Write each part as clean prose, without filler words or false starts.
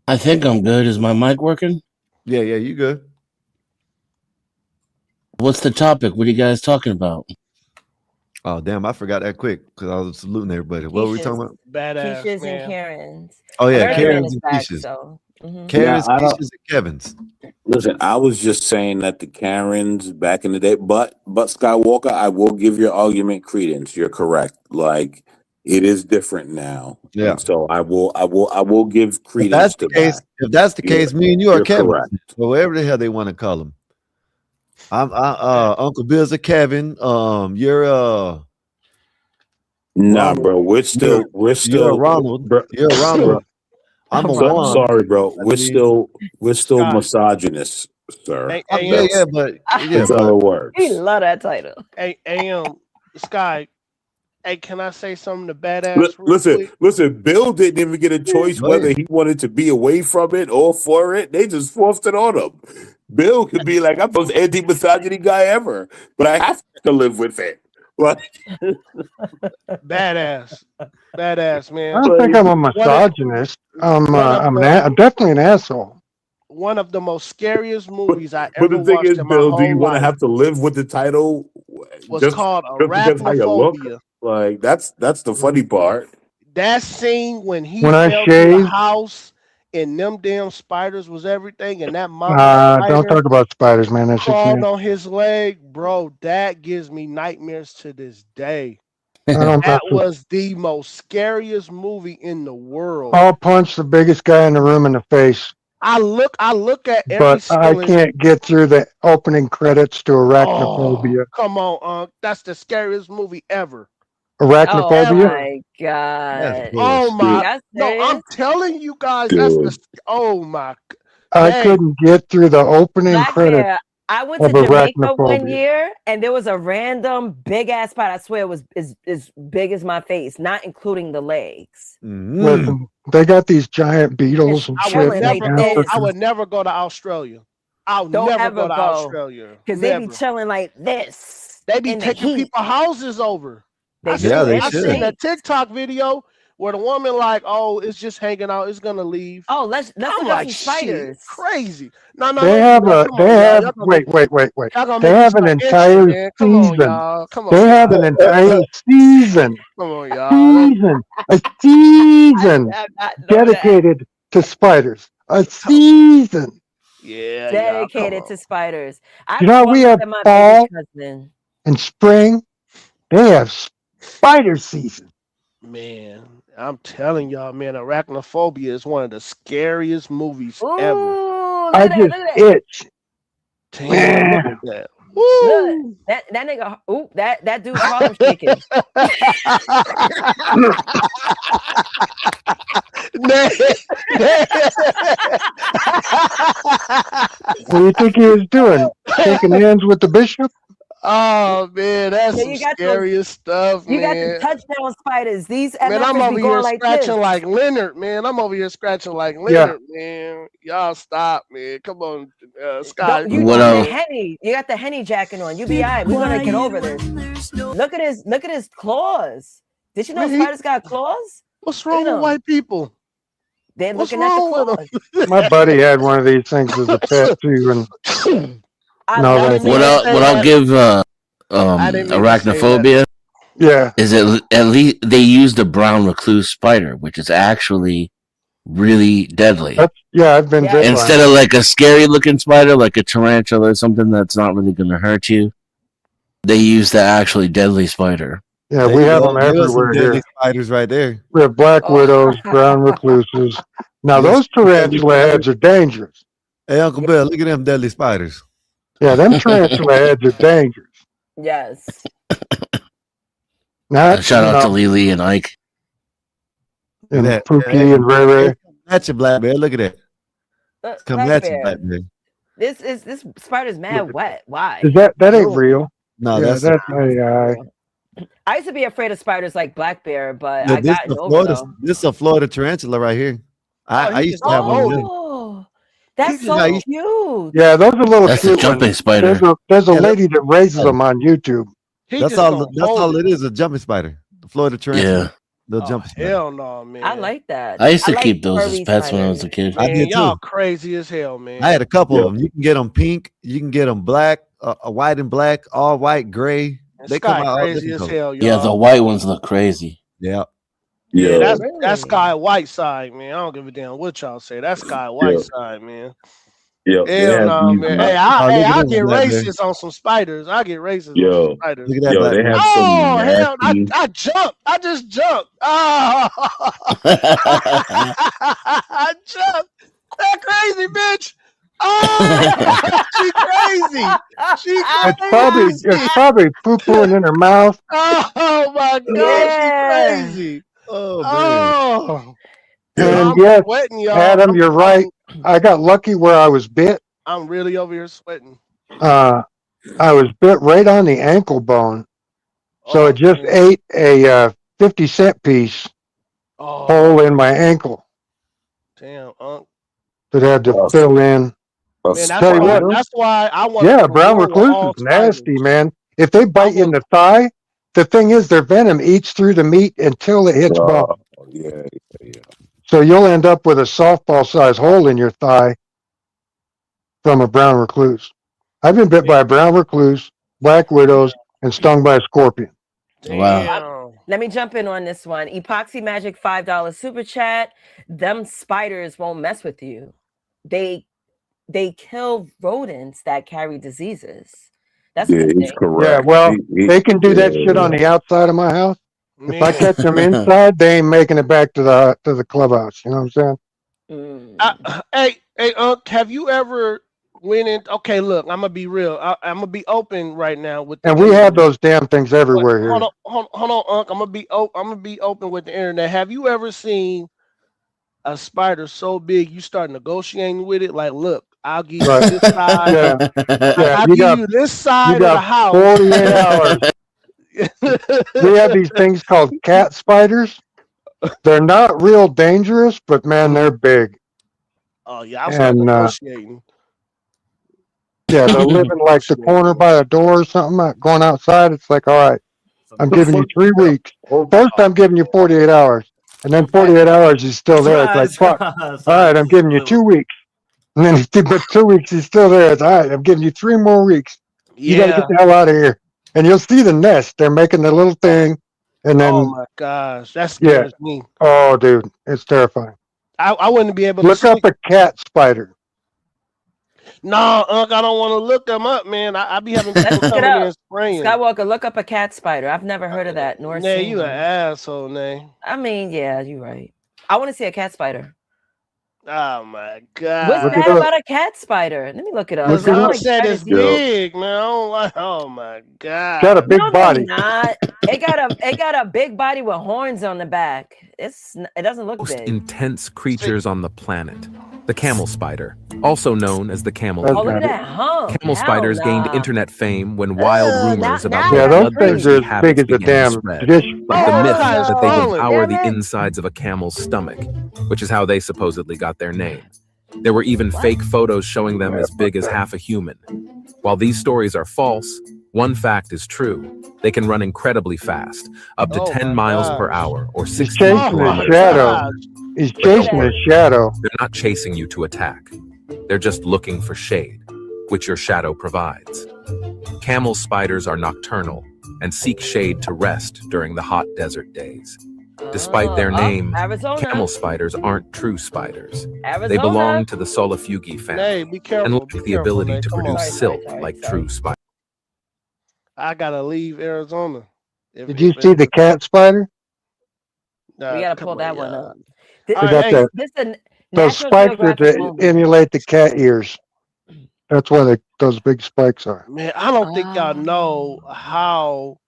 I think I'm good. Is my mic working? Yeah, you good. What's the topic? What are you guys talking about? Oh, damn, I forgot that quick because I was saluting everybody. What were we Keisha's, talking about? Badass Keisha's and man. Karen's. Oh, yeah, American Man Badass. Karen's is and back, Keisha's. so. Yeah, Karen's, I don't Keisha's, and Kevin's. listen. I was just saying that the Karens back in the day, but Skywalker, I will give your argument credence. You're correct. Like it is different now, Yeah. and so I will give If that's credence the to case, that. if that's the You're case, me and you are you're Kevin, correct. or whatever the hell they want to call him. Uncle Bill's a Kevin. You're Nah, Ronald. bro. We're You're still we're you're a still Ronald. bro, You're a bro. Ronald. I'm a So Ronald. Juan. sorry, bro. I We're mean, still Scott. misogynist, sir. A- yeah, AM. That's yeah, that's how but it We works. love that title. AM. Sky. Hey, can I say something to badass real Listen, quick? listen. Bill didn't even get a choice go whether ahead. he wanted to be away from it or for it. They just forced it on him. Bill could be like, "I'm the most anti-misogyny guy ever, but I have to live with it." Like, Badass. Badass I man. don't think I'm a One of misogynist. one of I'm the I'm definitely an asshole. one of the most scariest but movies I but ever the thing watched is, in my Bill, do you whole want to life have to live with the title was just called just because how you look? Arachnophobia. Like that's the funny part. That scene when he When I fell through the shave, house and them damn spiders was everything, and that mama don't spider talk about spiders, man. That shit's crawled nasty. on his leg, bro. That gives me nightmares to this day. I don't That touch it. was the most scariest movie in the world. I'll punch the biggest guy in the room in the face, I look at every but I ceiling. can't get through the opening credits to Oh, Arachnophobia. come on, that's the scariest movie ever. Oh Arachnophobia? Ever. my That's God. Oh Are Dude, my y'all no, I'm serious? telling you guys, that's the dude. oh my I dang. couldn't get through the opening Black credits Bear. I went of to Jamaica one Arachnophobia. year and there was a random big ass spot. I swear it was as big as my face, not including the legs. Listen, they got these giant Just beetles and I would shit chilling in like never go. this. I Africa. would never go to Australia. I'll Don't never ever go to go. Australia. Because they be Never. chilling like this They be in the taking heat. people houses over. They yeah, do they in I the should. seen a state. TikTok video where the woman like, oh, it's just hanging out. It's gonna leave. Oh, let's I'm look up like, some shit, spiders. crazy. No, no, They don't do have that. a Come they on, y'all. have wait. Y'all gonna They make me have an start itching, entire man. Come on, season. y'all. Come They on, have y'all. an entire season. Come on, y'all. Season. A I did season not know that. dedicated to spiders. A Come- season. Yeah, y'all. Come Dedicated on. to spiders. I You know how grew up we have with my baby fall cousin. and spring? They have spider season. Man, I'm telling y'all, man, Arachnophobia is one of the scariest movies ever. Ooh, look I at that! just Look at that! itch. Damn, look Man. at that. Look, Woo! that nigga. Ooh, that dude's Harlem shaking. Man. What do you think he was doing? Shaking hands with the bishop? Oh man, that's Yeah, some scariest stuff, you got the man. touchdown spiders. These Man, I'm MFers be over here going like scratching this. like Leonard, man. I'm over here scratching like Yeah. Leonard, man. Y'all stop, man. Come on, Don't Scott. you Come What got on, the else? man. henny? You got the henny jacket on. You be alright. We're gonna get over this. Look at his claws. Did you know Man, spiders got claws? what's Look wrong at with them. white people? They're What's looking at the wrong with claws. My buddy had one of these things as a pet too, and them? I no, I love didn't that's What mean to seeing. else? say What I'll that. give I didn't mean to say that. arachnophobia yeah. is at least they use the brown recluse spider, which is actually really deadly. I've been Yeah. bit by Instead of like a scary looking spider, like a tarantula or something that's not really going to hurt you, they use the actually deadly spider. Yeah, There we you have go. them There was some everywhere deadly here. spiders right there. We have black Oh. widows, brown recluses. Now You got those some deadly tarantula spiders. heads are dangerous. Hey, Uncle Bill, look at them deadly spiders. Yeah, them tarantula heads are dangerous. Yes. Not Shout out to Lily and Ike. Look and at that. Pookie and Ray Ray. That's your black bear. Look at that. Coming Black at you, bear. black bear. This spider's mad wet. Why? Is that ain't No. real? No, Yeah, that's that's AI. I used to be afraid of spiders like black bear, but no, I this gotten a over Florida. them. This is a Florida tarantula right here. I he used just to have one of unfolded. them. Oh, He that's just so Yeah, I used, cute. Yeah, those are little That's the cute jumping ones. spider. There's a yeah, lady that raises them on YouTube. he that's just all. gonna That's hold all it. it is. A jumping spider. The Florida tarantula. Yeah. Little jumping spider. Hell no, man. I like that. I used to like keep those as furry pets when I was a spiders. kid. I Man, did y'all too. crazy as hell, man. I had a couple Yeah. of them. You can get them pink. You can get them black, white and black, all white, gray. Man, They come Sky out all crazy different as colors. hell, y'all. Yeah, the white ones look crazy. Yeah. Yeah, Yeah. that's Really? Sky White side, man. I don't give a damn what y'all say. That's Sky White side, man. Yep. They Hell have no, these. man. Oh, Hey, look at I'll them, get black bear. racist on some spiders. I get racist on some Yo, spiders. Look at that yo, black they bear. have some Oh hell! nasty. I jumped. I just jumped. Oh, I jumped. That crazy bitch. Oh, she crazy. She It's crazy. probably poo-pooing in her mouth. Oh my god, Yeah. she crazy. Oh man. Oh, And I'm yes, sweating, y'all. Adam, you're right. I got lucky where I was bit. I'm really over here sweating. I was bit right on the ankle bone. So it just ate a 50-cent piece hole in my ankle Damn, that had to Us. fill in. man, Tell you what, that's why I want. yeah, brown recluse is nasty, man. If they bite you in the thigh, the thing is their venom eats through the meat until it hits bone. Yeah. So you'll end up with a softball-sized hole in your thigh from a brown recluse. I've been bit by a brown recluse, black widows, and stung by a scorpion. Wow. Let me jump in on this one. Epoxy Magic $5 super chat. Them spiders won't mess with you. They kill rodents that carry diseases. That's Yeah, the he's thing. correct. Yeah, well, they can do that shit on the outside of my house. If I catch them inside, they ain't making it back to the clubhouse. You know what I'm saying? Hey, have you ever went in? Okay, look, I'm gonna be real. I'm gonna be open right now with. And we have those damn things everywhere here. Hold on, Unc. I'm gonna be open with the internet. Have you ever seen a spider so big you start negotiating with it? Like, look, I'll give you this side. Yeah. I'll give you this side you of the got house. 48 hours. We have these things called cat spiders. They're not real dangerous, but man, they're big. Oh yeah, I'll start negotiating. Yeah, they'll live in like the corner by a door or something. Going outside, it's like, all right, I'm giving you 3 weeks. First, I'm giving you 48 hours. And then 48 hours, he's still there. It's like, fuck. All right, I'm giving you 2 weeks. And then but 2 weeks, he's still there. It's all right, I'm giving you 3 more weeks. You got to get the hell out of here. And you'll see the nest. They're making the little thing. And then, oh my gosh, that scares me. Oh, dude, it's terrifying. I wouldn't be able to look up a cat spider. No, Unc, I don't want to look them up, man. I be having people coming in and spraying. Skywalker, look up a cat spider. I've never heard of that. Nor Nay, seen you one. an asshole, Nay. I mean, yeah, you're right. I want to see a cat spider. Oh my god. What's bad about a cat spider? Let me look it up. Because I'm I like, said it's spider- big, man. I don't like. Oh my god. Got a big No, body. they're not. It got a big body with horns on the back. It doesn't look Most big. intense creatures on the planet. The camel spider, also known as the camel Oh, look eater. at that hump. Camel Hell spiders gained nah. internet fame when wild rumors about Yeah, their those things bloodthirsty are as habits big as a began to damn spread. dish. Like the Oh, myth guys, that they falling. devour the Damn it. insides of a camel's stomach, which is how they supposedly got their name. There were even fake photos showing them as big as half a human. While these stories are false, one fact is true. They can run incredibly fast, up to 10 miles per hour or 60 chasing his kilometers shadow. per hour. He's chasing his shadow. They're not chasing you to attack. They're just looking for shade, which your shadow provides. Camel spiders are nocturnal and seek shade to rest during the hot desert days. Despite their name, Arizona. camel spiders aren't true spiders. Arizona. They belong to the Solifugi family Nay, be careful. and lack be the careful, ability Nay. to Come on. produce silk like true spiders. I gotta leave Arizona. Did you see the cat spider? We gotta pull that one up. They got that. Those spikes are to emulate the cat ears. That's why those big spikes are. Man, I don't think y'all know how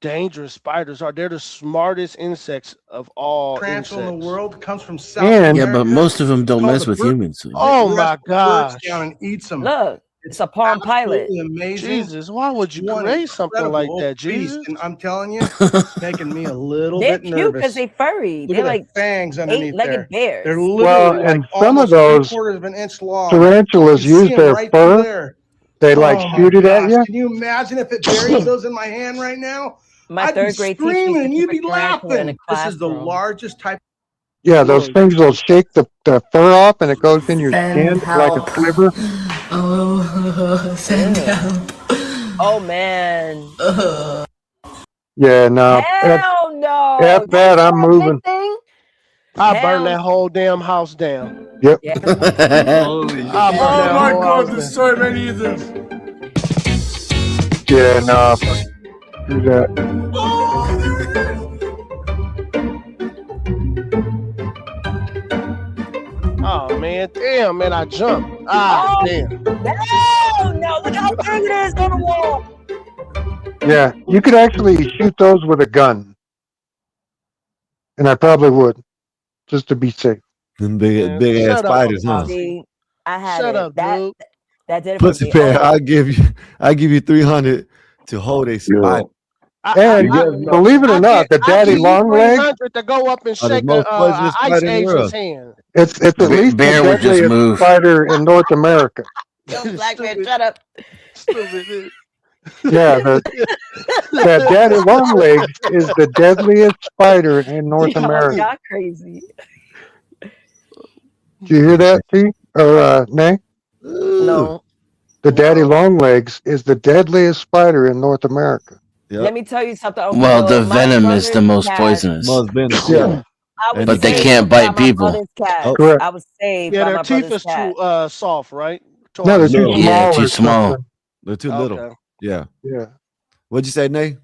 dangerous spiders are. They're the smartest insects of all Tarantula insects. in the world comes from South And- Yeah, America. but most of them don't Called mess the with bird- humans. So. Oh The my rest birds gosh. down and eats them. Look, it's a Palm Pilot. Absolutely amazing. Jesus, why would you One create something like incredible that, beast, Jesus? and I'm telling you, it's making me a little They're bit cute nervous. because they furry. Look They're at like the fangs underneath there. eight-legged bears. They're literally Well, like and some of almost those 3/4 of an inch long. Tarantulas You can see use 'em their right through fur. there. They like Oh my shoot it at gosh, you. Can you imagine if it buries those in my hand right now? My I'd be third grade teacher used to screaming and keep you'd a be tarantula in a laughing. This is the classroom. largest type. Yeah, those Lord. things will shake the fur off and it goes in your Send skin like a help. sliver. Oh, send Ew. help. Oh man. Yeah, no. Hell no. F that, I'm moving. Big thing? I burn Hell that whole damn house down. Yep. yeah. Holy I burn Oh that my whole God, house there's down. so many of them. Yeah, no. Do that. Oh man, damn man, I jumped. Ah Oh. damn. Hell no. Look how big it is on the wall. Yeah, you could actually shoot those with a gun. And I probably would, just to be safe. Them Man, big ass shut up, spiders, huh? See, I had Shut it. up, dude. That did it for Pussy me. Bear, Oh, I give you 300 to hold a spider. And believe it or not, the daddy long leg, 300 to go up and Oh, the shake most poisonous ice spider in the Asian's world. hand. it's at least the Bear would just deadliest move. spider in North America. yo, black man, Stupid. shut up. Stupid. Yeah, that daddy long legs is the deadliest spider in North Yo, America. y'all crazy. Did you hear that, T? Or Nay? No. The daddy long legs is the deadliest spider in North America. Let Yep. me tell you something, Uncle Well, Bill. the My venom is the brother's most cat- poisonous. Most venomous. Yeah. Yeah. I was But they saved can't by bite my people. brother's cat. Oh. Correct. I was saved Yeah, by their my teeth brother's is too cat. soft, right? No, they're too Little. small Yeah, too or small. something. They're too little. Okay. Yeah. Yeah. What'd you say, Nay?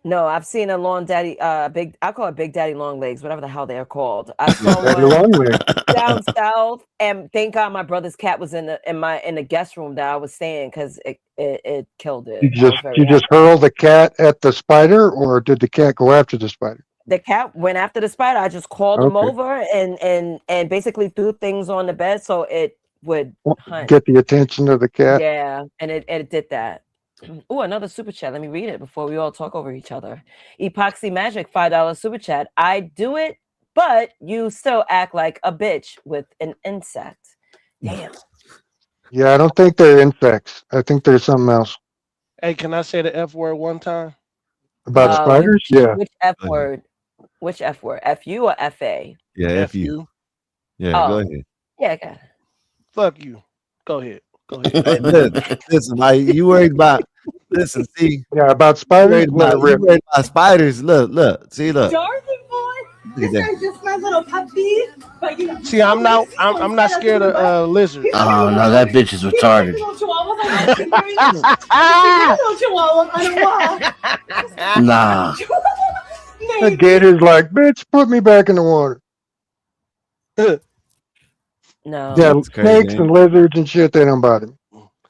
No, I've seen a long daddy, big. I call it big daddy long legs, whatever the hell they are called. I saw Daddy one long legs. down south, and thank God my brother's cat was in the guest room that I was staying because it killed it. You just hurl the cat at the spider, or did the cat go after the spider? The cat went after the spider. I just called him Okay. over and basically threw things on the bed so it would hunt. Get the attention of the cat. Yeah, and it did that. Oh, another super chat. Let me read it before we all talk over each other. Epoxy Magic, $5 super chat. I do it, but you still act like a bitch with an insect. Damn. Yeah, I don't think they're insects. I think there's something else Hey, can I say the F word one time? about spiders. Yeah. Which F word? Which F word? FU or FA? Yeah, F you. Yeah, go ahead. Yeah, okay. Fuck you. Go ahead. Go ahead. Listen, you worried about listen, see. Yeah, about spiders. You worried about spiders. Look, see, look. Darling boy, this is just my little puppy. But you know, See, I'm not scared of lizards. Oh no, that bitch is retarded. Nah. The gator's like, bitch, put me back in the water. No. Yeah, That's crazy, snakes man. and lizards and shit, they don't bother me.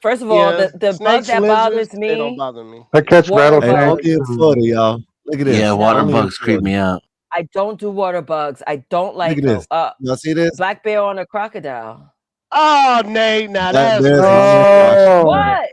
First of all, Yeah, the bug snakes, that lizards, bothers they don't me, bother me. I catch Water Hey, rattlesnakes. only in Florida, y'all. Look at this. Yeah, water Only in bugs creep Florida. me out. I don't do water bugs. I don't like Look at this. them. Y'all see this? Black bear on a crocodile. Oh, Nate, now That that's bear's racist. Oh, What?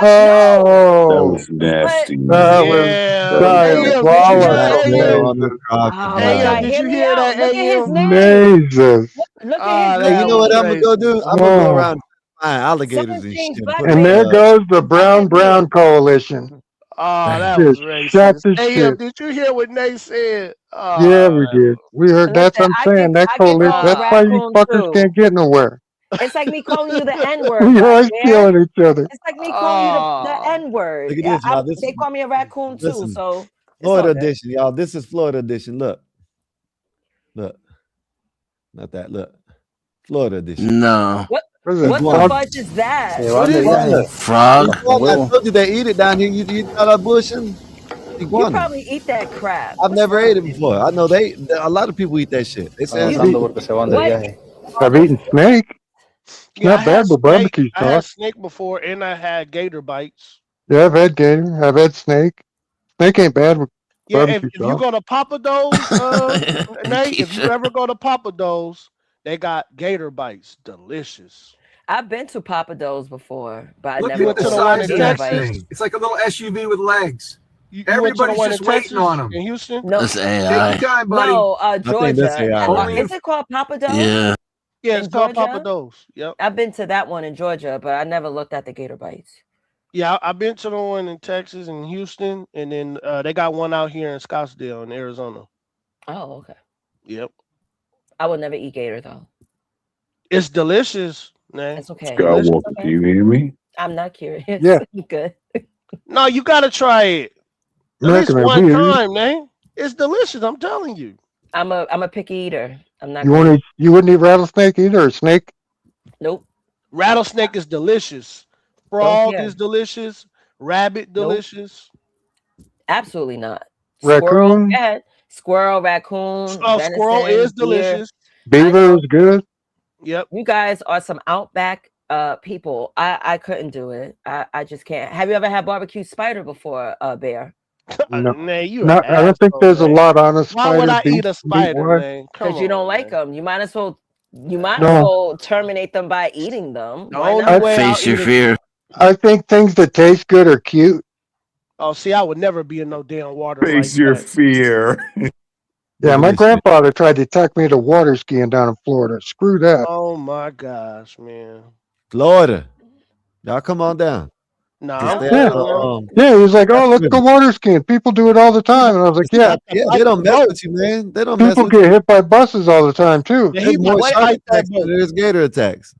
That oh, was nasty. that was Yeah. diabolical. Hey, That bear AM, on the Oh, crocodile. God, did hear you me hear out. that, Look at his AM? name. Jesus. Look Ah, at his Hey, you know what I'm name. gonna go do? I'm gonna go Oh. around and find alligators Someone and changed shit. Black Put And Bear. there goes the Brown Coalition. Oh, that Just was shot racist. the AM, shit. did you hear what Nate said? Yeah, we did. We heard. That's what Listen, I'm saying. That I give coalition. y'all That's why you raccoon fuckers too. can't get nowhere. It's like me calling you the N-word, We Black always Bear. killing each other. It's like me calling you the Oh. N-word. Look at this, y'all. This They is call me a raccoon too, listen, so it's Florida all good. edition, y'all. This is Florida edition. Look. Not that. Look. Florida edition. No. What What is the that? fudge is that? What is that? Frog? I told you they eat it down here. You thought I bullshitting? You Iguana. probably eat that crap. I've never ate it before. I know a lot of people eat that shit. They say I've eaten snake. Yeah, Not bad with barbecue I had sauce. snake before, and I had gator bites. Yeah, I've had gator. I've had snake. Snake ain't bad with Yeah, barbecue if you sauce. go to Papa Do's, Nate, if you ever go to Papa Do's, they got gator bites. Delicious. I've been to Papa Do's before, but I Look never at the to the ordered one size in of gator that Texas. bites. thing. It's like a little SUV with legs. You went to the Everybody's one just in waiting Texas, on 'em. in Houston? No, That's Take AI. your time, buddy. no, think that's Georgia. AI. Only Is it called Papa Do's? Yeah. Yeah, it's In called Georgia? Papa Do's. Yep. I've been to that one in Georgia, but I never looked at the gator bites. Yeah, I've been to the one in Texas and Houston, and then they got one out here in Scottsdale in Arizona. Oh, okay. Yep, I would never eat gator though. it's delicious, man. It's okay. Delicious. Skywalker, do you hear me? I'm not curious. Yeah. Good. No, you gotta try it at least American man, one you time, man. It's delicious. I'm telling you. I'm a picky eater. I'm not. you Gonna want to you wouldn't eat rattlesnake either or snake? Nope. Rattlesnake is delicious. Don't Frog care. is delicious. Rabbit Nope. delicious. Absolutely not. Squirrel. Raccoon, Go ahead. Squirrel, raccoon, Squirrel venison, is deer. delicious. I beaver know is good. Yep. you guys are some outback people. I couldn't do it. I just can't. Have you ever had barbecue spider before, Bear? No, Man, you not. an I don't think asshole, there's a man. lot on a Why would spider. I eat a Meat spider, wise. man? Come Because you don't on, like man. them. You might as No, well terminate them by eating them. The Why only not? way I'll Face your eat it. fear. I think things that taste good are cute. Oh, see, I would never be in no damn water like Face your that. fear. Yeah, Look at my this shit. grandfather tried to take me to water skiing down in Florida. Screw that. Oh my gosh, man. Florida. Y'all come on down. Nah, Just I'm stay Yeah, at cool, man. yeah. He was like, "Oh, let's River. go water skiing. People do it all the time." And I was like, He "Yeah." got the Yeah, bike they don't and mess boat. with you, man. They don't mess People with get you. hit by buses all the time too. Yeah, There's he more What shark bike that attacks than boat. there's gator attacks.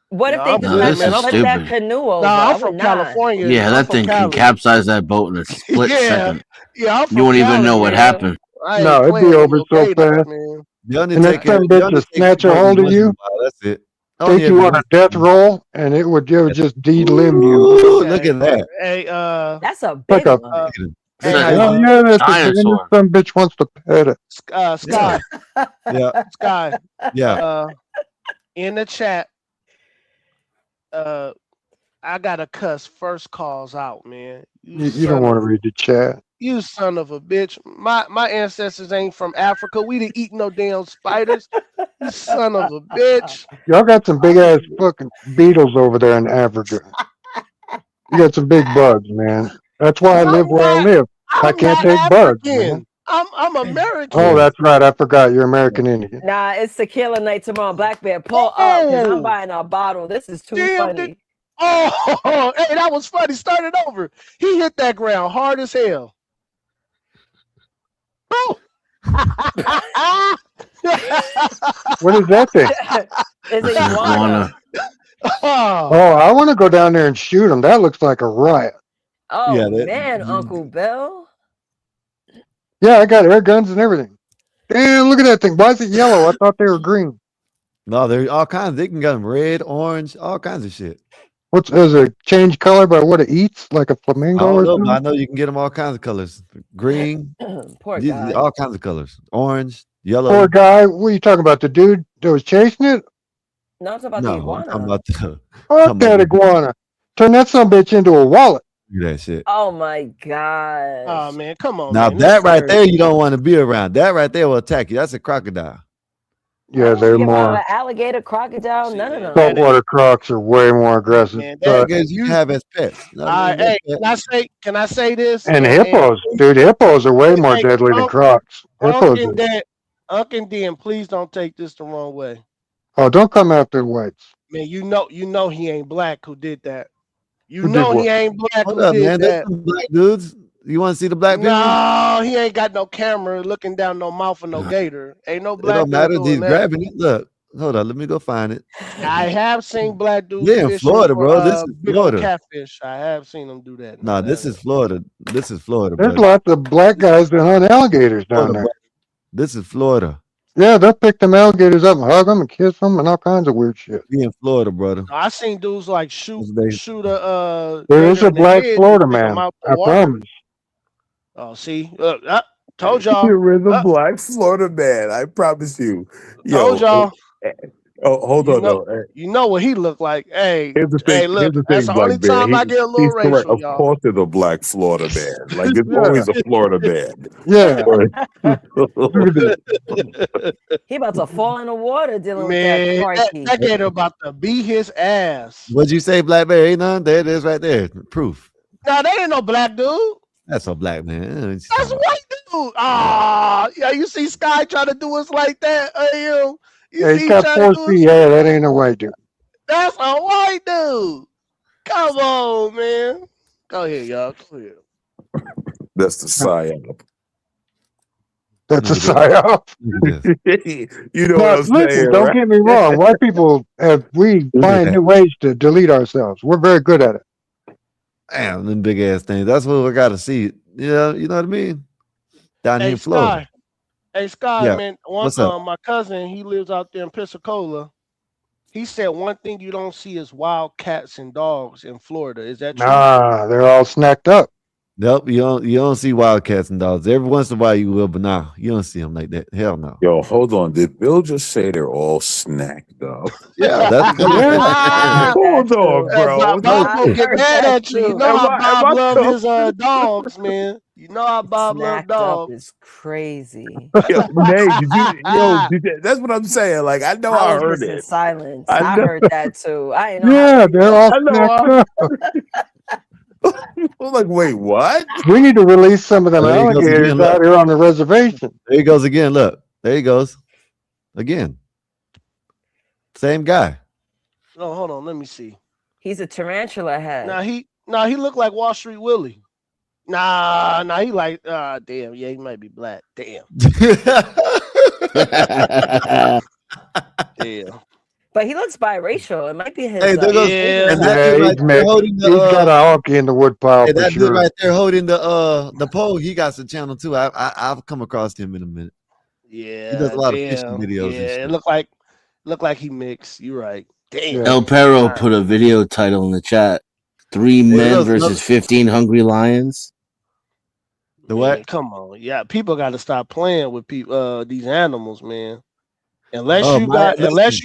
What if No, they I'm just No, good, had this to man. is I'm flip from that stupid. canoe over? Nah, I I'm would from not. California. Yeah, I'm that from thing can Cali. capsize that boat in a split Yeah, second. yeah, I'm You from won't even Cali, know what man. happened. I No, ain't it'd be playing with over no so gators, fast. man. The And that Undertaker, son the bitch will Undertaker snatch a boat hold of once in a you, while. That's it. take Only you every on a once death in a while. roll, and it would just de-limb you. Ooh, look Hey, at that. hey, That's a Like big a, one. Look at him. It's hey, a Look oh how he- yeah, that's a, and this dinosaur. son bitch wants to pet it. yeah, Sky, yeah, Sky. yeah. In the chat, I gotta cuss first calls out, man. You don't want to read the chat. You son of a bitch. My ancestors ain't from Africa. We didn't eat no damn spiders. You son of a bitch. Y'all got some big ass fucking beetles over there in Africa. You got some big bugs, man. That's why I I'm live where I not live. I I'm can't not take bugs, man. African. I'm American. Oh, that's right. I forgot you're American Indian. Nah, it's tequila night tomorrow. Black Bear, pull up because I'm Oh, buying a bottle. This is too damn. funny. Oh, hey, that was funny. Start it over. He hit that ground hard as hell. Oh. What is that thing? It's That's an an iguana. iguana. Oh, Oh, I want to go down there and shoot them. That looks like a riot. Oh Yeah, that- man, Uncle Bill. Yeah, I got air guns and everything. Damn, look at that thing. Why is it yellow? I thought they were green. No, there's all kinds. They can get them red, orange, all kinds of shit. What's does it change color by what it eats, like a I flamingo don't or know, but I something? know you can get them all kinds of colors. Green, Poor these- guy. all kinds of colors. Orange, yellow. Poor guy. What are you talking about? The dude that was chasing it? No, it's about the No, I'm iguana. talking about the Fuck talking that about iguana. Turn that son bitch into a wallet. that shit. Oh my gosh. oh man, come on, Now man. that right weird. there, you don't want to be around. That right there will attack you. That's a crocodile. I Yeah, don't they're care about more an alligator, crocodile, none of them. saltwater crocs are way more aggressive. Man, But Because you have as pets. You know what I mean? hey, That's it. can I say this? and hippos, dude, hippos are way more deadly than crocs. Hippos are, Uncle Dan, please don't take this the wrong way. oh, don't come after the whites. Man, you know he ain't black who did that. You Who did know he what? ain't black Hold who up, did man. There's that. some black dudes. You want to see the black people? No, he ain't got no camera looking down no mouth of no gator. Ain't no It black don't dude matter. doing He's that. grabbing it. Look. Hold on. Let me go find it. I have seen black dudes Yeah, in fishing Florida, for, bro. This is big old Florida. catfish. I have seen them do that. Nah, this is Florida. This is Florida, There's buddy. lots of black guys that hunt alligators down Florida, there. buddy. This is Florida. Yeah, they'll pick them alligators up and hug them and kiss them and all kinds of weird shit. We in Florida, brother. I seen dudes like shoot a There is gator a in the black head Florida and pick 'em man. out the I water. promise. Oh, see, look, told y'all. You're the black Florida man. I promise you. Told y'all. Oh, hold You on, know, though. you know what he looked like. Hey, Here's the thing. look, Here's the that's thing, the only Black Bear. time I get a little He's correct. racial, Of y'all. course, there's a black Florida man. Like it's always a Florida man. Yeah. Look at He about to fall in the water dealing Man, with that crikey. that gator about to beat his ass. What'd you say, Black Bear? Ain't none? There it is right there. Proof. No, that ain't no black dude. That's a black man. That's a white dude. Ah, yeah, you see Sky trying to do us like that. You Yeah, he's see got trying to 4 do us? feet. Yeah, that ain't a white dude. That's a white dude. Come on, man. Go ahead, y'all. Go ahead. That's the psyop. That's a Look at psyop. Look at this. You know Now, what I'm listen, saying, don't right? get me wrong. White people we Look at find that. new ways to delete ourselves. We're very good at it. Damn, them big ass things. That's what we got to see. Yeah, you know what I mean? Down here Hey, in Florida. Sky. Hey, Sky, Yeah. man. What's up? My cousin, he lives out there in Pensacola. He said one thing you don't see is wild cats and dogs in Florida. Is that true? Nah, they're all snacked up. Nope, you don't see wildcats and dogs. Every once in a while you will, but nah, you don't see them like that. Hell no. Yo, hold on. Did Bill just say they're all snacked up? Yeah, that's I heard Hold that on, too. bro. Bob gonna I get heard mad that at you. You too. know how Am Bob I love so- his dogs, man. You know how Bob love Snacked up dogs. is crazy. Yo, Nate, that's what I'm saying. Like, I know I I was heard just in it. silence. I I know. heard that too. I didn't know how Yeah, to they're all I know. snacked up. I'm like, wait, what? We need to release some of them There he goes alligators again, out look. here on the reservation. There he goes again. Look, there he goes. Again. Same guy. No, hold on. Let me see. He's a tarantula head. He looked like Wall Street Willie. Nah, he like damn, yeah, he might be black. Damn. Damn. But he looks biracial. It might be his. Hey, there goes Yeah. and that Yeah, dude right he's there mixed. holding He's got a honky in the woodpile hey, for that dude sure. right there holding the pole. He got some channel too. I've come across him in a minute. Yeah, He does a lot of fishing damn. videos. Yeah, and shit. it looked like he mixed. You're right. Damn. Yeah. El Perro put a video title in the chat: Three men those- versus 15 hungry lions. The Man, what? come on. Yeah, people got to stop playing with people these animals, man. Unless Oh, you my-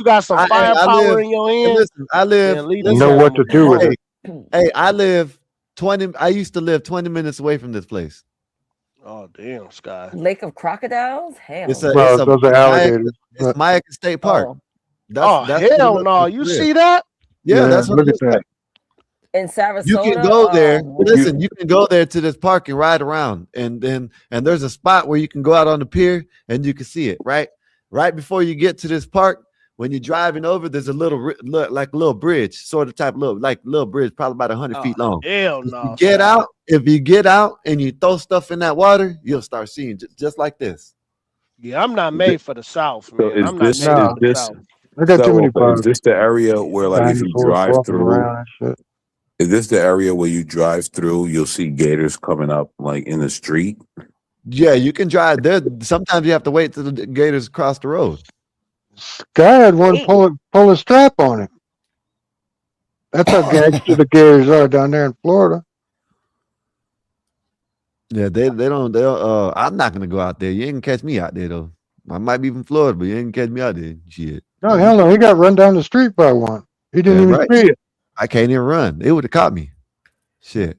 got some I firepower live- in your Hey, hand, listen, I live. man, leave You these know what to animals do with alone. it. Hey, I live 20. I used to live 20 minutes away from this place. Oh damn, Sky. Lake of Crocodiles? Hell. It's a Well, it's a those are alligators. it's Mayaca State Park. Oh, That's what hell it no! looks You like. see that? Yeah, that's what look it at looks that. like. in Sarasota. You can go there. Oh, Listen, you can go there to this park and ride around, and there's a spot where you can go out on the pier and you can see it. Right before you get to this park, when you're driving over, there's a little bridge, sort of type little bridge, probably about 100 feet long. Hell If no! you get Sky. out, if you get out and you throw stuff in that water, you'll start seeing just like this. Yeah, I'm not made for the South, So man. is I'm not this made No. for the South. I got too many is bugs. this the area where, like, if you Dinosaurs drive walking through, around and shit. is this the area where you drive through, you'll see gators coming up like in the street? Yeah, you can drive there. Sometimes you have to wait till the gators cross the road. Guy had one Hey. pull a strap on him. That's how gangster the gators are down there in Florida. Yeah, they don't I'm not gonna go out there. You ain't gonna catch me out there though. I might be from Florida, but you ain't gonna catch me out there. Shit. No, hell no. He got run down the street by one. He didn't Yeah, even right. see it. I can't even run. It would have caught me. Shit.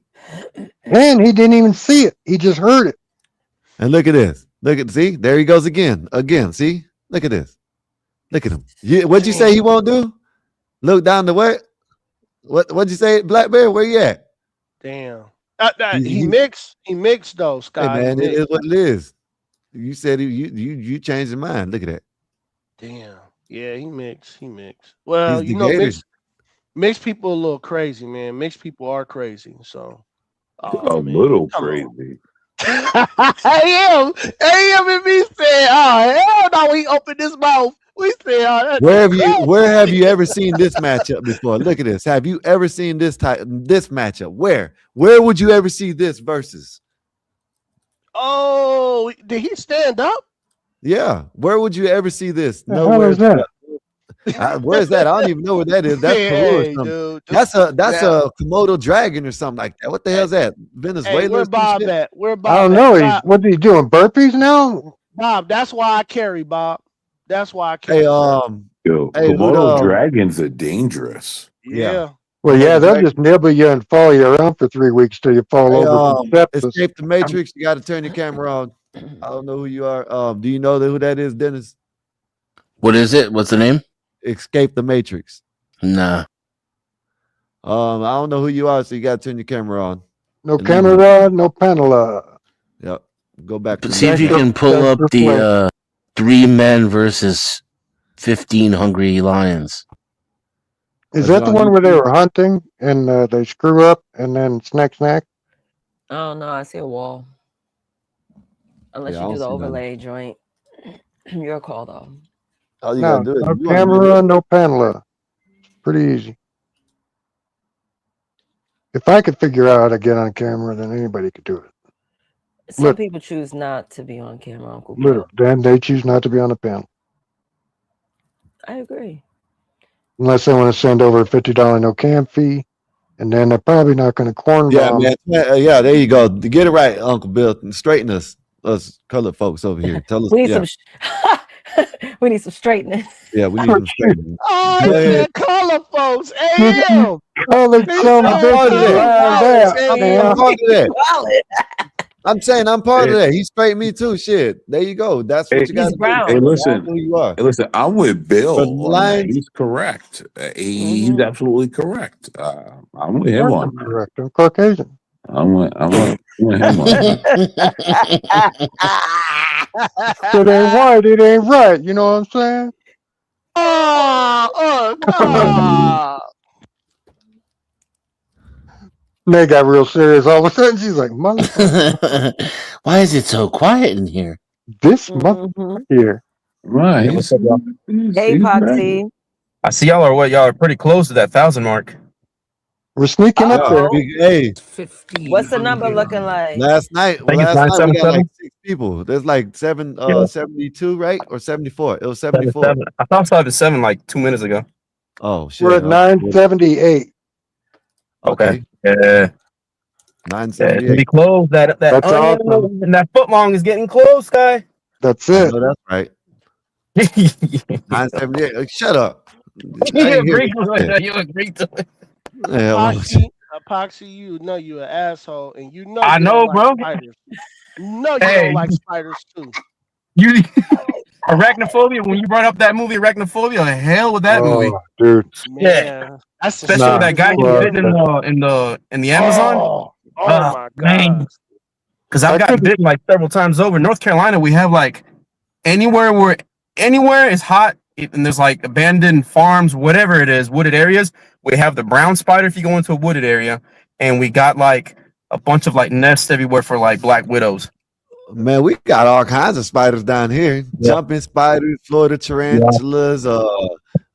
And he didn't even see it. He just heard it. And look at this. See, there he goes again. See? Look at this. Look at him. What'd you say he won't do? Look down the what? What'd you say, Black Bear? Where you at? Damn. He- He mixed though, Hey Sky. man, He it is mixed. what it is. You said you changed your mind. Look at that. Damn. Yeah, he mixed. Well, He's you the know, gator. mixed people a little crazy, man. Mixed people are crazy. So A man, little come on. crazy. I am and me saying, oh hell no, we open this mouth. We say, oh, that's Where have you ever seen this matchup before? Look at this. Have you ever seen this matchup? Where would you ever see this versus? Oh, did he stand up? Yeah, where would you ever see this? The hell is that? Where's that? I don't even know where that is. That's Peru or Hey, something. dude. That's a Komodo dragon or something like that. What the hell's that? Venezuela? Hey, or where some Bob shit? at? Where Bob I don't at? know. Bob, What are you doing? Burpees now? Bob, that's why I carry, Bob. That's why I carry. Hey, Yo, Hey, Komodo dude, dragons are dangerous. yeah. Well, yeah, they'll just nibble you and follow you around for 3 weeks till you fall Hey, over from sepsis. Escape the Matrix. You got to turn your camera on. I don't know who you are. Do you know who that is, Dennis? What is it? What's the name? Escape the Matrix. Nah. I don't know who you are, so you got to turn your camera on. No camera, no panel. Yep. Go back. But to see if you can pull up the 3 men versus 15 hungry lions. Is that the one where they were hunting and they screw up and then snack? Oh no, I see a wall. Unless Yeah, I you don't do the see nothing. overlay joint. Your call though. All you No, gotta do is no you wanna do camera, no panel. Pretty easy. If I could figure out how to get on camera, then anybody could do it. Some Look. people choose not to be on camera, Uncle Literally, Bill. then they choose not to be on the panel I agree. unless they want to send over a $50 no cam fee, and then they're probably not going to corn Yeah, bomb. man. Yeah, there you go. Get it right, Uncle Bill. Straighten us colored folks over here. Tell us. We need Yeah, we need some straightness. yeah, we need some straightening. Oh, Go he ahead. said color folks. AM. Colored He some said part of bitches that. color lined folks. out. I'm Man. part of that. Wallet. I'm saying I'm part of that. He straightened me too. Shit. There you go. That's what you got He's to do. brown. Hey, That's listen. who you are. Hey, listen, I'm with Bill But on that. lines, He's correct. He's absolutely correct. I'm with him on that. Correct. I'm Caucasian. I'm with him on that. If it ain't white, it ain't right. You know what I'm saying? Oh. They got real serious all of a sudden. She's like, motherfucker, Why is it so quiet in here? this motherfucker here. Right. Yeah, what's up, y'all? Hey, Poxy. I see y'all are what? Y'all are pretty close to that 1,000 mark. We're sneaking up there. hey, What's the number looking like? last night I think it's we got 977. like 6 people. There's like 72, right? Or 74. It was 74. 7. I thought I saw it at 7 like 2 minutes ago. Oh shit. We're at 978. Okay. Yeah. Yeah, it's 978. pretty close. That That's awesome. and that foot long is getting close, guy. That's I it. know that's right. You 978. Shut up. I ain't hear agree to what you it. said. You agree to it. Yeah, well, Epoxy, you know you an asshole, and you know I you know, don't bro. like spiders. You know you Hey. don't like spiders too. You arachnophobia. When you brought up that movie, arachnophobia, the hell with that movie. Oh, dude. Man, that's the Especially with that guy stupidest getting movie. bitten in the Amazon. Oh my god. Because I've gotten bitten like several times over. In North Carolina, we have like anywhere is hot and there's like abandoned farms, whatever it is, wooded areas. We have the brown spider if you go into a wooded area, and we got like a bunch of like nests everywhere for like black widows. man, we got all kinds of spiders down here. Yeah. Jumping spiders, Florida tarantulas,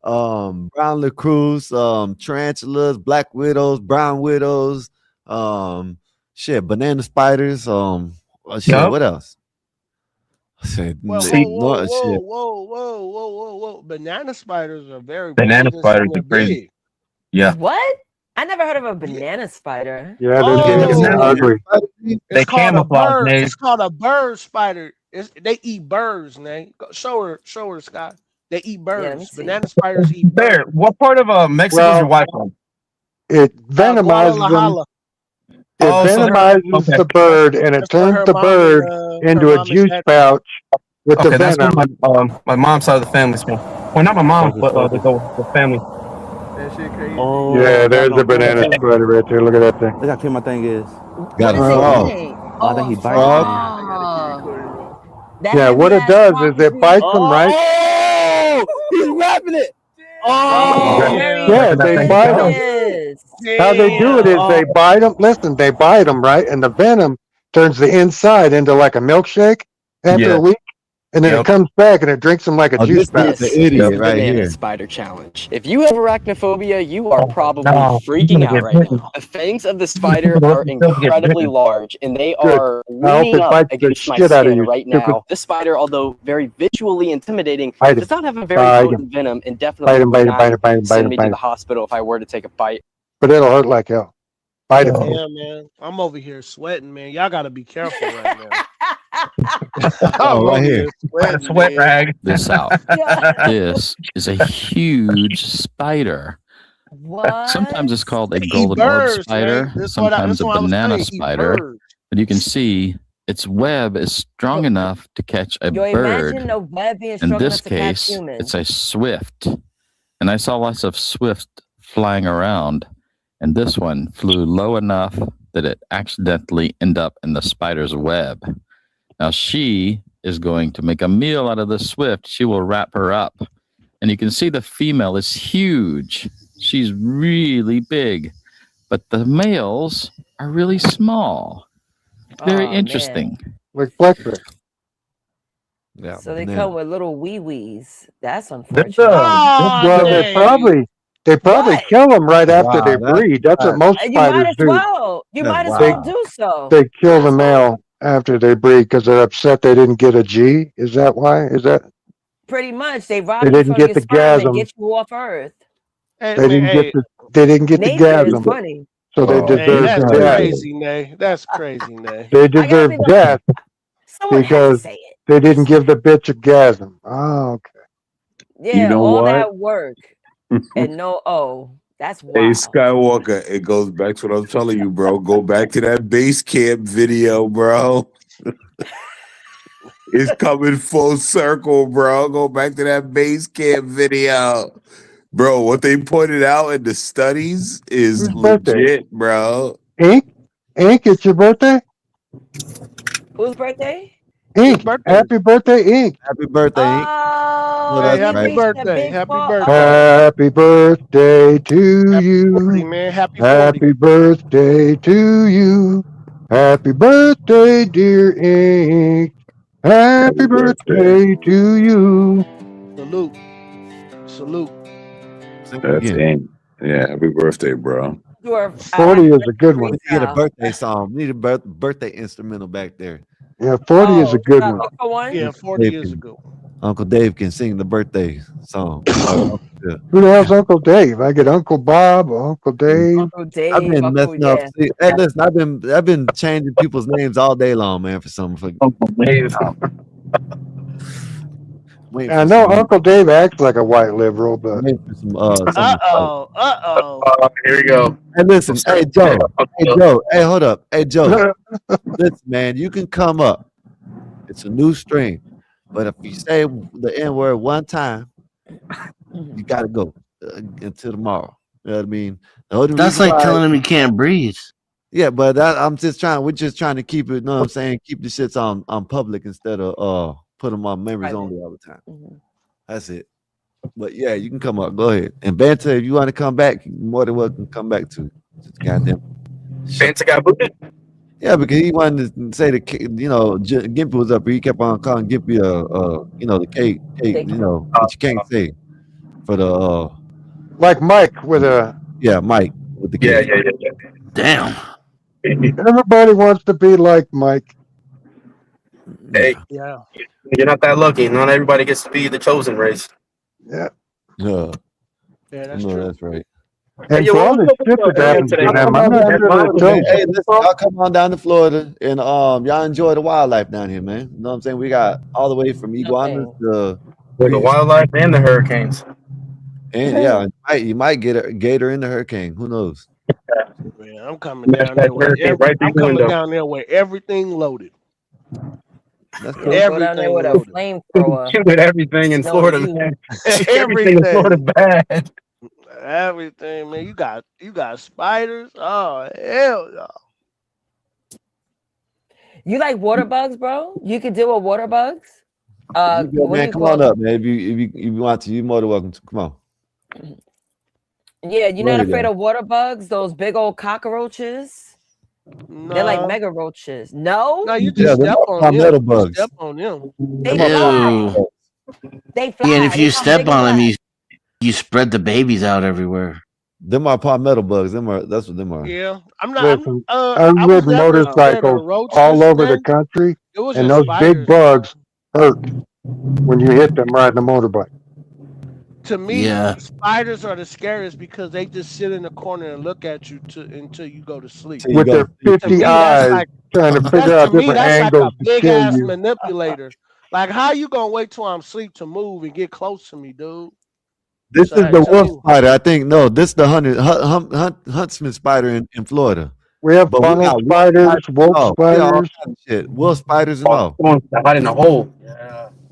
brown lacrosse, tarantulas, black widows, brown widows, banana spiders, what else? Well, whoa. Banana spiders are very Banana poisonous spiders and they're are crazy. big. Yeah. What? I never heard of a banana spider. Yeah, Oh. they're ugly. They It's called a camouflage, bird. Nate. It's called a bird spider. They eat birds, Nate. Show her, Scott. They eat let me birds. see. Banana spiders eat Bear, birds. what part of Mexico is your wife from? It venomizes them. Guadalajara. It Oh, so they're- venomizes okay. the bird, and it That's where turns her the mom bird and, her into a mom and juice dad- pouch with Okay, the that's where venom. my mom's side of the family's from. Well, not my mom, but the family. That shit crazy. Oh, Yeah, there's a banana spider right there. Look at that thing. Look how cute my thing is. Got a What is frog. it eating? Oh, I think he a biting frog. That Yeah, what it heavy-ass does frog is it bites them, right? Oh, he's wrapping it. Oh, Okay. very Yeah, they bite them. delicious. How they do it is they bite them. Listen, they bite them, right? And the venom turns the inside into like a milkshake after Yeah. a week. And then Yep. it comes back and it drinks them like a juice pouch. This is the idiot right Banana here. spider challenge. If you have arachnophobia, you are probably no, freaking you're out gonna right get bitten. now. The fangs of the spider People are don't get incredibly bitten. large, and they Good. are I hope leaning it up bites the against my shit out of skin you, right stupid. now. This spider, although very visually intimidating, Bite does him. not have a very Bite potent venom, and definitely Bite him, would bite him, not bite him, bite him, bite send him, me bite to him. the hospital if I were to take a bite. But it'll hurt like hell. Bite him. Yeah, man. I'm over here sweating, man. Y'all gotta be careful right now. Oh, right here. Sweating, Sweat man. rag. This out. Yeah. This is a huge spider. What? Sometimes it's called a They eat golden orb birds, spider, man. That's sometimes a what I was banana saying. Eat spider. birds. But you can see its web is strong enough to catch a Yo, bird. imagine a web being In strong this enough to catch case, humans. it's a swift. And I saw lots of swift flying around. And this one flew low enough that it accidentally ended up in the spider's web. Now she is going to make a meal out of the swift. She will wrap her up. And you can see the female is huge. she's really big, but the males are really small. Very Oh, interesting. Like breakfast. Yeah. So they banana. come with little wee wees. That's That's, unfortunate. Oh, Well, dang. they probably What? kill them right after they Wow, that's breed. That's what that, most You might spiders as do. well. You that's might as They well wow. do so. they kill the That's fine. male after they breed because they're upset they didn't get a G. Is that why? Is that Pretty much, they rob they you didn't from get your the sperm and gasm? get you off Earth. Hey, They man, didn't get hey, the Nature is gasm, funny. so they Oh, Nay, deserve that's death. crazy, Nay. That's crazy, Nay. They I gotta deserve be the. death Someone had to because say it. they didn't give the bitch a gasm. Oh, okay. Yeah, know all what? that work and no. Oh, that's Hey, wild. Skywalker, it goes back to what I'm telling you, bro. Go back to that base camp video, bro. It's coming full circle, bro. Go back to that base camp video. Bro, what they pointed out in the studies is Whose birthday? legit, bro. Ink? Ink, it's your birthday? Whose birthday? Whose Ink. birthday? Happy birthday, Ink. happy birthday, Ink. Oh, Hey, that's he happy right. reached the birthday. big Happy part. birthday. Happy birthday to Happy 40, you. man. Happy 40. Happy birthday to you. Happy birthday, dear Ink. Happy birthday to you. Salute. Salute. Sing it That's again. it. Yeah, happy birthday, bro. Do a 40 happy is a birthday good one. We need to get a freestyle. birthday song. We need a birthday instrumental back there. Yeah, 40 is a Oh, good should I one. look for one? Yeah, Uncle 40 Dave years can, ago. Uncle Dave can sing the birthday song. Yeah. Who the hell's Uncle Dave? I get Uncle Bob or Uncle Dave. Uncle I've Dave, been Uncle, messing up. yeah. See, hey, listen, I've been changing people's names all day long, man. For some, for Uncle Dave. waiting I for know some, Uncle Dave acts like a white liberal, but waiting for some. Uh-oh. Uh-oh. Here we go. Hey, listen, hey Joe, hey hold up, hey Joe. Listen, man, you can come up. It's a new stream, but if you say the N word one time, you gotta go until tomorrow. You know what I mean? The only That's reason like why, telling him he can't breathe. yeah, but we're just trying to keep it. You know what I'm saying? Keep the shits on public instead of put them on members Private. only all the time. Mhm. That's it. But yeah, you can come up. Go ahead. And Banta, if you want to come back, you're more than welcome to come back to. Just goddamn. Fanta got booted. Yeah, because he wanted to say Gimpy was up here. He kept on calling Gimpy the cake, They- but you can't say for the like Mike with a. Mike with the Yeah, cake. yeah. Damn. Everybody wants to be like Mike. Hey, Yeah. you're not that lucky. Not everybody gets to be the chosen race. Yeah. Yeah, Yeah, that's no, true. that's right. And yo, for what all was the up with shit the that area happens today? to them, Come I'm on not down to sure they're Florida, man. chosen. Hey, listen, y'all come on down to Florida and y'all enjoy the wildlife down here, man. You know what I'm saying? We got all the way from iguanas to The wildlife and the hurricanes. and yeah, you might get a gator in the hurricane. Who knows? Man, I'm coming down there with I'm coming down there with everything loaded. That's Yeah, cool. go down there Everything with a loaded. flamethrower. With everything in No, Florida, you. man. Everything in Florida bad. Everything, man. You got spiders. Oh hell no. You like water bugs, bro? You could deal with water bugs. You go, What do man, you come call on them? up, man. If you want to, you're more than welcome to. Come on. Yeah, you're Go not ahead, afraid then. of water bugs? Those big old cockroaches? They're like No. mega roaches. No, No, you Yeah, just they're step not on palmetto them. You bugs. step on them. they Them are fly. Ew. They Yeah, and fly. if They you come step big and on him, black. you spread the babies out everywhere. Them are palmetto bugs. That's what them are. Yeah. I'm not Listen, I I've was ridden never scared of the motorcycles roach all over the today. country, It was and just those big spiders. bugs hurt when you hit them riding a motorbike. To me, Yeah. spiders are the scariest because they just sit in the corner and look at you until you go to sleep. Till you With go their to sleep. To 50 me, that's eyes like trying to figure out different that's like angles a to big kill ass you. manipulator. Like how you gonna wait till I'm asleep to move and get close to me, dude? This So, is the to wolf me, spider. I think no, this is the huntsman spider in Florida. We have But we funnel got wolf spiders, spiders and wolf all. We got all spiders. kinds of shit. Wolf spiders and all. Hide in a hole.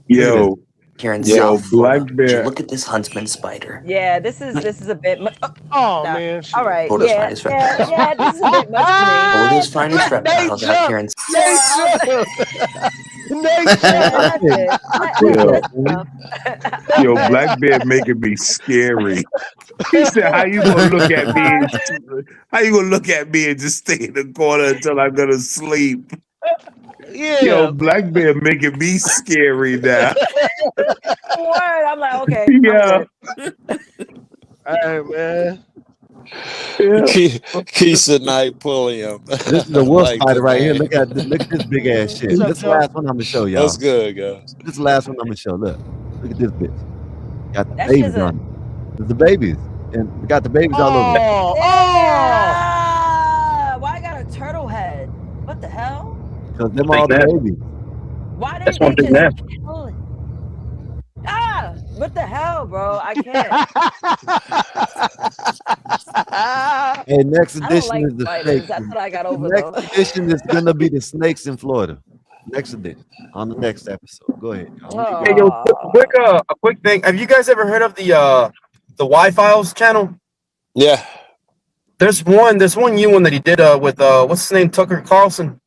Yo, Here in yo, South Black Florida. Would you Bear. look at this huntsman spider? Yeah, this is a bit much. oh Nah. man, All right. Florida's Yeah, finest yeah, reptiles. yeah. This is a bit much for me. Florida's finest They reptiles out here in jumped. They jumped. Yo, Black Bear making me scary. He said, "How you gonna look at me? How you gonna look at me and just stay in the corner until I'm gonna sleep?" Yeah. Yo, Black Bear making me scary now. Word. I'm like, okay. Yeah. All right, man. Keisha Knight Pulliam. This is the wolf spider right here. Look at this big ass shit. This is the last one I'm gonna show y'all. That's good, guys. This is the last one I'm gonna show. Look at this bitch. Got the That babies shit's a- on it. There's the babies, and we got the babies all over. Yeah. Why I got a turtle head? What the hell? Because them all the babies. Why That's they one big just kill it? Ah, what the hell, bro? I can't. Hey, next I don't edition like is the spiders. snakes. That's what I got over The though. next edition is gonna be the snakes in Florida. Next edition on the next episode. Go ahead. Y'all. Hey, yo, a quick thing. Have you guys ever heard of the Y-Files channel? Yeah. There's one new one that he did with what's his name, Tucker Carlson.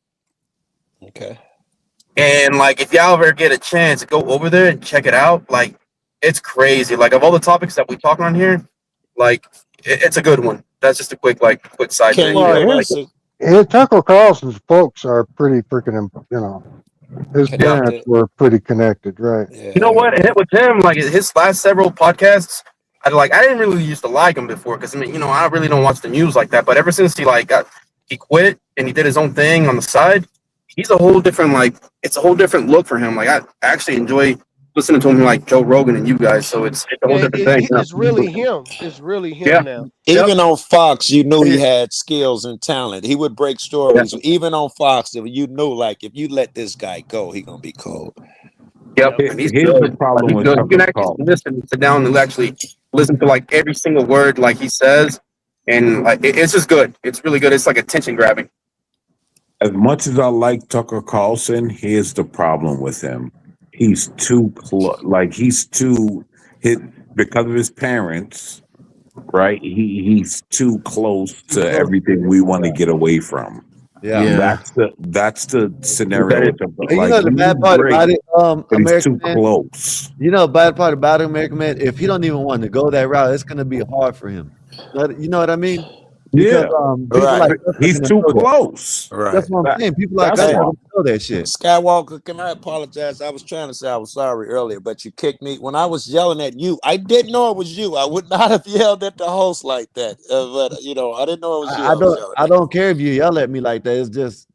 Okay. And like, if y'all ever get a chance, go over there and check it out. Like, it's crazy. Like, of all the topics that we talk on here, like, it's a good one. That's just a quick side thing. Tucker Carlson's folks are pretty freaking, his parents were pretty connected, right? You know what? With him, like his last several podcasts, I didn't really used to like him before because I really don't watch the news like that. But ever since he quit and he did his own thing on the side, he's a whole different it's a whole different look for him. Like I actually enjoy listening to him like Joe Rogan and you guys. So it's a whole different thing. It's really him. It's really him now. Even on Fox, you knew he had skills and talent. He would break stories. Even on Fox, you knew like if you let this guy go, he gonna be cold. Yep. And he's Here's good. the problem He's with good. Tucker You can actually Carlson. sit down and actually listen to like every single word like he says, and like it's just good. It's really good. It's like attention grabbing. As much as I like Tucker Carlson, here's the problem with him. He's too close. Like he's too hit because of his parents, right? He's too close to everything we want to get away from. Yeah. That's the scenario. And the bad part about it, but he's American too man, close. the bad part about it, American man, if he don't even want to go that route, it's gonna be hard for him. You know what I mean? Because, people like us he's are too gonna know that. close. That's what I'm saying. People like us are gonna know that shit. Skywalker, can I apologize? I was trying to say I was sorry earlier, but you kicked me. When I was yelling at you, I didn't know it was you. I would not have yelled at the host like that. But I didn't know it was you. I don't care if you yell at me like that. It's just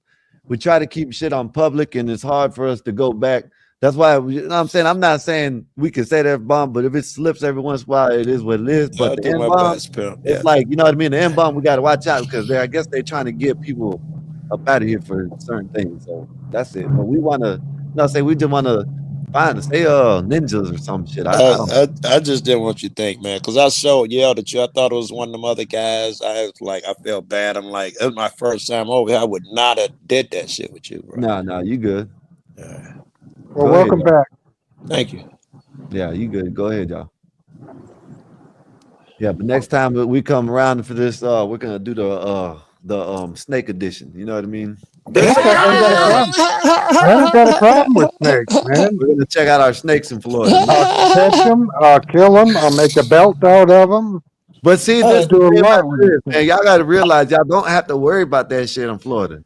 we try to keep shit on public, and it's hard for us to go back. That's why I'm saying I'm not saying we can say that bomb, but if it slips every once in a while, it is what it is. But the N-bomb, it's like you know what I mean. The N-bomb, we got to watch out because I guess they're trying to get people up out of here for certain things. So that's it. But we want to, we just want to find ninjas or some shit. I just didn't want you to think, man, because I yelled at you. I thought it was one of them other guys. I felt bad. I'm like, it was my first time over here. I would not have did that shit with you, bro. No, you good. Well, welcome back. Thank you. Yeah, you good. Go ahead, y'all. Yeah, but next time we come around for this, we're gonna do the snake edition. You know what I mean? I don't got a problem with snakes, man. We're gonna check out our snakes in Florida. I'll catch them, I'll kill them, I'll make a belt out of them. But see, I'll do a lot with this, man, y'all got to realize y'all don't have to worry about that shit in Florida.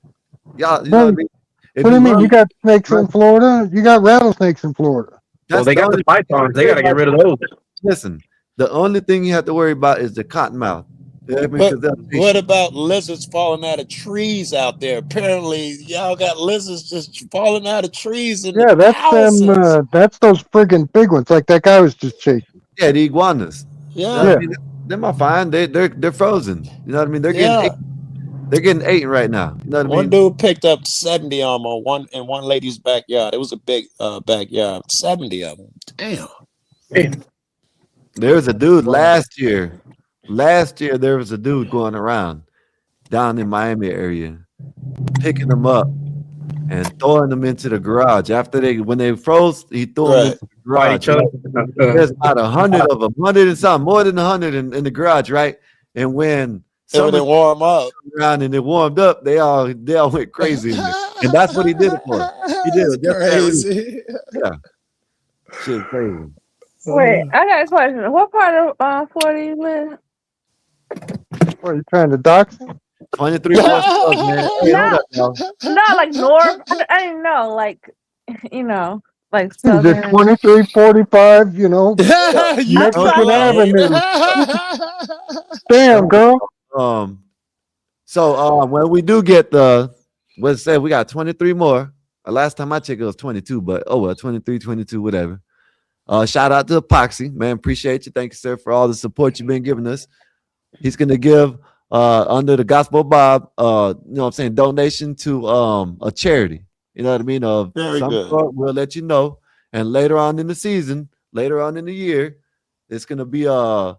Y'all, you know what I mean? What do you mean? You got snakes in Florida? You got rattlesnakes in Florida. Well, they got the pythons. They got to get rid of those. Listen, the only thing you have to worry about is the cottonmouth. What about lizards falling out of trees out there? Apparently, y'all got lizards just falling out of trees. Yeah, that's them. That's those friggin' big ones, like that guy was just chasing. Yeah, the iguanas. Yeah, you know what I mean? Them are fine. They're frozen. You know what I mean? They're getting eaten right now. You know what I mean? One dude picked up 70 of them in one lady's backyard. It was a big backyard. 70 of them. Damn. There was a dude last year. Last year there was a dude going around down in Miami area, picking them up and throwing them into the garage. When they froze, he threw them into the garage. There's about 100 of them, 100 and something, more than 100 in the garage, right? And when they warm up around and it warmed up, they all went crazy. And that's what he did it for. He did That's it just for that reason. crazy. Yeah, shit's crazy. Wait, I got a question. What part of Florida you live? What, you trying to dox him? 23 Fort Stubbs, man. Hey, hold No, up, y'all. not like north. I didn't know, like like Is it southern. 2345, you know, You I'm too Mexican sorry. old. Avenue? Damn, girl. So when we do get let's say we got 23 more. Last time I checked it was 22, but oh well, 23, 22, whatever. Shout out to Epoxy, man. Appreciate you. Thank you, sir, for all the support you've been giving us. He's gonna give under the Gospel Bob, you know what I'm saying, donation to a charity. You know what I mean? Of Very some good. sort, we'll let you know. And later on in the season, later on in the year, it's gonna be a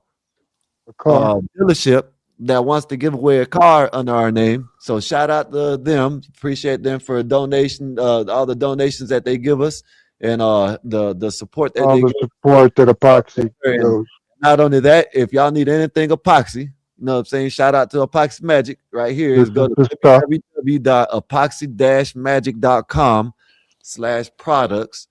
dealership that wants to give away a car under our name. So shout out to them. Appreciate them for a donation, all the donations that they give us, and the support that All they the give. support that Epoxy And goes. not only that, if y'all need anything epoxy, you know what I'm saying? Shout out to Epoxy Magic right here. This Is go is to the stuff. www.epoxy-magic.com/products.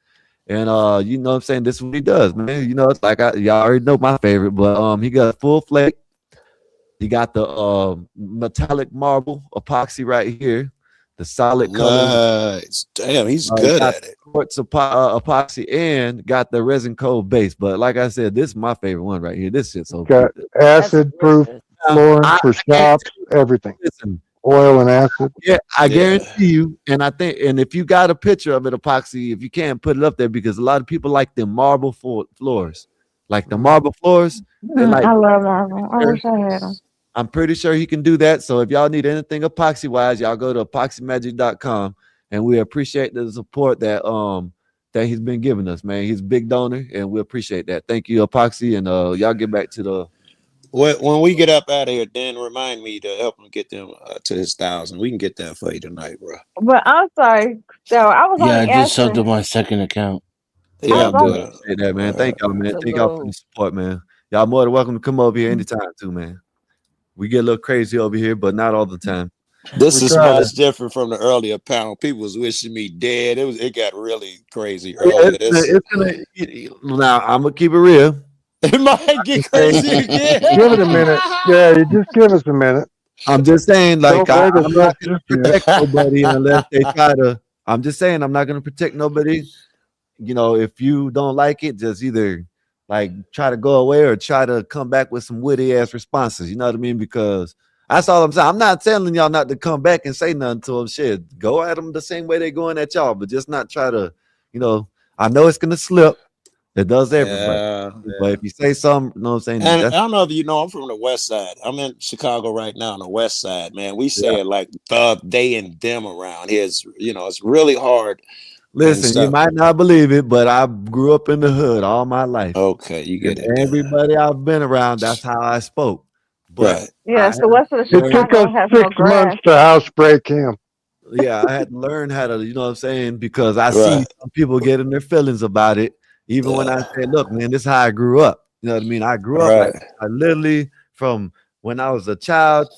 And you know what I'm saying? This is what he does, man. You know, it's like y'all already know my favorite, but he got full flake. He got the metallic marble epoxy right here, the solid color. Nice. Damn, he's good Got at it. quartz epoxy and got the resin coat base. But like I said, this is my favorite one right here. This shit's so Got good. acid proof flooring for shops, everything. Listen, Oil and acid. yeah, I guarantee you, and I think, and if you got a picture of it, epoxy, if you can't put it up there, because a lot of people like the marble floors, like the marble floors. They like. I love marble. I wish I had them. I'm pretty sure he can do that. So if y'all need anything epoxy wise, y'all go to epoxymagic.com, and we appreciate the support that that he's been giving us, man. He's a big donor, and we appreciate that. Thank you, Epoxy, and y'all get back to the. When we get up out of here, then remind me to help him get them to his 1,000. We can get that for you tonight, bro. But I'm sorry, so I was Yeah, I only just subbed to asking. my second account. Yeah, was only- appreciate that, man. Thank y'all, man. Thank y'all for the support, man. Y'all more than welcome to come over here anytime, too, man. We get a little crazy over here, but not all the time. This is much different from the earlier panel. People was wishing me dead. It got really crazy earlier. Now I'm gonna keep it real. It might get crazy again. Give it a minute. Yeah, you just give us a minute. I'm just saying, like, Don't I'm not just gonna protect nobody unless they try to. I'm just saying, I'm not gonna protect nobody. You know, if you don't like it, just either like try to go away or try to come back with some witty ass responses. You know what I mean? Because that's all I'm saying. I'm not telling y'all not to come back and say nothing to them. Shit, go at them the same way they going at y'all, but just not try to. You know, I know it's gonna slip. It does everybody. But if you say something, you know what I'm saying? And I don't know if you know, I'm from the West Side. I'm in Chicago right now on the West Side, man. We say it like the, they, and them around here. It's, you know, it's really hard. Listen, you might not believe it, but I grew up in the hood all my life. Okay, you get it. Everybody I've been around, that's how I spoke. But Yeah, so west of the It took Chicago us has no 6 grass. months to housebreak him. yeah, I had to learn how to, you know what I'm saying? Because I see some people getting their feelings about it. Even when I say, look, man, this is how I grew up. You know what I mean? I grew up like I literally from when I was a child,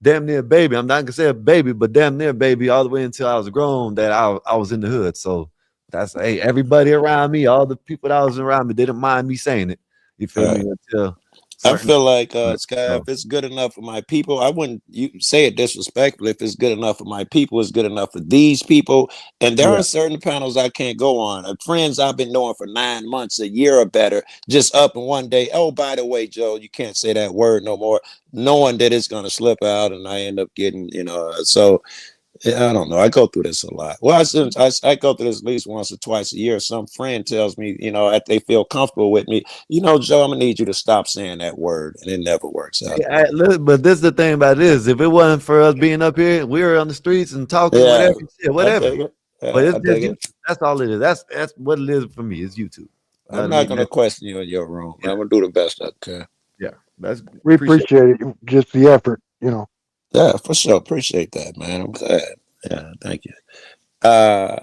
damn near baby. I'm not gonna say a baby, but damn near baby, all the way until I was grown that I was in the hood. So that's everybody around me, all the people that was around me didn't mind me saying it. You feel me? Until I feel like Sky, if it's good enough for my people, I wouldn't you say it disrespectfully. If it's good enough for my people, it's good enough for these people. And there are certain panels I can't go on. Friends I've been knowing for 9 months, a year or better, just up and one day, oh, by the way, Joe, you can't say that word no more, knowing that it's gonna slip out and I end up getting, you know, so I don't know. I go through this a lot. Well, I go through this at least once or twice a year. Some friend tells me, you know, that they feel comfortable with me. You know, Joe, I'm gonna need you to stop saying that word, and it never works out. But this is the thing about this. If it wasn't for us being up here, we were on the streets and talking, whatever. But it's just, that's all it is. That's what it is for me. It's YouTube. I'm not gonna question you in your room. I'm gonna do the best I can. Yeah, that's we appreciate it. Just the effort, you know. Yeah, for sure. Appreciate that, man. I'm glad. Yeah, thank you.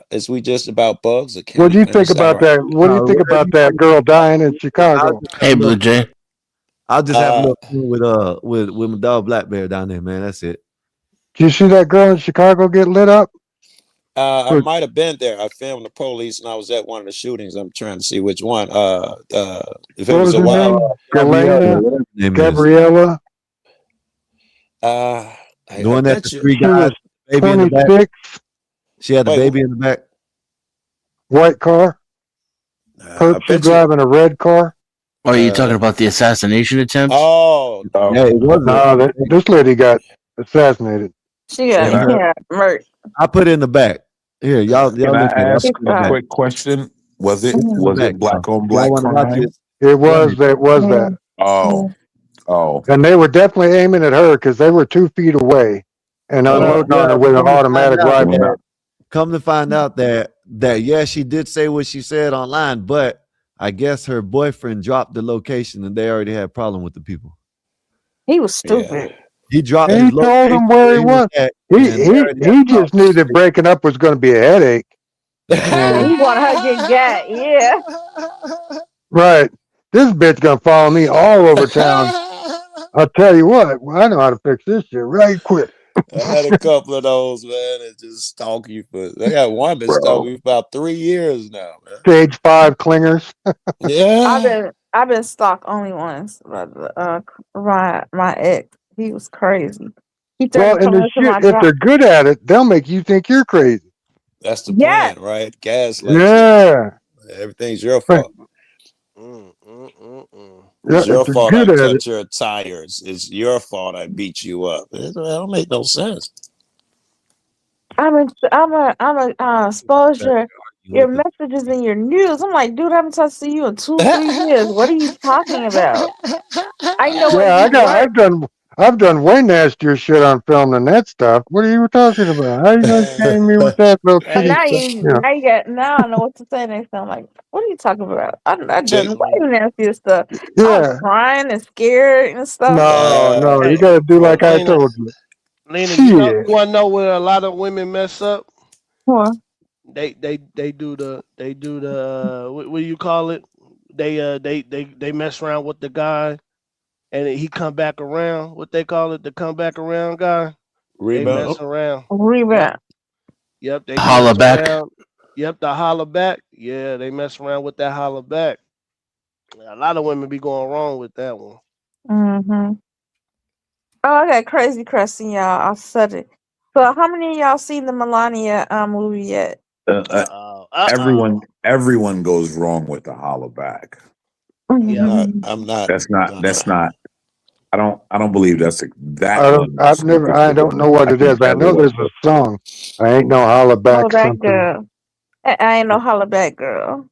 Is we just about bugs? Or What do you think about that? What do you think about that girl dying in Chicago? Hey, Blue Jay. I'll just have a little fun with my dog Black Bear down there, man. That's it. Did you see that girl in Chicago get lit up? I might have been there. I filmed the police, and I was at one of the shootings. I'm trying to see which one. If it What was was a her while, name? Gabriella, Galena? whatever her name is. Gabriella? I The one that bet the you. three She guys, was baby in the back. 26, She had the Wait, baby in the back. white car. I Perps were bet you. driving a red car. Are you talking about the assassination attempt? Oh, Yeah, it was No, this lady got assassinated. She got murdered. I put it in the back. Here, y'all Can I look at it. I ask put it in the a back. quick question? Was it It's in the back, black on y'all black want to watch crime? it? It was that. Oh. And they were definitely aiming at her because they were 2 feet away and unloading on her with an automatic rifle. Come to find out that yeah, she did say what she said online, but I guess her boyfriend dropped the location and they already had a problem with the people. He was stupid. He dropped He his told location him where where he he was was. at, He and they already had he a problem. just knew that breaking up was going to be a headache. He And, wanted her to get gat. Yeah. right. This bitch gonna follow me all over town. I'll tell you what, I know how to fix this shit right quick. I had a couple of those, man, that just stalk you for. I got one that stalked me for about 3 years now, man. Stage 5 clingers. Yeah. I've been stalked only once. My ex, he was crazy. He Well, started and coming the to shit, my if job. they're good at it, they'll make you think you're crazy. That's the Yeah. plan, right? Gaslight Yeah. you. Everything's your Right. fault. Yeah, It's if your they're fault I good at it. cut your tires. It's your fault I beat you up. It don't make no sense. I'm a exposure your messages in your news. I'm like, dude, I haven't talked to you in 2-3 years. What are you talking about? I know where Yeah, you work. I've done way nastier shit on film than that stuff. What are you talking about? How you gonna shame me with that little But kitty stuff? Yeah. now I know what to say next time. Like, what are you talking about? I done Chick- way nastier stuff. I was Yeah. crying and scared and stuff. No, you Hey, gotta do like I Lena, told you. Lena, Shit. you want to know where a lot of women mess up? What? They do the what do you call it? They mess around with the guy, and he come back around. What they call it? The come back around guy. They Rebound. mess around. Rebound. Yep, they Holla mess back. around. Yep, the holler back. Yeah, they mess around with that holler back. A lot of women be going wrong with that one. Mm-hmm. Oh, I got crazy question, y'all. I said it. So, how many of y'all seen the Melania movie yet? Everyone goes wrong with the holler back. I'm not. That's not. I don't believe that's that one. I don't know what it is. I know there's a song. I ain't no holla back Holla back something. girl. I ain't no holla back girl.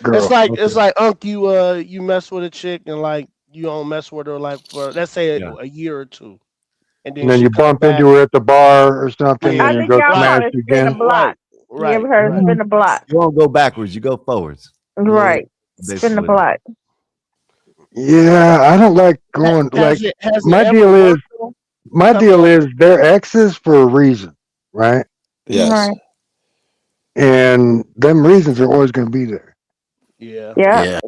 It's like you mess with a chick and like you don't mess with her like for let's say a year or two, and And then then she you come bump back. into her at the bar or something, I and you think go y'all smash call it spin the again. block. You ever heard of spin the block? You don't go backwards, you go forwards. Right. Spin the block. Yeah, I don't like going like Has it my ever deal is worked? Though? my Come deal on. is they're exes for a reason, right? Yes. Right. And them reasons are always going to be there. Yeah. Yeah.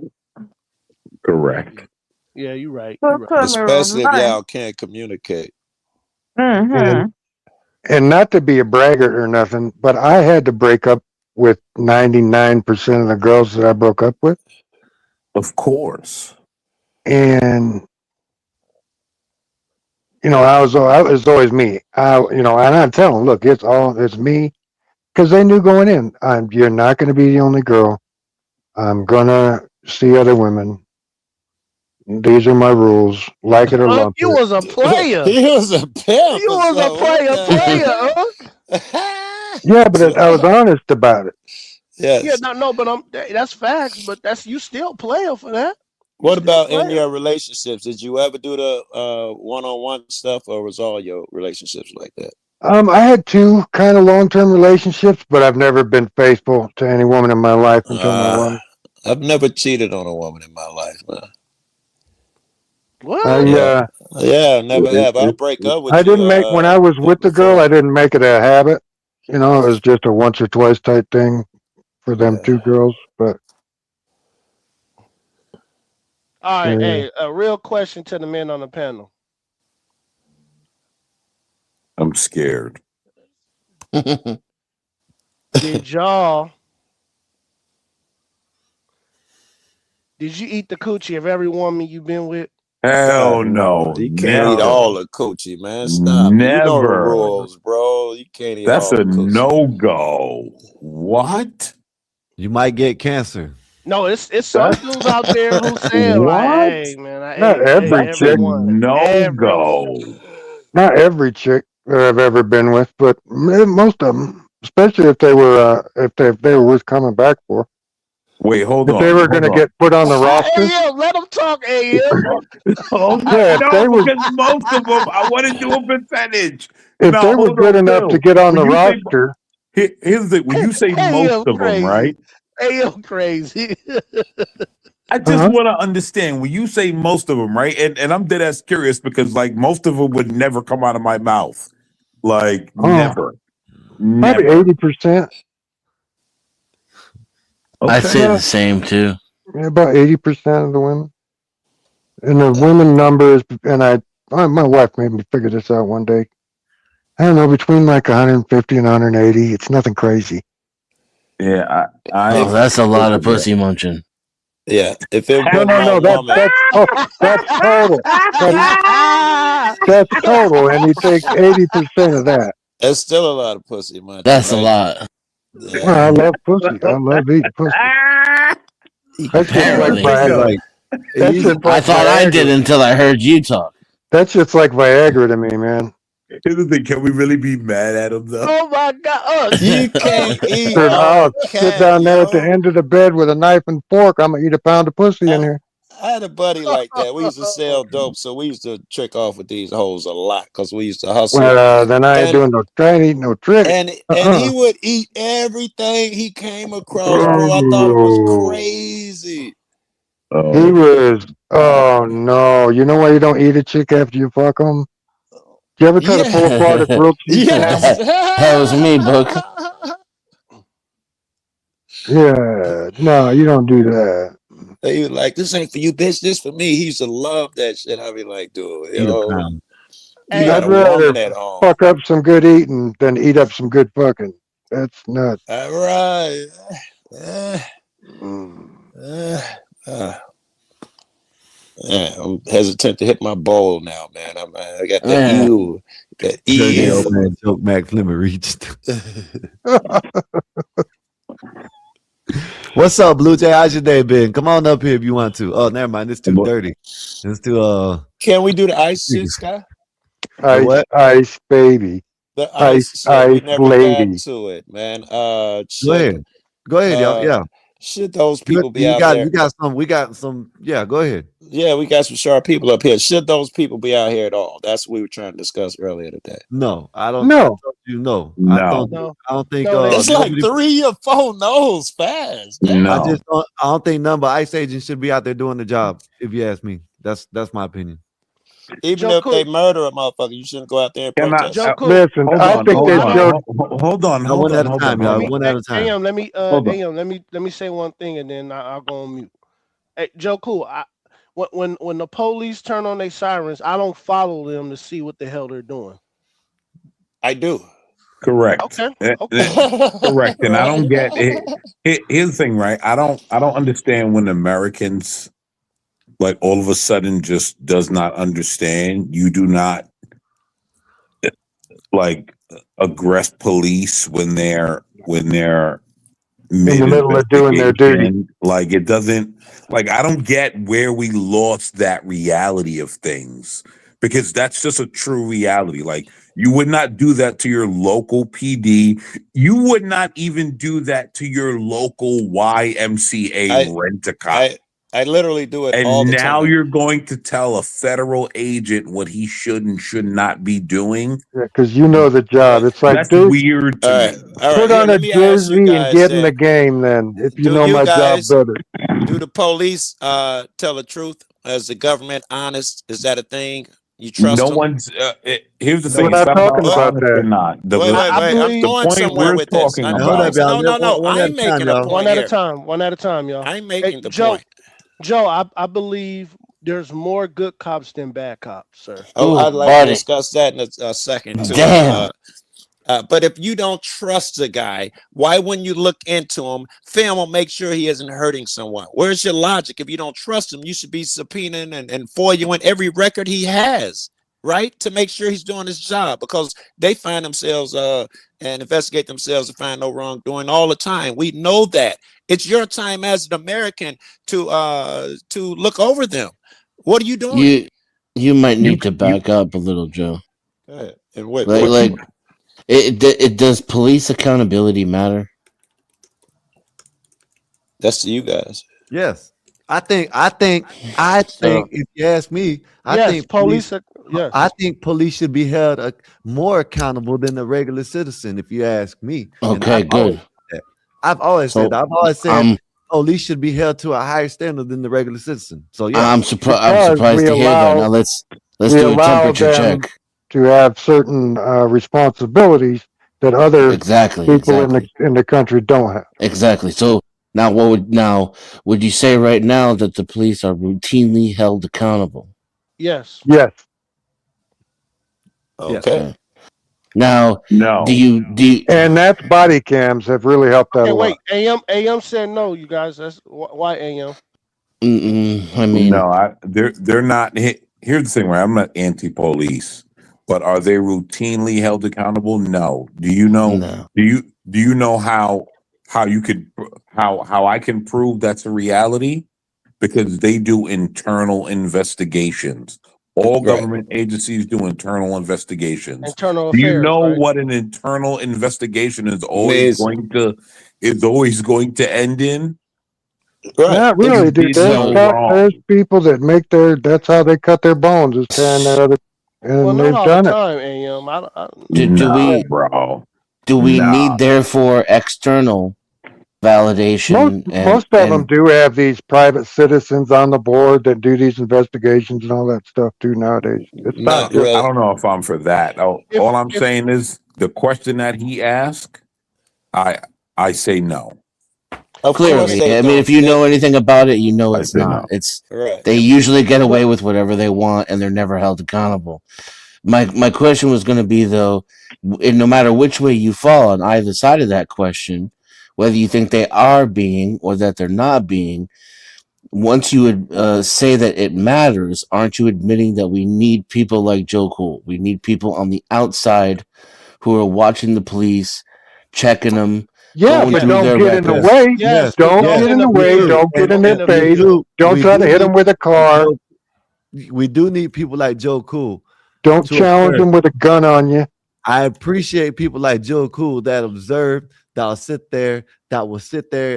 Correct. Yeah, you're right. So You're right. Especially if y'all can't communicate. Mm-hmm. And not to be a braggart or nothing, but I had to break up with 99% of the girls that I broke up with. Of course. And I was always me. And I tell them, look, it's me, because they knew going in, you're not going to be the only girl. I'm gonna see other women. These are my rules. Like it or lump You it. was a player. He was a pimp. You was a player. Yeah, but I was honest about it. Yes. Yeah, no, but that's facts. But that's you still player for that. What about in your relationships? Did you ever do the one-on-one stuff, or was all your relationships like that? I had 2 kind of long-term relationships, but I've never been faithful to any woman in my life until my wife. I've never cheated on a woman in my life, man. What? Yeah, never have. I'll break up with I you. didn't make when I was with the girl. before. I didn't make it a habit. It was just a once or twice type thing for them 2 girls. But All right, yeah. hey, a real question to the men on the panel. I'm scared. Did you eat the coochie of every woman you've been with? Hell no, You can't eat never, all the coochie, man. Stop. You know the never. rules, bro. You can't eat That's all a the coochie. no go. What? You might get cancer. No, it's some dudes out there who say like, What? "Hey, man, Not every That's a chick. no go. Not every chick that I've ever been with, but most of them, especially if they were if they were worth coming back for. Wait, hold If they on, were hold going to on. get put on the roster, AM, let them talk, AM. Oh yeah, if they no, were because most of them, I want to do a percentage. if No, they were hold good on, enough to Phil. get on When the you say roster, here's the when you say most AM of them, crazy. right? AM crazy. I just want to understand when you say most of them, right? And I'm dead ass curious because like most of them would never come out of my mouth, like never, probably never. 80%. I Okay. say the same too. Yeah, about 80% of the women. And the women numbers, and my wife made me figure this out one day. I don't know, between like 150 and 180. It's nothing crazy. Yeah, Oh, that's a lot of figured pussy munching. Yeah, if it No, wasn't no, no no. woman, That's total. That's total, and you take 80% of that. it's still a lot of pussy munching, That's a right? lot. Well, I love pussy. I love eating pussy. That's just like Apparently. Viagra. That's just I like thought I did Viagra. until I heard you talk. That's just like Viagra to me, man. Here's the thing: can we really be mad at him though? Oh my God! You can't eat Dude, all I'll sit cat, down there at the yo. end of the bed with a knife and fork. I'm gonna eat a pound of pussy in here. I had a buddy like that. We used to sell dope, so we used to trick off with these hoes a lot because we used to hustle. Well, then I ain't And doing no trying to eat no trick. and he would eat everything he came across, bro. I thought it was Oh. crazy. He was. Oh no! You know why you don't eat a chick after you fuck them? You ever try to pull apart a grilled cheese Yes. sandwich? That was me, Book. Yeah, no, you don't do that. He was like, "This ain't for you, bitch. This for me." He used to love that shit. I'd be like, "Dude, you got I'd a rather woman at home." fuck up some good eating than eat up some good fucking. That's nuts. All right. I'm hesitant to hit my bowl now, man. I got that ew. That The ew. old man joke Max limit reached. What's up, Blue Jay? How's your day been? Come on up here if you want to. Oh, never mind. It's too dirty. It's too Can we do the ice shit, Sky? Ice baby. The ice shit. We Ice never lady. got to it, man. Go ahead, y'all. Yeah. Should those people be you out got there? we got some. Yeah, go ahead. Yeah, we got some sharp people up here. Should those people be out here at all? That's what we were trying to discuss earlier today. No, I don't. No. I told you no. I don't think. It's like 3 or 4 no's fast. Damn. I just don't. I don't think none but ICE agents should be out there doing the job. If you ask me, that's my opinion. Even if they murder a motherfucker, you shouldn't go out there and protest. Listen, I think they showed. Hold on. One at a time, y'all. One at a time. AM, let me say one thing and then I'll go on mute. Hey, Joe Cool, when the police turn on their sirens, I don't follow them to see what the hell they're doing. I do. Correct. Okay. Correct. And I don't get it. Here's the thing, right? I don't understand when Americans like all of a sudden just does not understand. You do not like aggress police when they're In the middle of doing their duty. Like it doesn't like I don't get where we lost that reality of things because that's just a true reality. Like you would not do that to your local PD. You would not even do that to your local YMCA rent-a-cop. I literally do it and all the now time. you're going to tell a federal agent what he should and should not be doing. Yeah, because you know the job. It's like, That's dude, weird to me. put on a jersey and get in the game. Then, if you know my job better. Do the police tell the truth? Is the government honest? Is that a thing? You trust them? One's. Here's the thing. We're It's not not talking about about honest or that. not. Wait. I'm going point somewhere we're with this. talking I'm about. going, no. I'm making a point One at here. a time. One at a time, y'all. I'm making the Joe, point. Joe, I believe there's more good cops than bad cops, sir. Oh, Ooh, I'd like buddy. to discuss that in a second too. Damn. But if you don't trust the guy, why wouldn't you look into him, film him, make sure he isn't hurting someone? Where's your logic? If you don't trust him, you should be subpoenaing and FOIAing every record he has, right? To make sure he's doing his job, because they find themselves and investigate themselves and find no wrongdoing all the time. We know that. It's your time as an American to look over them. What are you doing? You might need to back up a little, Joe. And what? Like it does police accountability matter? That's to you guys. Yes. I think if you ask me, I think police should be held more accountable than the regular citizen, if you ask me. Okay, good. I've always said police should be held to a higher standard than the regular citizen. So yeah. I'm surprised to hear that. Now let's do a temperature check. To have certain responsibilities that other people in the country don't have. Exactly. So now, would you say right now that the police are routinely held accountable? Yes. Yes. Okay. Now, no. Do you? And that's body cams have really helped that a lot. Wait, AM said no. You guys, that's why AM. I mean, no, they're not. Here's the thing, right? I'm not anti-police. But are they routinely held accountable? No. Do you know? No. Do you know how you could how I can prove that's a reality? Because they do internal investigations. All government agencies do internal investigations. Internal do you affairs, know right? what an internal investigation is always going to end in? Not really, dude. There's people that make that's how they cut their bones, is tearing that other. And well, they've not all done the it. time, AM. Do we need therefore external validation? Most of them do have these private citizens on the board that do these investigations and all that stuff too nowadays. It's Not really. I don't know if I'm for that. All I'm saying is the question that he asked, I say no. Clearly, I mean, if you know anything about it, you know it's not. It's they usually get away with whatever they want, and they're never held accountable. My question was going to be though, no matter which way you fall on either side of that question, whether you think they are being or that they're not being, once you would say that it matters, aren't you admitting that we need people like Joe Cool? We need people on the outside who are watching the police, checking them. Yeah, but don't get in the way. Don't get in the way. Don't get in their face. Don't try to hit them with a car. We do need people like Joe Cool. Don't challenge them with a gun on you. I appreciate people like Joe Cool that observe, that will sit there.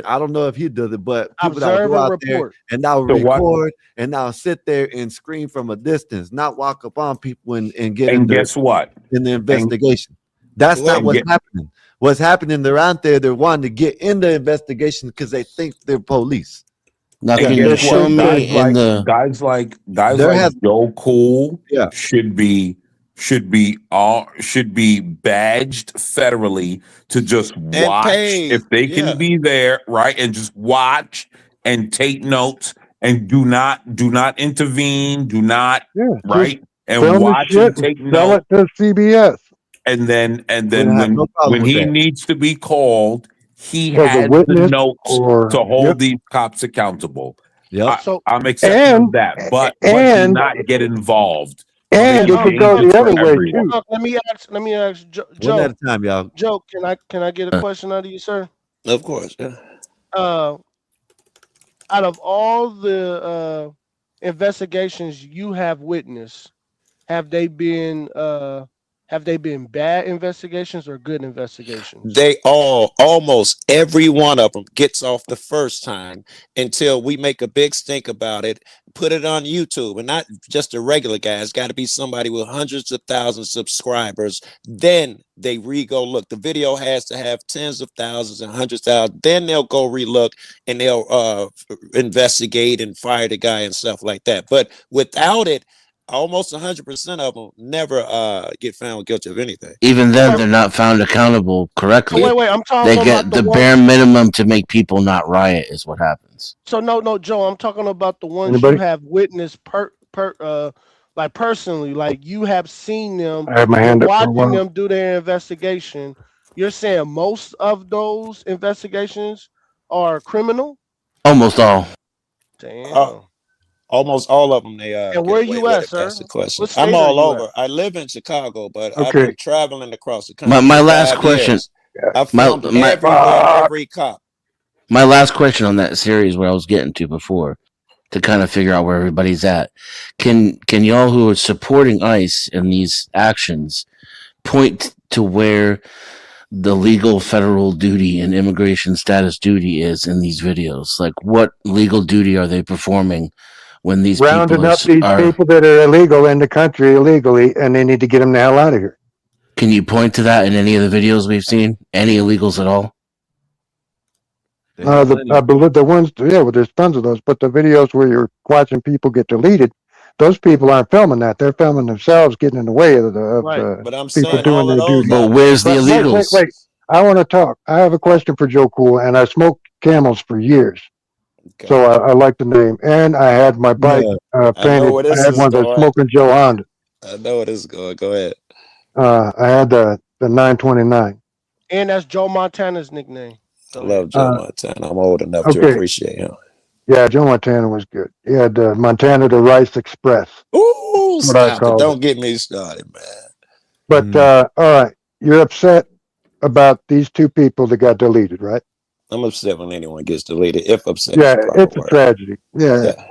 I don't know if he does it, but people that will go out there and that will record and that will sit there and scream from a distance, not walk up on people and get in guess what? In the investigation. That's not what's happening. What's happening, they're out there, they're wanting to get in the investigation because they think they're police. Now, can you show me guys like Joe Cool should be badged federally to just watch if they can be there, right, and just watch and take notes and do not intervene, right, and watch and take notes. Sell it to CBS. And then when he needs to be called, he has the notes to hold these cops accountable. Yeah, I'm accepting that, but do not get involved. And it could go the other way too. Let me ask Joe. One at a time, y'all. Joe, can I get a question out of you, sir? Of course. Yeah. Out of all the investigations you have witnessed, have they been bad investigations or good investigations? They almost every one of them gets off the first time until we make a big stink about it, put it on YouTube, and not just a regular guy. It's got to be somebody with hundreds of thousands of subscribers. Then they go look. The video has to have tens of thousands and hundreds of thousands. Then they'll go relook and they'll investigate and fire the guy and stuff like that. But without it, almost 100% of them never get found guilty of anything. Even then, they're not found accountable correctly. Wait, I'm talking They get the bare minimum to make people not riot is what happens. So no, Joe, I'm talking about the ones you have witnessed like personally, like you have seen them, I had my you're hand up for a watching while. them do their investigation. You're saying most of those investigations are criminal? Almost all. Damn. Almost all of them, they And get where away you with at, it. That's sir? the question. What I'm state are all you at? over. I live in Chicago, but I've Okay. been traveling across the My country for last 5 question. years. I My filmed my everywhere, every cop. my last question on that series, where I was getting to before, to kind of figure out where everybody's at. Can y'all who are supporting ICE in these actions point to where the legal federal duty and immigration status duty is in these videos? Like, what legal duty are they performing when these people Rounding up these people that are illegal in the country illegally, and they need to get them the hell out of here. Can you point to that in any of the videos we've seen? Any illegals at all? I believe the ones, yeah, well, there's tons of those, but the videos where you're watching people get deleted, those people aren't filming that. They're filming themselves getting in the way of the But I'm people saying doing all of their those duty. But where's the But illegals? wait. I want to talk. I have a question for Joe Cool, and I smoked Camels for years. Okay. So I like the name. And I had my bike I know painted. where I this had is one of the going. Smoking Joe Honda. I know where this is going. Go ahead. I had the 929. And that's Joe Montana's nickname. I love Joe Montana. I'm old enough to Okay. appreciate him. Yeah, Joe Montana was good. He had Montana to Rice Express. Ooh, That's what I stop it. called Don't get me started, man. But all right, you're upset about these two people that got deleted, right? I'm upset when anyone gets deleted. If upset Yeah, is the proper it's a word. tragedy. Yeah. Yeah.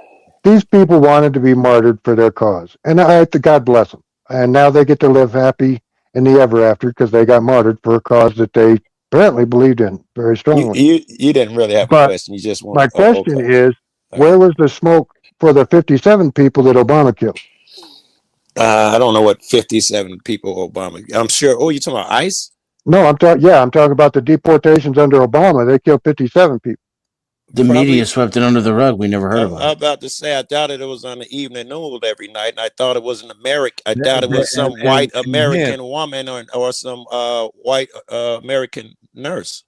These people wanted to be martyred for their cause, and God bless them. And now they get to live happy in the ever after because they got martyred for a cause that they apparently believed in very strongly. You didn't really have a But question. You just my wanted. question Okay. is, where was the smoke for the 57 people that Obama killed? I don't know what 57 people Obama. I'm sure. Oh, you talking about ICE? No, I'm talking about the deportations under Obama. They killed 57 people. The media swept it under the rug. We never heard about I'm it. about to say I doubted it was on the evening news every night, and I thought it was an American. I doubt it was some white American woman or some white American nurse.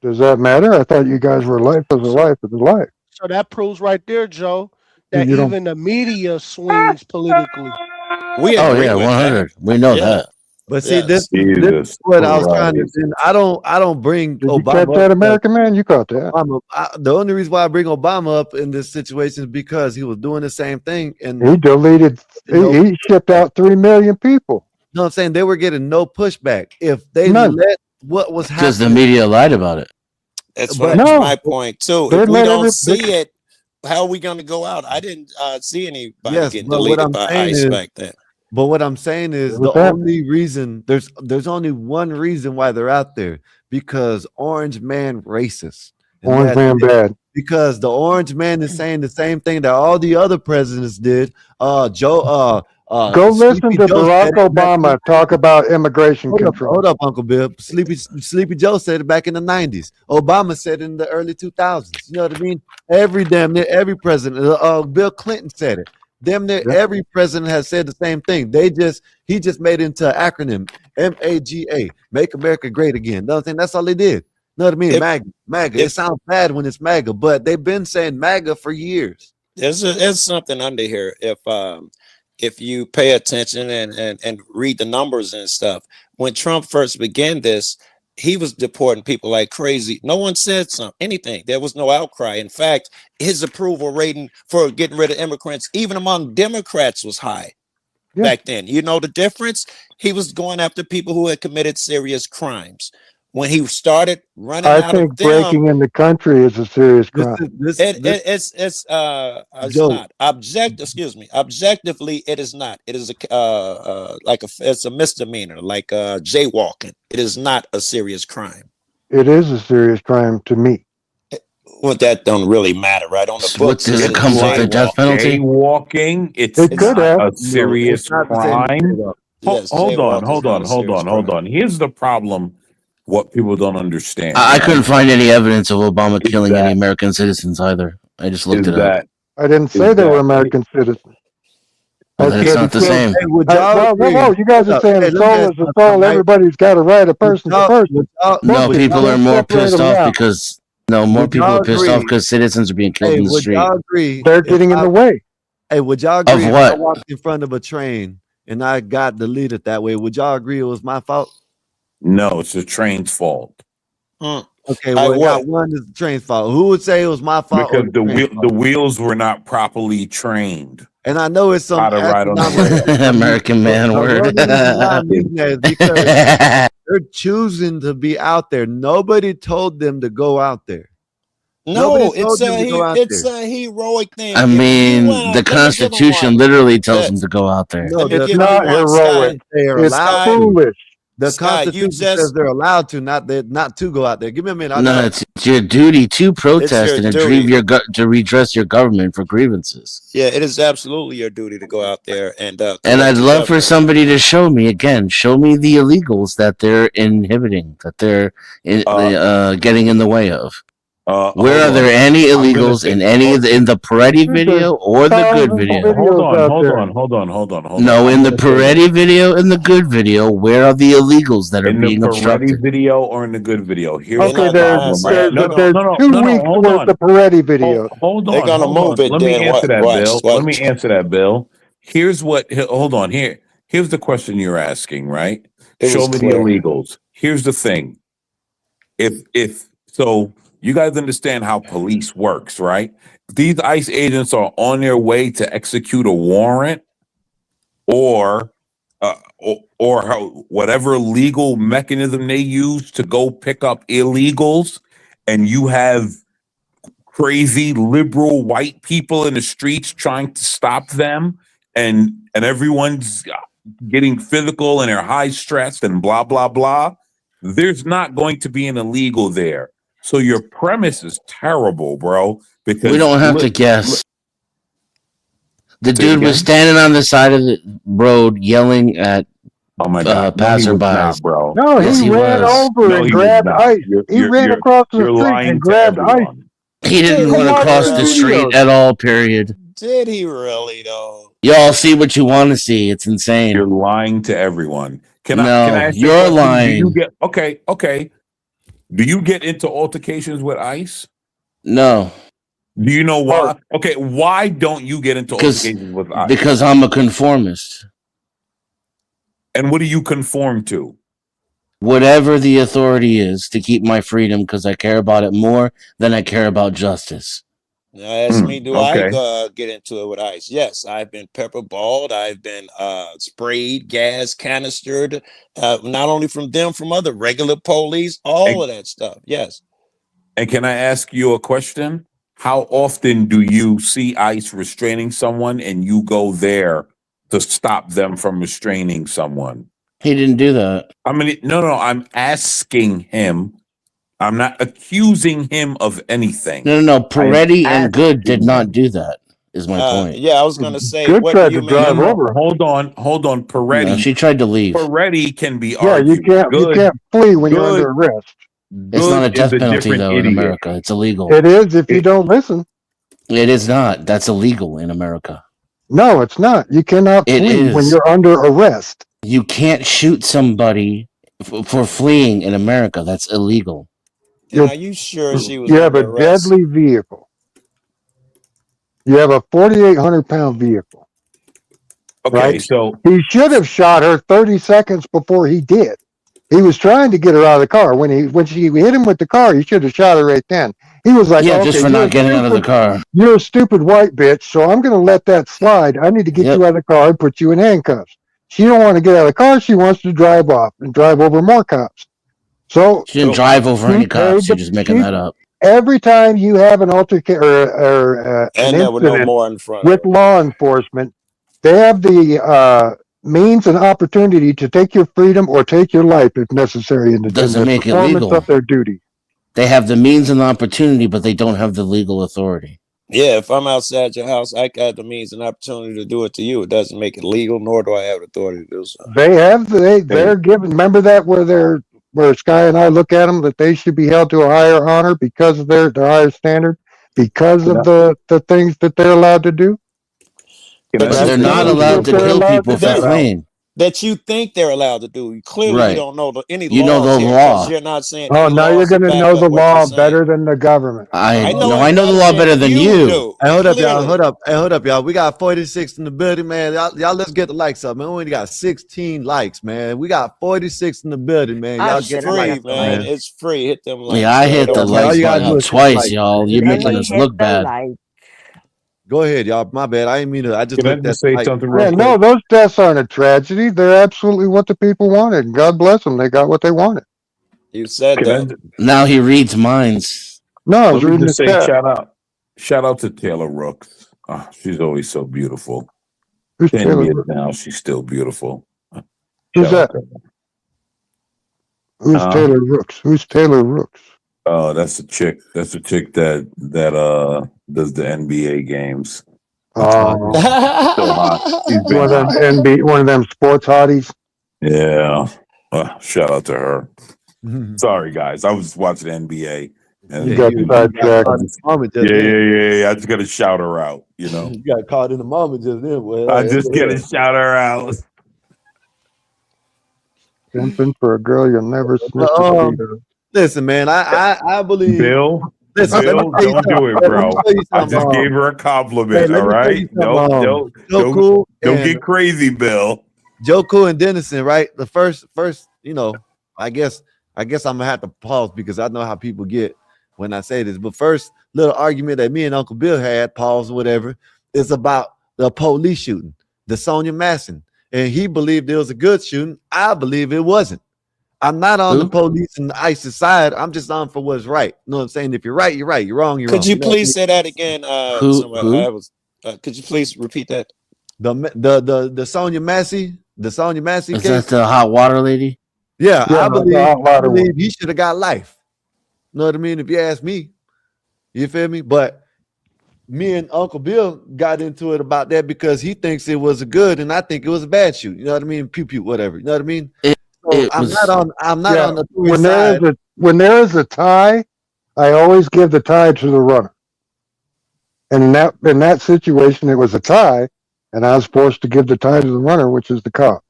Does that matter? I thought you guys were life is a life is a life. So that proves right there, Joe, that You don't- even the media swings politically. We agree with 100. that. We know Yeah. that. But see, Yes. this is what I was trying to do. I don't bring Did you Obama catch that, up. American man? You caught that. The only reason why I bring Obama up in this situation is because he was doing the same thing, and He deleted. He shipped out 3 million people. you know what I'm saying? They were getting no pushback. If they None. let what was happening, Because the media lied about it. That's But- my point too. They If we let don't every- see it, how are we going to go out? I didn't see anybody Yes, getting but what deleted I'm by saying ICE is- back then. But what I'm saying is What's the that? only reason there's only one reason why they're out there, because Orange Man racist. And Orange that's man it. bad. Because the Orange Man is saying the same thing that all the other presidents did. Go Sleepy listen to Joe Barack said it back in Obama the- talk about immigration control. Hold up, Uncle Bill. Sleepy Joe said it back in the 90s. Obama said it in the early 2000s. You know what I mean? Every president. Bill Clinton said it. Damn near Yeah. every president has said the same thing. He just made it into an acronym, MAGA, Make America Great Again. Know what I'm saying? That's all they did. Know what I mean? MAGA. It sounds bad when it's MAGA, but they've been saying MAGA for years. There's something under here. If you pay attention and read the numbers and stuff, when Trump first began this, he was deporting people like crazy. No one said anything. There was no outcry. In fact, his approval rating for getting rid of immigrants, even among Democrats, was high back then. You know the difference? He was going after people who had committed serious crimes. When he started running I out think of them, breaking in the country is a serious crime. it's not objective. Excuse me. Objectively, it is not. It is it's a misdemeanor, like jaywalking. It is not a serious crime. It is a serious crime to me. Well, that don't really matter, right? On the What books, does it come with the death penalty? Jaywalking, it's It could not have. a serious it's not the same crime. thing, though. Yes, Hold on, jaywalking is hold not on, a hold serious on, hold crime. on. Here's the problem. What people don't understand. I couldn't find any evidence of Obama Is killing any that- American citizens either. I just looked Is it up. that I didn't say Is they were that- American citizens. Well, I then it's said not the he killed- same. Hey, would I- y'all whoa, agree? whoa, you guys Hold are up. saying Hey, a let me soul ask is a y'all soul. something, right? Everybody's got a right, a person to person. No, would people y'all are more separate pissed them off out. because more Would people y'all are pissed off agree? because citizens are being killed Hey, in the would street. y'all agree? They're if getting in I- the way. Hey, would y'all agree Of if I what? walked in front of a train and I got deleted that way? Would y'all agree it was my fault? No, it's the train's fault. Okay, I well, not would. one is the train's fault. Who would say it was my fault or Because the train's the fault? wheels were not properly trained And I know it's some how to ride on the economic rail. reason. American man The word. only reason why I'm using that is because they're choosing to be out there. Nobody told them to go out there. Nobody No, told them to go out it's there. a heroic thing. I If you went mean, the out, let me give them Constitution one. literally tells them This. to go out there. No, Let me It's give you not one, heroic. Sky. they are It's allowed Sky. to. foolish. The Sky, you Constitution says just they're allowed to, not to go out there. Give me a minute. I No, got it's your duty to it's protest your and duty. to redress your government for grievances. Yeah, it is absolutely your duty to go out there and And I'd correct your love for government. somebody to show me the illegals that they're inhibiting, that they're getting in the way of. Where Hold are there on. any I'm gonna illegals say in the Peretti There's video or the good thousands of video? hold videos on, out hold there. on, hold on, hold on, hold on. No, I'm in the gonna say this. Peretti video and the good video, where are the illegals that are In the being Peretti obstructed? video or in the good video? Here's They're the Okay, not going to there's problem, right? say there's they're No, going. no, no, 2 no, no. weeks Hold worth on. of Peretti videos. They're going to move it. Let me Then answer what? that, Watch. Bill. What? Let me answer that, Bill. Hold on. Here's the question you're asking, right? It was Show me the clear. illegals. Here's the thing. If so, you guys understand how police works, right? These ICE agents are on their way to execute a warrant or whatever legal mechanism they use to go pick up illegals, and you have crazy liberal white people in the streets trying to stop them, and everyone's getting physical and they're high stressed and blah blah blah. There's not going to be an illegal there. So your premise is terrible, bro. Because We don't have to guess. The say it dude was again. standing on the side of the road yelling at Oh my God! No, he was not, passerbys. bro. No, Yes, he he ran was. over No, and he was grabbed not. ice. He ran across the You're street and lying to grabbed ice. everyone. He didn't Did run he Watch across the the really? street videos. at all, period. Did he really though? Y'all see what you want to see. It's You're insane. lying to everyone. Can I No, ask you a you're question? Do you lying. get okay? Do you get into altercations with ICE? No, Do you know Mark, why? Okay, why don't you get into altercations with ICE? because I'm a conformist. And what do you conform to? Whatever the authority is to keep my freedom, because I care about it more than I care about justice. Now ask me, do I Okay. get into it with ICE? Yes, I've been pepper balled. I've been sprayed, gas canistered. Not only from them, from other regular police, all of that stuff. Yes. And can I ask you a question? How often do you see ICE restraining someone and you go there to stop them from restraining someone? He didn't do that. I mean, no, I'm asking him. I'm not accusing him of anything. No. I am Peretti and Good did asking not him. do that. Is my point. Yeah, I was gonna say, Good what do tried you to mean? drive No, over. hold on. No, Peretti. she tried to leave. Peretti can be Yeah, you argued. can't flee when you're under Good, arrest. It's not a good is death a penalty different though in idiot. America. It's illegal. It is if you It- don't listen. It is not. That's illegal in America. No, it's not. You cannot It flee when is. you're under arrest. You can't shoot somebody for fleeing in America. That's illegal. And are you sure she was You have under a arrest? deadly vehicle. You have a 4,800-pound vehicle. Okay, Right? so He should have shot her 30 seconds before he did. He was trying to get her out of the car. When she hit him with the car, he should have shot her right then. He was like, Yeah, oh, just okay, for not getting out of the car. you're a stupid white bitch, so I'm going to let that slide. I need to get Yep. you out of the car and put you in handcuffs. She don't want to get out of the car. She wants to drive off and drive over more cops. So She didn't drive over he any cops. paid You're just making that up. every time you have an altercation or an And there were no incident more in front of with her. law enforcement, they have the means and opportunity to take your freedom or take your life if necessary in the Doesn't make it performance legal. of their duty. They have the means and the opportunity, but they don't have the legal authority. Yeah, if I'm outside your house, I got the means and opportunity to do it to you. It doesn't make it legal, nor do I have authority to do so. They're given. Remember that where Sky and I look at them that they should be held to a higher honor because of their higher standard, because of the things that they're allowed to do. But They're not allowed to kill people for fleeing. that you think they're allowed to do. Clearly, you Right. don't know any You know laws the here because law. you're not saying Oh, any now you're laws to gonna back know the up what you're law saying. better than the government. I know No, it, I know but the I'm law saying better than you. do. Hey, hold up, y'all. Clearly. Hold up. Hey, hold up, y'all. We got 46 in the building, man. Y'all, let's get the likes up, man. We only got 16 likes, man. We got 46 in the building, man. Y'all It's get the free, likes up, man. man. It's free. Hit them Yeah, likes. I Yo, hit the don't Man, all like you gotta button do is hit the twice, like, y'all. man. You're Hit the making like. us look bad. Go ahead, y'all. My bad. I didn't mean to. I just Can I looked at just say the like. something Yeah, real quick? no, those deaths aren't a tragedy. They're absolutely what the people wanted. God bless them. They got what they wanted. You said Can I, that. Now he reads minds. No, I let was me reading the just say chat. shout out to Taylor Rooks. She's always so beautiful. Who's 10 Taylor years Rooks? now, she's still beautiful. Who's Shout out that? to her. Who's Taylor Rooks? Who's Taylor Rooks? Oh, that's a chick. That's a chick that does the NBA games. Oh, Still hot. She's been one of hot. them one of them sports hotties. Yeah. Shout out to her. Sorry, guys. I was watching NBA. You And got You got sidetracked. caught in the moment just yeah, then. yeah, yeah. I just got to shout her out, you know. You got caught in the moment just then, boy. I just got to shout her out. Simping for a girl you'll never sniff But, the feet of. listen, man. I believe. Bill, Listen, let me Bill, tell you don't something. do it, Let me bro. tell you I something. just gave her a Hey, compliment, let all me tell you right? something. Joe Cool and Don't get crazy, Bill. Joe Cool and Dennison, right? The first, I guess I'm gonna have to pause because I know how people get when I say this. But first little argument that me and Uncle Bill had, pause or whatever, is about the police shooting, the Sonia Masson. And he believed it was a good shooting. I believe it wasn't. I'm not on the police and the ISIS side. I'm just on for what's right. You know what I'm saying? If you're right, you're right. You're wrong, you're Could wrong. you You know what I please mean? say that again? I was. Could you please repeat that? The Sonia Massey, Is case. that the hot water lady? Yeah, Yeah, I the believe hot water one. he should have got life. You know what I mean? If you ask me, you feel me? But me and Uncle Bill got into it about that because he thinks it was a good and I think it was a bad shoot. You know what I mean? Pew pew, whatever. You know what I mean? So I'm not on the when side. there is a tie, I always give the tie to the runner. And in that situation, it was a tie, and I was forced to give the tie to the runner, which is the cop.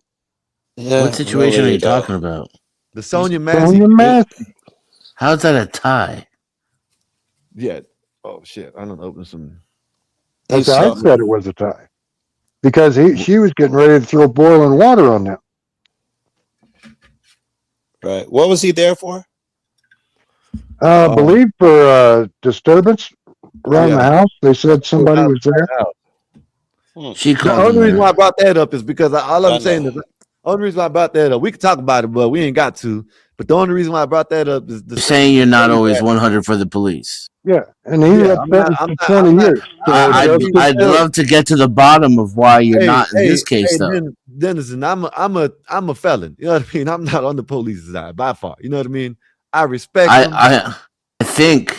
Yeah. What situation are you talking about? The Sonia Massey. Sonia Massey. How's that a tie? Yeah. Oh shit. I don't open some. I said it was a tie because she was getting ready to throw boiling water on them. Right. What was he there for? I believe for disturbance around the house. They said somebody was there. She The called only him reason there. why I brought that up is because all I I'm saying is, only reason why I brought that up, we could talk about it, but we ain't got to. But the only reason why I brought that up is You're saying you're not always 100 for the police. Yeah, and he got sentenced to 20 years. So I'd love to get to the bottom of why you're not in this case, though. Dennison, I'm a felon. You know what I mean? I'm not on the police side by far. You know what I mean? I respect them. I think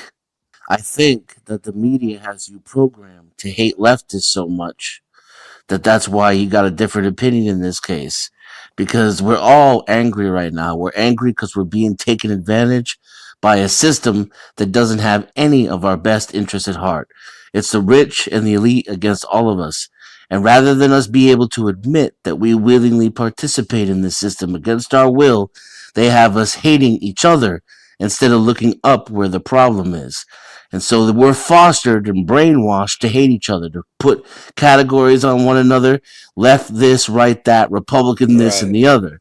that the media has you programmed to hate leftists so much that's why you got a different opinion in this case. Because we're all angry right now. We're angry because we're being taken advantage by a system that doesn't have any of our best interests at heart. It's the rich and the elite against all of us. And rather than us be able to admit that we willingly participate in this system against our will, they have us hating each other instead of looking up where the problem is. And so we're fostered and brainwashed to hate each other, to put categories on one another, left this, right that, Republican this, and the other.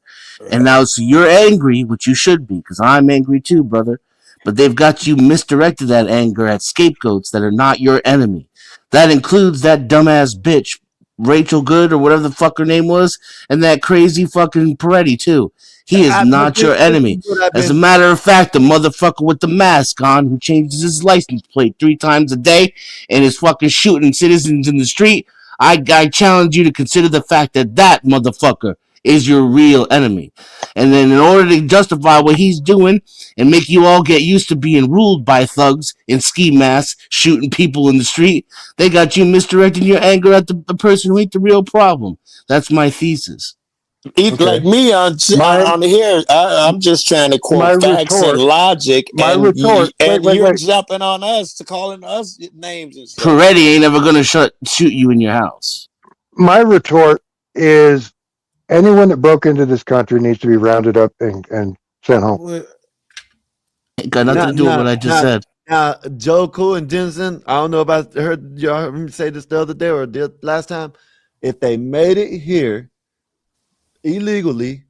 And now, so you're angry, which you should be, because I'm angry too, brother. But they've got you misdirected that anger at scapegoats that are not your enemy. That includes that dumbass bitch, Rachel Good, or whatever the fuck her name was, and that crazy fucking Peretti, too. He is not your enemy. As a matter of fact, the motherfucker with the mask on who changes his license plate 3 times a day and is fucking shooting citizens in the street, I challenge you to consider the fact that that motherfucker is your real enemy. And then in order to justify what he's doing and make you all get used to being ruled by thugs in ski masks shooting people in the street, they got you misdirecting your anger at the person who ain't the real problem. That's my thesis. Like me on here, I'm just trying to quote facts and logic, and you're jumping on us to calling us names and stuff. Peretti ain't ever gonna shoot you in your house. My retort is Anyone that broke into this country needs to be rounded up and sent home. It got nothing to do with what I just said. Now, Joe Cool and Jensen, I don't know about y'all heard me say this the other day or last time. If they made it here illegally,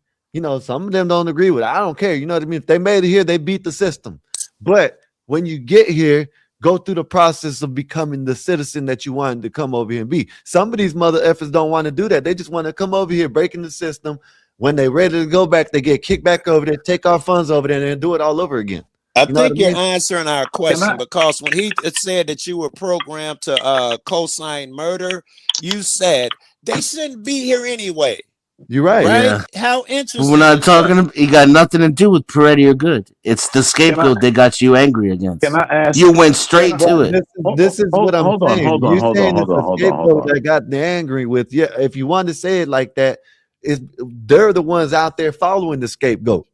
some of them don't agree with it. I don't care. You know what I mean? If they made it here, they beat the system. But when you get here, go through the process of becoming the citizen that you wanted to come over here and be. Some of these mother effers don't want to do that. They just want to come over here, breaking the system. When they're ready to go back, they get kicked back over there, take our funds over there, and do it all over again. I think you're answering our question because when he said that you were programmed to co-sign murder, you said they shouldn't be here anyway. You're right. Right? Yeah. How interesting. We're not talking. It got nothing to do with Peretti or Good. It's the scapegoat they got you angry against. Can I ask? You went straight to it. This is what I'm saying. Hold on. That got me angry with. Yeah, if you want to say it like that, they're the ones out there following the scapegoat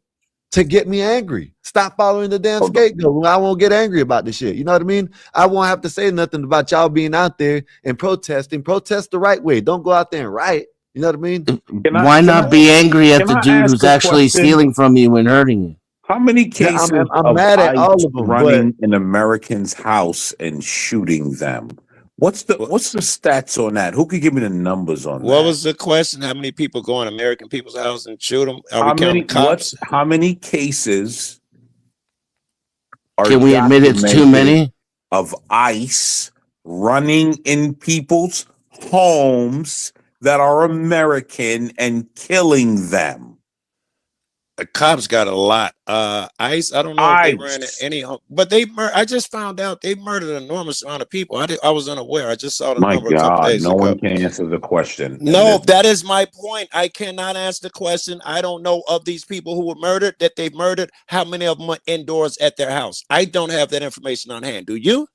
to get me angry. Stop following the damn scapegoat. I won't get angry about this shit. You know what I mean? I won't have to say nothing about y'all being out there and protesting. Protest the right way. Don't go out there and riot. You know what I mean? Why not be angry at the dude who's actually stealing from you and hurting you? How many cases I'm mad at all of them, running an American's house and shooting them? What's the stats on that? Who could give me the numbers on that? What was the question? How many people go in American people's house and shoot them? Are we counting cops? How many cases are Can we admit it's too many? Of ICE running in people's homes that are American and killing them? The cops got a lot. ICE, I don't know if they ran any, but I just found out they murdered an enormous amount of people. I was unaware. I just saw the number a couple days ago. No one can answer the question. No, that is my point. I cannot answer the question. I don't know of these people who were murdered, that they've murdered, how many of them are indoors at their house. I don't have that information on hand. Do you?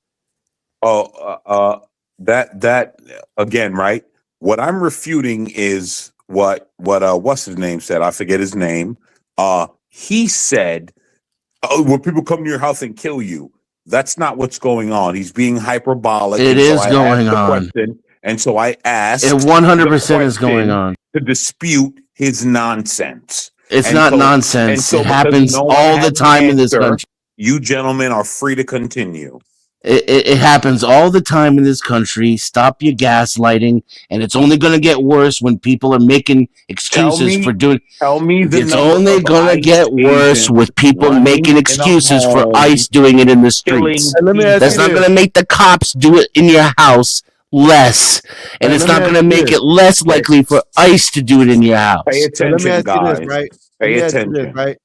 That again, right? What I'm refuting is what's his name said. I forget his name. He said, when people come to your house and kill you, that's not what's going on. He's being hyperbolic. It is going on. And so I asked. It 100% is going on. To dispute his nonsense. It's not nonsense. It happens all the time in this country. You gentlemen are free to continue. It happens all the time in this country. Stop your gaslighting, and it's only going to get worse when people are making excuses for doing. Tell me it's only going to get worse with people making excuses for ICE doing it in the streets. That's not going to make the cops do it in your house less, and it's not going to make it less likely for ICE to do it in your house. Pay attention, guys. Right? Pay attention. Right?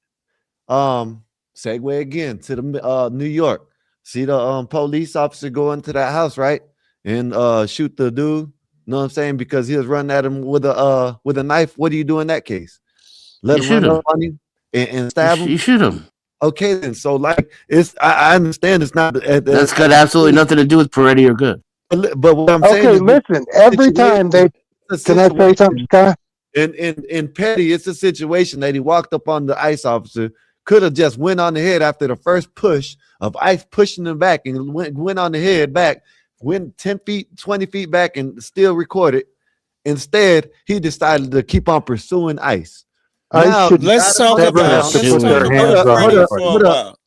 Segue again to the New York. See the police officer go into that house, right, and shoot the dude. You know what I'm saying? Because he was running at him with a knife. What do you do in that case? Let him run up on him and stab him. You shoot him. Okay, then. So like, I understand it's not. That's got absolutely nothing to do with Peretti or Good. But what I'm saying. Okay, listen. Every time they can I say something, Scott? In Petty, it's a situation that he walked up on the ICE officer. Could have just went on the head after the first push of ICE pushing him back and went on the head back, went 10 feet, 20 feet back and still recorded. Instead, he decided to keep on pursuing ICE. Now, let's talk about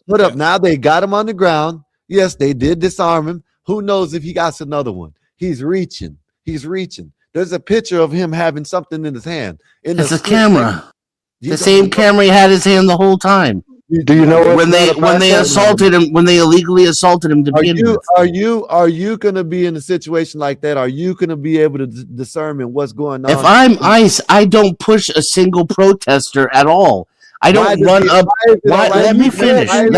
hold up. Now they got him on the ground. Yes, they did disarm him. Who knows if he got another one? He's reaching. There's a picture of him having something in his hand. It's a camera. The same camera he had his hand the whole time. Do you know when they assaulted him, when they illegally assaulted him to begin with? Are you gonna be in a situation like that? Are you gonna be able to discern what's going on? If I'm ICE, I don't push a single protester at all. I don't run up. Let me finish. Just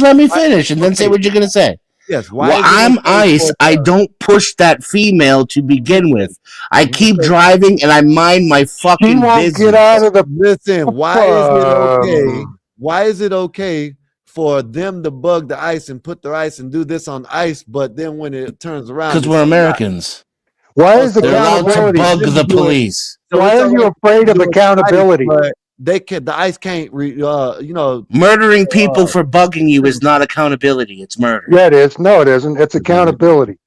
let me finish, and then say what you're gonna say. Yes. I'm ICE. I don't push that female to begin with. I keep driving and I mind my fucking business. Get out of the. Listen, why is it okay? Why is it okay for them to bug the ICE and put their ICE and do this on ICE, but then when it turns around, because we're Americans. Why is they're allowed to bug the police? Why are you afraid of accountability? The ICE can't, murdering people for bugging you is not accountability. It's murder. Yeah, it is. No, it isn't. It's accountability.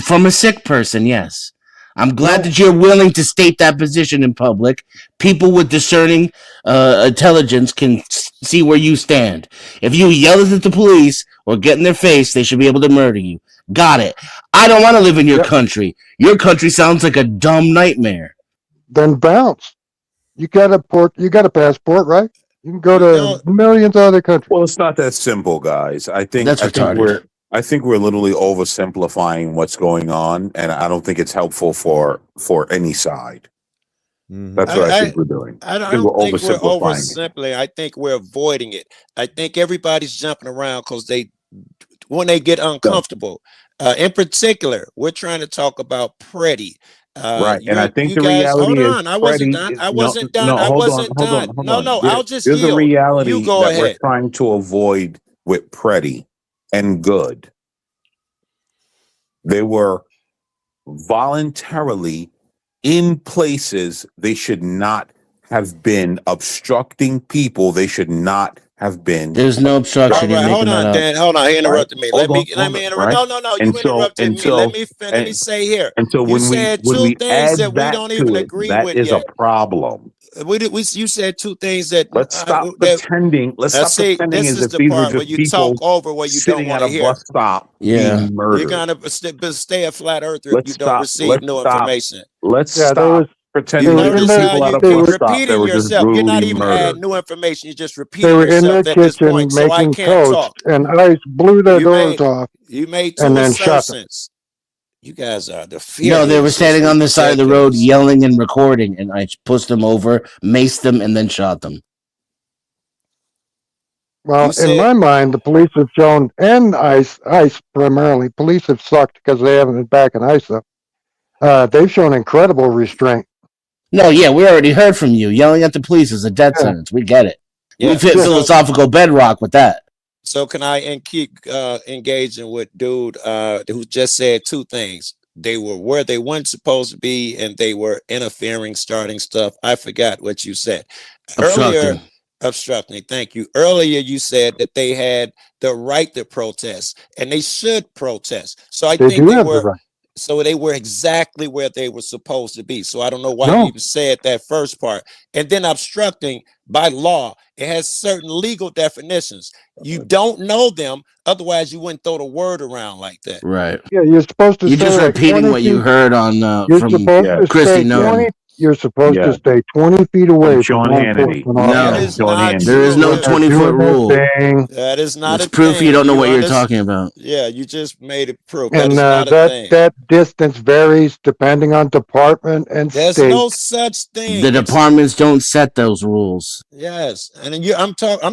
From a sick person, yes. I'm glad that you're willing to state that position in public. People with discerning intelligence can see where you stand. If you yell at the police or get in their face, they should be able to murder you. Got it. I don't want to live in your country. Your country sounds like a dumb nightmare. Then bounce. You got a passport, right? You can go to millions of other countries. Well, it's not that simple, guys. I think That's retarded. I think we're literally oversimplifying what's going on, and I don't think it's helpful for any side. That's what I think we're doing. I don't think we're oversimplifying. I think we're avoiding it. I think everybody's jumping around because when they get uncomfortable. In particular, we're trying to talk about Pretty. Right, and I think the reality is, I wasn't done. I wasn't done. I wasn't done. No, I'll just There's a reality you go that ahead. we're trying to avoid with Pretty and Good. They were voluntarily in places they should not have been, obstructing people they should not have been. There's no obstruction. All right, hold on, Dan. Hold on. He interrupted me. Let me interrupt. Right? No. You interrupted me. Let me say here. And so you said two things that we don't even agree with that is yet. a problem. You said two things that let's stop pretending. Let's stop pretending this as is if the these part are where you just talk people over where you don't sitting at want to a hear. bus stop Yeah. being murdered. You're gonna stay a flat earther if you don't receive no information. Let's stop pretending You that notice these how people at a you bus keep stop that repeating were just yourself. You're not brutally even murdered. adding new information. You're just They repeating were in their yourself at this kitchen point. So I making can't toast, talk. and ICE blew their doors off. You made two and then shot them. assertions. You guys are the No, they were standing on the side of the road yelling and recording, and I pushed them over, maced them, and then shot them. Well, in my mind, the police have shown, and ICE primarily, police have sucked because they haven't been back in ICE. They've shown incredible restraint. No, yeah, we already heard from you. Yelling at the police is a death sentence. We get it. Yeah. We fit philosophical bedrock with that. So can I keep engaging with dude who just said two things? They were where they weren't supposed to be, and they were interfering, starting stuff. I forgot what you said earlier. Obstructing. Thank you. Earlier, you said that they had the right to protest, and they should protest. So I think they were. Right. So they were exactly where they were supposed to be. So I don't know why you even said that first part. And then obstructing by law, it has certain legal definitions. You don't know them, otherwise you wouldn't throw the word around like that. Right. Yeah, you're supposed to. You're just repeating what you heard on from Chrissy Nunn. You're supposed to stay 20 feet away from Sean Hannity. No, there is no 20-foot rule. That is not a proof thing. you don't know what you're talking about. Yeah, you just made it proof. And thing. that distance varies depending on department and There's state. no such thing. The departments don't set those rules. Yes, and I'm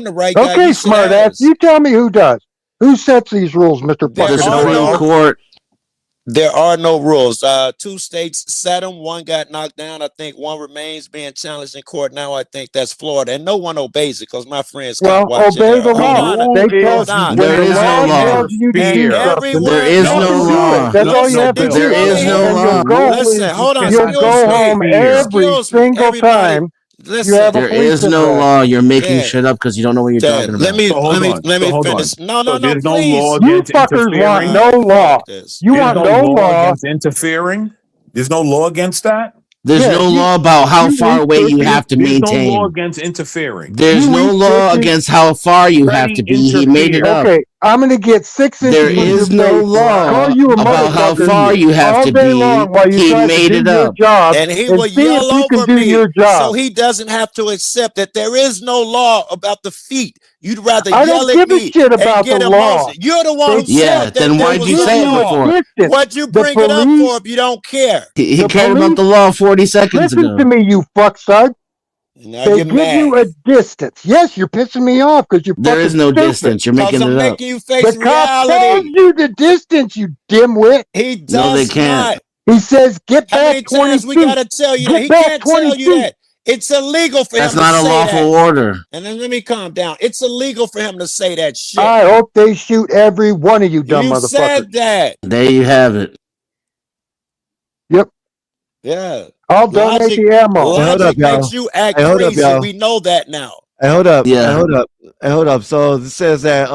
the right guy. Okay, smartass. You tell me who does. Who sets these rules, Mr. The Supreme Court. There are no rules. Two states set them. One got knocked down. I think one remains being challenged in court now. I think that's Florida, and no one obeys it because my friends can't watch obey it. the law. There is no law. There is no law. That's all you have to do. There is no law. Listen, hold on. You'll go home every single time. Listen, there is no law. You're making shit up because you don't know what you're talking about. Let me finish. No, there's no please. law You against fuckers interfering. want no law. You want no law against interfering. There's no law against that. There's no law about how far away you have to maintain. There's no law against interfering. There's no law against how far you have to be. He made it up. Okay, I'm going to get 6 inches. There is no law about how far you have to be. He made it up. And he will yell over me so he doesn't have to accept that there is no law about the feet. You'd rather yell at me shit about and get the emotion. law. You're the one who said that. Then why'd you say it before? What'd you bring it up for if you don't care? He cared about the law 40 seconds ago. Listen to me, you fucksuck. Now they you're give mad. you a distance. Yes, you're pissing me off because you're There is no stupid. distance. You're making I'm it up. making you face The cop tells reality. you the distance, you dimwit. He does No, they can't. not. He says, get How many back 20 times we feet. gotta tell you Get that? He back can't 20 tell you feet. that. It's illegal for That's him not to a say lawful that. order. And then let me calm down. It's illegal for him to say that shit. I hope they shoot every one of you dumb You motherfuckers. said that. There you have it. Yep. Yeah. I'll donate Logic, the ammo. logic makes you act crazy. We know that now. Hey, hold up. Yeah. Hey, hold up. So it says that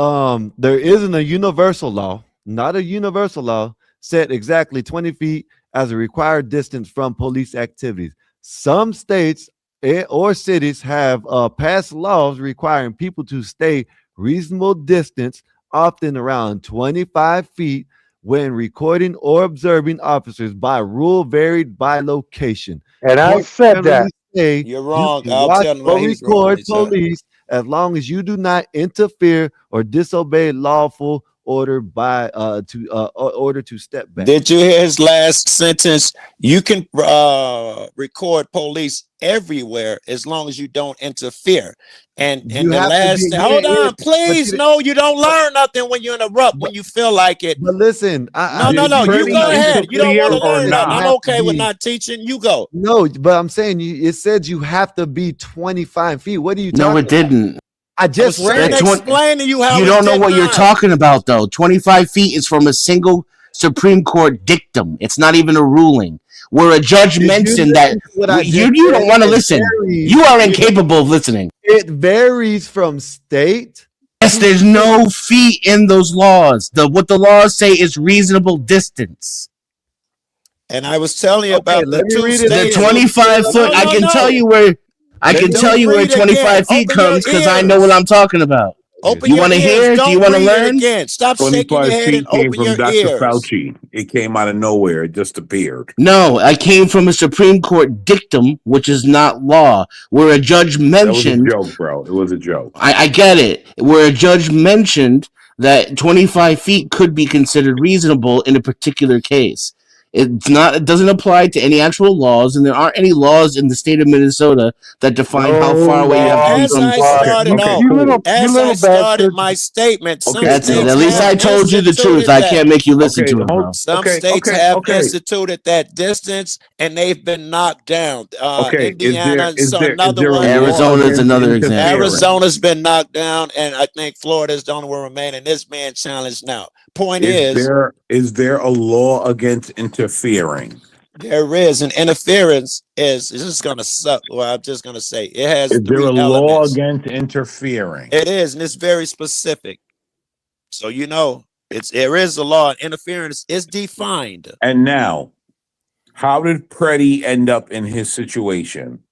there isn't a universal law, not a universal law, set exactly 20 feet as a required distance from police activities. Some states or cities have passed laws requiring people to stay reasonable distance, often around 25 feet, when recording or observing officers. By rule varied by location. And I Courts said generally that. say You're you wrong. can I'll watch tell him or why he's wrong. record police as long as you do not interfere or disobey lawful order by order to step back. Did you hear his last sentence? You can record police everywhere as long as you don't interfere. And You the have to last be. hold on, But please. No, you don't learn nothing when you interrupt when you feel like it. But listen, No. You go ahead. You don't want to learn nothing. I'm okay with not teaching. You go. No, but I'm saying it said you have to be 25 feet. What are you talking No, it didn't. I just read it. Explain to you how you don't know what you're talking about, though. 25 feet is from a single Supreme Court dictum. It's not even a ruling. Where a judge mentioned that you don't want to listen. You are incapable of listening. It varies from state. Yes, there's no feet in those laws. What the laws say is reasonable distance. And I was telling you about the two The states. 25 foot. I can tell you where. I can tell you where 25 feet comes because I know what I'm talking about. You want to hear? Do you want to learn? Again. Stop shaking your head and open your ears. Fauci. It came out of nowhere. It just appeared. No, I came from a Supreme Court dictum, which is not law, where a judge mentioned. That was a joke, bro. It was a joke. I get it. Where a judge mentioned that 25 feet could be considered reasonable in a particular case. It's not. It doesn't apply to any actual laws, and there aren't any laws in the state of Minnesota that define how far away you have to be from. As I started my statement, that's it. At least I told you the truth. I can't make you listen to it, bro. Some states have instituted that distance, and they've been knocked down. Indiana is another one. Arizona's another example. Arizona's been knocked down, and I think Florida's the only one remaining. This man challenged now. Point is there a law against interfering? There is, and interference is just gonna suck. Well, I'm just gonna say it has. Is there a law against interfering? It is, and it's very specific. So there is a law. Interference is defined. And now, how did Preddy end up in his situation?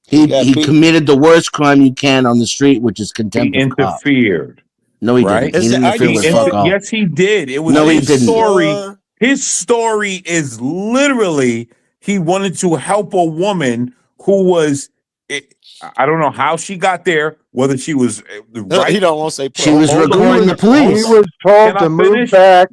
He committed the worst crime you can on the street, which is contempt. He interfered. No, he didn't. He didn't interfere with fuck all. Yes, he did. It was his story. His story is literally he wanted to help a woman who was. I don't know how she got there. Whether she was right. He don't want to say. She was recording the police. He was told to move back.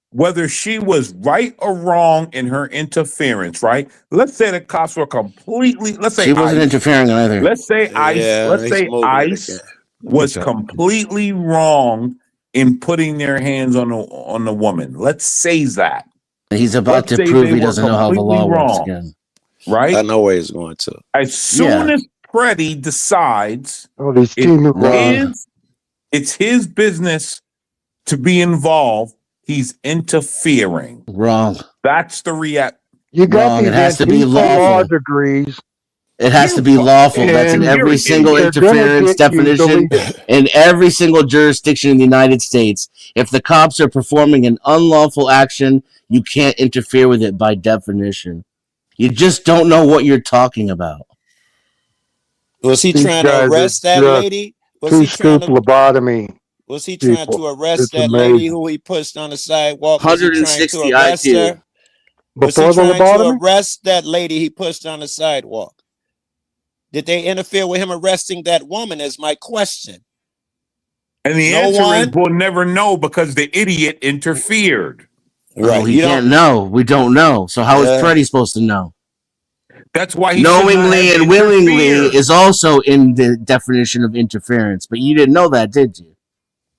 Whether she was right or wrong in her interference, right? Let's say the cops were completely. Let's say she wasn't interfering either. Let's say ICE was completely wrong in putting their hands on the woman. Let's say that. He's about to prove he doesn't know how the law works again. Right? I know where he's going to. As soon as Preddy decides it's his business to be involved, he's interfering. Wrong. That's the react. You got wrong. It has to be lawful. Degrees. It has to be lawful. That's in every single interference definition in every single jurisdiction in the United States. If the cops are performing an unlawful action, you can't interfere with it by definition. You just don't know what you're talking about. Was he trying to arrest that lady? Was he trying to lobotomy? Was he trying to arrest that lady who he pushed on the sidewalk? 160 IQ. Was he trying to arrest that lady he pushed on the sidewalk? Did they interfere with him arresting that woman is my question. And the answer is we'll never know because the idiot interfered. Right. Oh, he can't know. We don't know. So how is Preddy supposed to know? That's why he knowingly and willingly is also in the definition of interference. But you didn't know that, did you?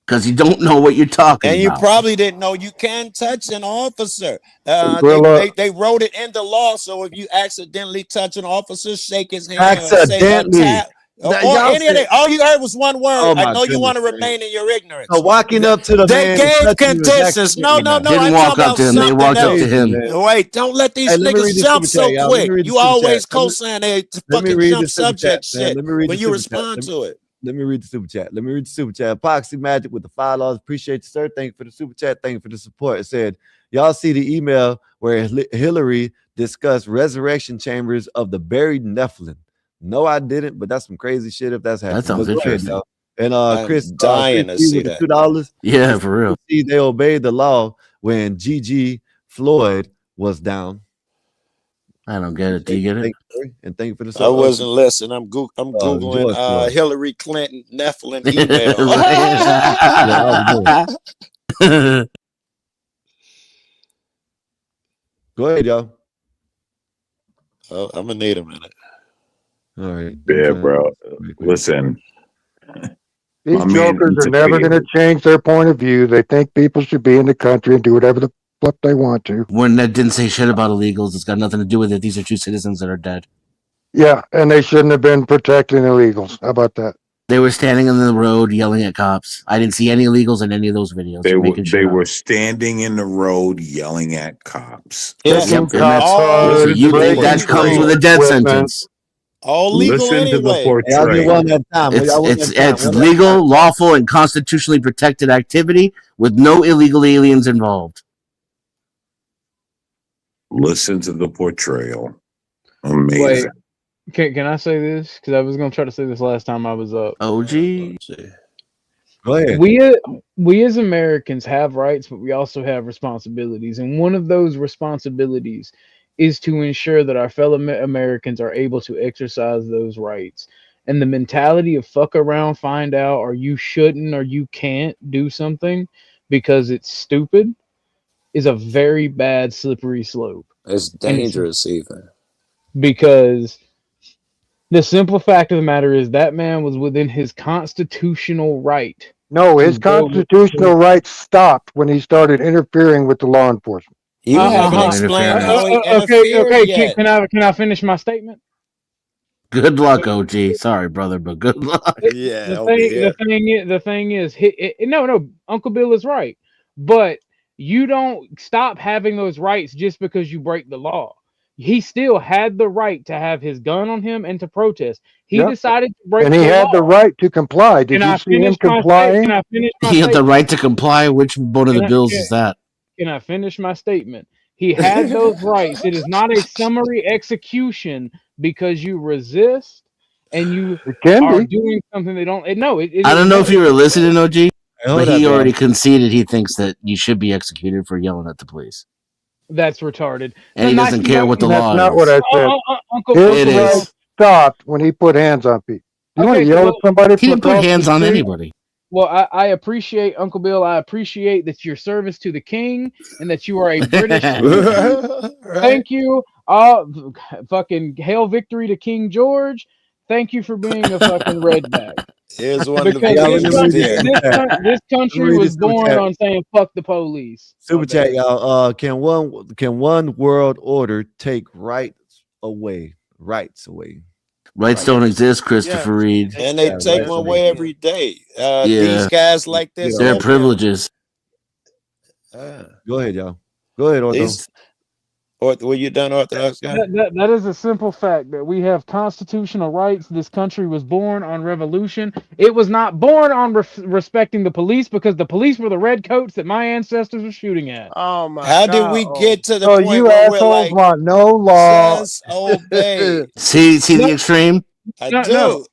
Because you don't know what you're talking about. And you probably didn't know you can touch an officer. They wrote it in the law. So if you accidentally touch an officer, shake his hand. Accidentally. All you heard was one word. I know you want to remain in your ignorance. So walking up to the they gave conditions. No. Didn't walk up to him. They walked up to him. Wait, don't let these niggas jump so quick. You always co-sign they fucking jump subject shit when you respond to it. Let me read the super chat. Epoxy Magic with the $5. Appreciate you, sir. Thank you for the super chat. Thank you for the support. It said, y'all see the email where Hillary discussed resurrection chambers of the buried Nephilim. No, I didn't, but that's some crazy shit if that's happening. That sounds interesting. And I'm Chris, dying to see with that. the $2. Yeah, for real. They obeyed the law when Gigi Floyd was down. I don't get it. Do you get it? And thank you for the I wasn't listening. I'm googling Hillary Clinton Nephilim email. Go ahead, y'all. Oh, I'm gonna need a minute. All right. Yeah, bro. Listen. These jokers are never going to change their point of view. They think people should be in the country and do whatever the fuck they want to. When that didn't say shit about illegals, it's got nothing to do with it. These are true citizens that are dead. Yeah, and they shouldn't have been protecting illegals. How about that? They were standing in the road yelling at cops. I didn't see any illegals in any of those videos. They were standing in the road yelling at cops. That comes with a death sentence. All legal Listen to the anyway. portrayal. It's legal, lawful, and constitutionally protected activity with no illegal aliens involved. Listen to the portrayal. Amazing. Wait, can I say this? Because I was going to try to say this last time I was up. OG. Go ahead. We as Americans have rights, but we also have responsibilities. And one of those responsibilities is to ensure that our fellow Americans are able to exercise those rights. And the mentality of fuck around, find out, or you shouldn't or you can't do something because it's stupid is a very bad slippery slope. It's dangerous even. Because the simple fact of the matter is that man was within his constitutional right. No, his constitutional rights stopped when he started interfering with the law enforcement. You haven't explained how he interfered yet. Can I finish my statement? Good luck, OG. Sorry, brother, but good luck. The thing is, no, Uncle Bill is right, but you don't stop having those rights just because you break the law. He still had the right to have his gun on him and to protest. He decided to break the law. And he had the right to comply. Did you see him complying? He had the right to comply. Which one of the bills is that? Can I finish my statement? He had those rights. It is not a summary execution because you resist and you are doing something they don't. No, I don't know if you were listening, OG, but he already conceded he thinks that you should be executed for yelling at the police. That's retarded. And he doesn't care what the law is. That's not what I said. His right stopped when he put hands on people. You want to yell at somebody? He didn't put hands on anybody. Well, I appreciate, Uncle Bill, I appreciate that your service to the king and that you are a British. Thank you. Fucking hail victory to King George. Thank you for being a fucking redneck. Here's one of the this country was born on saying fuck the police. Super chat, y'all. Can one world order take rights away? Rights don't exist, Christopher Reed. And they take one away every day. These guys like this. They're privileges. Go ahead, y'all. Go ahead, Ortho. Were you done, Orthodox guy? That is a simple fact that we have constitutional rights. This country was born on revolution. It was not born on respecting the police because the police were the red coats that my ancestors were shooting at. Oh my! How did we get to the point you where assholes we're like, want no law? just obey? See the extreme? I do.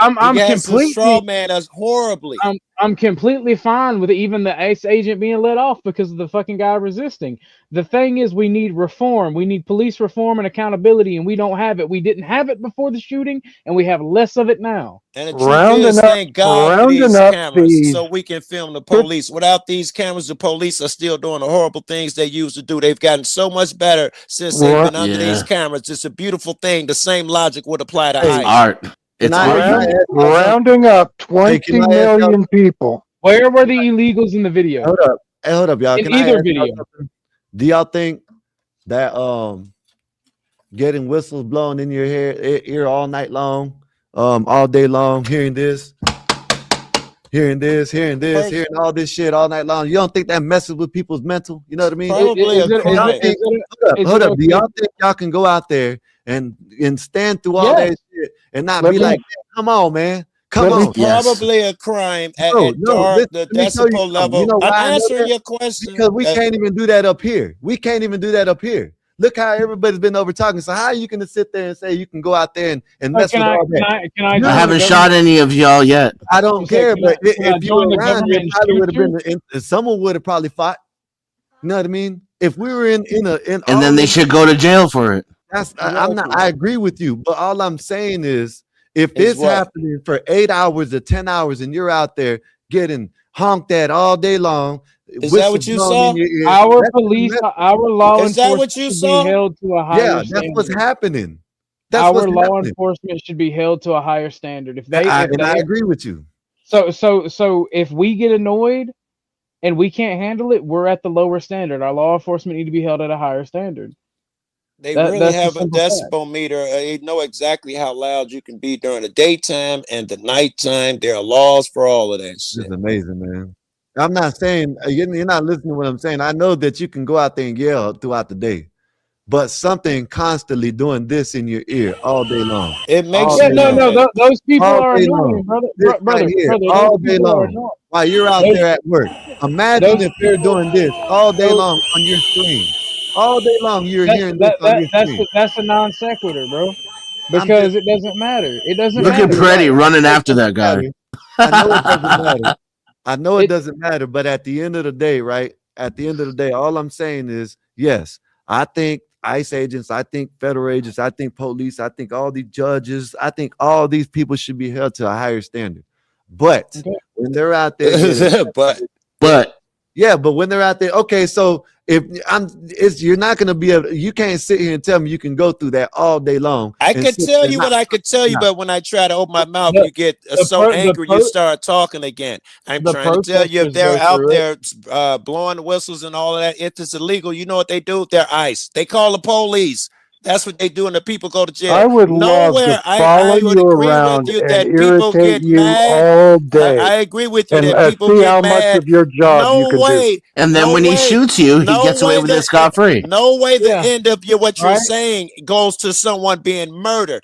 I'm completely straw man us horribly. I'm completely fine with even the ICE agent being let off because of the fucking guy resisting. The thing is, we need reform. We need police reform and accountability, and we don't have it. We didn't have it before the shooting, and we have less of it now. And the truth is, thank God for these cameras, so we can film the police. Without these cameras, the police are still doing the horrible things they used to do. They've gotten so much better since they've been under these cameras. It's a beautiful thing. The same logic would apply to ICE. Art. It's rounding up 20 million people. Where were the illegals in the video? Hold up, y'all. In either video. Do y'all think that getting whistles blown in your ear all night long, all day long, hearing all this shit all night long, you don't think that messes with people's mental? You know what I mean? Probably Hold up. Do y'all think y'all can go out there and stand through all that shit and not be like, come on, man? Come on. It's probably a crime at Listen, the let me tell you decibel something. You level. know I'm why I know answering that? your question. Because we can't even do that up here. We can't even do that up here. Look how everybody's been over talking. So how are you going to sit there and say you can go out there and mess with all that? I haven't shot any of y'all yet. I don't care, but if you join were the around, government it and probably shoot would have you? been. Someone would have probably fought. You know what I mean? If we were in And all then they should go to jail for it. I'm not. I agree with you, but all I'm saying is, if Is this what? happening for 8 hours or 10 hours, and you're out there getting honked at all day long, Is that what whistles you blown in saw? your ear, Our that's police, our law Is that enforcement what you should be saw? held to a higher yeah, that's what's standard. happening. That's what's Our law happening. enforcement should be held to a higher standard. If they, And I agree with you. so if we get annoyed and we can't handle it, we're at the lower standard. Our law enforcement need to be held at a higher standard. They really That's the have a simple fact. decibel meter. They know exactly how loud you can be during the daytime and the nighttime. There are laws for all of that shit. It's amazing, man. I'm not saying you're not listening to what I'm saying. I know that you can go out there and yell throughout the day, but something constantly doing this in your ear all day long. It makes All Yeah, you day long. no, mad. those people All are day long. annoying, brother. This right here, Brother, those all day people are long. annoying. While you're out Those, there at work. Imagine those if you're people, doing this all day those, long on your screen. All day long, you're hearing this on your screen. that's a non sequitur, bro. I'm just Because it doesn't matter. It doesn't Look at matter. you're right. Pretty running I know it after that doesn't guy. matter. I know it doesn't matter. I know it It, doesn't matter, but at the end of the day, right? At the end of the day, all I'm saying is, yes, I think ICE agents, I think federal agents, I think police, I think all these judges, I think all these people should be held to a higher standard. But okay. when they're out there getting But yeah, but when they're out there, okay, so if you're not gonna be able, you can't sit here and tell me you can go through that all day long. I And could sit tell there you not, what I could tell you, not. but when I try to open my mouth, The you get the so pro, angry you start talking again. I'm the trying to tell you, if protesters they're go out through it. there blowing the whistles and all of that, if it's illegal, you know what they do? They're ICE. They call the police. That's what they do, and the people go to jail. I would love to Nowhere, follow I would you agree with around you and that people irritate get you mad. all I day agree with you and that people see get how much mad. of your job you No can do. way, and then no when he way, shoots you, he no gets away way with it that scot free. no way the Yeah, end of what you're right. saying goes to someone being murdered.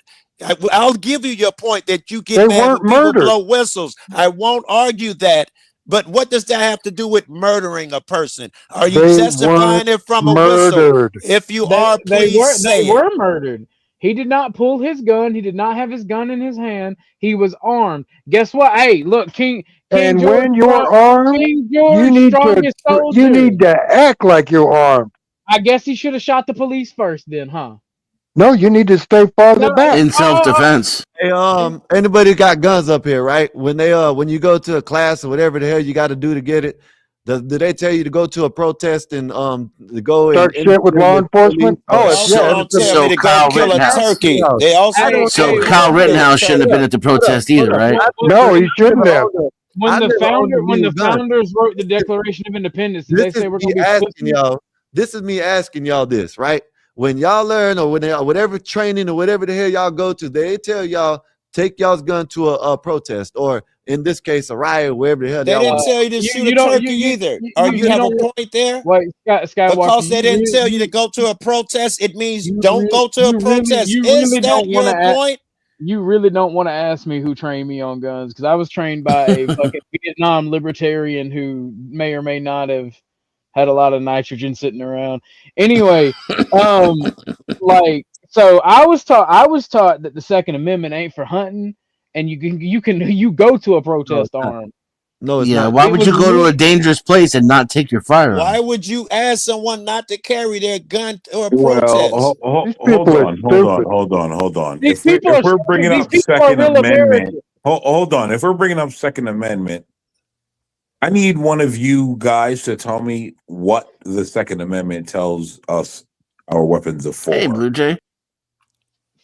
I'll give you your point that you get They mad weren't when people murdered. blow whistles. I won't argue that. But what does that have to do with murdering a person? Are you They weren't justifying it from a whistle? murdered. If you are, please They say it. were murdered. He did not pull his gun. He did not have his gun in his hand. He was armed. Guess what? Hey, look, King And George, when you're armed, King you George, need strongest you soldier. need to act like you're armed. I guess he should have shot the police first, then, huh? No, you need to stay farther No, back. In self-defense. Hey, anybody got guns up here, right? When you go to a class or whatever the hell you got to do to get it, do they tell you to go to a protest and to go and Start shit with law enforcement. They Oh, also yeah, don't tell So me to go Kyle kill a Rittenhouse. turkey. yo, They also Hey, don't tell So me to Kyle go kill a Rittenhouse shouldn't have been turkey. at the protest either, right? no, he shouldn't have. when I the never owned a when real the gun. founders wrote the Declaration of Independence, did This they is say we're me gonna be asking pussy? y'all. This is me asking y'all this, right? When y'all learn or whatever training or whatever the hell y'all go to, they tell y'all take y'all's gun to a protest or in this case a riot, wherever the hell They y'all didn't want. tell you to You shoot a you don't turkey either. Or you you have a don't point there? wait, Skywalker. Because they didn't tell you to go to a protest, it means don't go to a protest. You Is really that don't want your to. point? You really don't want to ask me who trained me on guns because I was trained by a fucking Vietnam libertarian who may or may not have had a lot of nitrogen sitting around. Anyway, like so I was taught that the Second Amendment ain't for hunting, and you go to a No, it's protest not. armed. No, it's Yeah, not. why It would was you go to a lit- dangerous place and not take your Why firearm? would you ask someone not to carry their gun to a Well, protest? These hold people are on, stupid. hold on. These If people are we're stupid. bringing These up people are Second real Amendment, Americans. hold on. If we're bringing up Second Amendment, I need one of you guys to tell me what the Second Amendment tells us our weapons are Hey, for. Blue Jay.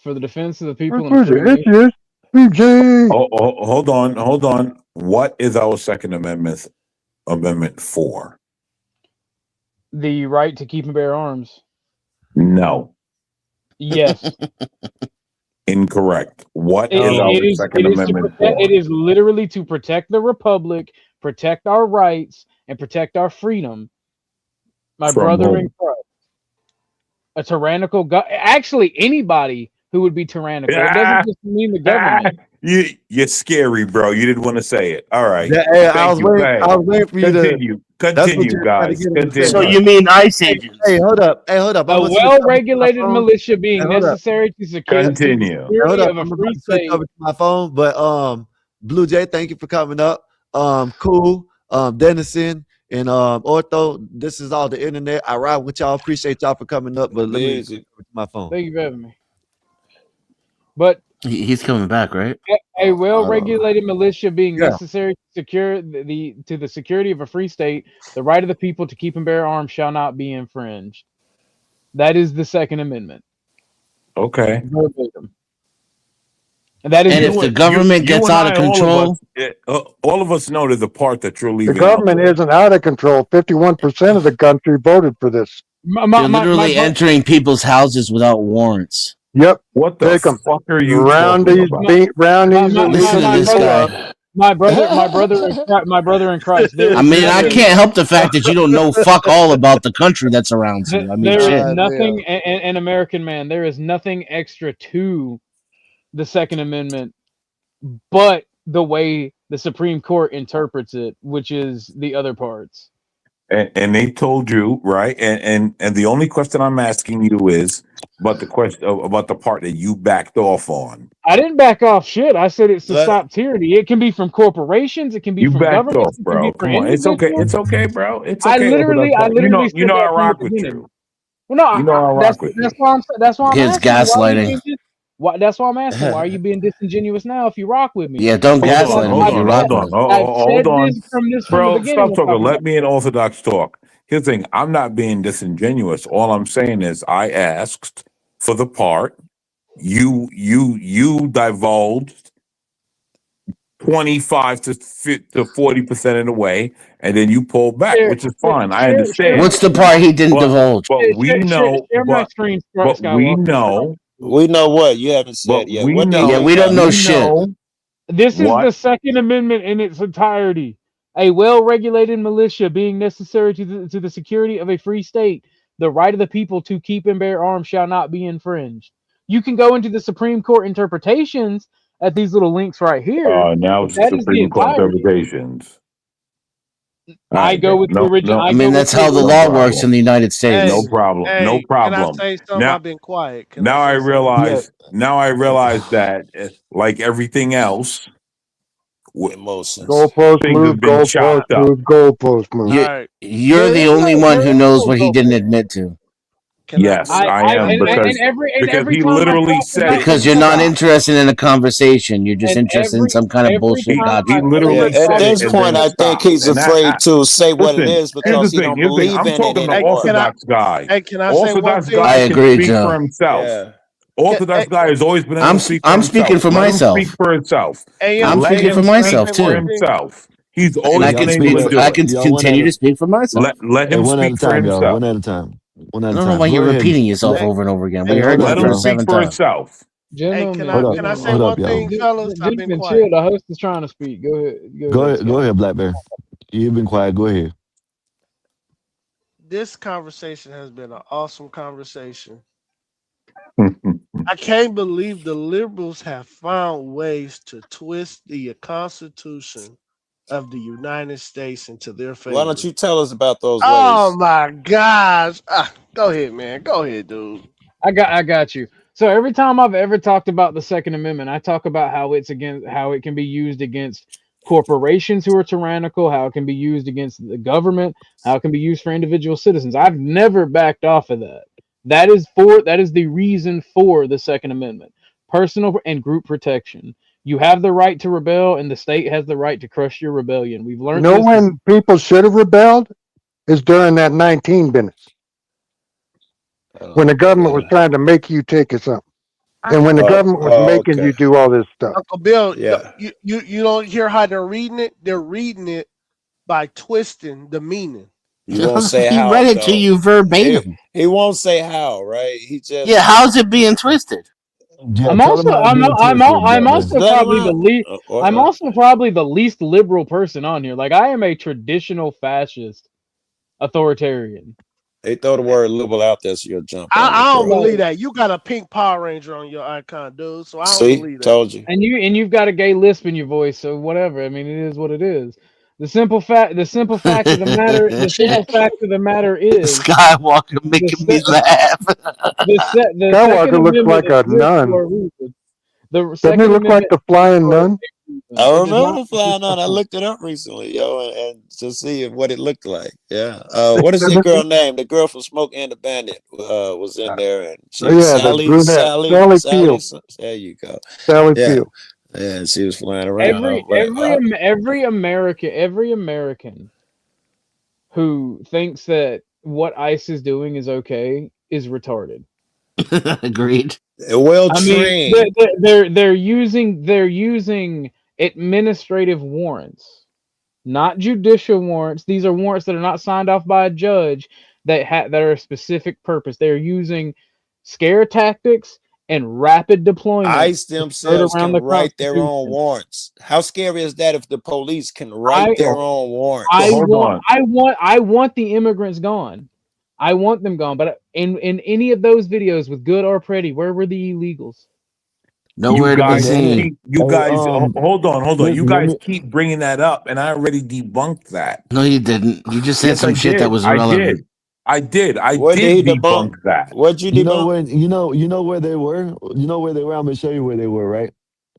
For the defense of the people and Who's free it? This nation. is BJ. Hold on. What is our Second Amendment for? The right to keep and bear arms. No, Yes. incorrect. What It, is our Second it is to Amendment protect, for? it is literally to protect the republic, protect our rights, and protect our freedom. My From brother in whom? Christ. A tyrannical actually anybody who would be tyrannical. It doesn't just mean the government. You're scary, bro. You didn't want to say it. All right. Yeah, hey, I Thank was you. waiting. Hey, I was waiting for you to. continue. That's what Continue, you're trying to guys. get him to say. So Continue. you mean ICE Hey, agents? hey, hold up. Hey, hold up. A I'm gonna switch over to my well-regulated phone. militia being Hey, hold up. necessary to the Continue. Hey, hold security up. of a I'm about free to switch state. over to my phone. But Blue Jay, thank you for coming up. Cool. Dennison and Ortho. This is all the internet. I ride with y'all. Appreciate y'all for coming up. But let me switch over to my phone. Thank you for having me. But He's coming back, right? a well-regulated militia being Yeah. necessary to secure the security of a free state, the right of the people to keep and bear arms shall not be infringed. That is the Second Amendment. Okay. Verbatim. And that is And if the government gets and out of I, control, all of us know there's a part that you're The leaving out. government isn't out of control. 51% of the country voted for this. they're literally entering people's houses without warrants. Yep. What the Take them. fuck are you Round talking these, about? round these Listen to this guy. my brother in Christ. I mean, I can't help the fact that you don't know fuck all about the country that surrounds you. I mean, There shit. is nothing, an American man. There is nothing extra to the Second Amendment, but the way the Supreme Court interprets it, which is the other parts. And they told you, right? And the only question I'm asking you is about the question about the part that you backed off on. I didn't back off shit. I said it's to stop tyranny. It can be from corporations. It can be You from backed governments. off, It can be bro. from Come on, it's okay. individuals. It's okay, bro. It's I okay. literally You said know I that from the rock with beginning. you. Well, no, You know I rock with you. that's why I'm Kids asking you. Why are you gaslighting. being that's why I'm asking. Why are you being disingenuous now if you rock with me? Yeah, don't Because gaslight him if you rock with him. I've Hold said on. this from the Bro, beginning. stop talking. Let me in Orthodox talk. Here's the thing. I'm not being disingenuous. All I'm saying is I asked for the part. You divulged 25 to 40% in the way, and then you pulled back, which is fine. I understand. What's the part he didn't divulge? But we know. Share my screen, But we Skywalker. know. We know what you haven't said But yet. we What they know. Yeah, do we now? don't know shit. This is What? the Second Amendment in its entirety. A well-regulated militia being necessary to the security of a free state, the right of the people to keep and bear arms shall not be infringed. You can go into the Supreme Court interpretations at these little links right here. Now But it's the that is the Supreme Court entirety. interpretations. I go with the original. I mean, that's how the law works in the United States. No problem. No problem. Can I say something? Now, I've been quiet. now I realize. Now I realize that, like everything else, emotions. Goalpost things move, have been goalpost chopped up. move, goalpost move. You're the only one who knows what he didn't admit to. Yes, I am because every he time I literally talk said about it. Because you're not interested in a conversation. You're just And interested in some kind of bullshit gotcha. He literally Yeah, at said this it, and point, then I think stopped. he's And afraid to say what it listen, is here's because the he thing. don't Here's the thing. believe I'm in it talking to anymore. Orthodox guy. Hey, can I say one Orthodox thing? guy I can agree, speak Joe. for himself. Yeah. Orthodox guy has always been able to speak for I'm himself. speaking for Let myself. him speak for himself. I'm Let speaking him for myself speak for too. himself. He's And always I can been speak. able to do I it. can continue to speak for myself. Let him one at a speak for time, y'all. himself. One at a time. One at I a don't know time. why Go you're ahead. repeating yourself over and over again. We heard Let that for him the speak 7th for time. himself. Gentlemen, Can I say Hold one up, y'all. thing, fellas? I've been Gentlemen, quiet. chill. The host is trying to speak. Go ahead. Go ahead, ahead. Go ahead, Black Bear. You've been quiet. Go ahead. This conversation has been an awesome conversation. I can't believe the liberals have found ways to twist the Constitution of the United States into their favor. Why don't you tell us about those Oh ways? my gosh! Go ahead, man. Go ahead, dude. I got you. So every time I've ever talked about the Second Amendment, I talk about how it can be used against corporations who are tyrannical, how it can be used against the government, how it can be used for individual citizens. I've never backed off of that. That is the reason for the Second Amendment. Personal and group protection. You have the right to rebel, and the state has the right to crush your rebellion. We've You learned know this. when people should have rebelled is during that 19 business. When the government was trying to make you take it something. And when the government was making you do all this stuff. Uncle Bill, Yeah. you don't hear how they're reading it? They're reading it by twisting the meaning. You won't say He how. read it though. to you verbatim. He won't say how, right? He just Yeah, how's it being twisted? Yeah, I'm tell them also how it's being twisted, Black Bear. I'm also probably the least liberal person on here. Like I am a traditional fascist authoritarian. They throw the word liberal out there, so you'll jump on it, I don't bro. believe that. You got a pink Power Ranger on your icon, dude. So I don't See, believe that. told you. And you've got a gay lisp in your voice, so whatever. I mean, it is what it is. The simple fact of the matter is Skywalker making me laugh. the Second Skywalker looks Amendment like a exists nun. for a reason. The Doesn't he Second look like Amendment the flying for a nun? reason. I It does remember not. the flying on. I looked it up recently, yo, and to see what it looked like. Yeah. What is that girl name? The girl from Smoke and the Bandit was in there, and she was Yeah, the brunette, Sally. Peel. There you go. Sally Yeah, Peel. and she was flying around. Every American who thinks that what ICE is doing is okay is retarded. Agreed. Well I mean, trained. they're using administrative warrants, not judicial warrants. These are warrants that are not signed off by a judge that are a specific purpose. They're using scare tactics and rapid deployment ICE to skirt themselves around can the write their own Constitution. warrants. How scary is that if the police can write I their own I warrants? Hold want on. I want the immigrants gone. I want them gone. But in any of those videos with good or pretty, where were the illegals? Nowhere to be seen. You guys, hold on. You Listen, let guys me. keep bringing that up, and I already debunked that. No, you didn't. You just said Yes, I some shit that did. was I irrelevant. did. I did. I What did did he debunk? debunk that. What'd you You know debunk? when you know where they were. You know where they were. I'm gonna show you where they were. Right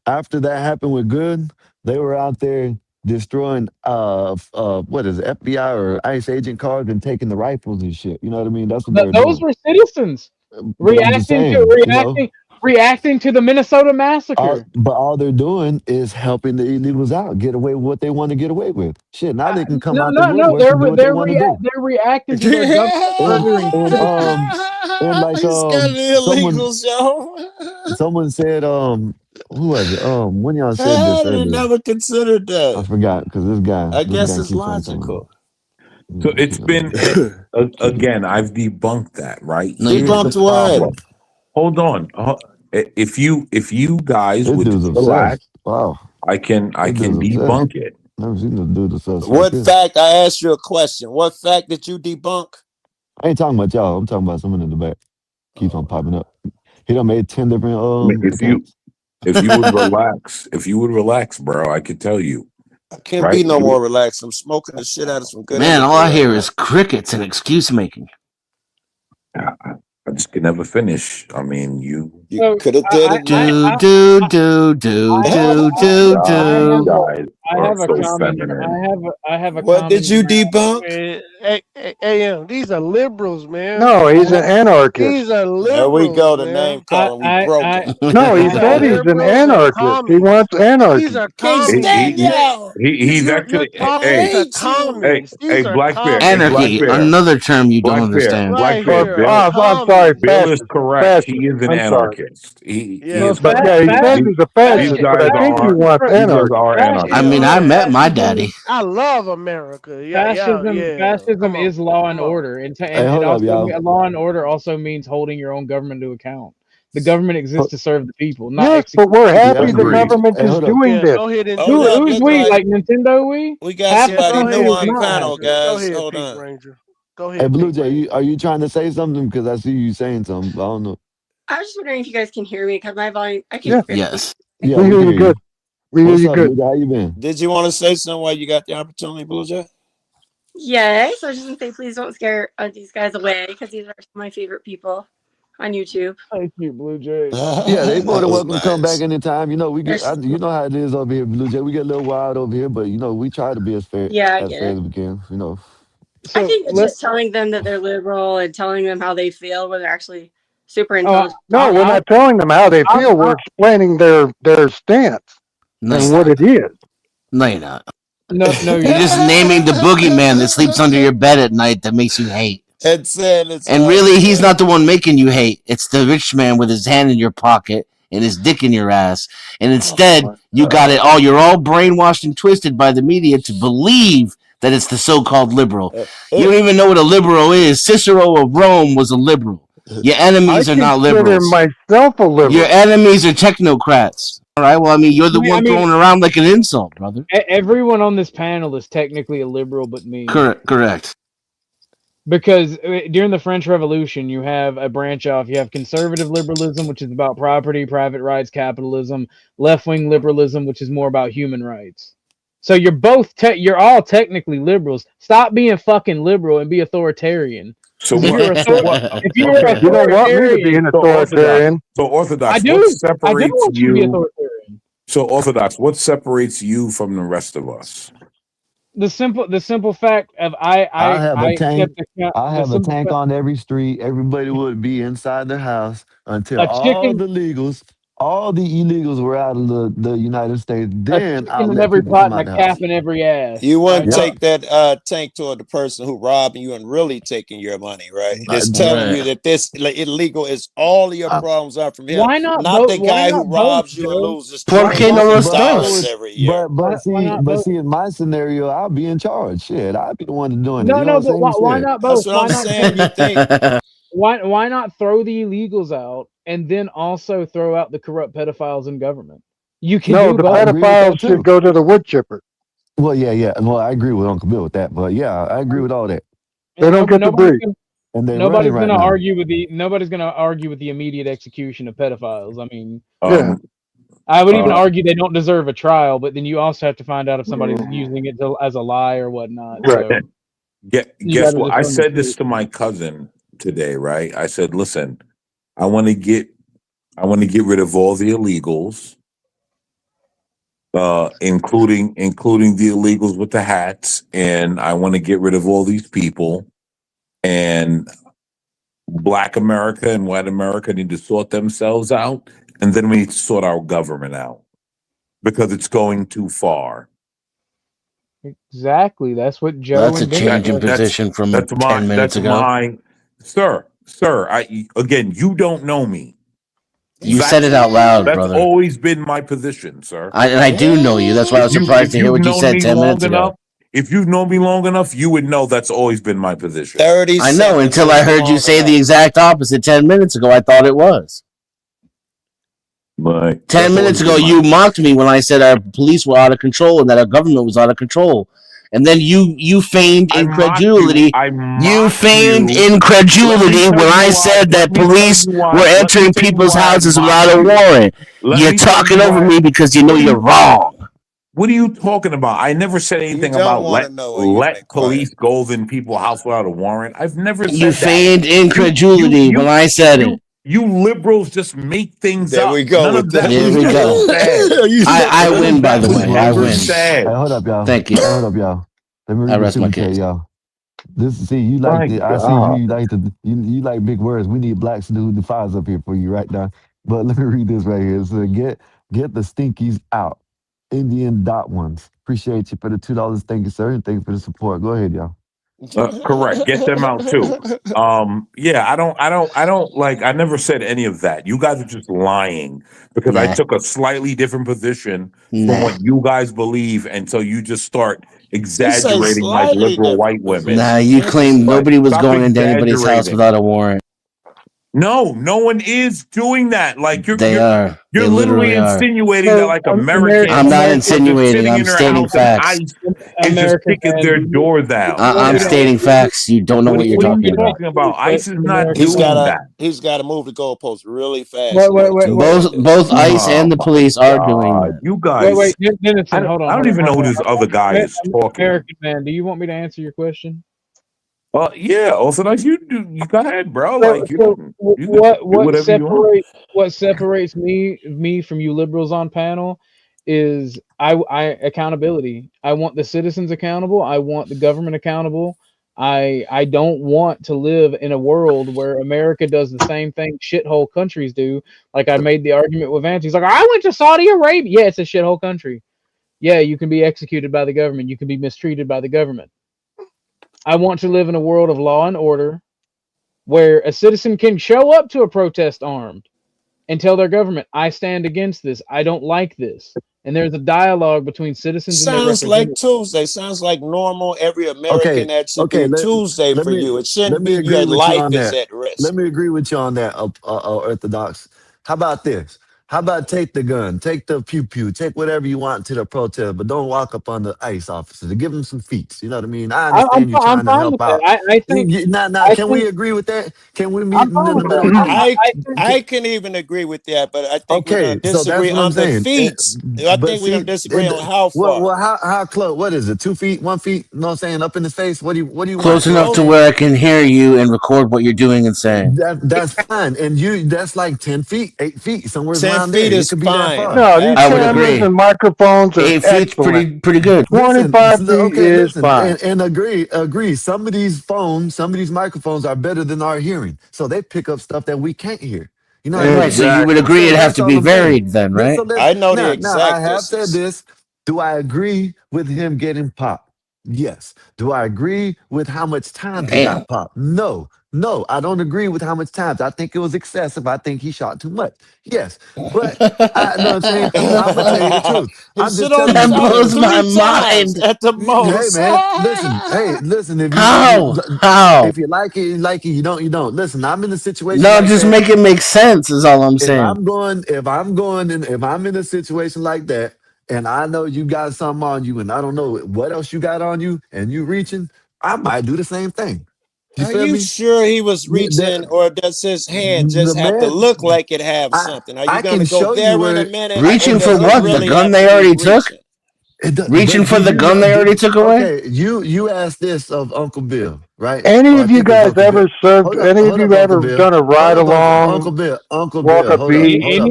after that happened with Good, they were out there destroying what is it, FBI or ICE agent cars and taking the rifles and shit. You know what I mean? That's what they were Those doing. were citizens But I'm just saying, you know, reacting to the Minnesota massacre. but all they're doing is helping the illegals out, get away with what they want to get away with. Shit, now they can come out the No, woodwork and do what they want to do. they're reacting to their government And murdering and citizens. and like He's got the someone illegals, yo. someone said who was it when y'all said I this didn't earlier? never considered I that. forgot because this I guess guy it's keeps on telling me. logical. So it's been again. I've debunked that. Right? No, Here's the Debunked what? problem. Hold on. If you guys This would dude's relax, obsessed. Wow, I can this dude's obsessed. debunk it. Never seen this dude obsessed like What this. fact? I asked you a question. What fact did you debunk? I ain't talking about y'all. I'm talking about someone in the back. Keeps on popping up. He done made 10 different I mean, accounts. if you would relax, bro, I could tell you. I can't Right? be no more relaxed. I'm smoking the shit out of some good Man, energy all I right hear now. is crickets and excuse making. I just can never finish. I mean, you So could have did it now. guys I are have a so comment. feminine. I have a What did comment. you debunk? AM, these are liberals, man. No, he's an anarchist. These are There we liberals, go. The man. name calling. We broke it. No, he These are said he's an liberals and anarchist. He communists. wants These anarchy. are Can't commies. stand y'all. He's You're actually talking to hate you. commies. These are Black Bear, commies. Anarchy, another term you don't understand. Black Right Bear. here, Bill, I'm sorry, Bill is fascist. correct. He Fascist. is an I'm sorry. anarchist. He Yeah. is But correct. yeah, he says These he's a fascist, but I guys think he are wants these guys anarchy. are I anarchists. mean, I met my daddy. I love America. Yeah. Fascism Come on. is law and Come on. order, and Hey, hold up, y'all. law and order also means holding your own government to account. The government exists to serve the people, not Yes, but execute. we're Yeah, happy the Agreed. government hey, is hold up. doing this. Go ahead and Hold do it. up. Who's Look we? like Like Nintendo? We? we got Half the somebody Go country new ahead, is on Pink not panel, Ranger. happy. Go guys. ahead, Hold Pink on. Ranger. Go Hey, ahead, Blue Pink Jay, Ranger. are you trying to say something? Because I see you saying something. I don't know. I was just wondering if you guys can hear me because my volume, I can Yeah, hear Yes. Yeah, we we hear can you hear you. good. We hear What's you up, good. Blue Jay? How you been? Did you want to say something while you got the opportunity, Blue Jay? Yes, I was just gonna say, please don't scare these guys away because these are some of my favorite people on YouTube. Thank you, Blue Jay. Yeah, they more That than was welcome to come back nice. anytime. You know, we They're get, just, you know how it is over here, Blue Jay. We get a little wild over here, but you know, we try to be yeah, I as get fair it. as we can. You know. I So think that just telling them that they're liberal and telling them how they feel when they're actually super oh, intelligent. No, we're not telling them how they feel. We're explaining their stance No, and you're what not. it is. No, you're not. no, You're just naming the boogeyman that sleeps under your bed at night that makes you hate. And saying it's And us. really, he's not the one making you hate. It's the rich man with his hand in your pocket and his dick in your ass. And instead, you got it all. You're all brainwashed and twisted by the media to believe that it's the so-called liberal. You don't even know what a liberal is. Cicero of Rome was a liberal. Your enemies I are not consider liberals. myself a liberal. Your enemies are technocrats. All right. Well, I mean, you're the one throwing around like an insult, brother. Everyone on this panel is technically a liberal, but me. Correct. Because during the French Revolution, you have a branch off. You have conservative liberalism, which is about property, private rights, capitalism. Left-wing liberalism, which is more about human rights. So you're you're all technically liberals. Stop being fucking liberal and be authoritarian. So If what? you're So what? if you were Okay. You don't want me to be an authoritarian. So Orthodox. I do. What I do separates want you to be you? authoritarian. So Orthodox. What separates you from the rest of us? The simple fact of I have a tank. accept I the have a simple tank fact, on every street. Everybody would be inside their house until a all chicken the illegals were out of the United States. a Then I'll chicken in let every people pot come and out a the calf house. in every ass. You wouldn't Yeah. take that tank toward the person who robbing you and really taking your money, right? It's telling you that this illegal is all of your problems are from him, Why not not both? the Why guy who not both, robs you and Joe? loses ¿Por $2 qué no million los dos? every year. But Why not both? see, in my scenario, I'll be in charge. Shit, I'll be the one doing it. No, You know no, what I'm but saying? why Shit. not That's both? what Why I'm not saying. You think why not throw the illegals out and then also throw out the corrupt pedophiles in government? You can No, do the both. I agree with that pedophiles should too. go to the wood chipper. Well, yeah. Well, I agree with Uncle Bill with that. But yeah, I agree with all that. They don't get to breathe. And they're nobody's running right gonna now. argue with the immediate execution of pedophiles. I mean, Yeah. I would even argue they don't deserve a trial, but then you also have to find out if somebody's using it as a lie or whatnot. Right. So you Guess gotta what? I discern the said this truth. to my cousin today, right? I said, listen, I want to get rid of all the illegals, including the illegals with the hats, and I want to get rid of all these people. And Black America and White America need to sort themselves out, and then we need to sort our government out because it's going too far. Exactly. That's what Joe That's a and Vinny change in said. position from 10 minutes ago. Sir. Again, you don't know me. You said it out loud, That's brother. always been my position, sir. I do know you. That's why I was surprised to hear what you said 10 minutes ago. If you've known me long enough, you would know that's always been my position. 30 I know seconds until I is heard you long say enough. the exact opposite 10 minutes ago. I thought it was. But 10 minutes ago, you mocked me when I said our police were out of control and that our government was out of control. And then you feigned incredulity. You feigned incredulity when I said that police were entering people's houses without a warrant. You're talking over me because you know you're wrong. What are you talking about? I never said anything don't about wanna know or you've been let police go in people's house without a warrant. I've never said You that. feigned incredulity when I said it. You liberals just make things There up. we go None with of that. There we go. I win, by the way. I win. Hey, hold up, y'all. Thank you. Hey, hold up, y'all. Let me read I the rest my super chat, case. y'all. You like the, I see you like you like big words. We need blacks to do the files up here for you right now. But let me read this right here. So get the stinkies out. Indian dot ones. Appreciate you for the $2. Thank you, sir, and thank you for the support. Go ahead, y'all. Correct. Get them out too. Yeah, I don't like. I never said any of that. You guys are just lying because I took a slightly different position from what you guys believe, and so you just start exaggerating like liberal white women. Nah, you claimed nobody was Stop going into anybody's house exaggerating. without a warrant. No one is doing that. Like you're They literally literally are. insinuating that like Americans. I'm not are just insinuating. sitting I'm in their stating house and facts. ICE is just kicking their doors down. I'm stating facts. You don't know what you're What are you talking about. talking about? ICE is not He's doing that. gotta move the goalposts really fast. Both ICE and the police are doing that. You guys. Dennison, hold on. I don't even know who this other guy is talking. American man, do you want me to answer your question? Yeah. Also, like you do. You go ahead, bro. Like you can do whatever you want. What separates me from you liberals on panel is I accountability. I want the citizens accountable. I want the government accountable. I don't want to live in a world where America does the same thing shithole countries do. Like I made the argument with Vance. He's like, I went to Saudi Arabia. Yeah, it's a shithole country. Yeah, you can be executed by the government. You can be mistreated by the government. I want to live in a world of law and order where a citizen can show up to a protest armed and tell their government, I stand against this. I don't like this. And there's a dialogue between citizens and their Sounds like representatives. Tuesday. Sounds like normal every American that should be Tuesday for you. It shouldn't be your life is at risk. Let me agree with you on that, Orthodox. How about this? How about take the gun, take the pew pew, take whatever you want to the protest, but don't walk up on the ICE officers. Give them some feet. You know what I mean? I understand you I'm trying to fine help with that. out. I think Now, I can we think agree with that? Can we meet I'm in fine the with middle that. on that? I can even agree with that, but I think we're gonna Okay, so that's disagree what I'm on the saying. feats. I But think we're gonna see, disagree on how far. how close? What is it? 2 feet, 1 feet? You know what I'm saying? Up in his face. What do you want? Close You know what enough I'm to Close. saying? where I can hear you and record what you're doing and saying. That's fine, and that's like 10 feet, 8 feet, somewhere 10 around there. feet It is could be that fine. far. No, these I would cameras agree. and microphones are 8 feet's excellent. pretty good. Listen, 25 feet okay, is listen, fine. and agree. Some of these phones, some of these microphones are better than our hearing, so they pick up stuff that we can't hear. You know what I Right, mean? so you would Exactly. agree So it'd have that's to all be I'm saying. varied then, So right? I know the now I exact have said distance. this. Do I agree with him getting popped? Yes. Do I agree with how much times he Damn. got popped? No. No, I don't agree with how much times. I think it was excessive. I think he shot too much. Yes. But I know what I'm saying. I'm gonna tell you the truth. He I'm should just telling only you That shot him blows because my 3 times mind. at the hey most. man, listen. Hey, listen. How? How? If you like it, you like it. You don't, you don't. Listen, I'm in a situation No, like just that. make it make sense is all I'm If saying. if I'm in a situation like that, and I know you got something on you, and I don't know what else you got on you, and you reaching, I might do the same thing. You Are feel you me? sure he was reaching, That or does his hand the just have to man, look like it have I something? Are you I going can to go show you there in a where minute, I or Reaching can for does show he what? you The where. really gun have they to be already took? reaching? Reaching But for do the you gun know? they already took away? Okay, you asked this of Uncle Bill, right? Any Or I of you think it was guys Uncle Bill. ever served, any of Hold up, you Uncle ever Bill. done a Hold ride up, Uncle along, Bill. Uncle walk Bill. a Hold up. beat? Hold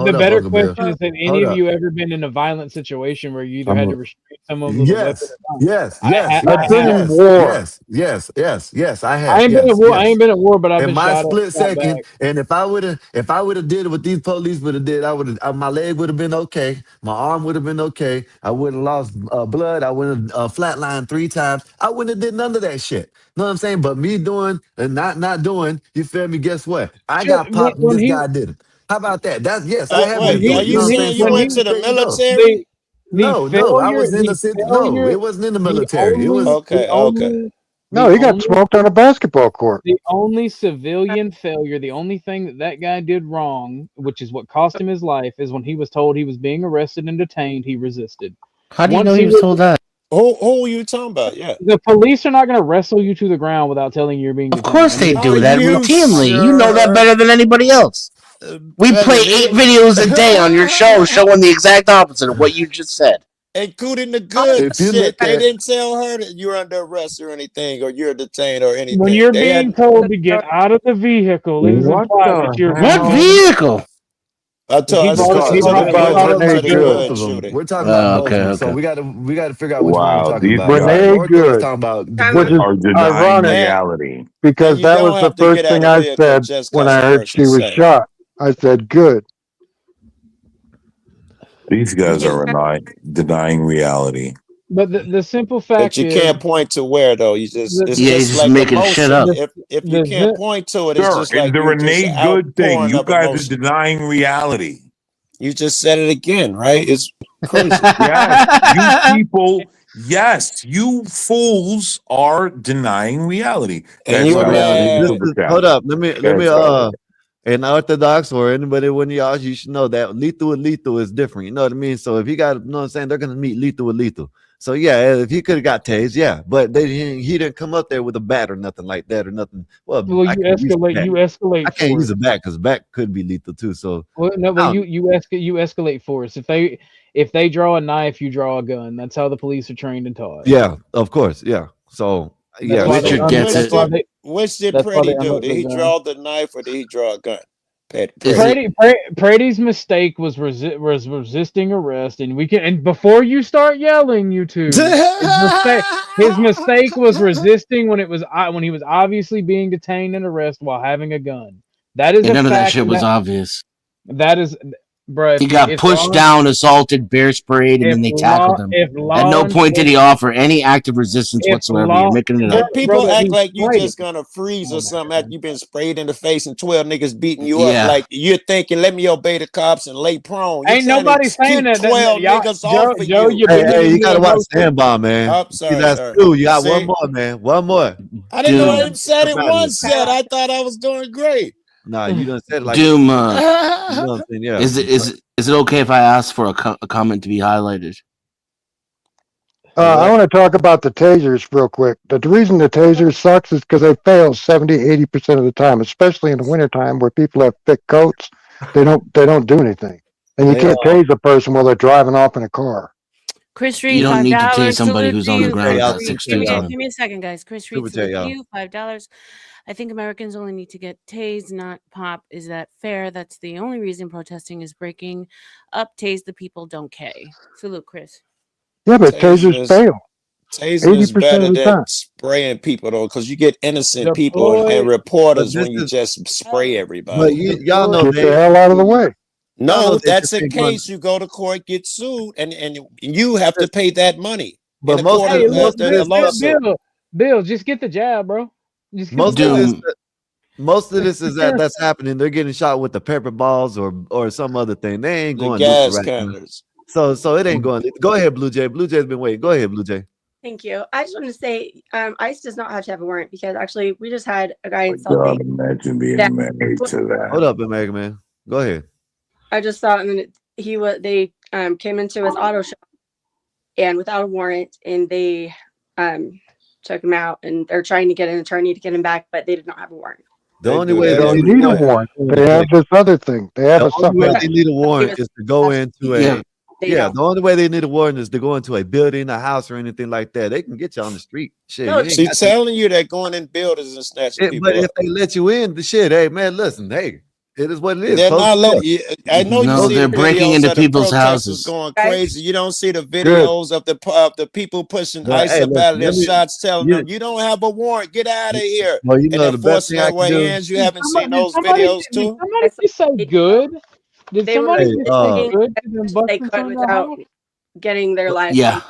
The up, better Uncle Bill. question is, have any Hold of up. you ever been in a violent situation where you either had I'm to restrain someone with a weapon yes, or not? yes, yes, I I've yes, been have. in yes, war. yes, yes, yes, yes. I I have. ain't been at Yes, war. I ain't yes. been at war, but I've In been my shot at, split shot second, back. and if I would have did what these police would have did, I would have my leg would have been okay, my arm would have been okay. I would have lost blood. I would have flatlined 3 times. I wouldn't have did none of that shit. Know what I'm saying? But me doing and not doing, you feel me? Guess what? I Shit, got popped and when this he guy didn't. How about that? That's yes, I have when been through Are it. You you know what I'm saying? saying you when So went he to the there you go. the military? No, I was in no, failure it wasn't in the the military. It was Okay, okay. No, he got only smoked on a basketball court. the only civilian failure, the only thing that guy did wrong, which is what cost him his life, is when he was told he was being arrested and detained, he resisted. How do you know Once he he was was told that? Who are you talking about? Yeah. the police are not going to wrestle you to the ground without telling you you're being Of detained. course I they mean, Are do that you routinely. You know that sure? better than anybody else. We Better play than 8 any, videos a day on your show showing the exact opposite of what you just said. including the good if you shit. look They at didn't tell her that you're under arrest or anything, or you're detained or when anything. you're They being had. told to get out of the vehicle, it is What implied that the you're What being hell? vehicle? because he we're brought it. We're He talking talking brought it. He about brought we're up the Renee talking about good. both Good. of them. Shooting. We're talking about Oh, both okay, of them. So okay. we got to figure out which one we're Wow, talking these about. guys Renee Norco is Good, talking about the Time which out. good. is are denying ironic Eh, reality. because And you that was don't the have to first get out thing of I vehicle said just when because I a heard she person's was safe. shot. I said, good. These You guys just are denying reality. But the simple But fact you is can't point to where though. You just the it's Yeah, he's just just like making shit emotion. up. If you the can't the point to it, it's Sir, just it's like the you just Renee Good thing. outpouring You of guys are emotion. denying reality. You just said it again, right? It's crazy. Yes, you people, yes, you fools are denying reality. Go And ahead, you're Scott. Read the This mad. super is chat. hold up. Go Let me ahead, Scott. in Orthodox or anybody one of y'all, you should know that lethal and lethal is different. You know what I mean? So if he got, you know what I'm saying, they're gonna meet lethal with lethal. So yeah, if he could have got tased, yeah, but he didn't come up there with a bat or nothing like that or nothing. Well, well, I can't use a bat. you I escalate can't use force. a bat because a bat could be lethal too. So Well, no, I well, don't, you escalate force. If they draw a knife, you draw a gun. That's how the police are trained and taught. yeah, of course, yeah. So That's yeah, why they Richard so gets it. Which did that's why they Preddy do? unload Did the he gun. draw the knife or did he draw a gun? Is Preddy. it? Brady's mistake was resisting arrest, and we can. And before you start yelling, you two, his mistake was resisting when he was obviously being detained and arrested while having a gun. That is And a none of that fact. shit was obvious. That is, bro. He got pushed down, assaulted, bear sprayed, and then they tackled him. if At no law point did he offer any active resistance if whatsoever. You're law, making it up. And people brother, act he's like you fighting. just gonna freeze Oh or my something after god. you've been sprayed in the face and 12 niggas beating you up. Yeah. Like you're thinking, let me obey the cops and lay prone. You're Ain't trying to nobody saying keep that. 12 Y'all, niggas off of Joe, you. you're hey, giving you me gotta watch the emotion. handball, man. Oh, See, sorry, that's sorry. two. You got one See, more, man. One more. I didn't know I Dude, even said it About it. once yet. I thought I was doing great. Nah, you done said it like Doom. you know what I'm saying? Yeah. Is it okay if I ask for a comment to be highlighted? I want to talk about the tasers real quick. The reason the taser sucks is because they fail 70-80% of the time, especially in the wintertime where people have thick coats. They don't do anything, and you can't tase a person while they're driving off in a car. Chris You Reed, don't need to tase $5. somebody Salute who's to on the you. ground Chris at Reed. 6 feet on. Give me a second, guys. Chris Reed, Super chat, salute to y'all. you. $5. I think Americans only need to get tased, not pop. Is that fair? That's the only reason protesting is breaking up. Tase the people, don't K. Salute, Chris. Yeah, but tasers fail. Tasing is 80% better of the than time. spraying people though, because you get innocent people Deploy. and But reporters this when you is just spray but everybody. y'all know Get the they hell out of the way. y'all know No, they that's just a ain't going. case. You go to court, get sued, and you have to pay that money in But a court Hey, look, most of this stuff, Bill, just get the jab, bro. Just get most the of jab. this, most of this is that's happening. They're getting shot with the pepper balls or some other thing. They ain't the going nuclear gas right now. cannons. So it ain't going. Go ahead, Blue Jay. Blue Jay's been waiting. Go ahead, Blue Jay. Thank you. I just wanted to say, ICE does not have to have a warrant because actually we just had a guy in God, Salt Lake. imagine being that- married to that. Hold up, American man. Go ahead. I just saw, and then they came into his auto shop and without a warrant, and they took him out, and they're trying to get an attorney to get him back, but they did not have a warrant. The only way They they don't need need a warrant. They have this other thing. They have the a only something way else. they need a warrant is to go into a Yeah. the only way they need a warrant is to go into a building, a house, or anything like that. They can get you on the street. Shit, No, you ain't She got to- telling you that going in buildings and snatching people but up. if they let you in, the shit, hey man, listen, hey, it is what it is. They're Close not the door. letting you. I know you No, see they're the breaking videos into of the people's protesters houses. going Guys, crazy. You don't see the Good. videos of the people pushing Right, ICE hey, up out listen, of their let me- shots, telling you- them you don't have a warrant, get out of here, Well, you and know they're the best forcing thing I their can way do. hands. You haven't seen Did those somebody, videos did too? somebody just say good? Did they were somebody Hey, just say thinking good to them they busting could some of their without house? getting their lives. Yeah,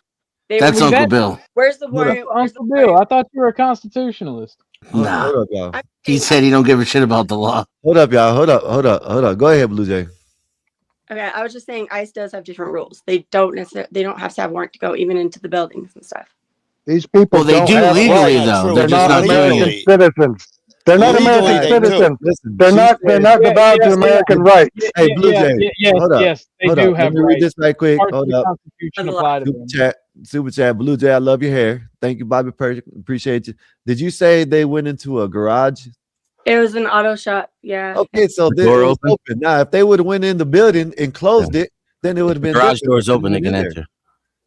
They that's were, Uncle that- Bill. where's the Hold up. warrant? Where's the Uncle Bill, I thought you were a constitutionalist. Nah, Hold up, y'all. I'm he saying, said he don't give a shit about the law. Hold up, y'all. Hold up. Go ahead, Blue Jay. okay, I was just saying ICE does have different rules. They don't necessarily have to have a warrant to go even into the buildings and stuff. These people Well, they don't do have legally rights. though. true. They're They're just not not doing American it. citizens. They're not Legally, American they do. citizens. Listen, They're she not said- devout to yes, American yeah. rights. Hey, Blue Jay. Hold up. Yes, they Hold do up. have Let me read this rights. right quick. Parts of Hold the up. Constitution apply to them. Super chat. Blue Jay, I love your hair. Thank you, Bobby Perk. Appreciate you. Did you say they went into a garage? It was an auto shop. Yeah. Okay, so The then door it was open. Now, if they would have went in the building and closed it, then it would have been Garage different. door's They open, they couldn't can get in there. enter.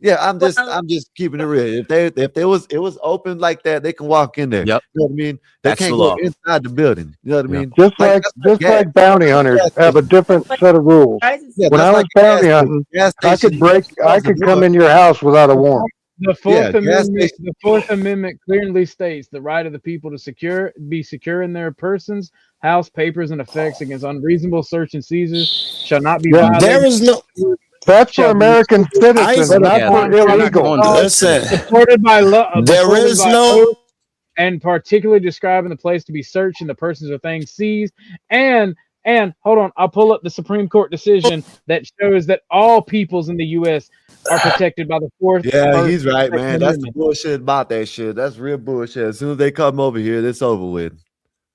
Yeah, I'm just keeping it real. If it was open like that, they can walk in there. Yep. You know what I mean? They That's can't the go law. inside the building. You know what I Yeah. mean? Just like that's gas- bounty hunters gas have a station. different set of rules. Yeah, When that's I was like a gas bounty station. hunting, Gas I station, could I could come in your house without a warrant. The Yeah, Fourth gas Amendment. station. The Fourth Amendment clearly states the right of the people to be secure in their persons, house, papers, and effects against unreasonable search and seizures shall not be Yeah. violated. There is no That's for Shall be American citizens, ICE. not Yeah, for they're not illegal. going to the Listen. supported by There is no. oath, and particularly describing the place to be searched and the persons or things seized. And hold on, I'll pull up the Supreme Court decision that shows that all peoples in the U.S. are protected by the Fourth. Yeah, First, he's right, and Second man. That's the Amendment. bullshit about that shit. That's real bullshit. As soon as they come over here, it's over with.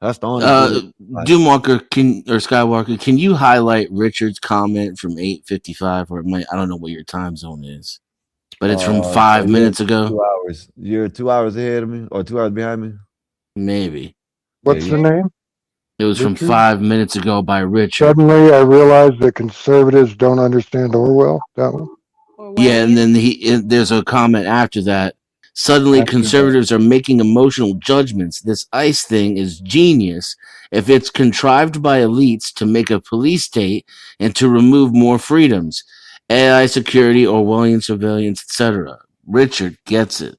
That's the only bullshit. Doomwalker Skywalker, can you highlight Richard's comment from 8:55, or I don't know what your time zone is, but it's from 5 you're minutes ago. 2 hours. You're 2 hours ahead of me, or 2 hours behind me. Maybe What's the name? it was from Richard? 5 minutes ago by Richard. Suddenly, I realized that conservatives don't understand Orwell. That one. Yeah, and then there's a comment after that. Suddenly, After conservatives are making emotional judgments. This ICE thing is genius if it's contrived by elites to make a police state and to remove more freedoms, AI security, Orwellian surveillance, etc. Richard gets it.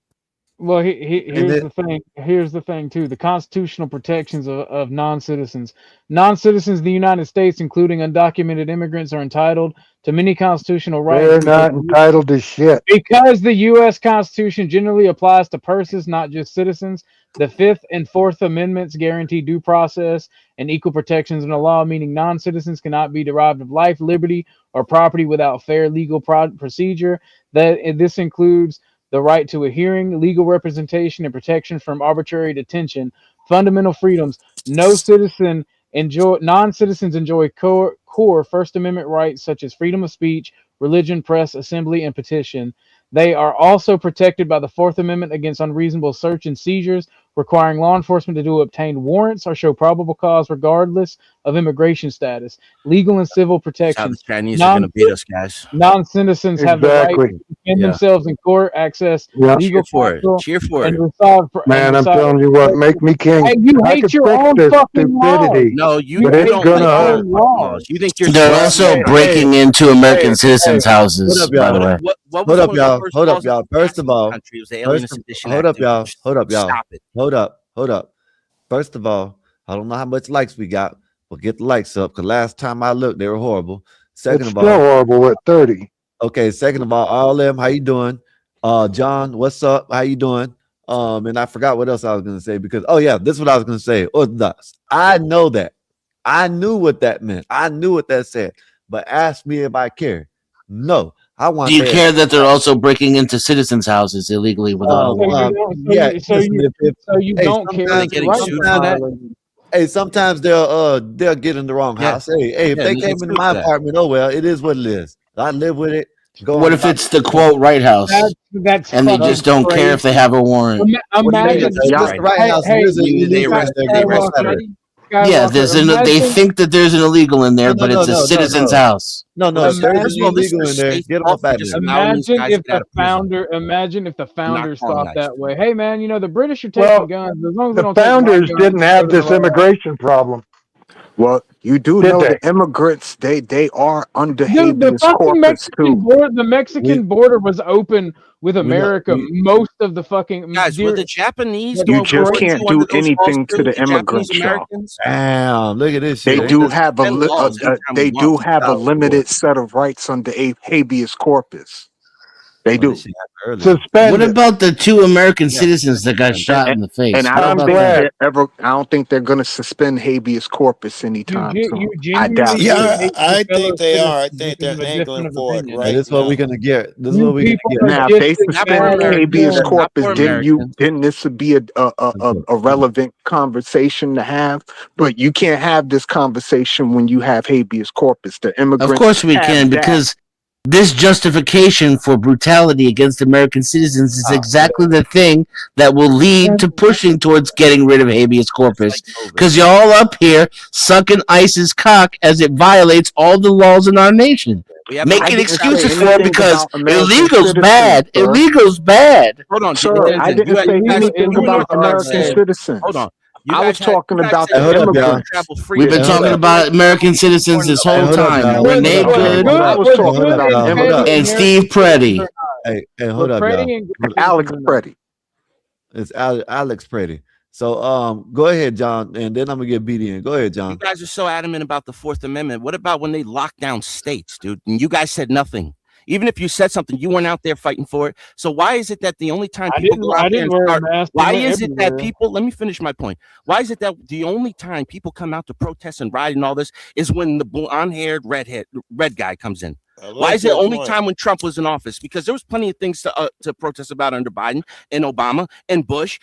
Well, here's the thing too. The constitutional protections of non-citizens. Non-citizens in the United States, including undocumented immigrants, are entitled to many constitutional rights. They're not entitled to shit. Because the U.S. Constitution generally applies to persons, not just citizens. The Fifth and Fourth Amendments guarantee due process and equal protections in the law, meaning non-citizens cannot be deprived of life, liberty, or property without fair legal procedure. This includes the right to a hearing, legal representation, and protection from arbitrary detention, fundamental freedoms. No citizen Non-citizens enjoy core First Amendment rights such as freedom of speech, religion, press, assembly, and petition. They are also protected by the Fourth Amendment against unreasonable search and seizures, requiring law enforcement to obtain warrants or show probable cause regardless of immigration status. Legal and civil That's how the protections. Chinese are going to beat us, guys. Non-citizens have the right Exactly. to defend Yeah. themselves in court, access Yeah. legal Cheer for it. counsel, Cheer for and it. Man, I'm reside. telling you what, make me king. Hey, you I hate could your fix own this fucking laws. stupidity, No, you but it's don't gonna like our hurt. own fucking laws. You think you're They're smart. also Hey, breaking into American citizens' hold houses, up, by y'all. the way. What was Hold up, one of the y'all. first Hold up, laws y'all. that we First passed of in this all, country? It was the Alien Sedition hold Act. up, y'all. Hold up, y'all. Stop it. Hold up. First of all, I don't know how much likes we got, but get the likes up because last time I looked, they were horrible. Second It's of still all, horrible at 30. okay. Second of all them, how you doing? John, what's up? How you doing? And I forgot what else I was gonna say because this is what I was gonna say. Orthodox. I know that. I knew what that meant. I knew what that said. But ask me if I care. No, I want. Do you care that they're also breaking into citizens' houses illegally without a warrant? So you hey, don't care that the rights are violated. Hey, sometimes they'll get in the wrong house. Hey, if they came into my apartment, oh well, it is what it is. I live with it. What if it's the quote right house? That's and they just don't care if they have a warrant. Imagine the right house. There's an illegal in there. Yeah, they think that there's an illegal in there, but it's a citizen's house. No, if there's an illegal in there, get them up out of there. Imagine if the founders thought that way. Hey man, the British are taking guns. As long as they The don't take my founders guns, didn't have they're this the right. immigration problem. Well, you do Did know they? the immigrants, they are under Dude, the habeas fucking corpus too. the Mexican border was open with America most of the fucking Guys, were the Japanese You doing just war can't II do under those laws anything to too? the The Japanese immigrants, y'all. Americans? Damn, look at this They shit. do have a laws anytime we they want do from have a child limited set of rights under habeas corpus. They do. What about the two American Yeah. citizens that got shot in the face? And I What don't about think that? I don't think they're going to suspend habeas corpus anytime soon. I doubt it. Yeah, I think they are. I think they're angling for it right This is what now. we're gonna get. This is what we're gonna get. Now, if they suspend habeas Not corpus, for then this would be a relevant conversation to have. But you can't have this conversation when you have habeas corpus. The immigrants Of course we have can, that. because this justification for brutality against American citizens is exactly the thing that will lead to pushing towards getting rid of habeas corpus. Because you're all up here sucking ICE's cock as it violates all the laws in our nation. Making excuses for it because illegal's bad. Illegal's bad. Hold on, Sir, I didn't say anything about American citizens. Hold on. I was talking about Hey, hold the up, y'all. immigrants. We've been talking about American citizens this whole hold up, time. y'all. Renee Hold up, Good I was talking about immigrants. and Steve Preddy. Hey, hold up, y'all. Alex Preddy. It's Alex Preddy. So go ahead, John, and then I'm gonna get BD in. Go ahead, John. You guys are so adamant about the Fourth Amendment. What about when they locked down states, dude? And you guys said nothing. Even if you said something, you weren't out there fighting for it. So why is it that the only time people go out there and start, why is it that people, let me finish my point. Why is it that the only time people come out to protest and riot and all this is when the blonde-haired red guy comes in? Why is it only time when Trump was in office? Because there was plenty of things to protest about under Biden and Obama and Bush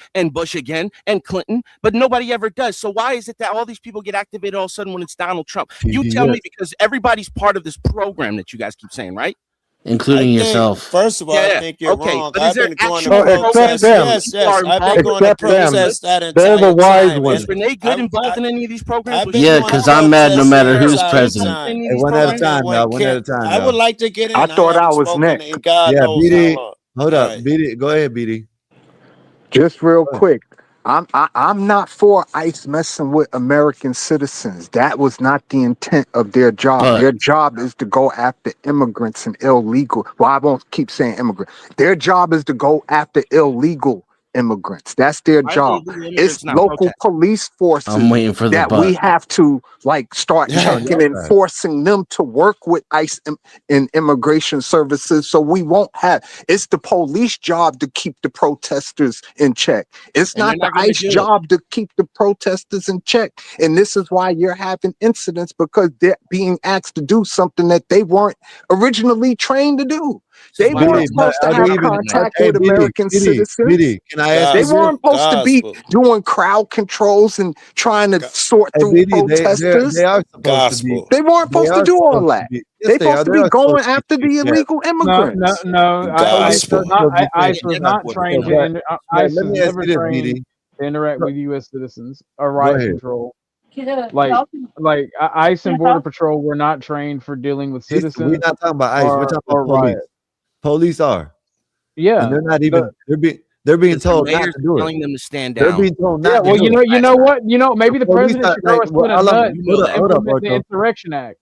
again and Clinton, but nobody ever does. So why is it that all these people get activated all of a sudden when it's Donald Trump? You tell me, because everybody's part of this program that you guys keep saying, right? Including yourself. First of all, I think you're wrong. But I've is there been going to actual protest. programs? Yes. I've been going to protest that entire They're the wise time. ones. Is Renee Good involved in any of these programs? Yeah, because I'm mad no matter who's president. Hey, one at a time, now. One at a time. I would like to get in. I thought I was next. In God knows BD. how long. Hold up, BD. Go ahead, BD. Just real quick. I'm not for ICE messing with American citizens. That was not the intent of their job. Their job is to go after immigrants and illegal. Well, I won't keep saying immigrant. Their job is to go after illegal immigrants. That's their job. It's local police forces I'm waiting for the that we have to start checking and forcing them to work with ICE and immigration services. So we won't have. It's the police job to keep the protesters in check. It's not the ICE job to keep the protesters in check. And this is why you're having incidents, because they're being asked to do something that they weren't originally trained to do. They weren't but supposed to are they have even? contact Hey, with American citizens. can I ask They you this? weren't supposed to be doing crowd controls and trying to sort Hey, through BD, protesters. they are supposed to be. They weren't They supposed to are do all supposed to that. be. Yes, They they are. supposed to They be are supposed going to be after the kicking ass. illegal immigrants. ICE does not. ICE was Yeah, not trained to. but ICE let was me ask never you this, trained BD. to interact with U.S. citizens or Go riot ahead. control. Like ICE and Border Patrol were not trained for dealing with We're citizens not talking about ICE. We're talking or about police. riot. Police are, and Yeah, they're not even. They're being Because the told not mayor's to do it. telling them to stand They're down. being told yeah. not to Well, do it. you know what? Maybe the Police president are should grow like, a set of all nuts You know to that. hold up, implement the Ortho. Insurrection Act.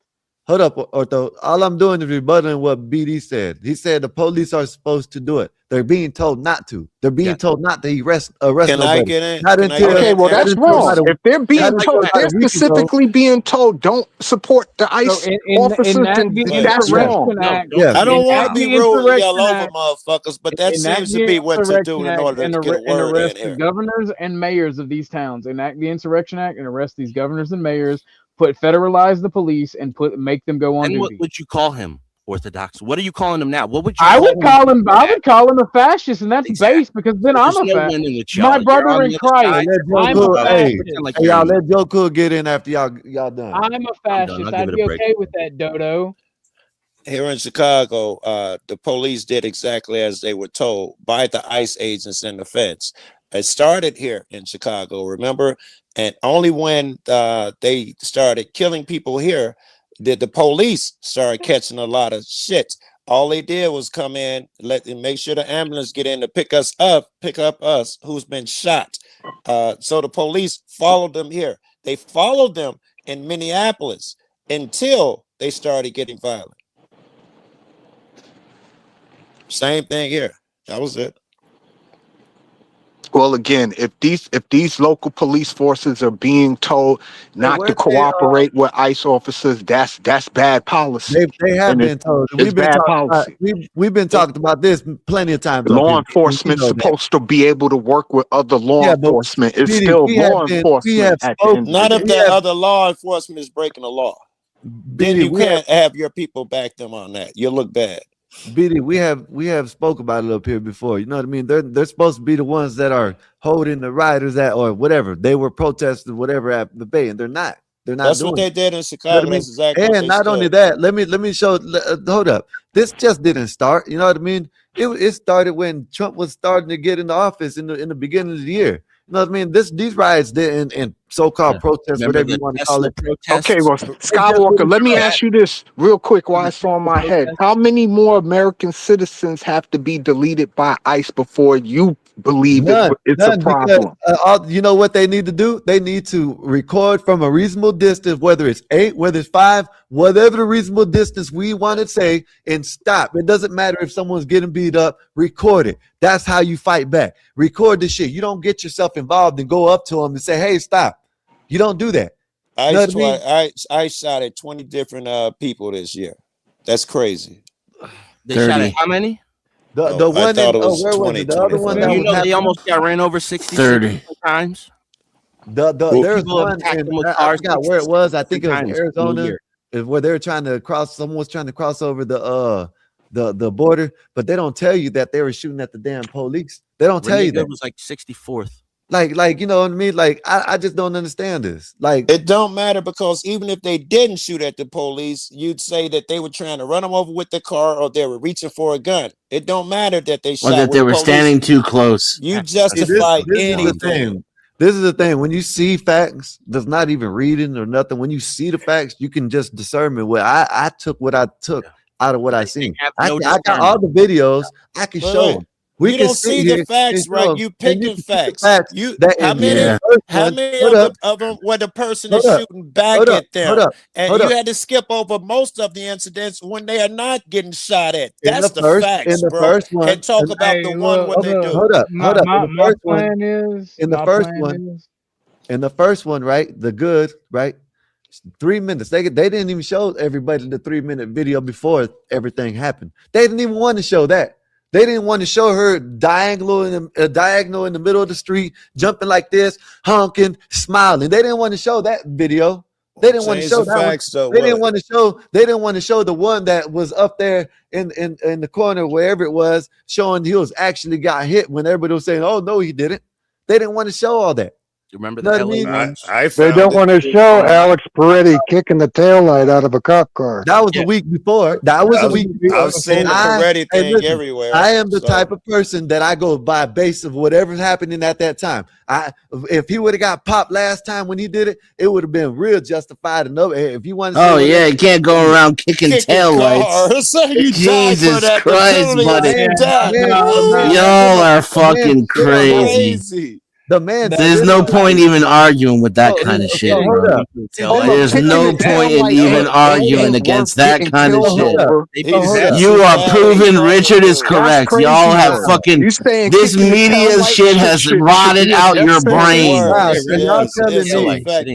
Hold up, Ortho. All I'm doing is rebutting what BD said. He said the police are supposed to do it. They're being told not to. They're being told not to arrest Can I nobody. get in? Not Can I until. get Okay, in? well, Not that's until wrong. about If they're not being until told, if about they're a week ago. specifically being told don't support the So ICE officers, enact then the that's Yeah. wrong. Insurrection No, Act. don't Yeah. I don't want to Enact stop. be the rude and yell Insurrection over Act. motherfuckers, but that Enact seems to the be what to do Insurrection in Act order to get a and word in arrest the here. governors and mayors of these towns. Enact the Insurrection Act and arrest these governors and mayors. Federalize the police and make them go on And what duty. would you call him? Orthodox. What are you calling him now? What would you I call would him? call him. I would call him a fascist, and that's Exactly. base because then So I'm there's a no fascist. winning with My y'all. You're brother on in the other Christ. side. Joe I'm a Cool. Hey, Pretend like fascist. you're y'all in. let Joe Cool get in after y'all done. I'm a I'm done. fascist. I'll I'd give it a be break. okay with that, Dodo. Here in Chicago, the police did exactly as they were told by the ICE agents and the feds. It started here in Chicago, remember? And only when they started killing people here did the police start catching a lot of shit. All they did was come in, let them make sure the ambulance get in to pick up us who's been shot. So the police followed them here. They followed them in Minneapolis until they started getting violent. Same thing here. That was it. Well, again, if these local police forces are being told Hey, not to weren't they? cooperate with ICE officers, that's bad policy, They have and been told. it's We've been bad talking about. policy. We've been talking about this plenty of times up Law here. You enforcement's know that. supposed to be able to work with other law Yeah, but enforcement. It's BD, still we have law been. We enforcement have at the end spoken. of the Not if day. We the have other law enforcement is breaking the law. Then BD. you We have can't have your people back them on that. You look bad. BD. We have spoke about it up here before. You know what I mean? They're supposed to be the ones that are holding the riders at or whatever. They were protesting whatever at the bay, and they're not. They're not That's what doing they it. did in You know what I Chicago. mean? That's exactly what And they not only stole. that, let me show. Hold up, this just didn't start. You know what I mean? It started when Trump was starting to get into office in the beginning of the year. You know what I mean? These riots didn't and so-called Yeah. protests, Remember whatever you the want to call Tesla it. Okay, protests? well, It just Skywalker, didn't let me start. ask you this real quick while it's on my head. How many more American citizens have to be deleted by ICE before you believe it's a None, because problem? you know what they need to do? They need to record from a reasonable distance, whether it's 8, whether it's 5, whatever the reasonable distance we want to say, and stop. It doesn't matter if someone's getting beat up, record it. That's how you fight back. Record the shit. You don't get yourself involved and go up to them and say, hey, stop. You don't do that. You know what I mean? I shot at 20 different people this year. That's crazy. They shot at 30. how many? The I one thought in it was where was 20, it? The other one that You was 25. know they happening. almost got ran over 66 30. different times. Well, There's People have one attacked in them with I cars forgot where it 66 was. I think different it was times in a Arizona, year. where they were trying to cross. Someone was trying to cross over the border, but they don't tell you that they were shooting at the damn police. They don't tell you Renega that. was like 64th. Like you know what I mean? Like I just don't understand this. Like it don't matter because even if they didn't shoot at the police, you'd say that they were trying to run them over with the car or they were reaching for a gun. It don't matter that they Or shot that with they the were police. standing too close. You see, justify this is the anything. thing. This is the thing. When you see facts, that's not even reading or nothing. When you see the facts, you can just discern it. Well, I took what I took out of what I seen. have I no got all the videos. I can show Look, them. We you can don't sit see here the and facts show right. 'em, You and you picking can see the facts. facts You that how in the many Yeah. first how one. many Hold up, of them where the person hold is up, shooting back hold up, at them, hold up, and hold you up. had to skip over most of the incidents when they are not getting shot at. In That's the the first, facts, bro. one, And talk about the Hey, one look, when they look. do. hold up, hold up. My plan is In the first one, in the first one, right? The good, right? 3 minutes. They didn't even show everybody the 3-minute video before everything happened. They didn't even want to show that. They didn't want to show her diagonal in the middle of the street, jumping like this, honking, smiling. They didn't want to show that video. They didn't want to Change show the that one. facts, though. They didn't What? want to show. They didn't want to show the one that was up there in the corner, wherever it was, showing he was actually got hit when everybody was saying, "Oh no, he didn't." They didn't want to show all that. You remember You know the what I LA mean? ones? I They found don't it. want to show Alex Peretti kicking the taillight out of a cop car. That was a week before. That was a week before. I've seen the Peretti Hey, thing listen, everywhere. I am the So type of person that I go by base of whatever's happening at that time. If he would have got popped last time when he did it, it would have been real justified. And if you want to say, Oh yeah, you can't go around kicking taillights. cars. You died for Jesus that. The Christ, penalty buddy. is death. Y'all are fucking crazy. Crazy. The man. There's no point even arguing with that kind of shit, bro. There's no point in even arguing against that kind of shit. You are proving Richard is correct. Y'all have fucking this media shit has rotted out your brain.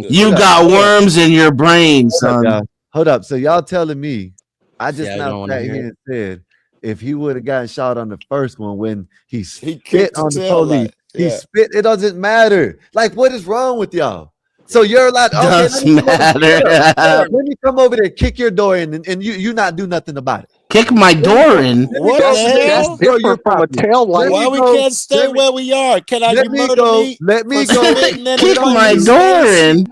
You got worms in your brain, son. Hold up. So y'all telling me I just Yeah, I now don't wanna sat hear here it. and said if he would have gotten shot on the first one when he spit kicked on the the tail police, light. he Yeah. spit. It doesn't matter. Like, what is wrong with y'all? So you're like, okay, Doesn't matter. let me come over there, kick your door in, and you not do nothing about it. Kick my door in. What the hell? Why we can't stay where we are? Can I? Let You me murder go. me? Let me for go. spitting in Kick the my police door face? in.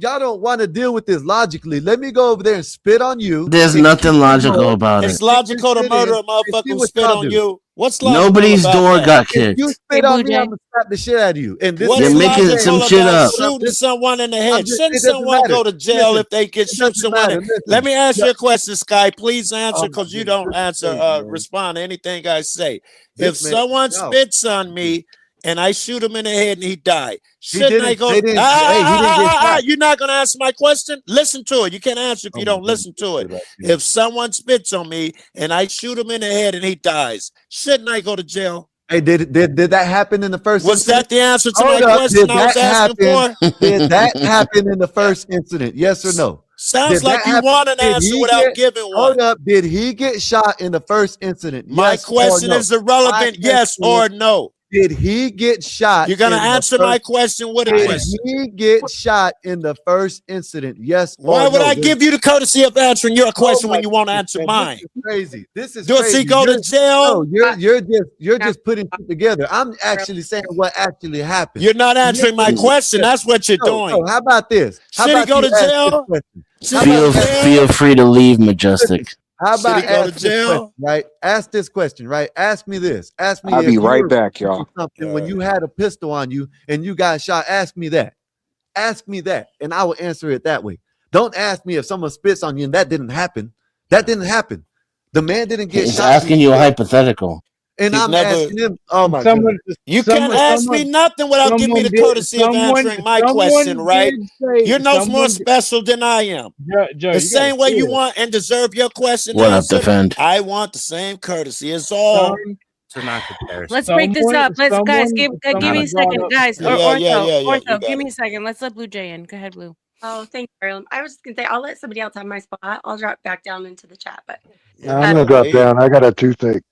Y'all don't want to deal with this logically. Let me go over there and spit on you. There's and nothing kick your logical door, about It's it. logical to spit murder in, a and motherfucker see who what spit y'all on do. you. What's logical Nobody's about door that? got If you kicked. spit on me, I'm gonna slap the shit out of you. And this What's You're is making logical some shit about up. shooting someone in the head? Shouldn't it doesn't someone matter. go to jail Listen, if they get it shoot doesn't someone? matter. Let Listen. me ask you a question, Sky. Please answer Oh my because you goodness, don't this is answer, crazy, man. respond to anything I say. If This man, someone no. spits on me and I shoot him in the head and he died, He shouldn't I didn't. go? They didn't. Hey, he didn't get shot. You're not gonna answer my question. Listen to it. You can't answer if Oh you my don't goodness, listen to it. this is like- If someone spits on me and I shoot him in the head and he dies, shouldn't I go to jail? Hey, did that happen in the first? Was incident? that the answer to Hold my up. question Did I was that asking happen? for? Did that happen in the first incident? Yes or no? Sounds Did like that you happen? want an Did answer he without get? giving one. Hold up. Did he get shot in the first incident? My Yes or question no? is irrelevant, My yes question or is, no. did he get shot? You're gonna in the answer first- my question with a Did question. he get shot in the first incident? Yes Why or would no? I give you the courtesy of answering your question when you want to answer Man, mine? This is crazy. This is Does crazy. he go to jail? No, you're just putting it together. I'm actually saying what actually happened. You're not answering my question. That's what you're doing. So how about this? How Should he about go you to ask this jail? question? Should he go to jail? Feel free to leave, Majestic. How Should he about go to ask this jail? question, right? Ask this question, right? Ask me this. Ask me I'll if be you right were back, doing y'all. something when you had a pistol on you and you got shot. Ask me that. Ask me that, and I will answer it that way. Don't ask me if someone spits on you and that didn't happen. That didn't happen. The man didn't get He's shot. asking you a hypothetical. And He's I'm never- asking him. Oh my Someone- goodness. You can't ask me nothing without giving me the courtesy of answering my question, right? You're no more special than I am. Joe, The same way you want and deserve your question What up, answered, Defend? I want the same courtesy. It's all. To not comparison. Let's break this up. Let's guys give me a second, guys. Yeah, Or yeah, Ortho, yeah, you Ortho, got give me it. a second. Let's let Blue Jay in. Go ahead, Blue. Oh, thank you, Marilyn. I was just gonna say I'll let somebody else have my spot. I'll drop back down into the chat, but I'm gonna drop down. I got a toothache.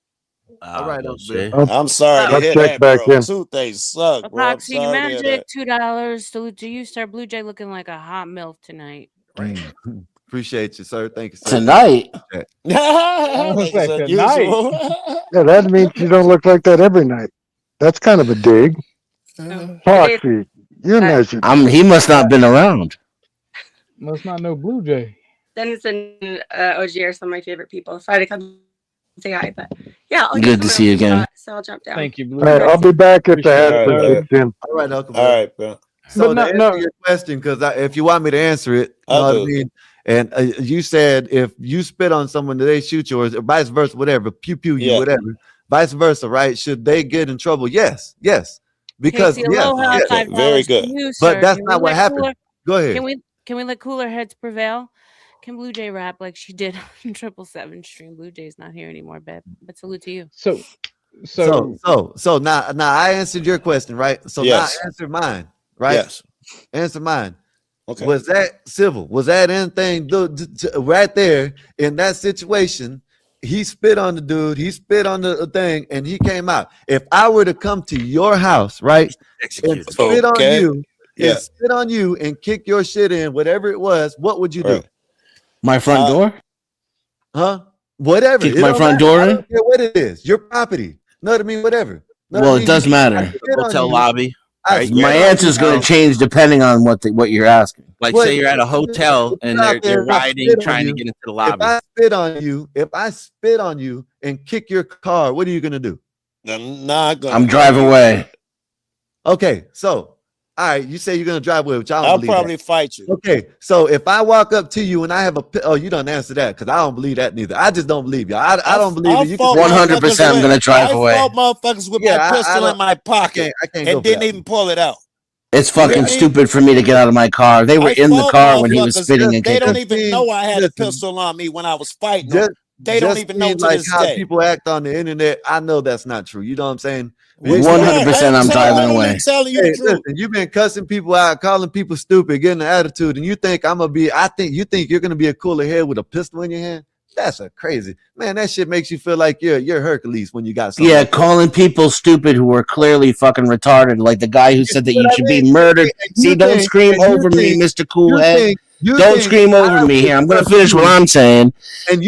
All right, I'm sorry to I'll hear check that, back bro. in. Toothache suck, bro. I'm Epoxy sorry to hear Magic, that. $2. Salute to you, sir. Blue Jay looking like a hot MILF tonight. Appreciate you, sir. Thank you, sir. Tonight. Like it's unusual. Yeah, that means you don't look like that every night. That's kind of a dig. Foxy, you're nice. He must not been around. Must not know Blue Jay. Dennis and OG are some of my favorite people. So I had to come say hi, but yeah, I'll Good to see you again. So I'll jump down. Thank you, Blue. All right, I'll be back if the All Hasbro right, kicks in. All right, Uncle. All right, bro. So But to no- answer your question, because if you want me to answer it, you know what I do. mean. And you said if you spit on someone, do they shoot you, or vice versa, whatever, pew pew you, Yeah. whatever, vice versa, right? Should they get in trouble? Yes, because Casey yes, Aloha, yes. $5 Very to good. you, But sir. that's Can we not what let happened. cooler- Go ahead. Can we let cooler heads prevail? Can Blue Jay rap like she did on 777 stream? Blue Jay's not here anymore, but salute to you. So now I answered your question, right? So Yes. now answer mine, right? Yes. Answer mine. Okay. Was that civil? Was that anything right there in that situation? He spit on the dude, he spit on the thing, and he came out. If I were to come to your house, right, and spit on Okay. you, Yeah. and spit on you and kick your shit in, whatever it was, what would you do? Right. My front door? Huh? Whatever. Kick It my don't front matter. door I in? don't care what it is. Your property. Know what I mean? Whatever. Know what I Well, it mean? does I matter. spit on Hotel you. lobby. I Right? spit My on answer is you. going to change depending on what you're asking. Like, Well, say you're at a if hotel and you're out there they're and I riding, spit on trying to you, get into the if lobby. I spit on you and kick your car, what are you gonna do? I'm not gonna. I'm drive away. Okay, so all right, you say you're gonna drive away, which I don't I'll believe probably that. fight you. Okay, so if I walk up to you and I have you don't answer that because I don't believe that neither. I just don't believe you. I don't believe I it. You fought can 100% I'm going to drive I away. fought motherfuckers with Yeah, my pistol in my pocket I can't go and for that didn't even pull it out. It's You hear fucking me? stupid for me to get out of my car. They were I in the fought car when he was motherfuckers. spitting and They don't kicking. even know I had a listen, pistol on me when I was fighting them. just They don't even know seem to like this how day. people act on the internet. I know that's not true. You know what I'm saying? What You- you mean? 100% I'm driving I'm away. only telling you Hey, the truth. listen, you've been cussing people out, calling people stupid, getting an attitude, and you think you think you're gonna be a cooler head with a pistol in your hand? That's a crazy man. That shit makes you feel like you're Hercules when you got something. Yeah, like that. calling people stupid who are clearly fucking retarded, like the guy who said that you should be murdered. See, don't scream over me, Mr. Coolhead. Don't scream over me here. I'm going to finish what I'm saying.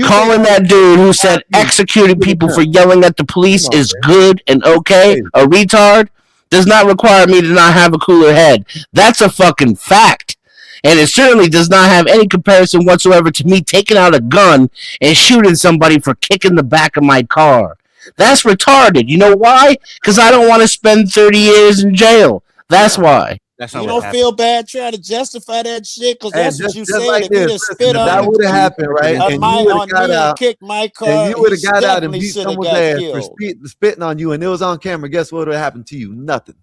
Calling that dude who said executing people for yelling at the police is good and okay, a retard, does not require me to not have a cooler head. That's a fucking fact. And it certainly does not have any comparison whatsoever to me taking out a gun and shooting somebody for kicking the back of my car. That's retarded. You know why? Because I don't want to spend 30 years in jail. That's why. That's You don't feel bad trying to justify that shit because that's what you said. Like If you just spit if on that me, would have happened, right? And you would have got me out and kicked my and car, you would have he got out and definitely beat should have someone's got ass killed. for spitting on you, and it was on camera. Guess what would have happened to you? Nothing.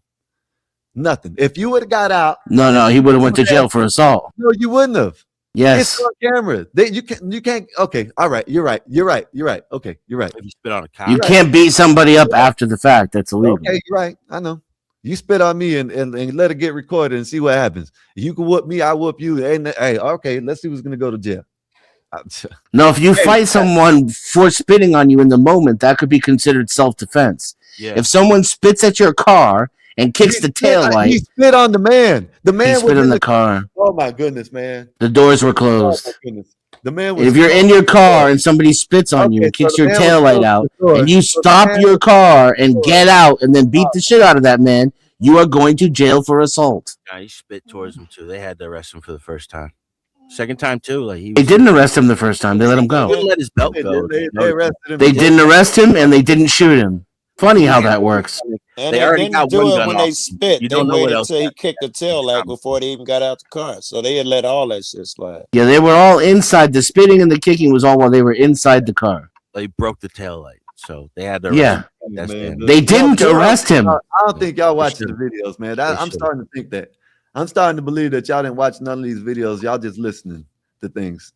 If you would have got out, No, he would have went to jail for assault. No, you wouldn't have. Yes. It's on camera. You can't. Okay, all right. You're right. Okay, you're right. If you spit on a cop, You can't beat somebody up after the fact. That's illegal. Okay, you're right. I know. You spit on me and let it get recorded and see what happens. You can whoop me, I whoop you. Hey, okay, let's see who's gonna go to jail. No, if you fight someone for spitting on you in the moment, that could be considered self-defense. Yeah. If someone spits at your car and kicks the tail He light, spit on the man. The man he spit was in the car. Oh my goodness, man. The doors were closed. Oh my goodness. The man was If you're in your car and somebody spits on you and kicks your tail light out, and you stop your car and get out and then beat the shit out of that man, you are going to jail for assault. Nah, he spit towards him too. They had to arrest him for the first time. Second time too, like They didn't arrest him the first time. They let him They go. wouldn't let his belt go. They arrested him. They didn't arrest him and they didn't shoot him. Funny how that works. And They they already didn't got do one it gun when off they him. spit. You They don't know what waited else till he kicked the tail light before they even got out the car. So they had let all that shit slide. Yeah, they were all inside. The spitting and the kicking was all while they were inside the car. They broke the tail light, so they had to arrest Yeah. him. That's Man, it. They didn't arrest him. I don't think y'all watching the videos, man. I'm starting to think that. I'm starting to believe that y'all didn't watch none of these videos. Y'all just listening to things.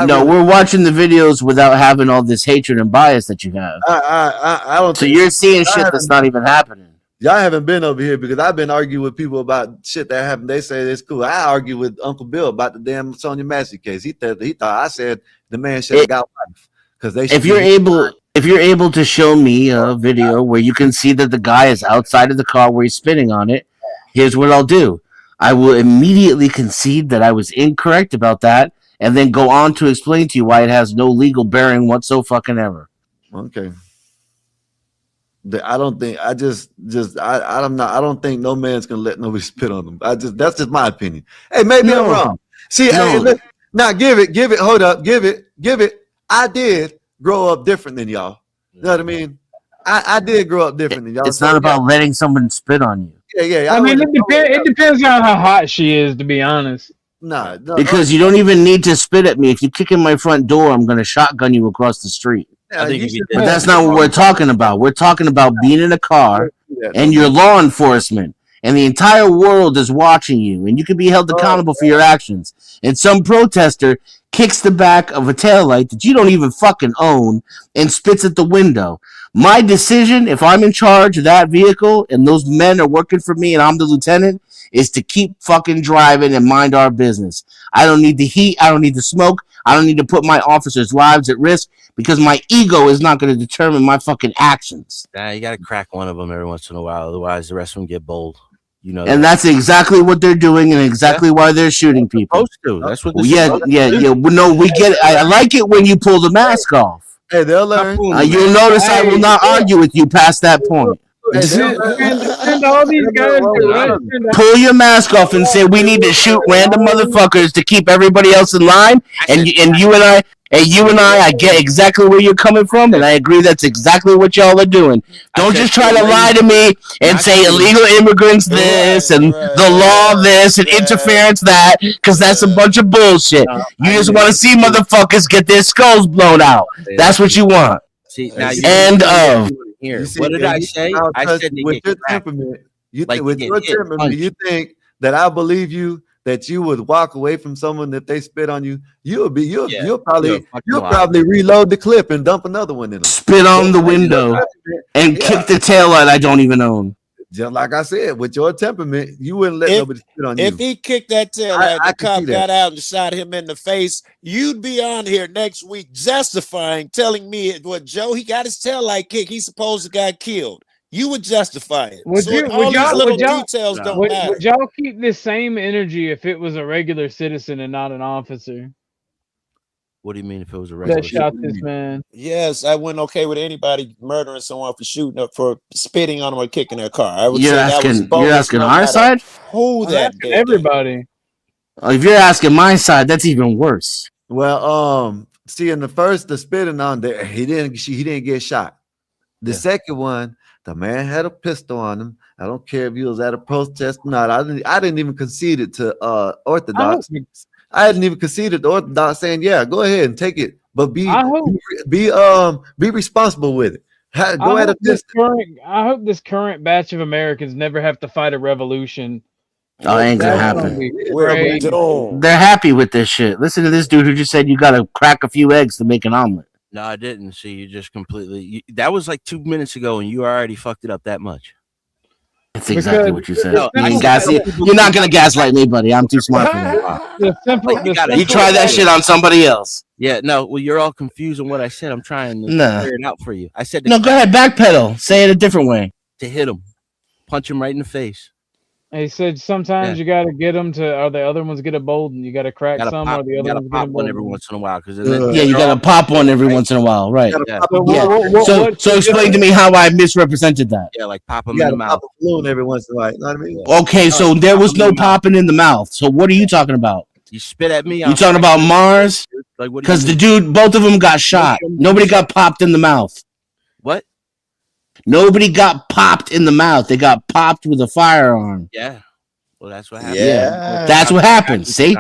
No, we're watching the videos without having all this hatred and bias that you have. I don't. So think you're seeing y'all shit that's not even happening. Y'all haven't been over here because I've been arguing with people about shit that happened. They say it's cool. I argue with Uncle Bill about the damn Sonia Massey case. He thought I said the man should have got life because they. If you're able to show me a video where you can see that the guy is outside of the car where he's spitting on it, here's what I'll do. I will immediately concede that I was incorrect about that, and then go on to explain to you why it has no legal bearing whatsoever. Okay. I don't think I don't think no man's gonna let nobody spit on them. That's just my opinion. Hey, maybe I'm wrong. See, hey, look, now give it, hold up, give it. I did grow up different than y'all. You know what I mean? I did grow up different than y'all. It's not about letting someone spit on you. Yeah. I mean, it depends on how hot she is, to be honest. No, Because you don't even need to spit at me. If you kick in my front door, I'm going to shotgun you across the street. I think But that's not what we're talking about. We're talking about being in a car and you're law enforcement and the entire world is watching you and you can be held accountable for your actions. And some protester kicks the back of a taillight that you don't even fucking own and spits at the window. My decision, if I'm in charge of that vehicle and those men are working for me and I'm the lieutenant, is to keep fucking driving and mind our business. I don't need the heat. I don't need the smoke. I don't need to put my officers' lives at risk because my ego is not going to determine my fucking actions. Nah, you got to crack one of them every once in a while. Otherwise, the rest of them get bold. You know, and that's exactly what they're doing, and exactly why they're shooting people. Supposed to. That's what. Yeah. Well, no, we get it. I like it when you pull the mask off. Hey, they'll learn. You'll notice I will not argue with you past that point. Send all these guys Pull your mask off and say we need to shoot random motherfuckers to keep everybody else in line. And you and I get exactly where you're coming from, and I agree that's exactly what y'all are doing. Don't just try to lie to me and say illegal immigrants this and the law this and interference that, because that's a bunch of bullshit. You just want to see motherfuckers get their skulls blown out. That's what you want. See, now end of. Here. What did I say? I said with your temperament, you think that I believe you that you would walk away from someone if they spit on you. You'll probably reload the clip and dump another one in them. Spit on the window and kick the taillight I don't even own. Just like I said, with your temperament, you wouldn't let nobody spit on you. If he kicked that tail light, the cop got out and shot him in the face, you'd be on here next week justifying, telling me what Joe, he got his tail light kicked. He's supposed to got killed. You would justify it. Would y'all keep this same energy if it was a regular citizen and not an officer? What do you mean if it was a regular that shot this man? Yes, I wouldn't okay with anybody murdering someone for shooting up, for spitting on them or kicking their car. I would you're say asking, that was you're asking our side? Who that did everybody. If you're asking my side, that's even worse. Well, see, in the spitting on there, he didn't get shot. The second one, the man had a pistol on him. I don't care if he was at a protest or not. I didn't even concede it to Orthodox. I hadn't even conceded to Orthodox saying, "Yeah, go ahead and take it, but be responsible with it." Go at a distance. I hope this current batch of Americans never have to fight a revolution. Oh, it ain't gonna happen. They're happy with this shit. Listen to this dude who just said you gotta crack a few eggs to make an omelet. No, I didn't. See, you just completely. That was like 2 minutes ago, and you already fucked it up that much. That's exactly what you said. No, you're not gonna gaslight me, buddy. I'm too smart for that. You try that shit on somebody else. Yeah, no. Well, you're all confused on what I said. I'm trying to clear it out for you. I said no. Go ahead, backpedal. Say it a different way. To hit him, punch him right in the face. He said sometimes you got to get them to, or the other ones get a bold, and you got to crack some, or the other ones pop one every once in a while. Because you got to pop one every once in a while, right? So explain to me how I misrepresented that. Yeah, like pop them in the mouth. Pop a balloon every once in a while. You know what I mean? Okay, so there was no popping in the mouth. So what are you talking about? You spit at me. You talking about Mars? Because the dude, both of them got shot. Nobody got popped in the mouth. What? Nobody got popped in the mouth. They got popped with a firearm. Yeah. Well, that's what happened. Yeah. That's what happened. See?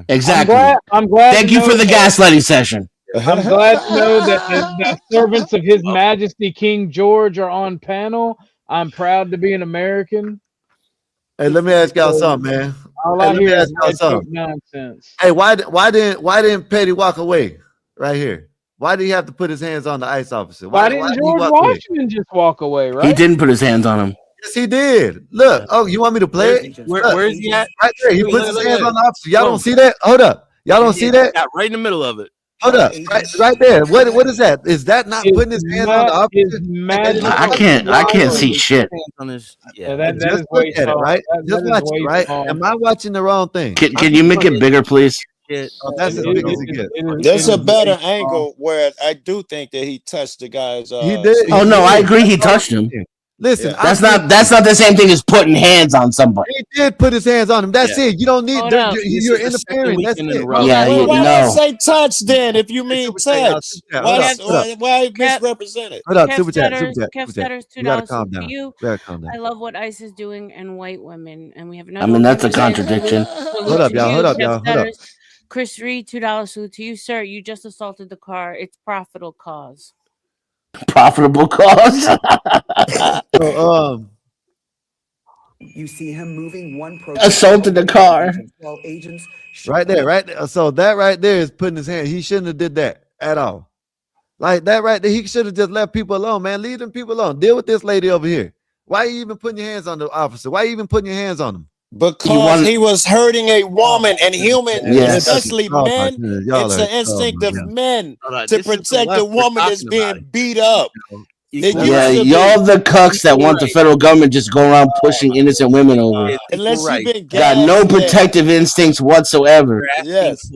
Exactly. I'm glad. Thank you for the gaslighting session. I'm glad to know that the servants of His Majesty King George are on panel. I'm proud to be an American. Hey, let me ask y'all something, man. All I hear is nonsense. Hey, why didn't Petty walk away right here? Why did he have to put his hands on the ICE officer? Why didn't George Washington just walk away, right? He didn't put his hands on him. Yes, he did. Look. Oh, you want me to play it? Where is he at? Right there. He puts his hands on the officer. Y'all don't see that? Hold up. Y'all don't see that? Right in the middle of it. Hold up. Right there. What is that? Is that not putting his hands on the officer? I can't see shit. Just look at it, right? Just watch it, right? Am I watching the wrong thing? Can you make it bigger, please? That's as big as it gets. There's a better angle where I do think that he touched the guy's. He did. Oh no, I agree. He touched him. Listen, that's not the same thing as putting hands on somebody. He did put his hands on him. That's it. You don't need. You're interfering. That's it. Why say touch then? If you mean touch, why misrepresent it? Hold up, super chat. $2 You gotta calm down. I love what ICE is doing and white women, and we have another. I mean, that's a contradiction. Hold up, y'all. Chris Reed, $2 salute to you, sir. You just assaulted the car. It's profitable cause. Profitable cause. So, you see him moving one assaulted the car. Agents right there, right there. So that right there is putting his hand. He shouldn't have did that at all. Like that right there, he should have just left people alone, man. Leave them people alone. Deal with this lady over here. Why are you even putting your hands on the officer? Why are you even putting your hands on him? Because he was hurting a woman, and humans, especially men, it's an instinct of men to protect a woman that's being beat up. Yeah, y'all the cucks that want the federal government just go around pushing innocent women over. Unless you've been Got no gaslit. protective instincts whatsoever. Yes.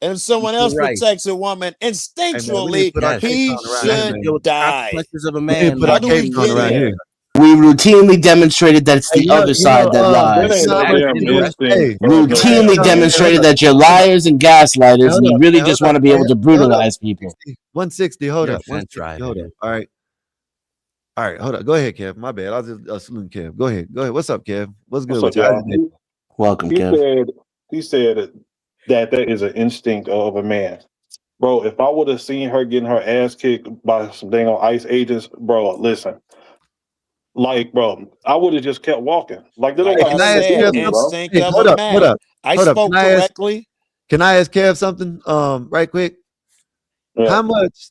And if someone else protects a woman instinctually, he should die. Of a We need to man. put How our do we capes on get around here? here. We routinely demonstrated that it's Hey, the other side that lies. you know how much you do? Hey, Routinely demonstrated that you're liars and gaslighters, and you really just want to be able to brutalize people. 160. Hold You're up. a fence 160. Hold rider. up. All right. All right. Hold up. Go ahead, Kev. My bad. I was just saluting Kev. Go ahead. Go ahead. What's up, Kev? What's good What's with up, you? y'all? Welcome, He Kev. said that is an instinct of a man. Bro, if I would have seen her getting her ass kicked by some dang on ICE agents, bro, listen. Like, bro, I would have just kept walking. Like, they don't Like got I nothing to said, do with me, bro. instinct Hey, of hold a up. Hold man. up. I Hold up. spoke correctly. Can I ask Kev something? Right quick. Yeah. How much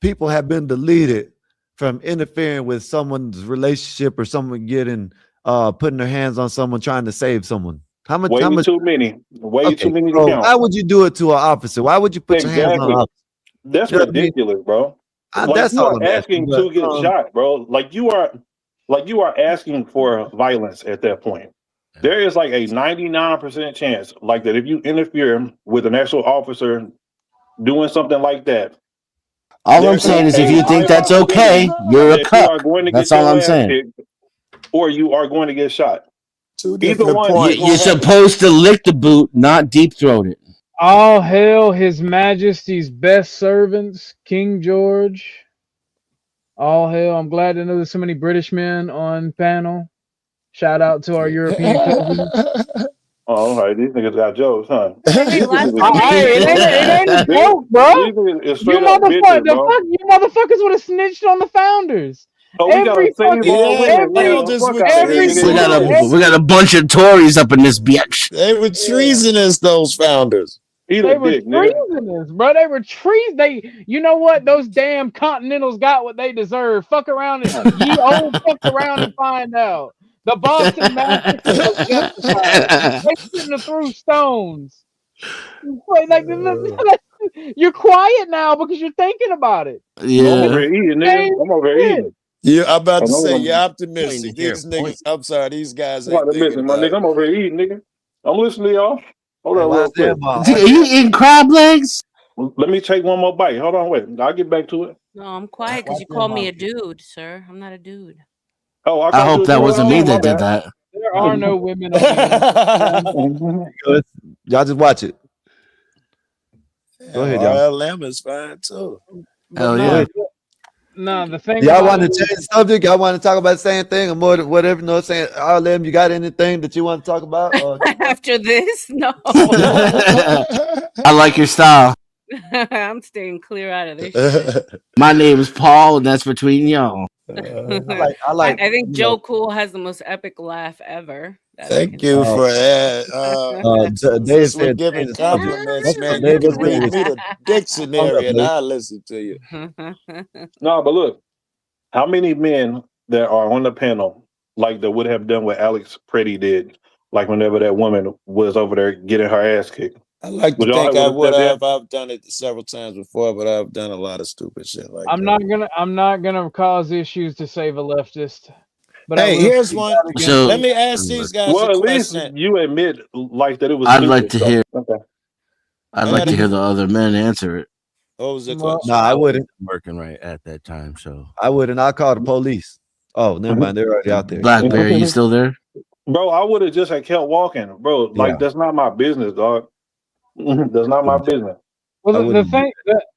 people have been deleted from interfering with someone's relationship or someone getting putting their hands on someone trying to save someone? How much? Way How much? too many. Way too Okay, many to so count. why would you do it to an officer? Why would you put your hands on Exactly. an officer? That's You know what I mean? ridiculous, bro. Like, That's you all are I'm asking. asking But to get shot, bro. Like you are asking for violence at that point. There is like a 99% chance, like that, if you interfere with an actual officer doing something like that, All I'm there's saying is, a if you high think that's okay, possibility you're a that you are cuck. going to That's get all your I'm ass saying. kicked, or you are going to get shot. Two Either different one is points. going You're to happen. supposed to lick the boot, not deep throat it. All hail His Majesty's best servants, King George. All hail. I'm glad to know there's so many British men on panel. Shout out to our European cousins. Oh, all right. These niggas got jokes, huh? Hey, These last niggas time I Hey, checked, it ain't a these, joke, bro. these niggas is You straight up bitches, bro. you motherfuckers would have snitched on the founders. Oh, we gotta Every save fucking, all Yeah, the women, every, nigga. founders Fuck were out of here, every nigga. We You got know a this. treasonous. we got a bunch of Tories up in this bitch. They were treasonous, those founders. Eat a They were dick, nigga. treasonous, bro. They were you know what? Those damn Continentals got what they deserve. Fuck around and ye old fuck around and find out. The Boston Massacre was justified. They shouldn't have threw stones. Like, you're quiet now because you're thinking about it. No, I'm It's over Yeah. here eating, the nigga. same I'm over here shit. eating. Yeah, I'm about to And say you're I'm optimistic. These niggas, I'm sorry, these guys ain't about to thinking listen, my about nigga. it. I'm over here eating, nigga. I'm listening to y'all. Hold hey, on why real is that quick. my Are you eating crab legs? Let me take one more bite. Hold on, wait. I'll get back to it. no, I'm quiet because watch you that called me mouth? a dude, sir. I'm not a dude. Oh, I I called you hope a that dude. wasn't me Oh, my that did bad. that. There are no women on the internet. Y'all just watch it. Go ahead, y'all. RL Lamb is fine too. But Hell Go yeah. ahead. no, the thing Y'all about want it to is, change the subject? Y'all want to talk about the same thing or more than whatever? You know what I'm saying? All them, you got anything that you want to talk about? After this, no. I like your style. I'm staying clear out of this shit. My name is Paul, and that's between y'all. I like, I think you Joe know, Cool has the most epic laugh ever that I Thank can you uh, for that. Dave Since we're said giving change the subject. compliments, That's what man, you Dave can was read saying. me the Hold up, dictionary and Dave. I'll listen to you. No, but look, how many men that are on the panel like that would have done what Alex Pretty did, like whenever that woman was over there getting her ass kicked? I like to Would y'all think I would have would stepped in? have. I've done it several times before, but I've done a lot of stupid shit like I'm that. not gonna cause issues to save a leftist, but I Hey, will here's speak one. out against So Let it. me ask these guys a Well, at least question. you admit like that it was I'd like stupid. to So hear. okay. I'd I like got to a. hear the other men answer it. What was the Well, No, question? I I wasn't wouldn't. working right at that time, so I wouldn't. I'll call the police. Oh, never mind. They're already out there. Blackberry, you still there? Bro, I would have just had kept walking, bro. Yeah, Like that's not my business, dog. That's not my business. well, I the wouldn't. thing,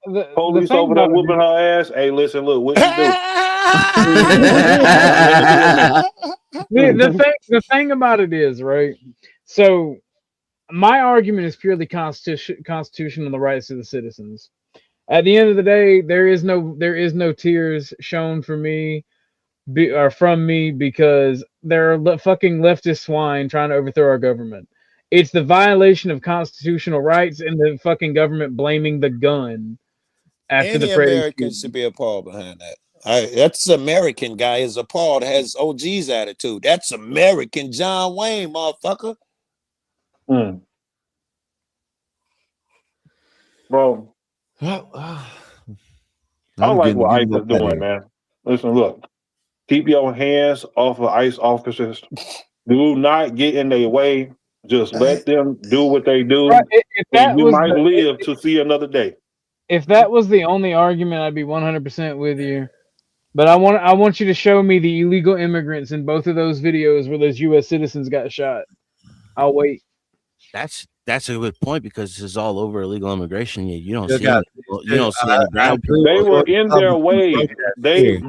the Police thing over there about it whooping is, her ass. Hey, listen, look, what you do? Nothing to do with me. the thing about it is, right? So my argument is purely constitutional on the rights of the citizens. At the end of the day, there is no tears shown for me or from me because there are fucking leftist swine trying to overthrow our government. It's the violation of constitutional rights and the fucking government blaming the gun after the Any Prairies American should shooting. be appalled behind that. That's American guy is appalled, has OG's attitude. That's American John Wayne, motherfucker. Bro, I I'm like what ICE getting is up out of doing, here. man. Listen, look, keep your hands off of ICE officers. Do not get in their way. Just let them do what they Right, do, if and that you was might the live to see another day. if that was the only argument, I'd be 100% with you. But I want you to show me the illegal immigrants in both of those videos where those U.S. citizens got shot. I'll wait. That's a good point because this is all over illegal immigration. Yet you don't Still see got, any you still, don't see any I brown agree They people. with were your in their comment. way. They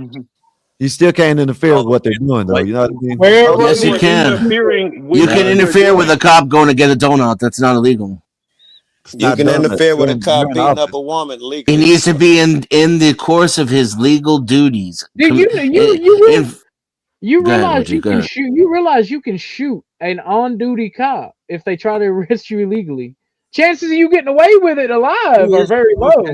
You still can't interfere with what they're doing, though. What? You know what I mean? Where no, where they Yes, you were can. interfering You with can what they're interfere with doing. a cop going to get a donut. That's not illegal. It's You not can done. interfere with a cop You're in beating up office. a woman He legally. needs to be in the course of his legal duties. dude, In, you go ahead, realize OG. you Go can ahead. shoot you can shoot an on-duty cop if they try to arrest you illegally. Chances of you getting away with it alive are very low.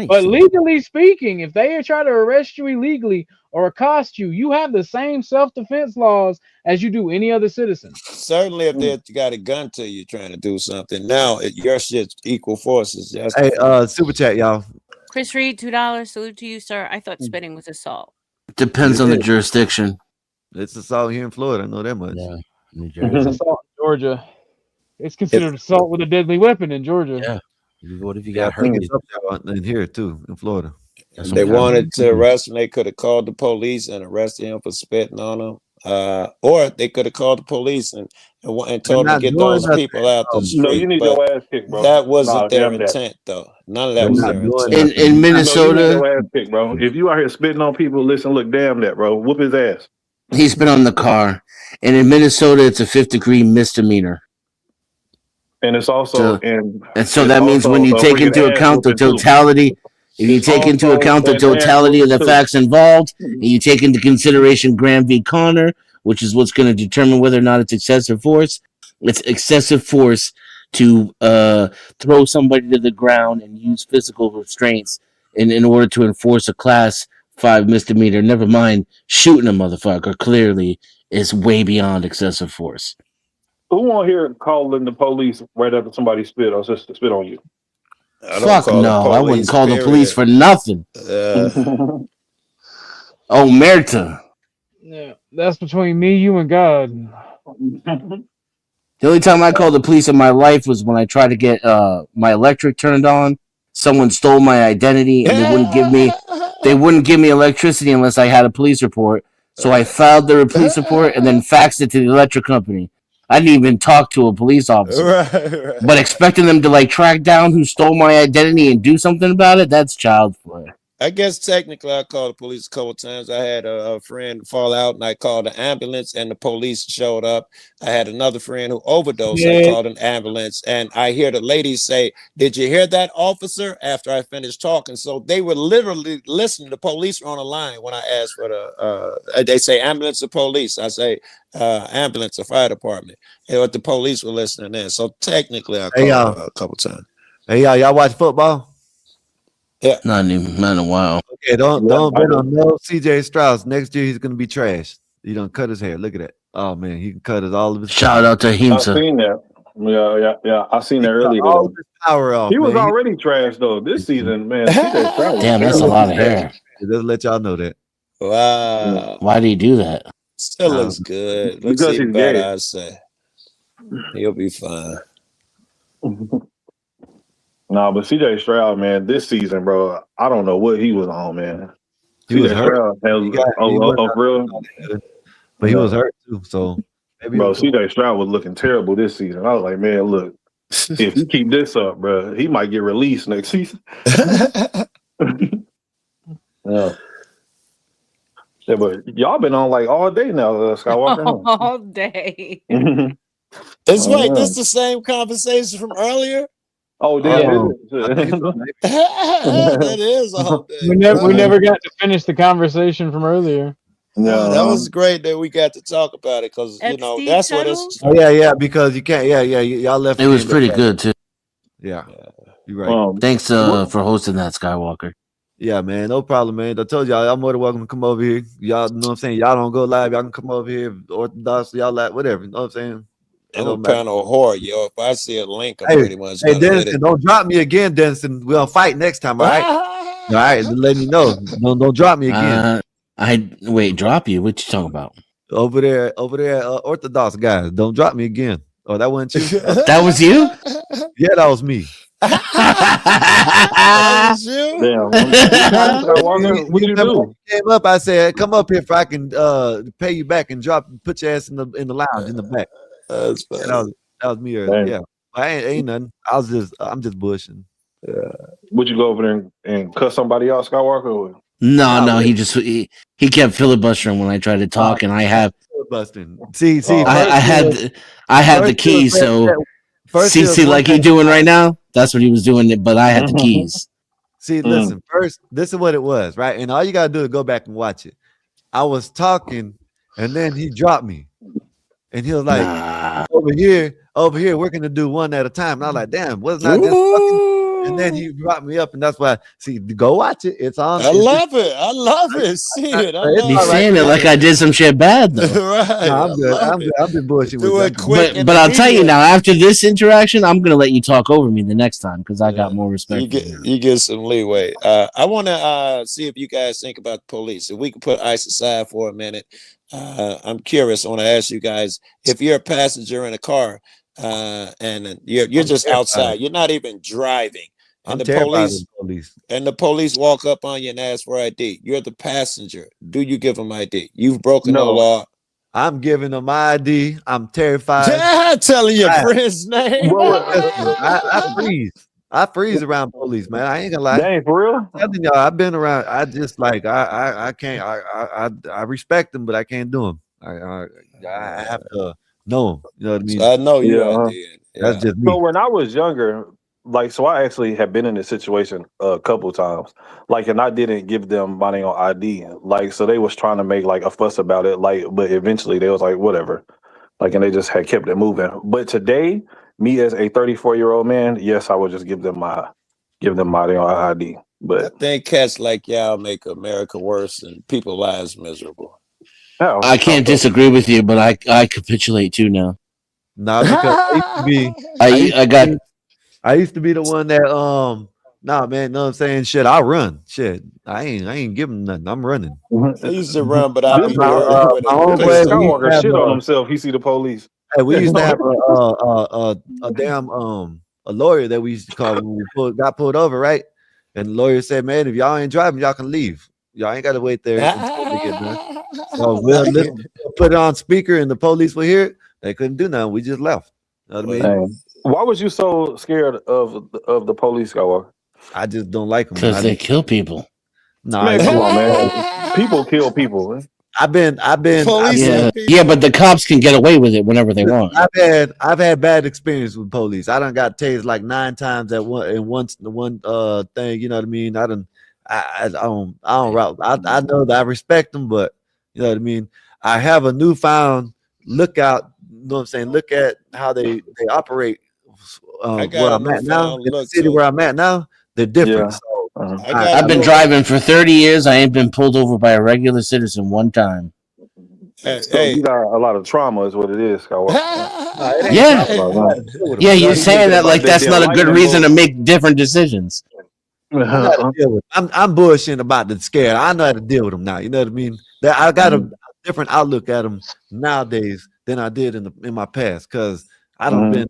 But legally speaking, if they try to arrest you illegally or accost you, you have the same self-defense laws as you do any other citizen. Certainly, if they got a gun to you trying to do something, now your shit's equal forces. That's Hey, different. super chat, y'all. Chris Reed, $2. Salute to you, sir. I thought spitting was assault. Depends It on the is. jurisdiction. It's assault here in Florida. I know that much. Yeah, New It's Jersey. assault in Georgia. It's considered assault with a deadly weapon in Georgia. Yeah. What if you Yeah, got I think herpes? it's up there in here too, in Florida. That's They what I'm wanted to arrest him, they could have called the police and arrested him for spitting on him. Or they could have called the police and They're told them to not get doing those nothing. people out the No, you street. need But your ass kicked, bro. that wasn't Nah, their damn that. intent, though. None of that They're was not their doing intent. In No, you need Minnesota, your ass kicked, bro. If you out here spitting on people, listen, look, damn that, bro. Whoop his ass. he's been on the car, and in Minnesota, it's a 5th-degree misdemeanor. And it's also So, and and so it's that means when also you a take freaking into ass account the whooping too. totality, if you It's take into also account the an ass totality of whooping the too. facts involved, and you take into consideration Graham v. Connor, which is what's going to determine whether or not it's excessive force. It's excessive force to throw somebody to the ground and use physical restraints in order to enforce a class 5 misdemeanor. Never mind shooting a motherfucker. Clearly, is way beyond excessive force. Who on here calling the police right after somebody spit or just spit on you? I don't Fuck call the no, I wouldn't police, call the police period. for nothing. Omerta. Yeah, that's between me, you, and God. The only time I called the police in my life was when I tried to get my electric turned on. Someone stole my identity and they wouldn't give me electricity unless I had a police report. So I filed the police report and then faxed it to the electric company. I didn't even talk to a police officer. Right. But expecting them to like track down who stole my identity and do something about it, that's child's play. I guess technically I called the police a couple times. I had a friend fall out and I called the ambulance and the police showed up. I had another friend who overdosed. I called an ambulance and I hear the lady say, "Did you hear that, officer?" after I finished talking. So they were literally listening. The police were on the line when I asked for they say ambulance or police. I say ambulance or fire department. But the police were listening in. So technically I called a couple times. Hey y'all watch football? Yeah. Not in a while. Okay, don't bet on no CJ Strauss. Next year he's gonna be trash. He done cut his hair. Look at that. Oh man, he can cut all of his Shout out to I Himsa. seen that. Yeah. I seen that earlier. all of his power off. He was man. already trash though. This season, man. CJ Stroud was Damn, that's a terrible. lot of hair. Just let y'all know that. Wow. Why do you do that? Still looks good. Looks Because even he's better, gay. I'd say. He'll be fine. No, but CJ Stroud, man, this season, bro, I don't know what he was on, man. He was CJ hurt. Stroud has real, But he was hurt too. So maybe bro. CJ Stroud was looking terrible this season. I was like, man, look, if you keep this up, bro, he might get released next season. Yeah. Yeah, but y'all been on like all day now, Skywalker. All day. It's like this the same conversation from earlier. Oh, damn. Yeah. That is all day. We never got to finish the conversation from earlier. No, that was great that we got to talk about it because you know that's what it's. Oh yeah, because you can't. Y'all left. It was pretty good too. Yeah, you're right. Thanks for hosting that, Skywalker. Yeah, man, no problem, man. I told y'all more than welcome to come over here. Y'all know what I'm saying? Y'all don't go live, y'all can come over here, Orthodox, y'all like whatever, you know what I'm saying? I'm a panel whore, yo. If I see a link, I'm Hey, pretty much hey gonna hit Dennison, it. don't drop me again, Dennison. We'll fight next time, all right? All right, letting you know. Don't drop me again. Wait, drop you? What you talking about? Over there, Orthodox guys. Don't drop me again. Oh, that wasn't you? That was you? Yeah, that was me. That was you? Damn. What happened, Skywalker? What'd you Remember when do? you came up, I said, "Come up here if I can pay you back and put your ass in the lounge in the back." That's Yeah, funny. that was me. Dang. Yeah, ain't nothing. I'm just bushing. Would you go over there and cut somebody out, Skywalker? Or? No, he kept filibustering when I tried to talk, and I have filibustering. See, I had the keys, so see like you doing right now. That's what he was doing, but I had the keys. See, listen, first, this is what it was, right? And all you gotta do is go back and watch it. I was talking, and then he dropped me, and he was like, over here, we're gonna do one at a time. And I was like, damn, wasn't I just talking? And then he brought me up, and that's why. See, go watch it. It's on. I love it. See it. I love Be saying it like I did some shit bad though. Right. No, I'm good. I'm just bullshitting Do with it you. quick. But I'll tell you now, after this interaction, I'm gonna let you talk over me the next time because I got more respect. You get some leeway. I want to see if you guys think about the police. If we can put ICE aside for a minute, I'm curious. I want to ask you guys if you're a passenger in a car and you're just outside, you're not even driving, and the police walk up on you and ask for ID. You're the passenger. Do you give them ID? You've broken no law. I'm giving them my ID. I'm terrified. Telling your friend's name. I freeze around police, man. I ain't gonna lie. Dang, for real? I'm telling y'all, I've been around. I just like I can't. I respect them, but I can't do them. I have to know them. You know what I mean? I know you. Yeah. That's just me. So when I was younger, so I actually have been in this situation a couple times, and I didn't give them money on ID, so they was trying to make a fuss about it, but eventually they was like, whatever, and they just had kept it moving. But today, me as a 34-year-old man, yes, I would just give them money on ID. But I think cats like y'all make America worse and people's lives miserable. I can't disagree with you, but I capitulate too now. Nah, because I used to be. I used to be the one that Nah, man, know what I'm saying? Shit, I run. Shit, I ain't giving nothing. I'm running. I used to run, but I'd be Skywalker shit on himself. He see the police. Hey, we used to have a damn a lawyer that we used to call when we got pulled over, right? And the lawyer said, "Man, if y'all ain't driving, y'all can leave. Y'all ain't got to wait there until they get done." So we'll put it on speaker, and the police will hear it. They couldn't do nothing. We just left. You know what I mean? Why was you so scared of the police, Skywalker? I just don't like them because they kill people. Nah, man, come on, man. People kill people. Man. I've been. Yeah, but the cops can get away with it whenever they want. I've had bad experience with police. I done got tased like 9 times at one thing. You know what I mean? I don't route. I know that I respect them, but you know what I mean. I have a newfound lookout. You know what I'm saying? Look at how they operate. Where I'm at now, in the city where I'm at now, they're different. Yeah. So I've been driving for 30 years. I ain't been pulled over by a regular citizen one time. So you got a lot of trauma, is what it is, Skywalker. Yeah, you're saying that like that's not a good reason to make different decisions. I know how to deal with them. I'm bullshitting about the scare. I know how to deal with them now. You know what I mean? I got a different outlook at them nowadays than I did in my past because I don't been.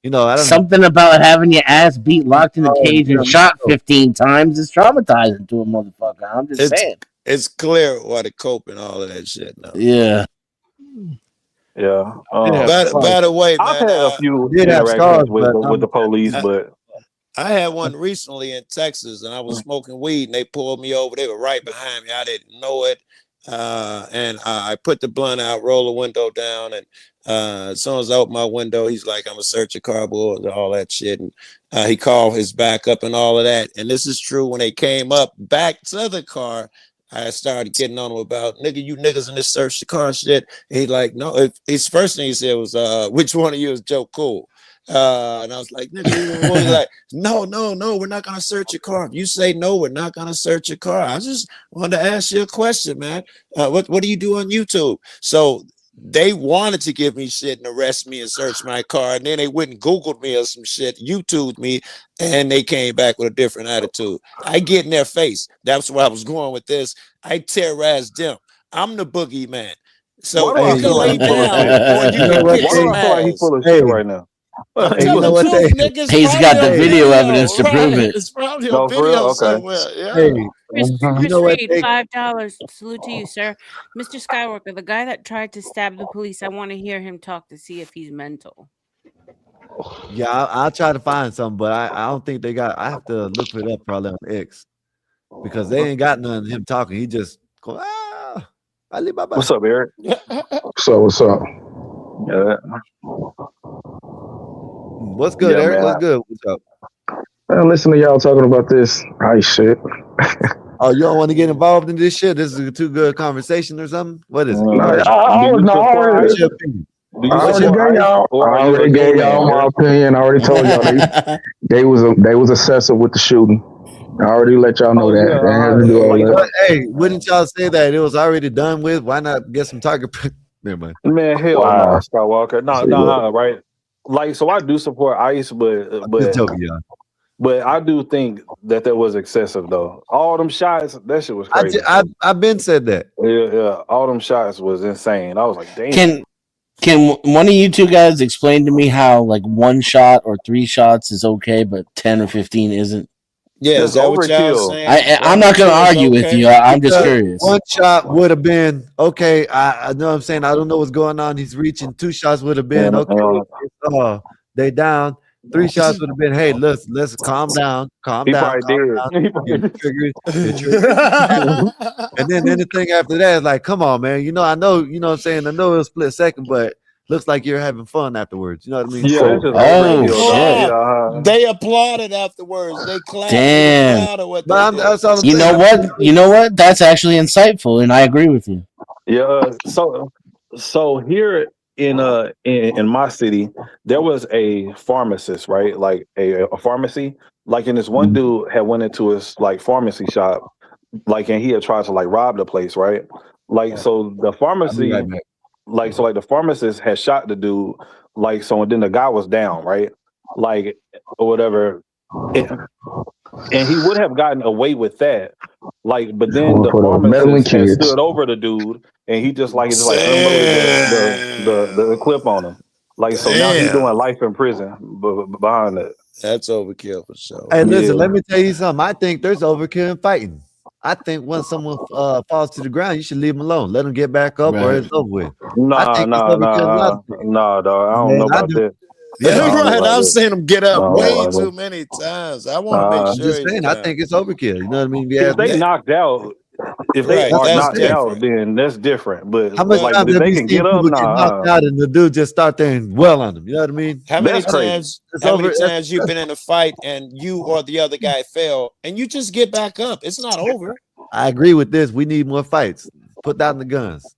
You know, I don't something about having your ass beat, locked in a cage, and shot 15 times is traumatizing to a motherfucker. I'm just saying. It's clear why they cope and all of that shit now. Yeah. Yeah. By the way, man, I've had a few interactions with the police, but I had one recently in Texas, and I was smoking weed, and they pulled me over. They were right behind me. I didn't know it. And I put the blunt out, roll the window down, and as soon as I opened my window, he's like, "I'm gonna search your car, boy," all that shit. And he called his backup and all of that. And this is true. When they came up back to the car, I started getting on him about, "Nigga, you niggas in this search the car shit." And he like, no. His first thing he said was, "Which one of you is Joe Cool?" And I was like, "Nigga," he's like, no, we're not gonna search your car. If you say no, we're not gonna search your car. I just wanted to ask you a question, man. What do you do on YouTube? So they wanted to give me shit and arrest me and search my car, and then they went and Googled me or some shit, YouTubed me, and they came back with a different attitude. I get in their face. That's where I was going with this. I terrorize them. I'm the boogeyman. So Why do I you can feel like lay he's full of down shit? or you can Why kick do some I feel like he's ass. full of shit right now? I'm Hey, you telling know the what truth, nigga. It's He's probably got the on video video. evidence to prove it. It's probably on No, for real? video Okay. somewhere. Yeah. Hey, Chris, you Chris know what Reed, they $5. Salute to you, sir. Mr. Skywalker, the guy that tried to stab the police, I want to hear him talk to see if he's mental. Yeah, I'll try to find something, but I don't think they got. I have to look for it up probably on X because they ain't got none of him talking. He just go Alibaba. What's up, Eric? What's up? Yeah, What's good, yeah, Eric? man. What's good? What's up? Man, listen to y'all talking about this ice shit. Oh, you don't want to get involved in this shit? This is a too good conversation or something? What is it? No, Do I you support What's ICE? your opinion? Do you What's your support ICE, or are you a gay man, my Eric? opinion. I already told y'all they was excessive with the shooting. I already let y'all know Oh that. yeah, They had to do all like that. Hey, wouldn't y'all say that it was already done with? Why not get some target? Never mind. man, hell no, Wow. Skywalker, See, look. right? Like, so I do support ICE, I'm just joking, y'all. but I do think that was excessive though. All them shots, that shit was crazy. I've been said that. Yeah, all them shots was insane. I was like, damn. Can one of you two guys explain to me how like one shot or three shots is okay, but 10 or 15 isn't? Yeah, is That's that what y'all overkill. saying? I'm not going to argue with you. I'm just Because curious. one shot would have been okay. I know what I'm saying. I don't know what's going on. He's reaching. Two shots would have been okay. They down. Three shots would have been, hey, let's calm down, calm He down, probably calm did. down. You're triggered. And then anything after that is like, come on, man. I know, you know what I'm saying? I know it was a split second, but looks like you're having fun afterwards. You know what I mean? Yeah, that's just Oh, overkill, shit. dog. Yeah. They applauded afterwards. They clapped. They Damn. were proud of what But they did. that's all I'm You saying. know what? You know what? That's actually insightful, and I agree with you. Yeah. So here in my city, there was a pharmacist, right? Like a pharmacy. Like, and this one dude had went into his like pharmacy shop, like, and he had tried to like rob the place, right? Like, so the I'll be pharmacy, right back. like, the pharmacist had shot the dude, like, so and then the guy was down, right? Like, or whatever. And he would have gotten away with that. Like, but then the For those meddling pharmacist had kids. stood over the dude and he just unloaded the clip on him. Like, so now he's doing life in prison behind it. That's overkill for sure. Hey, listen, Yeah. let me tell you something. I think there's overkill in fighting. I think once someone falls to the ground, you should leave them alone. Let them get back up, or Right. it's over with. I Nah, think it's overkill. A lot of things. dog. I don't Man, know I about do. that. Yeah, I don't know Right. about I've that. seen them get I up don't know way about too that. many times. I want to make I'm sure just he's saying. I down. think it's overkill. You know what I mean? If you If ask they me. knocked out, if they Right. That's are what I'm That's knocked saying. out, different. then that's different. But How much like, times if have they you can seen get up, people get knocked out and the dude just start there and well on them? You know what I mean? How many that's crazy. times? It's How over. many times you've been in a fight and you or the other guy fell and you just get back up? It's not over. I agree with this. We need more fights. Put down the guns.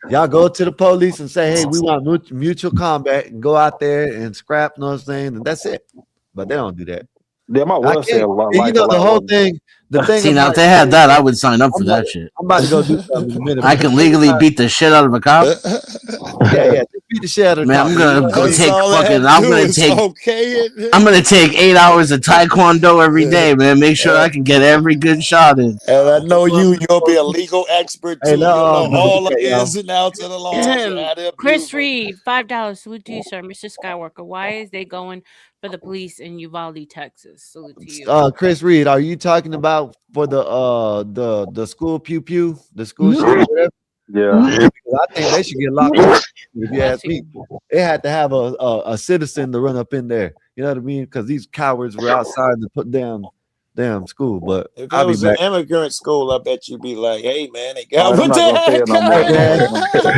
Y'all go to the police and say, hey, we want mutual combat and go out there and scrap, you know what I'm saying? And that's it. But they don't do that. Damn, I I was can't. saying And life a the lot whole wasn't. thing, the thing See, now about if they had that, I would sign up I'm for about, that shit. I'm about to go do something in a minute. I But can the thing legally about, beat the shit out of a cop. yeah, just beat the shit out of the Man, cop. I'm You know gonna what I go mean? That's take all I had fucking. to I'm do gonna is take. okay it. I'm gonna take 8 hours of taekwondo every day, man. Make sure I can get every good shot in. And I know you'll be a legal expert Hey, too. You'll know don't do all the that, y'all. ins and outs of the laws and how to abuse Chris them. Reed, $5. Salute to you, sir. Mr. Skywalker, why is they going for the police in Uvalde, Texas? Salute to you. Chris Reed, are you talking about for the school pew, the school shooting, whatever? Yeah. Because I think they should get locked up. If you ask Bless me, you. they had to have a citizen to run up in there. You know what I mean? Because these cowards were outside to put down damn school. But If I'll it be was an back. immigrant school, I bet you'd be like, "Hey, man, they All got right, I'm what not the gonna say it heck no Hey more. man,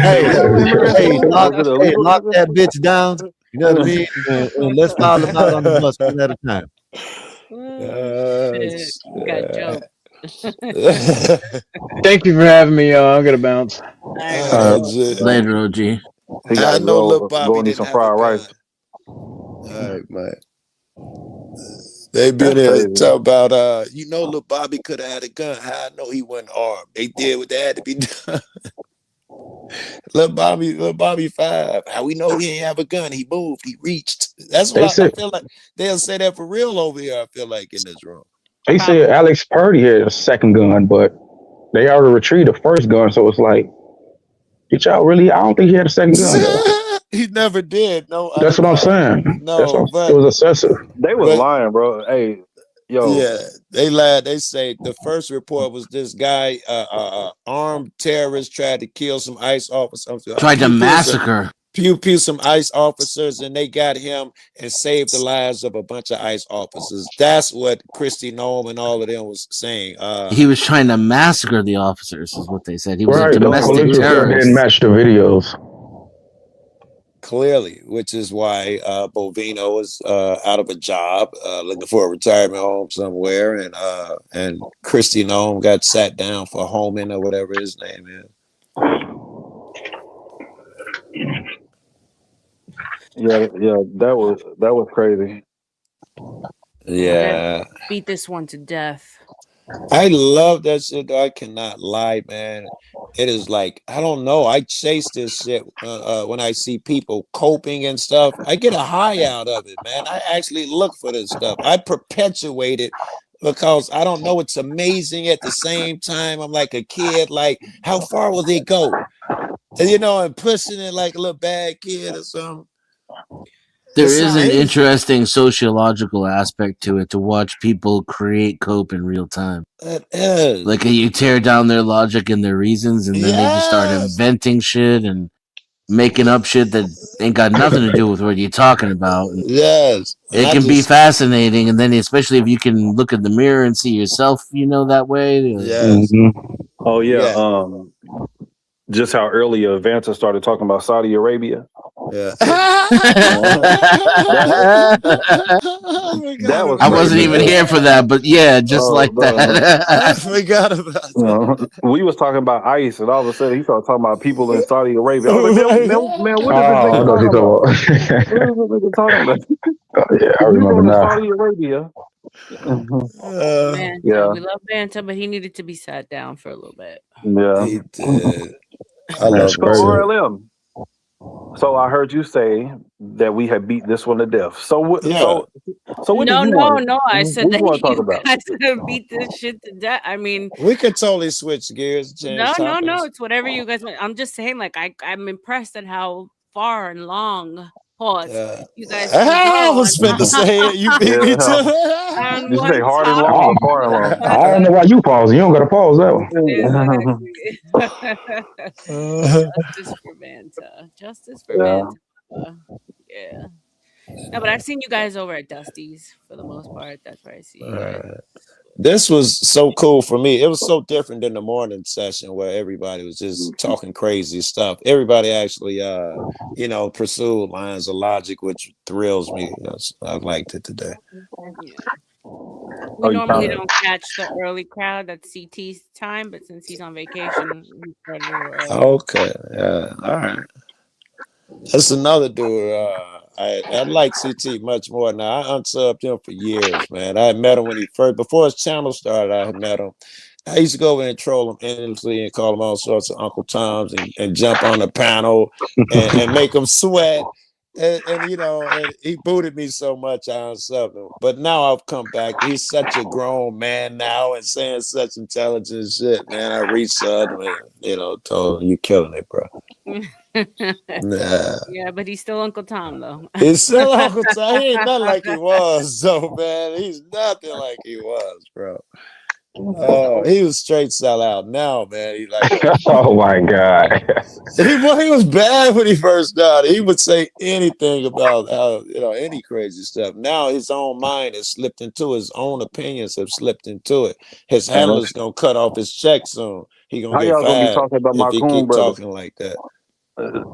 Hey, hey, was it an immigrant hey, school? lock, Was it a hey, legal lock immigrant that school? bitch down. You know what I mean? And let's file them out on the bus one at a time. Oh, shit. You got joked. Thank you for having me, y'all. I'm gonna bounce. All right, Later, OG. He I gotta know little go Bobby and eat didn't some have a fried gun. rice. All right, man. They been That's here crazy. talk about little Bobby could have had a gun. How I know he wasn't armed. They did what they had to be done. Little Bobby 5. How we know he ain't have a gun? He moved. He reached. That's They what I said feel like. They'll say that for real over here. I feel like in this room. they said Alex Purdy had a second gun, but they already retrieved the first gun. So it's like, did y'all really? I don't think he had a second gun though. He never did. No, That's what I'm saying. That's no, what it was excessive. They was lying, bro. Hey, yo. Yeah, they lied. They say the first report was this guy, armed terrorist, tried to kill some ICE officers. Tried to massacre. Pew some ICE officers, and they got him and saved the lives of a bunch of ICE officers. That's what Christy Noem and all of them was saying. He was trying to massacre the officers, is what they said. He was Right, a domestic police terrorist. didn't match the videos. Clearly, which is why Bovino was out of a job, looking for a retirement home somewhere, and Christy Noem got sat down for Homan or whatever his name is. Yeah, that was crazy. Yeah, Beat this one to death. I love that shit. Though. I cannot lie, man. It is like I don't know. I chase this shit when I see people coping and stuff. I get a high out of it, man. I actually look for this stuff. I perpetuate it because I don't know. It's amazing at the same time. I'm like a kid. Like, how far will they go? And, and pushing it like a little bad kid or something. There is an interesting sociological aspect to it to watch people create cope in real time. It is. Like you tear down their logic and their reasons, and then they just start inventing shit and making up shit that ain't got nothing to do with what you're talking about. And yes. It can be fascinating, and then especially if you can look in the mirror and see yourself, that way. Yes. Oh yeah. Just how earlier Vanta started talking about Saudi Arabia. Yeah. I wasn't even here for that, but yeah, just like that. I forgot about that. We was talking about ICE, and all of a sudden he started talking about people in Saudi Arabia. I was like, man, what is this nigga talking about? What is this nigga talking about? Yeah, I remember now. Saudi Arabia. Banta. We love Banta, but he needed to be sat down for a little bit. Yeah, he did. I love it. RLM. So I heard you say that we had beat this one to death. So what? So what do you want? No. I said that talk you about? guys have beat this shit to death. I mean, we could totally switch gears. No. It's whatever you guys want. I'm just saying, like, I'm impressed at how far and long. Pause. You guys. I was finna say it. You beat me too. You say hard and long, far and long. I don't know why you pause. You don't got to pause that one. Justice for Banta. Justice for Banta. Yeah. No, but I've seen you guys over at Dusty's for the most part. That's where I see you guys. This was so cool for me. It was so different than the morning session where everybody was just talking crazy stuff. Everybody actually, pursued lines of logic, which thrills me. I liked it today. We normally don't catch the early crowd. That's CT's time, but since he's on vacation, we started a little early. Okay. Yeah. All right. That's another dude. I like CT much more now. I unsubbed him for years, man. I had met him when he before his channel started, I had met him. I used to go over and troll him endlessly and call him all sorts of Uncle Toms and jump on the panel and make him sweat. And he booted me so much, I unsubbed him. But now I've come back. He's such a grown man now and saying such intelligent shit, man. I resubbed him, told him, you killing it, bro. Nah. Yeah, but he's still Uncle Tom, though. He's still Uncle Tom. He ain't nothing like he was, so man. He's nothing like he was, bro. Oh, he was straight sellout. Now, man, he like. Oh my god. He was bad when he first started. He would say anything about how any crazy stuff. Now his own mind has slipped into his own opinions have slipped into it. His handler's gonna cut off his check soon. He gonna get fired talking about my if he coon keep brother? talking like that.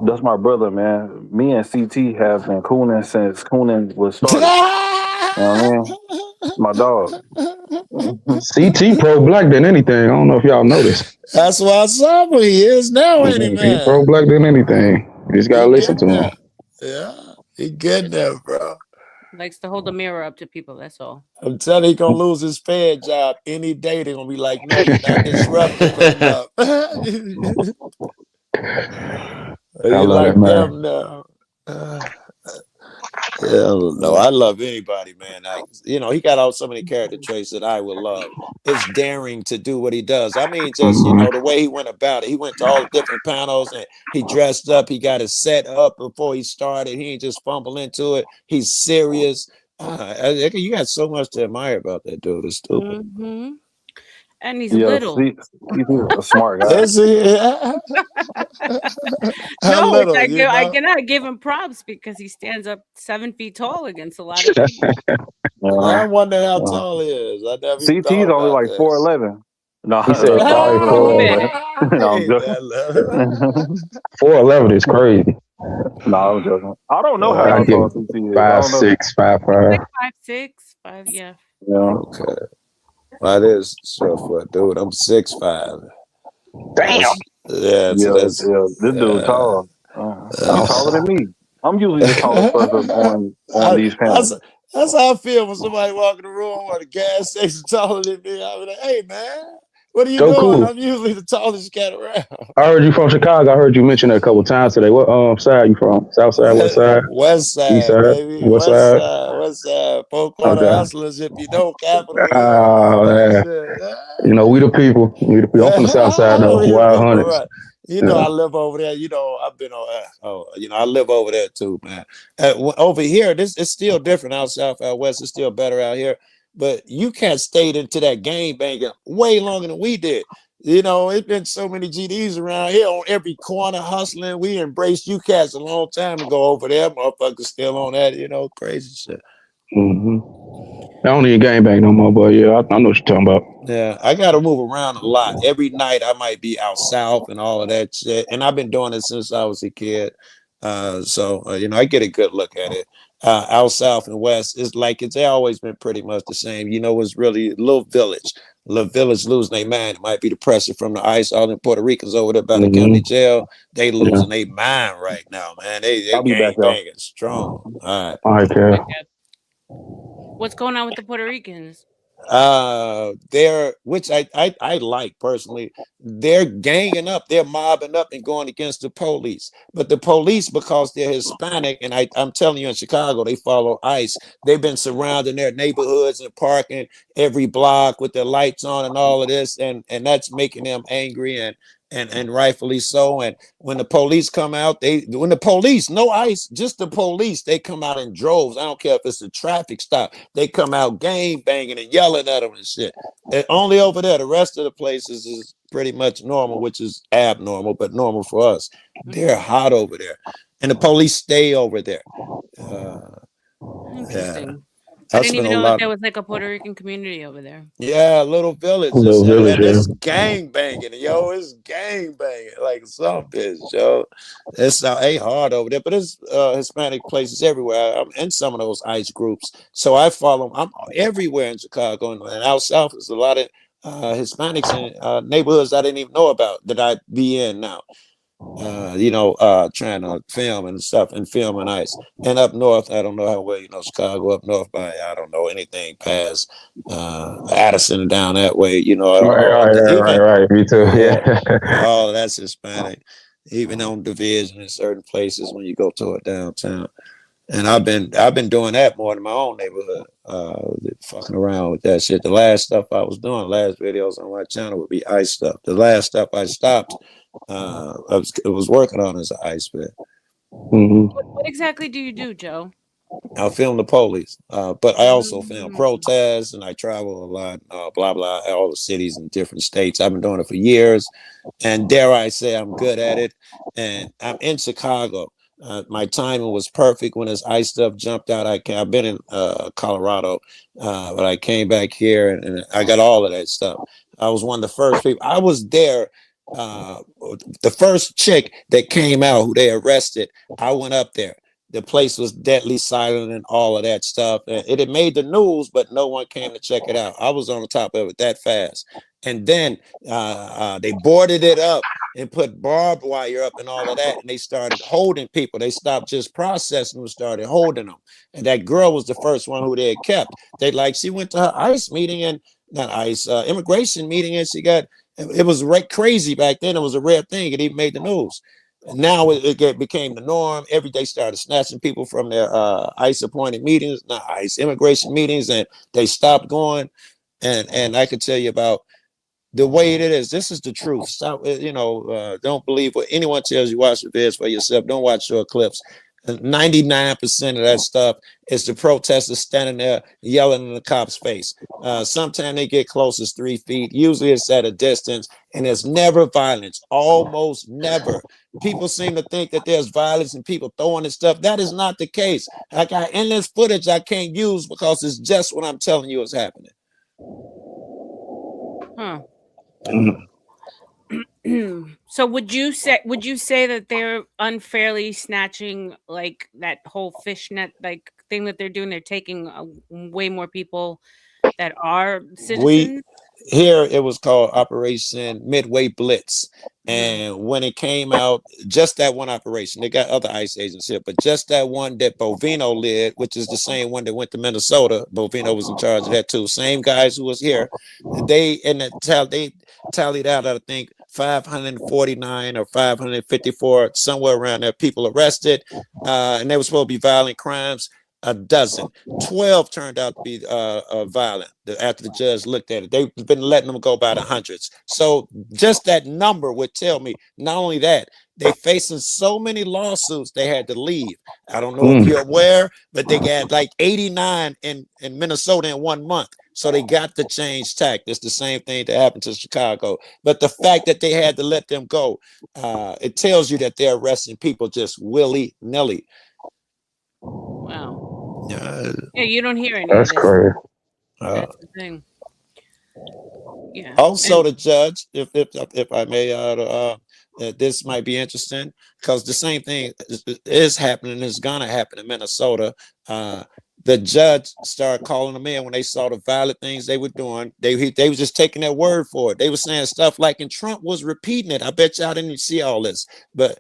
That's my brother, man. Me and CT have been cooning since cooning was started. You know what I mean? My dog. CT pro-black than anything. I don't know if y'all noticed. That's why I saw who he is now, ain't he, man? He pro-black than anything. You just gotta listen to him. Yeah, he good now, bro. Likes to hold the mirror up to people. That's all. I'm telling you, he gonna lose his Fed job any day. They're gonna be like, no, you're not disruptive enough. You love that like man. them now? Hell no, I love anybody, man. Like, you know, he got out so many character traits that I would love. It's daring to do what he does. I mean, just, you know, the way he went about it. He went to all the different panels and he dressed up. He got his set up before he started. He ain't just fumble into it. He's serious. You got so much to admire about that dude. It's stupid. Mm-hmm. And he's Yeah, little. he's a smart guy. Is he? How No, which little, you I know? cannot give him props because he stands up 7 feet tall against a lot of people. I wonder how tall he is. I never even thought CT's only about like that. 4'11". No, He said no, I'm just 5'4". no, I'm Ain't joking. that little? 4'11" is crazy. No, I'm joking. I don't know I how give tall him CT is. I don't know. 5'6", 5'5". Like 5'6", 5, yeah. Yeah. Okay. Well, that is short for a dude. I'm 6'5". Damn. Yeah, so that's This dude tall. You taller than me. I'm usually the tallest person on these panels. that's how I feel when somebody walk in the room or the gas station taller than me. I'm like, hey man, what are you So doing? cool. I'm usually the tallest cat around. I heard you from Chicago. I heard you mention it a couple times today. What side you from? South side, west side, West east side, side, baby. west West side? side, west side. Four corner Okay. hustlers, if you know, capital Hill, all Oh, that man. shit. You know, we the people. We the people. I'm from the south side though. We the Wild people, Hundreds. right? You know, I live over there. You know, I've been on. You know, I live over there too, man. Over here, this it's still different out south, out west. It's still better out here. But you can't stay into that game banging way longer than we did. You know, it's been so many GDs around here on every corner hustling. We embraced you cats a long time ago over there. Motherfuckers still on that, you know, crazy shit. Mm-hmm. I don't need game bang no more, but yeah, I know what you're talking about. Yeah, I got to move around a lot. Every night I might be out south and all of that shit. And I've been doing it since I was a kid. You know, I get a good look at it. Out south and west, it's always been pretty much the same. You know, it's really a little village. Little village losing their mind. It might be the pressure from the ICE. All the Puerto Ricans over there by the county jail, they losing their mind right now, man. They I'll be back, gang y'all. banging strong. All right. All right, Kev. What's going on with the Puerto Ricans? They're which I like personally. They're ganging up, they're mobbing up and going against the police. But the police, because they're Hispanic, and I'm telling you, in Chicago, they follow ICE. They've been surrounding their neighborhoods and parking every block with their lights on and all of this, and that's making them angry and rightfully so. And when the police come out, no ICE, just the police, they come out in droves. I don't care if it's a traffic stop. They come out gang banging and yelling at them and shit. And only over there. The rest of the places is pretty much normal, which is abnormal, but normal for us. They're hot over there. And the police stay over there. Interesting. Yeah. I didn't even know that there was like a Puerto Rican community over there. Yeah, little village. And it's gang banging, yo. It's gang banging like some bitch, yo. It's ain't hard over there, but it's Hispanic places everywhere. I'm in some of those ICE groups, so I follow. I'm everywhere in Chicago and out south. There's a lot of Hispanics in neighborhoods I didn't even know about that I be in now. Trying to film and stuff and film and ICE. And up north, I don't know how well you know Chicago. Up north, I don't know anything past Addison down that way. You know, Right. Me too. Yeah. all of that's Hispanic. Even on Division in certain places when you go to it downtown. And I've been doing that more in my own neighborhood, fucking around with that shit. The last stuff I was doing, last videos on my channel would be ICE stuff. The last stuff I stopped, I was working on as an ICE vet. Mm-hmm. What exactly do you do, Joe? I film the police, but I also film protests and I travel a lot, blah, blah, all the cities in different states. I've been doing it for years. And dare I say I'm good at it. And I'm in Chicago. My timing was perfect when this ICE stuff jumped out. I've been in Colorado, but I came back here and I got all of that stuff. I was one of the first people. I was there. The first chick that came out who they arrested, I went up there. The place was deadly silent and all of that stuff. And it had made the news, but no one came to check it out. I was on the top of it that fast. And then they boarded it up and put barbed wire up and all of that. And they started holding people. They stopped just processing them, started holding them. And that girl was the first one who they had kept. She went to her ICE meeting and not ICE, immigration meeting, and she got It was crazy back then. It was a rare thing. It even made the news. And now it became the norm. Every day started snatching people from their ICE appointed meetings, not ICE immigration meetings, and they stopped going. And I could tell you about the way it is. This is the truth. Stop, don't believe what anyone tells you. Watch the vids for yourself. Don't watch short clips. 99% of that stuff is the protesters standing there yelling in the cop's face. Sometimes they get close as 3 feet. Usually it's at a distance, and there's never violence. Almost never. People seem to think that there's violence and people throwing and stuff. That is not the case. I got endless footage I can't use because it's just what I'm telling you is happening. Huh. So would you say that they're unfairly snatching like that whole fishnet like thing that they're doing? They're taking way more people that are citizens. Here it was called Operation Midway Blitz. And when it came out, just that one operation, they got other ICE agents here, but just that one that Bovino led, which is the same one that went to Minnesota. Bovino was in charge of that too. Same guys who was here. They tallied out, I think, 549 or 554, somewhere around there, people arrested. And they were supposed to be violent crimes. A dozen. 12 turned out to be violent after the judge looked at it. They've been letting them go by the hundreds. So just that number would tell me, not only that, they facing so many lawsuits they had to leave. I don't know if you're aware, but they got like 89 in Minnesota in 1 month. So they got to change tack. It's the same thing that happened to Chicago. But the fact that they had to let them go, it tells you that they're arresting people just willy-nilly. Wow. Yeah, you don't hear any That's of this. crazy. That's the thing. Yeah. Also, the judge, if I may, this might be interesting because the same thing is happening. Is gonna happen in Minnesota. The judge started calling them in when they saw the violent things they were doing. They was just taking their word for it. They were saying stuff like, and Trump was repeating it. I bet y'all didn't see all this, but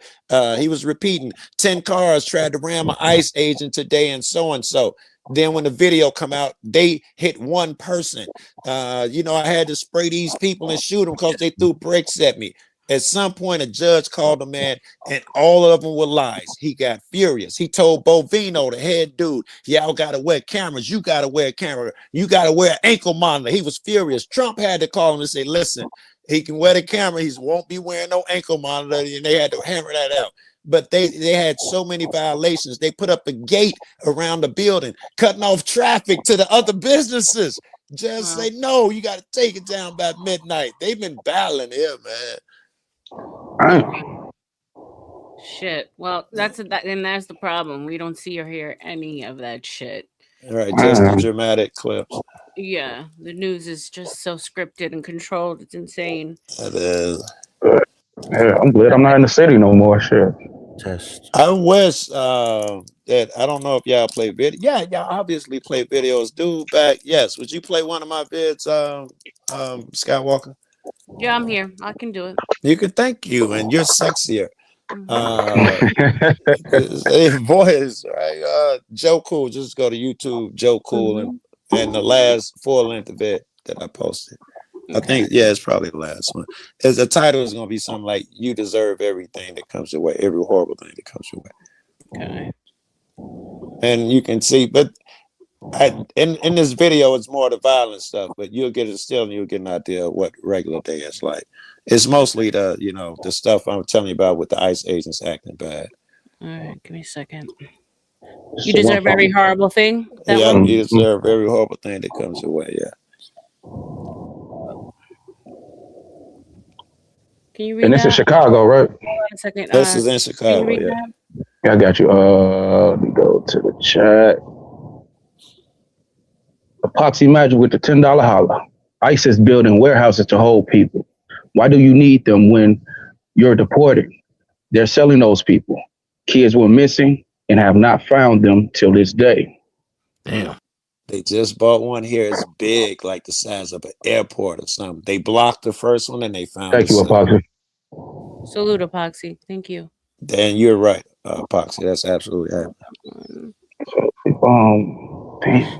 he was repeating 10 cars tried to ram an ICE agent today and so. Then when the video come out, they hit one person. I had to spray these people and shoot them because they threw bricks at me. At some point, a judge called a man, and all of them were lies. He got furious. He told Bovino, the head dude, y'all got to wear cameras. You got to wear a camera. You got to wear an ankle monitor. He was furious. Trump had to call him and say, listen, he can wear the camera. He won't be wearing no ankle monitor. And they had to hammer that out. But they had so many violations. They put up a gate around the building, cutting off traffic to the other businesses. Just say, no, you got to take it down by midnight. They've been battling here, man. Shit. Well, that's the problem. We don't see or hear any of that shit. All right, just the dramatic clips. Yeah, the news is just so scripted and controlled. It's insane. It is. Yeah, I'm glad I'm not in the city no more. Shit. I wish that I don't know if y'all play video. Yeah, y'all obviously play videos. Dude, back. Yes. Would you play one of my vids, Skywalker? Yeah, I'm here. I can do it. You can. Thank you, and you're sexier. Boys, right? Joe Cool. Just go to YouTube, Joe Cool, and the last full-length vid that I posted. I think, it's probably the last one. As the title is going to be something like "You deserve everything that comes your way, every horrible thing that comes your way." Okay. And you can see, but in this video, it's more the violent stuff. But you'll get an idea of what regular day is like. It's mostly the stuff I'm telling you about with the ICE agents acting bad. All right, give me a second. You deserve every horrible thing. You deserve every horrible thing that comes your way. Yeah. Can you read And this that? is Chicago, right? Hold on a second. This is in Chicago. Can you read Yeah. that? Yeah, I got you. Let me go to the chat. Epoxy Magic with the $10 holla. ICE is building warehouses to hold people. Why do you need them when you're deported? They're selling those people. Kids were missing and have not found them till this day. Damn. They just bought one here. It's big, like the size of an airport or something. They blocked the first one and they found Thank you, Epoxy. Salute, Epoxy. Thank you. Dan, you're right, Epoxy. That's absolutely right.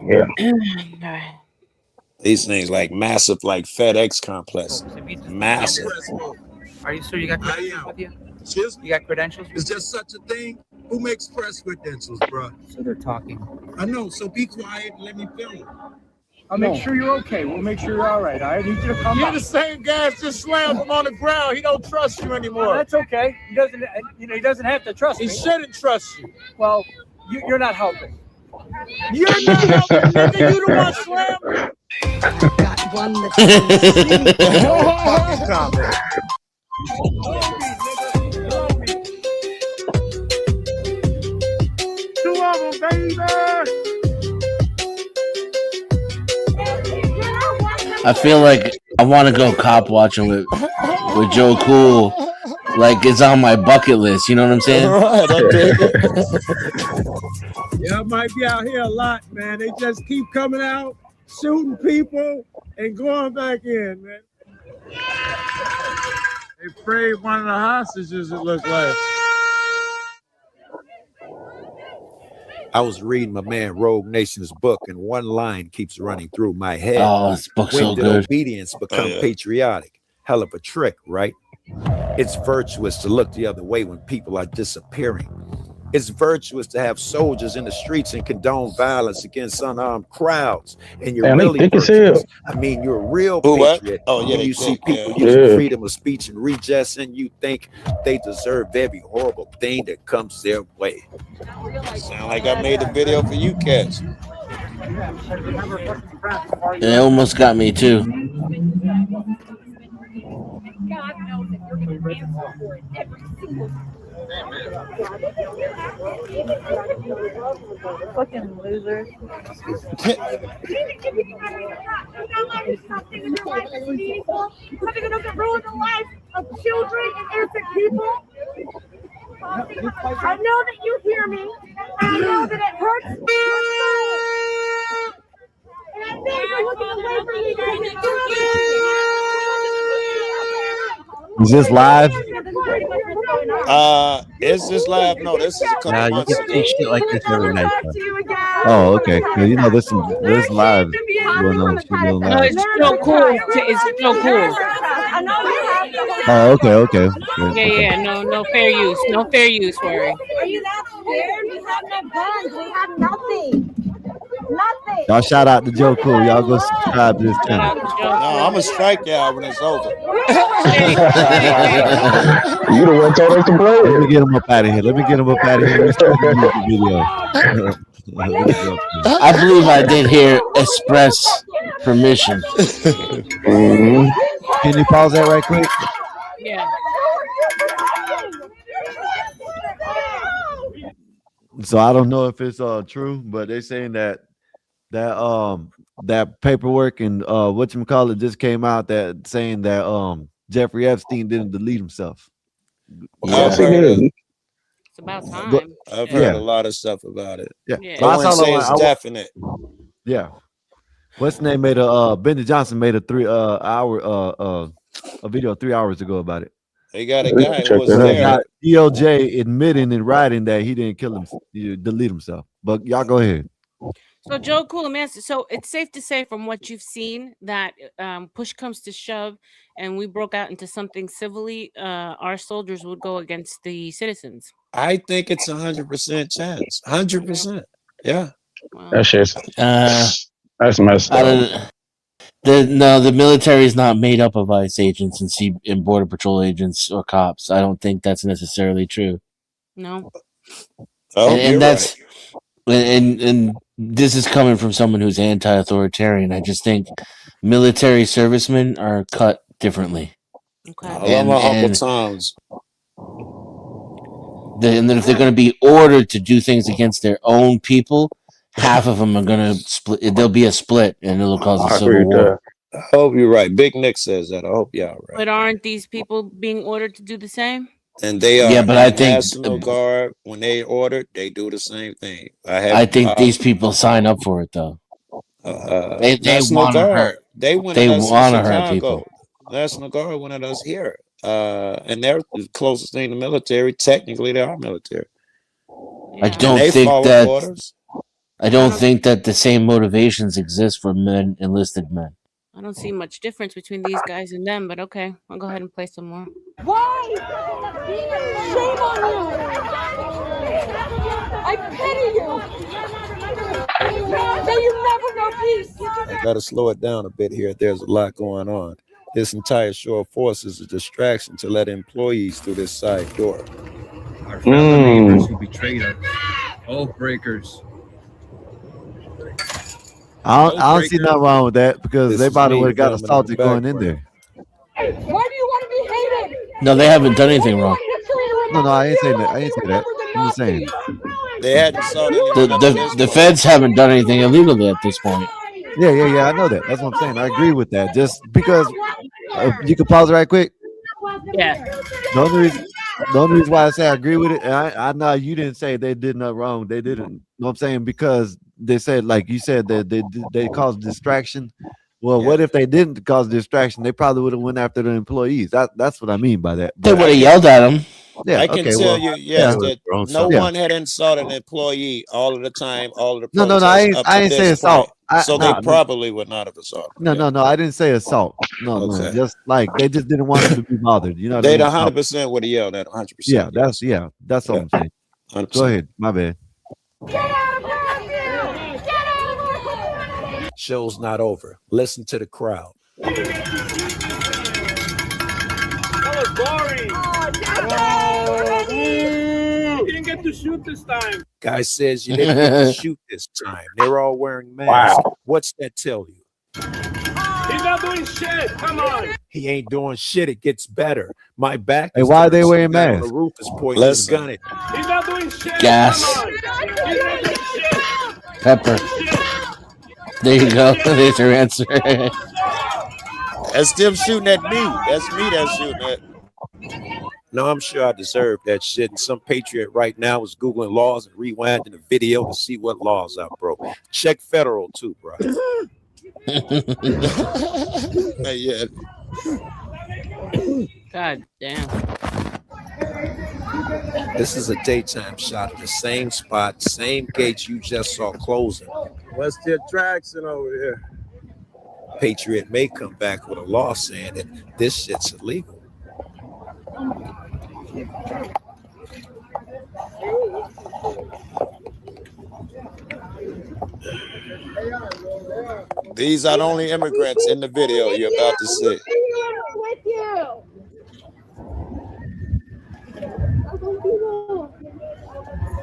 Yeah. All right. These things like massive, like FedEx complexes. Massive. Are you sure you got credentials with you? You got credentials? Is there such a thing? Who makes press credentials, bro? So they're talking. I know, so be quiet and let me film. I'll make sure you're okay. We'll make sure you're all right. I need you to come You're back. the same guy that just slammed him on the ground. He don't trust you anymore. That's okay. He doesn't. He doesn't have to trust me. He shouldn't trust you. Well, you're not helping. You're not helping, nigga. You the one slammed. Got one that's Fucking comment. Two of them, baby. I feel like I want to go cop watching with Joe Cool. Like it's on my bucket list. You know what I'm saying? Right, I dig it. Y'all might be out here a lot, man. They just keep coming out, shooting people, and going back in, man. They freed one of the hostages, it looked like. I was reading my man Rogue Nation's book, and one line keeps running through my head. Oh, this book's When so did good. obedience become patriotic? Hell of a trick, right? It's virtuous to look the other way when people are disappearing. It's virtuous to have soldiers in the streets and condone violence against unarmed crowds. And you're Man, they really thick as virtuous. hell. I mean, you're a real Who, what? patriot Oh, yeah, when they you see thick, people yeah. using Yeah. freedom of speech and redress, and you think they deserve every horrible thing that comes their way. Sound like I made a video for you cats. It almost got me too. God knows that you're going to answer for it every single Fucking losers. something in the life of people, something that doesn't ruin the lives of children and innocent people. I know that you hear me, and I know that it hurts your soul. And I think you're looking away from Is this live? Is this live? No, this is a couple Nah, you months can ago. see shit like this every night. Oh, okay. 'Cause you know there's live going on. Shit going No, live. it's still cool. It's still cool. I know you have the Oh, okay. Yeah. No fair use. No fair use, worry. Are you that scared? We have no guns. We have nothing. Nothing. Y'all shout out to Joe Cool. Y'all go subscribe to his channel. No, I'm gonna strike y'all when it's over. You the one told us to play Let it. me get him up out of here. Let me get him up out of here. Let's see the music video. I believe I did hear express permission. Mhm. Can you pause that right quick? Yeah. So I don't know if it's true, but they're saying that paperwork and whatchamacallit just came out that saying that Jeffrey Epstein didn't delete himself. I've heard, It's about time. But- I've Yeah. heard a lot of stuff about it. Yeah. Yeah. I wouldn't say it's definite. Yeah. What's the name made a Benny Johnson made a 3 hour a video 3 hours ago about it. They got a guy who was So they there. got DOJ admitting in writing that he didn't kill him, delete himself. But y'all go ahead. So Joe Cool, so it's safe to say from what you've seen that push comes to shove and we broke out into something civilly, our soldiers would go against the citizens. I think it's 100% chance. 100%. Yeah. That shit's that's messed I up. don't, the military is not made up of ICE agents and Border Patrol agents or cops. I don't think that's necessarily true. No. Oh, and you're that's and this is coming from someone who's anti-authoritarian. I just think military servicemen are cut differently. Okay. I love my Uncle Tom's. And then if they're going to be ordered to do things against their own people, half of them are going to split. There'll be a split, and it'll cause a civil war. I hope you're right. Big Nick says that. I hope y'all right. But aren't these people being ordered to do the same? And they are. Yeah, but I in think National Guard, when they ordered, they do the same thing. I think these people sign up for it though. They National want to Guard. hurt. They wanted They us in want to hurt Chicago. people. National Guard wanted us here. And they're the closest thing to military. Technically, they are military. I And don't they think follow that. orders. I don't think that the same motivations exist for men, enlisted men. I don't see much difference between these guys and them, but okay, I'll go ahead and play some more. Why? Shame on you! I pity you! May you never know peace! Got to slow it down a bit here. There's a lot going on. This entire show of force is a distraction to let employees through this side door. Our fellow neighbors who betrayed us. Oath breakers. I don't see nothing wrong with that because This they is probably me would have got coming in assaulted the going in background. there. Why do you want to be hated? No, they haven't done anything wrong. No, I ain't saying that. I ain't saying that. I'm just saying. They hadn't sought anyone up against The feds haven't done anything illegally at this point. Yeah. I know that. That's what I'm saying. I agree with that. Just because you can pause it right quick. Yeah. The only reason why I say I agree with it, and I know you didn't say they did nothing wrong. They didn't. You know what I'm saying? Because they said, like you said, that they caused distraction. Well, what if they didn't cause distraction? They probably would have went after the employees. That's what I mean by that. They would have yelled at them. Yeah, I can tell you, yes, that no Yeah. one had insulted an employee all of the time, all of the No, protests I ain't up say to this assault. point. So they probably would not have assaulted. No, I didn't say assault. No, Okay. just like they just didn't want them to be bothered. You know what I They'd mean? 100% would have yelled at 100%. Yeah, that's all I'm saying. 100%. Go ahead, my bad. Show's not over. Listen to the crowd. That was boring. You didn't get to shoot this time. Guy says you didn't get to shoot this time. They're all wearing masks. Wow. What's that tell you? He's not doing shit. Come on. He ain't doing shit. It gets better. My back Hey, is why are they turned. wearing Some guy on masks? the roof is poisonous gunning. He's not doing shit. Gas. Come on. He's not doing shit. Pepper. There you go. There's your answer. That's them shooting at me. That's me that's shooting at. No, I'm sure I deserve that shit. And some patriot right now is Googling laws and rewinding the video to see what laws I broke. Check federal too, bro. Yeah. God damn. This is a daytime shot of the same spot, same gates you just saw closing. What's the attraction over here? Patriot may come back with a law saying that this shit's illegal. These are the only immigrants in the video you're about to see. With you.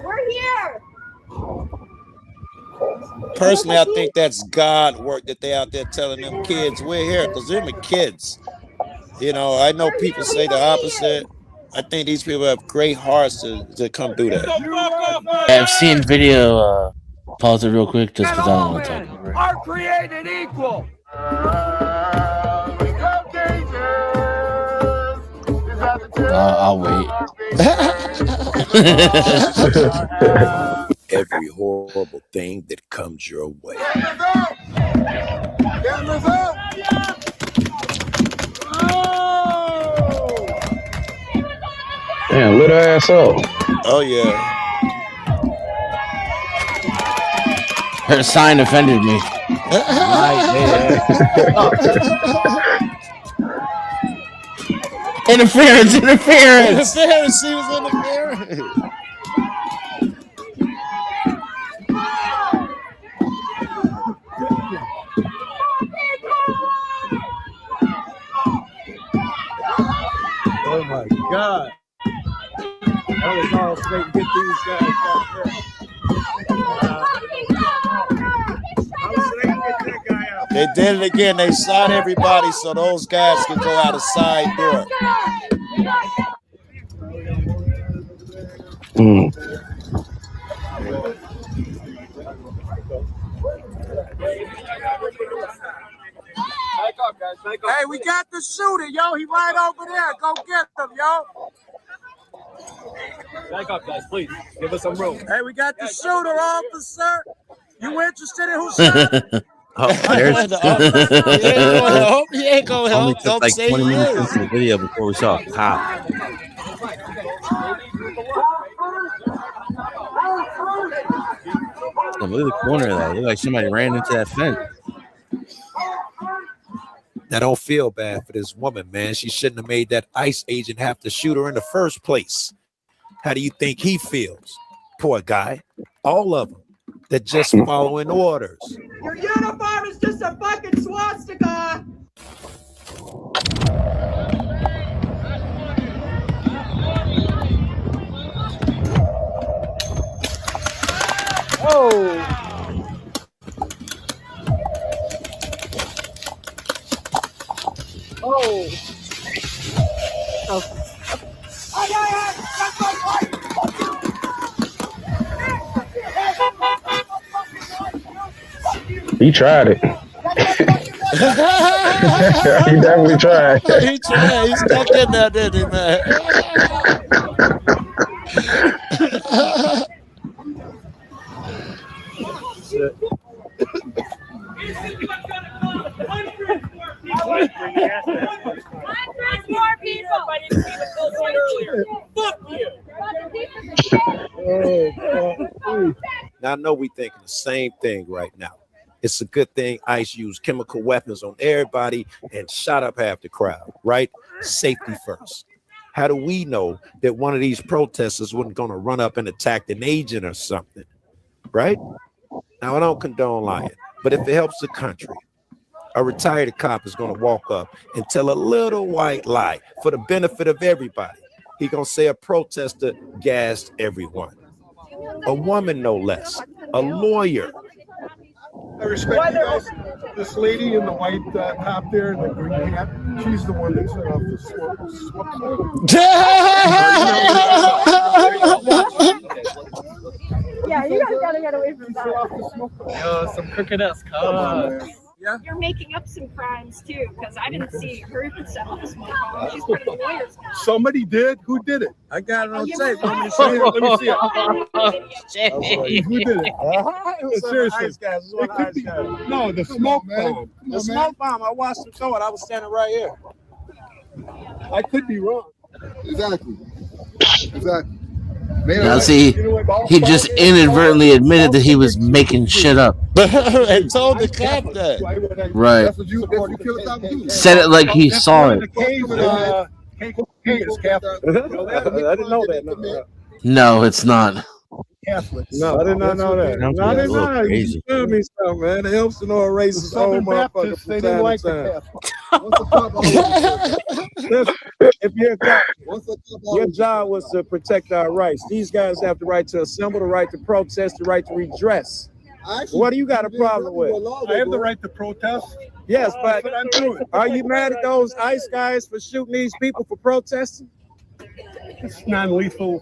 We're here. Personally, I think that's God work that they out there telling them kids we're here, because them are kids. You know, I know people say the opposite. I think these people have great hearts to come do that. I've seen video. Pause it real quick just because I don't want to talk over it. Are created equal. I'll wait. Every horrible thing that comes your way. Damn, lit her ass up. Oh yeah. Her sign offended me. Interference! She was interfering. Oh my God. That was all straight to get these guys out there. They did it again. They shot everybody so those guys could go out a side door. Hey, we got the shooter, yo. He right over there. Go get him, yo. Back up, guys, please. Give us some room. Hey, we got the shooter, officer. You interested in who shot him? He ain't gonna help. Only took Don't like say 20 he minutes is. into the video before we saw a cop. Gonna Look at the corner of that. Look like somebody ran into that fence. I don't feel bad for this woman, man. She shouldn't have made that ICE agent have to shoot her in the first place. How do you think he feels? Poor guy. All of them. They're just following orders. Your uniform is just a fucking swastika. Oh. Oh. He tried it. He definitely tried. He tried. He stuck in there, didn't he, man? More people. Fuck you. Now I know we thinking the same thing right now. It's a good thing ICE used chemical weapons on everybody and shot up half the crowd, right? Safety first. How do we know that one of these protesters wasn't going to run up and attack an agent or something, right? Now, I don't condone lying, but if it helps the country, a retired cop is going to walk up and tell a little white lie for the benefit of everybody. He going to say a protester gassed everyone. A woman, no less. A lawyer. I respect you guys. This lady in the white top there and the green hat, she's the one that set off the Yeah, you guys gotta get away from that. Yo, some crooked ass cops. Yeah. You're making up some crimes too, because I didn't see her set off the smoke bomb. She's part of the lawyers. Somebody did? Who did it? I got it on you tape. might Let me have- see it. Let me see it. Who did it? Seriously. Ice guys. This is It what could ice be. guys. No, the smoke bomb. The smoke bomb. I watched him throw it. I was standing right here. I could be wrong. Exactly. Now, see, he just inadvertently admitted that he was making shit up. And told the cop that. Right. That's what you killed that dude. Said it like he saw it. I didn't know that. No, it's not. Catholic. No, I did not know that. Sounds No, I didn't a little know that. You crazy. tell me something, man. It helps to know a racist old Southern motherfucker Baptists, from they didn't time like to the time. Catholics. Listen, if you're a cop, your job was to protect our rights. These guys have the right to assemble, the right to protest, the right to redress. What do you got a problem with? I have the right to protest. Yes, but I'm doing. are you mad at those ICE guys for shooting these people for protesting? It's non-lethal.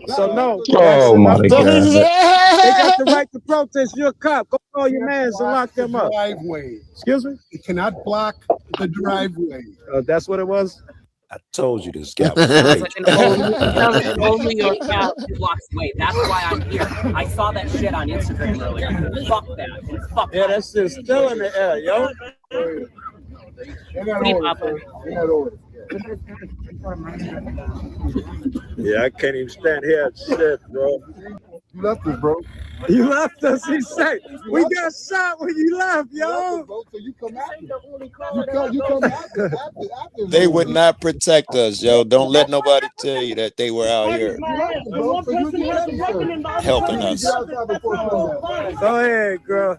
So no. Oh my They God. got the right to protest. You're a cop. Go call your mans and lock them up. Driveway. Excuse me? You cannot block the driveway. That's what it was? I told you this guy was Sounds crazy. like an old New York cop who walks away. That's why I'm here. I saw that shit on Instagram earlier. Fuck that. Fuck Yeah, that shit's still in the air, yo. Yeah, I can't even stand here and shit, bro. You left us, bro. You left us, he said. We got shot when you left, yo. So you come after. You come after. They would not protect us, yo. Don't let nobody tell you that they were out here helping us. Go ahead, girl.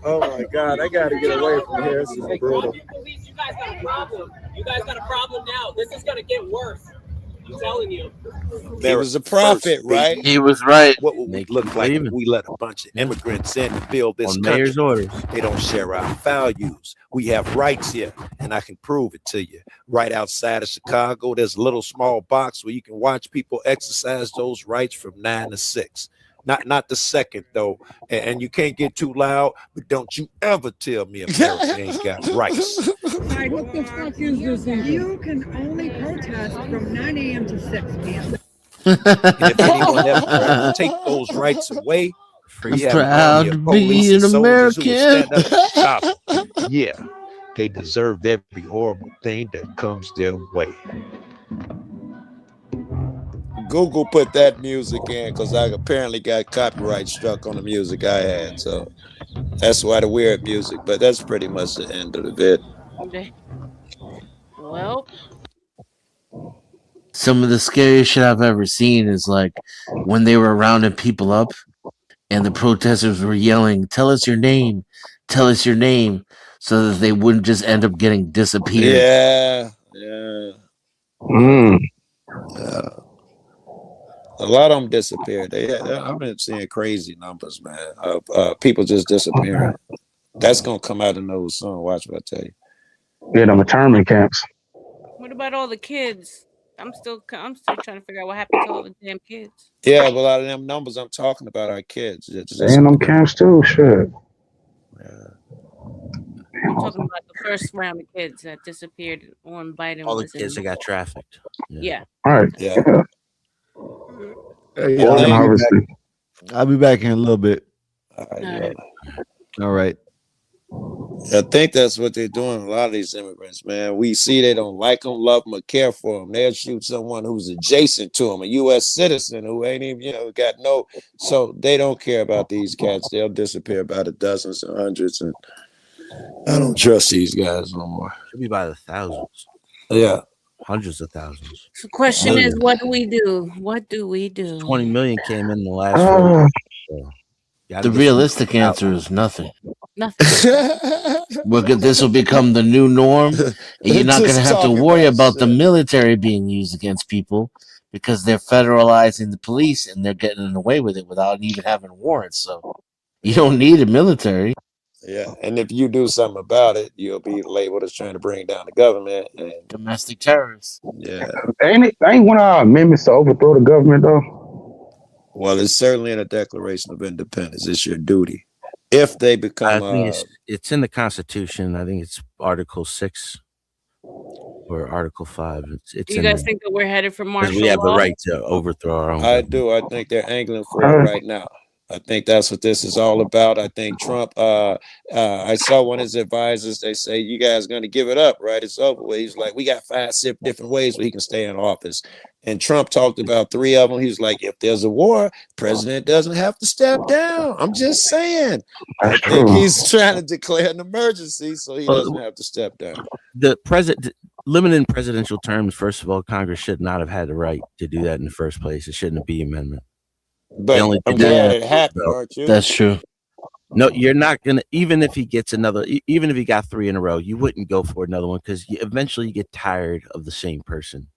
Oh my God, I gotta get away from here. This is brutal. You guys got a problem. You guys got a problem now. This is gonna get worse. I'm telling you. He was a prophet, right? He was right. What would we look like if we let a bunch of immigrants in to build this On country? mayor's orders. They don't share our values. We have rights here, and I can prove it to you. Right outside of Chicago, there's a little small box where you can watch people exercise those rights from 9 to 6. Not the second though, and you can't get too loud. But don't you ever tell me America ain't got rights. What the fuck is this? You can only protest from 9 a.m. to 6 p.m. And if anyone ever tries to take those rights away, I'm we have an proud army to of police be and an soldiers who will stand up American. and stop them. Yeah, they deserve every horrible thing that comes their way. Google put that music in because I apparently got copyright struck on the music I had. So that's why the weird music. But that's pretty much the end of the vid. Okay. Well, Some of the scariest shit I've ever seen is like when they were rounding people up and the protesters were yelling, "Tell us your name, tell us your name," so that they wouldn't just end up getting disappeared. Yeah. Yeah. A lot of them disappeared. I've been seeing crazy numbers, man, of people just disappearing. That's gonna come out of the news soon. Watch what I tell you. Yeah, the internment camps. what about all the kids? I'm still trying to figure out what happened to all the damn kids. Yeah, but a lot of them numbers I'm talking about are kids. They in them camps too. Shit. I'm talking about the first round of kids that disappeared when Biden All the was kids that got trafficked. Yeah. All right. Yeah. Hey, I'll be back in a little bit. All right. I think that's what they're doing. A lot of these immigrants, man. We see they don't like them, love them, or care for them. They'll shoot someone who's adjacent to them, a U.S. citizen who ain't even, got no. So they don't care about these cats. They'll disappear by the dozens and hundreds, and I don't trust these guys no more. Should be by the thousands. Yeah. Hundreds of thousands. The question is, what do we do? What do we do? 20 million came in the last 4 years. So the realistic answer is nothing. Nothing. This will become the new norm, and you're not going to have to worry about the military being used against people because they're federalizing the police and they're getting away with it without even having warrants. So you don't need a military. Yeah, and if you do something about it, you'll be labeled as trying to bring down the government and domestic terrorists. Yeah. Ain't one of our amendments to overthrow the government though? Well, it's certainly in a Declaration of Independence. It's your duty. If they become, I think it's in the Constitution. I think it's Article 6 or Article 5. It's Do you guys think that we're headed for martial law? We have the right to overthrow our own. I do. I think they're angling for it right now. I think that's what this is all about. I think Trump, I saw one of his advisors, they say, you guys going to give it up, right? It's over with. He's like, we got 5 different ways where he can stay in office. And Trump talked about 3 of them. He was like, if there's a war, president doesn't have to step down. I'm just saying. I think he's trying to declare an emergency so he doesn't have to step down. The president, limiting presidential terms, first of all, Congress should not have had the right to do that in the first place. It shouldn't be amendment. But I'm glad it happened, aren't you? That's true. No, you're not gonna. Even if he gets another, even if he got 3 in a row, you wouldn't go for another one because eventually you get tired of the same person.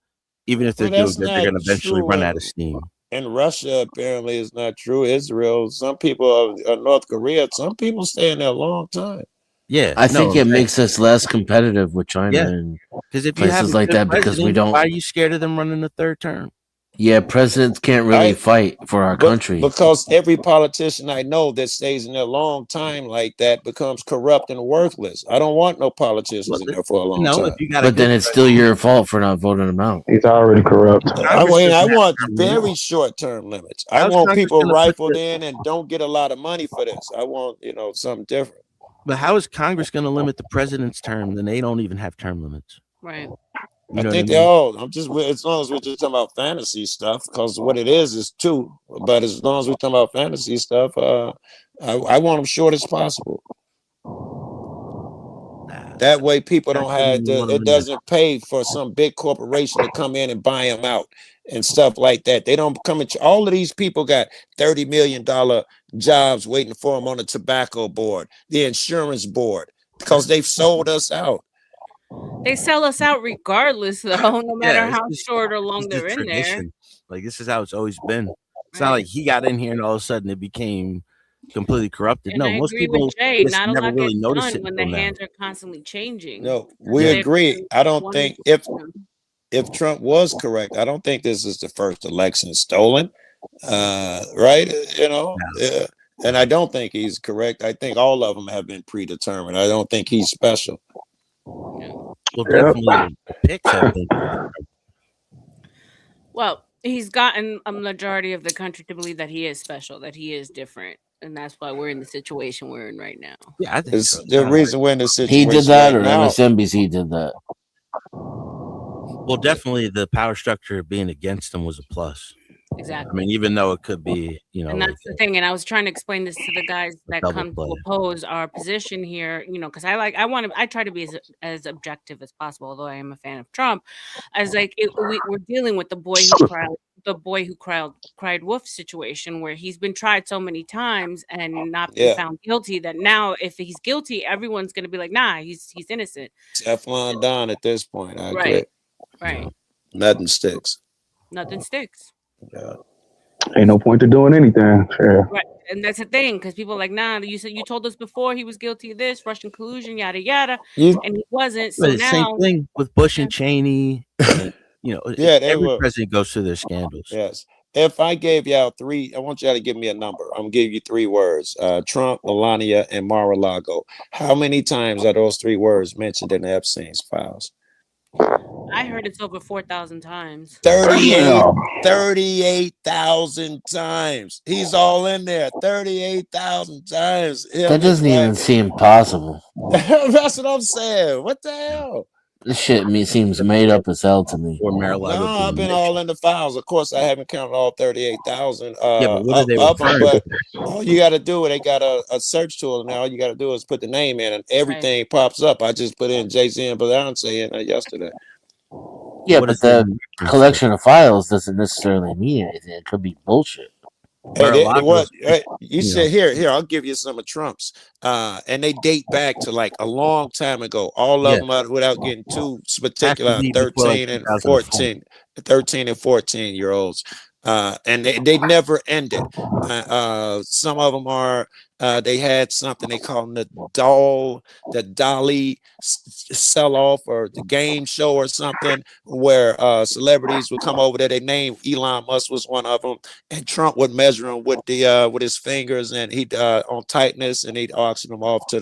Even if they're doing good, they're gonna eventually run out of steam. In Russia, apparently, it's not true. Israel, some people are North Korea. Some people stay in there a long time. Yeah, I think it makes us less competitive with China and because if places you like that because we don't. Why are you scared of them running the 3rd term? Yeah, presidents can't really fight for our country. Because every politician I know that stays in there a long time like that becomes corrupt and worthless. I don't want no politicians in there for a long time. But then it's still your fault for not voting them out. He's already corrupt. I want very short-term limits. I want people rifled in and don't get a lot of money for this. I want, something different. But how is Congress going to limit the president's term? Then they don't even have term limits. Right. I think they're all. As long as we're just talking about fantasy stuff, because what it is 2. But as long as we're talking about fantasy stuff, I want them short as possible. That way, people don't have to. It doesn't pay for some big corporation to come in and buy them out and stuff like that. They don't come in. All of these people got $30 million jobs waiting for them on the tobacco board, the insurance board, because they've sold us out. They sell us out regardless, though, no matter how short or long they're in there. Like, this is how it's always been. It's not like he got in here and all of a sudden it became completely corrupted. And no, I most agree people with Jay. Not a never lot really gets notice done it when the hands are constantly changing. No, we agree. I don't think if Trump was correct, I don't think this is the first election stolen. Right? And I don't think he's correct. I think all of them have been predetermined. I don't think he's special. Well, definitely the picks have been. Well, he's gotten a majority of the country to believe that he is special, that he is different, and that's why we're in the situation we're in right now. Yeah, I think it's the reason we're in this situation. He did that, right or now. MSNBC did that. Well, definitely the power structure being against him was a plus. Exactly. I mean, even though it could be, And like that's the thing, and I was trying to explain this to the guys that double come play. to oppose our position here, because I try to be as objective as possible, although I am a fan of Trump. As like we're dealing with the boy who cried wolf situation, where he's been tried so many times and not been found guilty that now if he's guilty, everyone's gonna be like, nah, he's innocent. Teflon Don at this point. I agree. Right. Nothing sticks. Nothing sticks. Yeah. Ain't no point to doing anything. Yeah. Right, and that's the thing, because people are like, nah, you told us before he was guilty of this, Russian collusion, yada yada, and he wasn't. So the same now, thing with Bush and Cheney. And, Yeah, they every were. president goes through their scandals. Yes. If I gave y'all three, I want y'all to give me a number. I'm gonna give you three words: Trump, Melania, and Mar-a-Lago. How many times are those three words mentioned in the Epstein's files? I heard it's over 4,000 times. 38,000 times. He's all in there. 38,000 times. That doesn't even seem possible. That's what I'm saying. What the hell? This shit seems made up as hell to me. Or Mar-a-Lago. No, I've been all in the files. Of course, I haven't counted all 38,000 but what are they of them. referring But all you got to do, they got a search tool now. All you got to do is put the name in, and everything pops up. I just put in Jay-Z and Beyonce in yesterday. Yeah, but the collection of files doesn't necessarily mean anything. It could be bullshit. You said here, I'll give you some of Trump's, and they date back to like a long time ago. All of them without getting too particular, 13 and 14-year-olds, and they never ended. Some of them are they had something they call them the Dolly sell off or the game show or something, where celebrities would come over there. They named Elon Musk was one of them, and Trump would measure him with his fingers, and he'd on tightness, and he'd auction them off to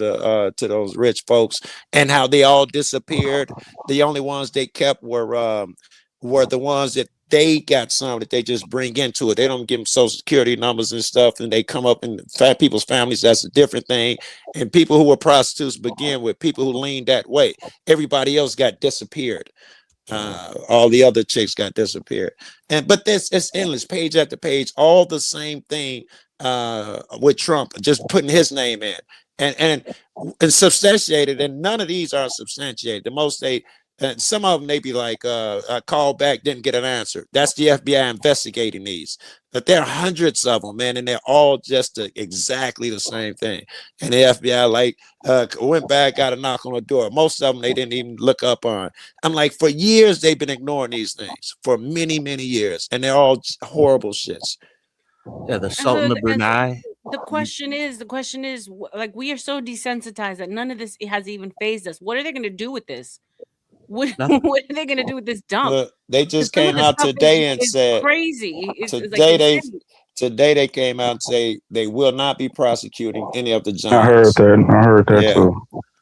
those rich folks, and how they all disappeared. The only ones they kept were the ones that they got some that they just bring into it. They don't give them social security numbers and stuff, and they come up in fat people's families. That's a different thing. And people who were prostitutes begin with people who leaned that way. Everybody else got disappeared. All the other chicks got disappeared. But it's endless, page after page, all the same thing with Trump, just putting his name in and substantiated. And none of these are substantiated. The most some of them they be like call back, didn't get an answer. That's the FBI investigating these. But there are hundreds of them, man, and they're all just exactly the same thing. And the FBI went back, got a knock on the door. Most of them they didn't even look up on. I'm like, for years they've been ignoring these things for many, many years, and they're all horrible shits. Yeah, the Sultan of Brunei. The question is, like, we are so desensitized that none of this has even phased us. What are they going to do with this? What are they going to do with this dump? Look, they just came out today and said crazy. Today they came out and say they will not be prosecuting any of the giants. I heard that too.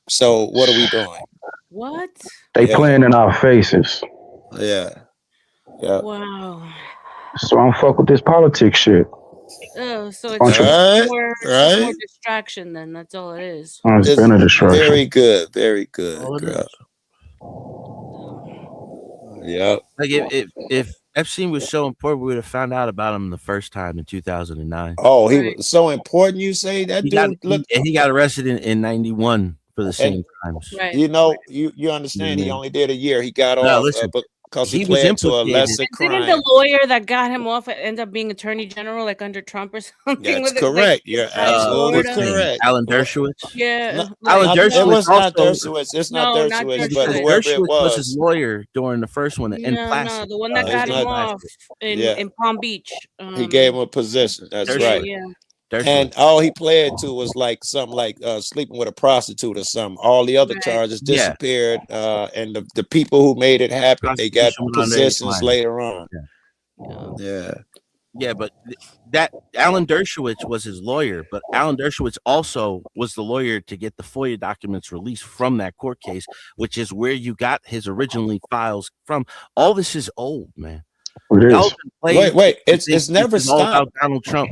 So what are we doing? What? They playing in our faces. Yeah. Wow. So I'm fuck with this politics shit. Oh, so it's more distraction then. That's all it is. It's been a distraction. Very good, girl. Yeah. Like if Epstein was so important, we would have found out about him the first time in 2009. Oh, he was so important. You say that he got arrested in 91 for the same crimes. Right. You understand? He only did a year. He got off because he pled to a lesser crime. Didn't the lawyer that got him off end up being attorney general, like under Trump or something? That's correct. You're absolutely correct. Alan Dershowitz. Yeah. Alan Dershowitz. It was not Dershowitz. It's not Dershowitz, but whoever it was his lawyer during the first one. No, the one that got him off in Palm Beach. He gave him a position. That's right. Yeah. And all he pled to was like something like sleeping with a prostitute or something. All the other charges disappeared, and the people who made it happen, they got positions later on. Yeah, but that Alan Dershowitz was his lawyer, but Alan Dershowitz also was the lawyer to get the FOIA documents released from that court case, which is where you got his originally files from. All this is old, man. Wait! It's never stopped. About Donald Trump.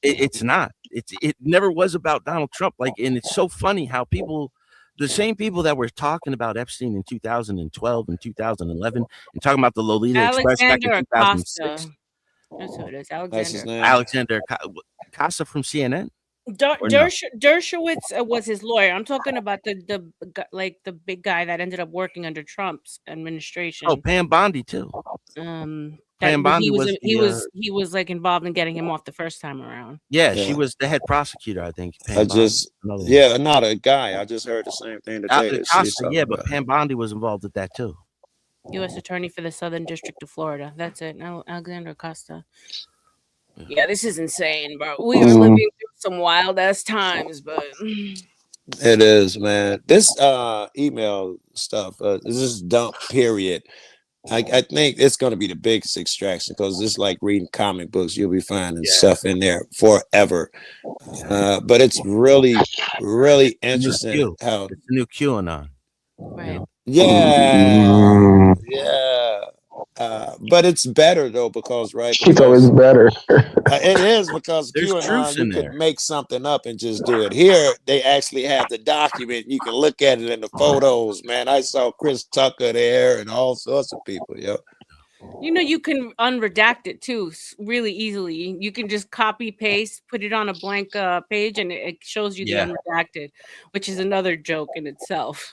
It's not. It never was about Donald Trump. And it's so funny how the same people that were talking about Epstein in 2012 and 2011 and talking about the Lolita Express back in 2006. That's who it is, That's his Alexander. name. Alexander Casa from CNN. Or no? Dershowitz was his lawyer. I'm talking about the big guy that ended up working under Trump's administration. Oh, Pam Bondi too. That Pam Bondi was he was like involved in getting him off the first time around. Yeah, she was the head prosecutor, I think. I just not a guy. I just heard the same thing today that she's Costa, talking but about. Pam Bondi was involved with that too. U.S. Attorney for the Southern District of Florida. That's it. Alexander Costa. Yeah, this is insane, bro. We are living through some wild ass times, but It is, man. This email stuff, this is dump period. I think it's going to be the biggest extraction because it's like reading comic books. You'll be finding stuff in there forever. But it's really, really interesting how it's the new QAnon. Right. Yeah. Yeah. But it's better though because It's always better. it is because There's QAnon truth you in could there. make something up and just do it. Here they actually have the document. You can look at it in the photos, man. I saw Chris Tucker there and all sorts of people, yo. you know you can unredact it too really easily. You can just copy paste, put it on a blank page, and it shows you the unredacted, which is another joke in itself.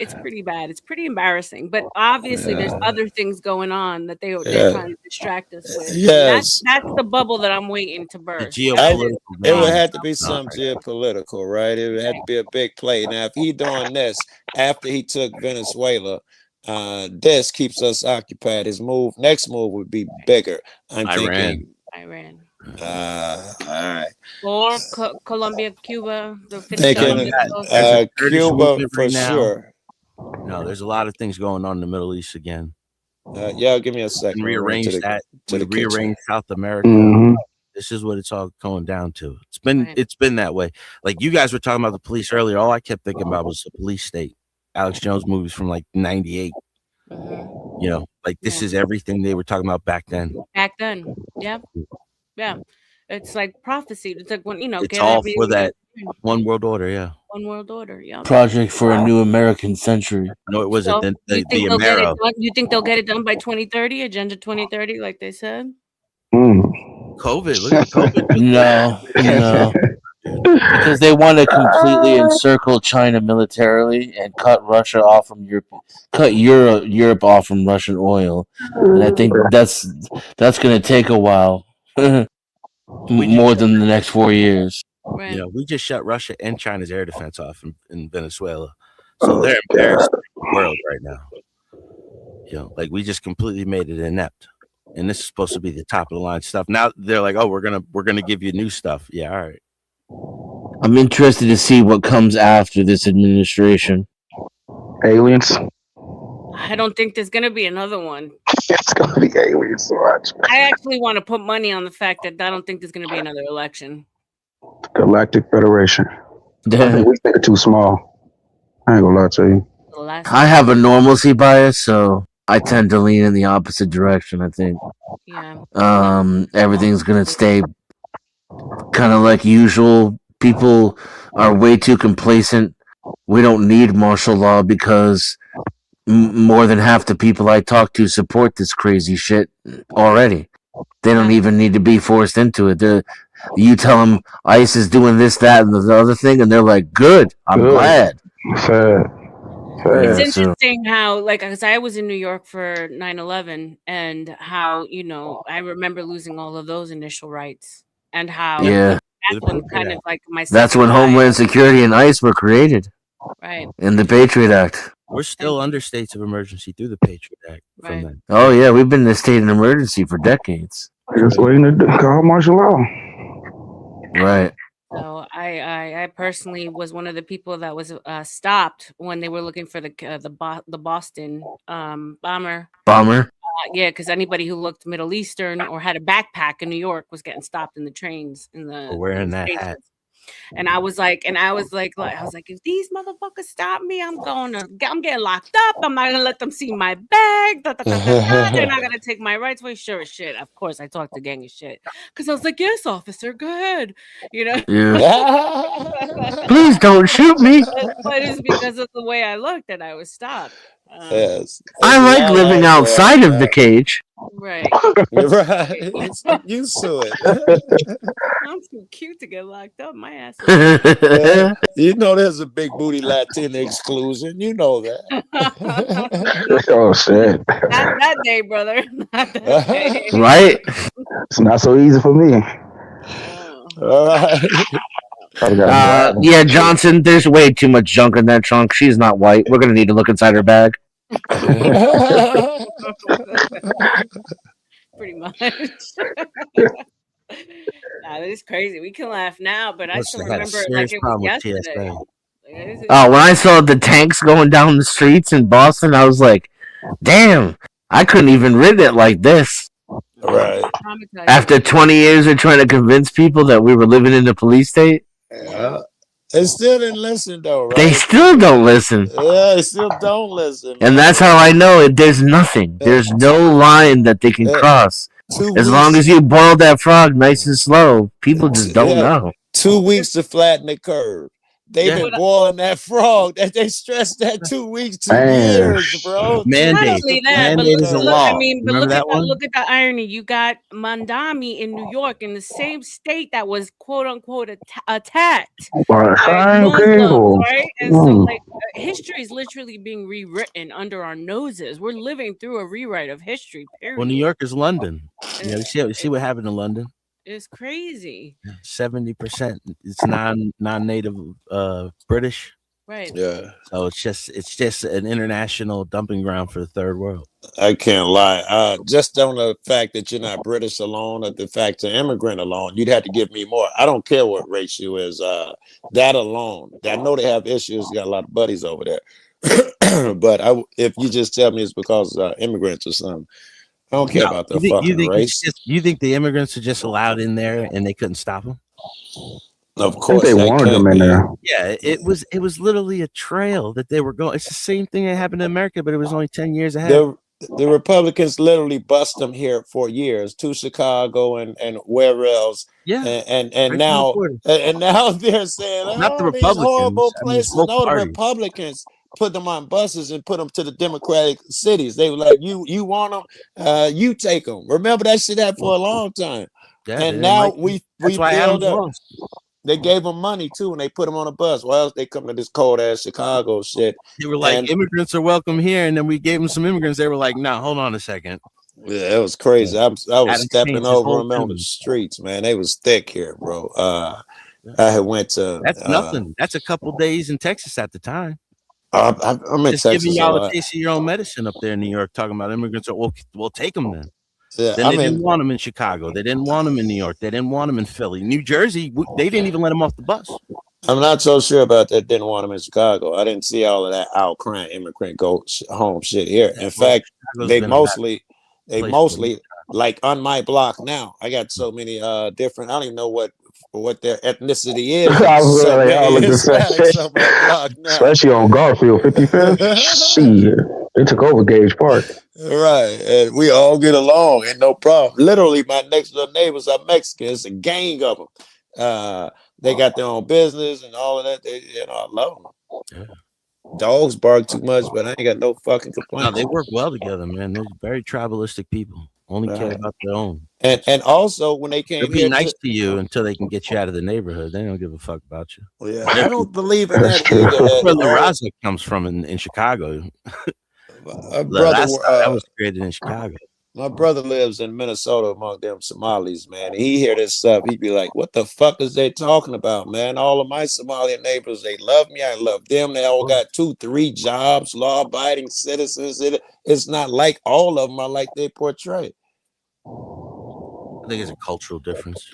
It's pretty bad. It's pretty embarrassing. But obviously, there's other things going on that they're trying to distract us with. Yes. That's the bubble that I'm waiting to burst. It would have to be some geopolitical, right? It would have to be a big play. Now, if he doing this after he took Venezuela, this keeps us occupied. His next move would be bigger. I'm thinking Iran. all right. Or Colombia, Cuba. Thinking Cuba for sure. No, there's a lot of things going on in the Middle East again. Yeah, give me a second. And rearrange South America. Mm-hmm. This is what it's all going down to. It's been that way. Like you guys were talking about the police earlier. All I kept thinking about was the police state. Alex Jones movies from like '98. You know, like this is everything they were talking about back then. Yeah. It's like prophecy. It's like when it's all for that one world order. Yeah. One world order. Yeah. Project for a new American century. No, it wasn't. So, the Amero. You think they'll get it done by 2030? Agenda 2030, like they said. COVID. Look at COVID. No. Because they want to completely encircle China militarily and cut Russia off from Europe, cut Europe off from Russian oil, and I think that's going to take a while, more than the next 4 years. Right. You know, we just shut Russia and China's air defense off in Venezuela, so they're embarrassed in the world right now. You know, like we just completely made it inept, and this is supposed to be the top of the line stuff. Now they're like, oh, we're gonna give you new stuff. Yeah, all right. I'm interested to see what comes after this administration. Aliens. I don't think there's gonna be another one. It's gonna be aliens. Watch. I actually want to put money on the fact that I don't think there's gonna be another election. Galactic Federation. I think we think too small. I ain't gonna lie to you. I have a normalcy bias, so I tend to lean in the opposite direction. I think. Yeah. Everything's gonna stay kind of like usual. People are way too complacent. We don't need martial law because more than half the people I talk to support this crazy shit already. They don't even need to be forced into it. You tell them ICE is doing this, that, and the other thing, and they're like, "Good, I'm glad." It's interesting how, like, because I was in New York for 9/11, and how I remember losing all of those initial rights, and how that's when kind of like my that's when Homeland Security and ICE were created, right? In the Patriot Act. We're still under states of emergency through the Patriot Act. From then. Oh yeah, we've been in a state of emergency for decades. Just waiting to call martial law. Right. So I personally was one of the people that was stopped when they were looking for the Boston bomber. Yeah, because anybody who looked Middle Eastern or had a backpack in New York was getting stopped in the trains wearing that hat. And I was like, if these motherfuckers stop me, I'm getting locked up. I'm not gonna let them see my bag. They're not gonna take my rights away. Sure as shit. Of course, I talked to gang of shit because I was like, yes, officer, go ahead. You know. Yeah. Please don't shoot me. But it's because of the way I looked that I was stopped. Yes. I like living outside of the cage. Right. You're right. Let's get used to it. I'm too cute to get locked up. My ass. You know, there's a big booty Latin exclusion. You know that. Oh shit! Not that day, brother. Not that day. Right? It's not so easy for me. All right. Yeah, Johnson, there's way too much junk in that trunk. She's not white. We're gonna need to look inside her bag. Pretty much. Nah, this is crazy. We can laugh now, but I still remember it like it was yesterday. Oh, when I saw the tanks going down the streets in Boston, I was like, damn, I couldn't even read it like this. Right. After 20 years of trying to convince people that we were living in a police state. Yeah. They still didn't listen, though, right? They still don't listen. Yeah, they still don't listen. And that's how I know it. There's nothing. There's no line that they can cross. As long as you boil that frog nice and slow, people just don't know. 2 weeks to flatten the curve. They've been boiling that frog. They stressed that 2 weeks, 2 years, bro. Mandate. Mandate is a law. I mean, but Remember look at the irony. You got Mandami in New York, in the same state that was quote unquote attacked by Muslims, right? And so, like, history is literally being rewritten under our noses. We're living through a rewrite of history. Period. Well, New York is London. Yeah, you see what happened in London. It's crazy. 70% it's non-native British. Right. Yeah. So it's just an international dumping ground for the third world. I can't lie. Just on the fact that you're not British alone, or the fact you're immigrant alone, you'd have to give me more. I don't care what race you is. That alone. I know they have issues. Got a lot of buddies over there. But if you just tell me it's because immigrants or something, I don't care about the fucking race. You think the immigrants are just allowed in there and they couldn't stop them? Of course, they wanted them in there. Yeah, it was literally a trail that they were going. It's the same thing that happened in America, but it was only 10 years ahead. The Republicans literally bust them here for years to Chicago and wherever else. Yeah, and now they're saying, not the these Republicans, horrible I mean, places. No, the Republicans put them on buses and put them to the Democratic cities. They were like, you want them, you take them. Remember that shit happened for a long time. Yeah, and now we build up. They gave them money too, and they put them on a bus. Well, they come to this cold ass Chicago shit. They were like, immigrants are welcome here, and then we gave them some immigrants. They were like, no, hold on a second. Yeah, it was crazy. I was stepping over them on the streets, man. They was thick here, bro. I had went to. That's nothing. That's a couple days in Texas at the time. I'm in just Texas. Giving y'all a taste of your own medicine up there in New York, talking about immigrants. We'll take them then. Yeah, then they didn't want them in Chicago. They didn't want them in New York. They didn't want them in Philly. New Jersey, they didn't even let them off the bus. I'm not so sure about that. Didn't want them in Chicago. I didn't see all of that out crying immigrant go home shit here. In fact, they mostly like on my block now. I got so many different. I don't even know what their ethnicity is. Especially on Garfield 55th. Shit, they took over Gage Park. Right, and we all get along, and no problem. Literally, my next door neighbors are Mexicans, a gang of them. They got their own business and all of that. I love them. Yeah. Dogs bark too much, but I ain't got no fucking complaints. No, they work well together, man. They're very tribalistic people. Only care about their own. And also when they came they'll be nice to you until they can get you out of the neighborhood. They don't give a fuck about you. Well, yeah, I don't believe in that either. That's where the Raza comes from in Chicago. That was created in Chicago. My brother lives in Minnesota among them Somalis, man. And he hear this stuff. He'd be like, what the fuck is they talking about, man? All of my Somali neighbors, they love me. I love them. They all got 2-3 jobs, law-abiding citizens. It's not like all of them are like they portray. I think it's a cultural difference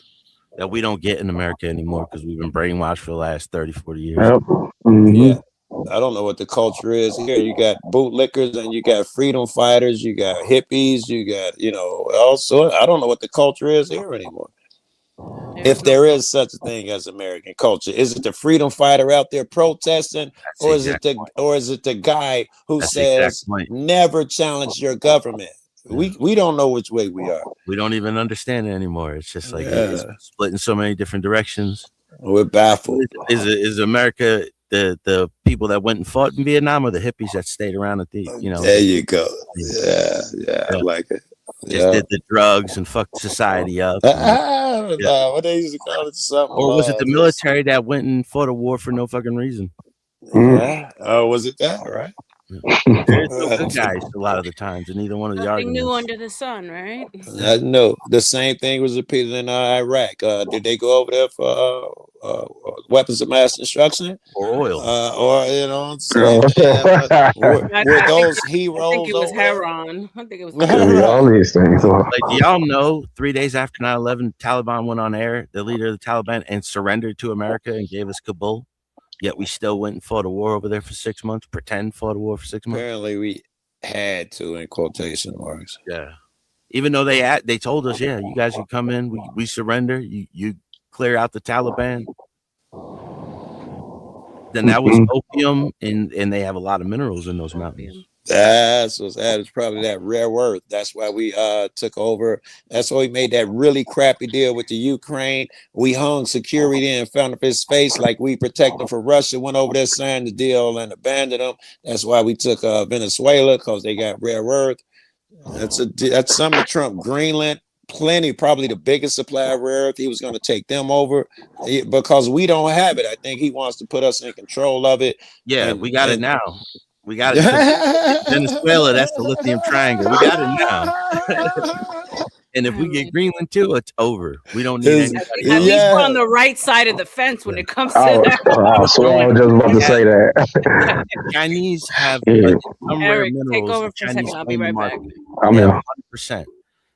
that we don't get in America anymore because we've been brainwashed for the last 30, 40 years. Yep. Mm-hmm. Yeah. I don't know what the culture is here. You got bootlickers and you got freedom fighters, you got hippies, you got, all sorts. I don't know what the culture is here anymore. if there is such a thing as American culture. Is it the freedom fighter out there protesting, or is it the guy who says never challenge your government? We don't know which way we are. We don't even understand it anymore. It's just like it's split in so many different directions. We're baffled. Is America the people that went and fought in Vietnam, or the hippies that stayed around at the There you go. Yeah, I like it. Just did the drugs and fucked society up. What they used to call it, something. Or was it the military that went and fought a war for no fucking reason? Yeah. Oh, was it that? Right. There's no good guys a lot of the times in either one of the Nothing arguments. new under the sun, right? No, the same thing was repeated in Iraq. Did they go over there for weapons of mass destruction or oil? Or what I'm saying? Were those heroes? I think it was heroin. I think it was all these things. Like, do y'all know 3 days after 9/11, Taliban went on air, the leader of the Taliban, and surrendered to America and gave us Kabul? Yet we still went and fought a war over there for 6 months. Fought a war for 6 months. Apparently, we had to, in quotation marks. Yeah. Even though they told us, yeah, you guys can come in. We surrender. You clear out the Taliban. Then that was opium, and they have a lot of minerals in those mountains. That was probably that rare earth. That's why we took over. That's why we made that really crappy deal with the Ukraine. We hung security in front of his face like we protect them for Russia. Went over there, signed the deal, and abandoned them. That's why we took Venezuela, because they got rare earth. That's something Trump. Greenland, plenty, probably the biggest supply of rare earth. He was going to take them over because we don't have it. I think he wants to put us in control of it. Yeah, we got it now. We got it. Venezuela, that's the lithium triangle. We got it now. And if we get Greenland too, it's over. We don't need anybody. At least we're on the right side of the fence when it comes to that. I swear I was just about to say that. Chinese have some rare Eric, minerals. take over for a second. I'll be right back. I'm in. 100%.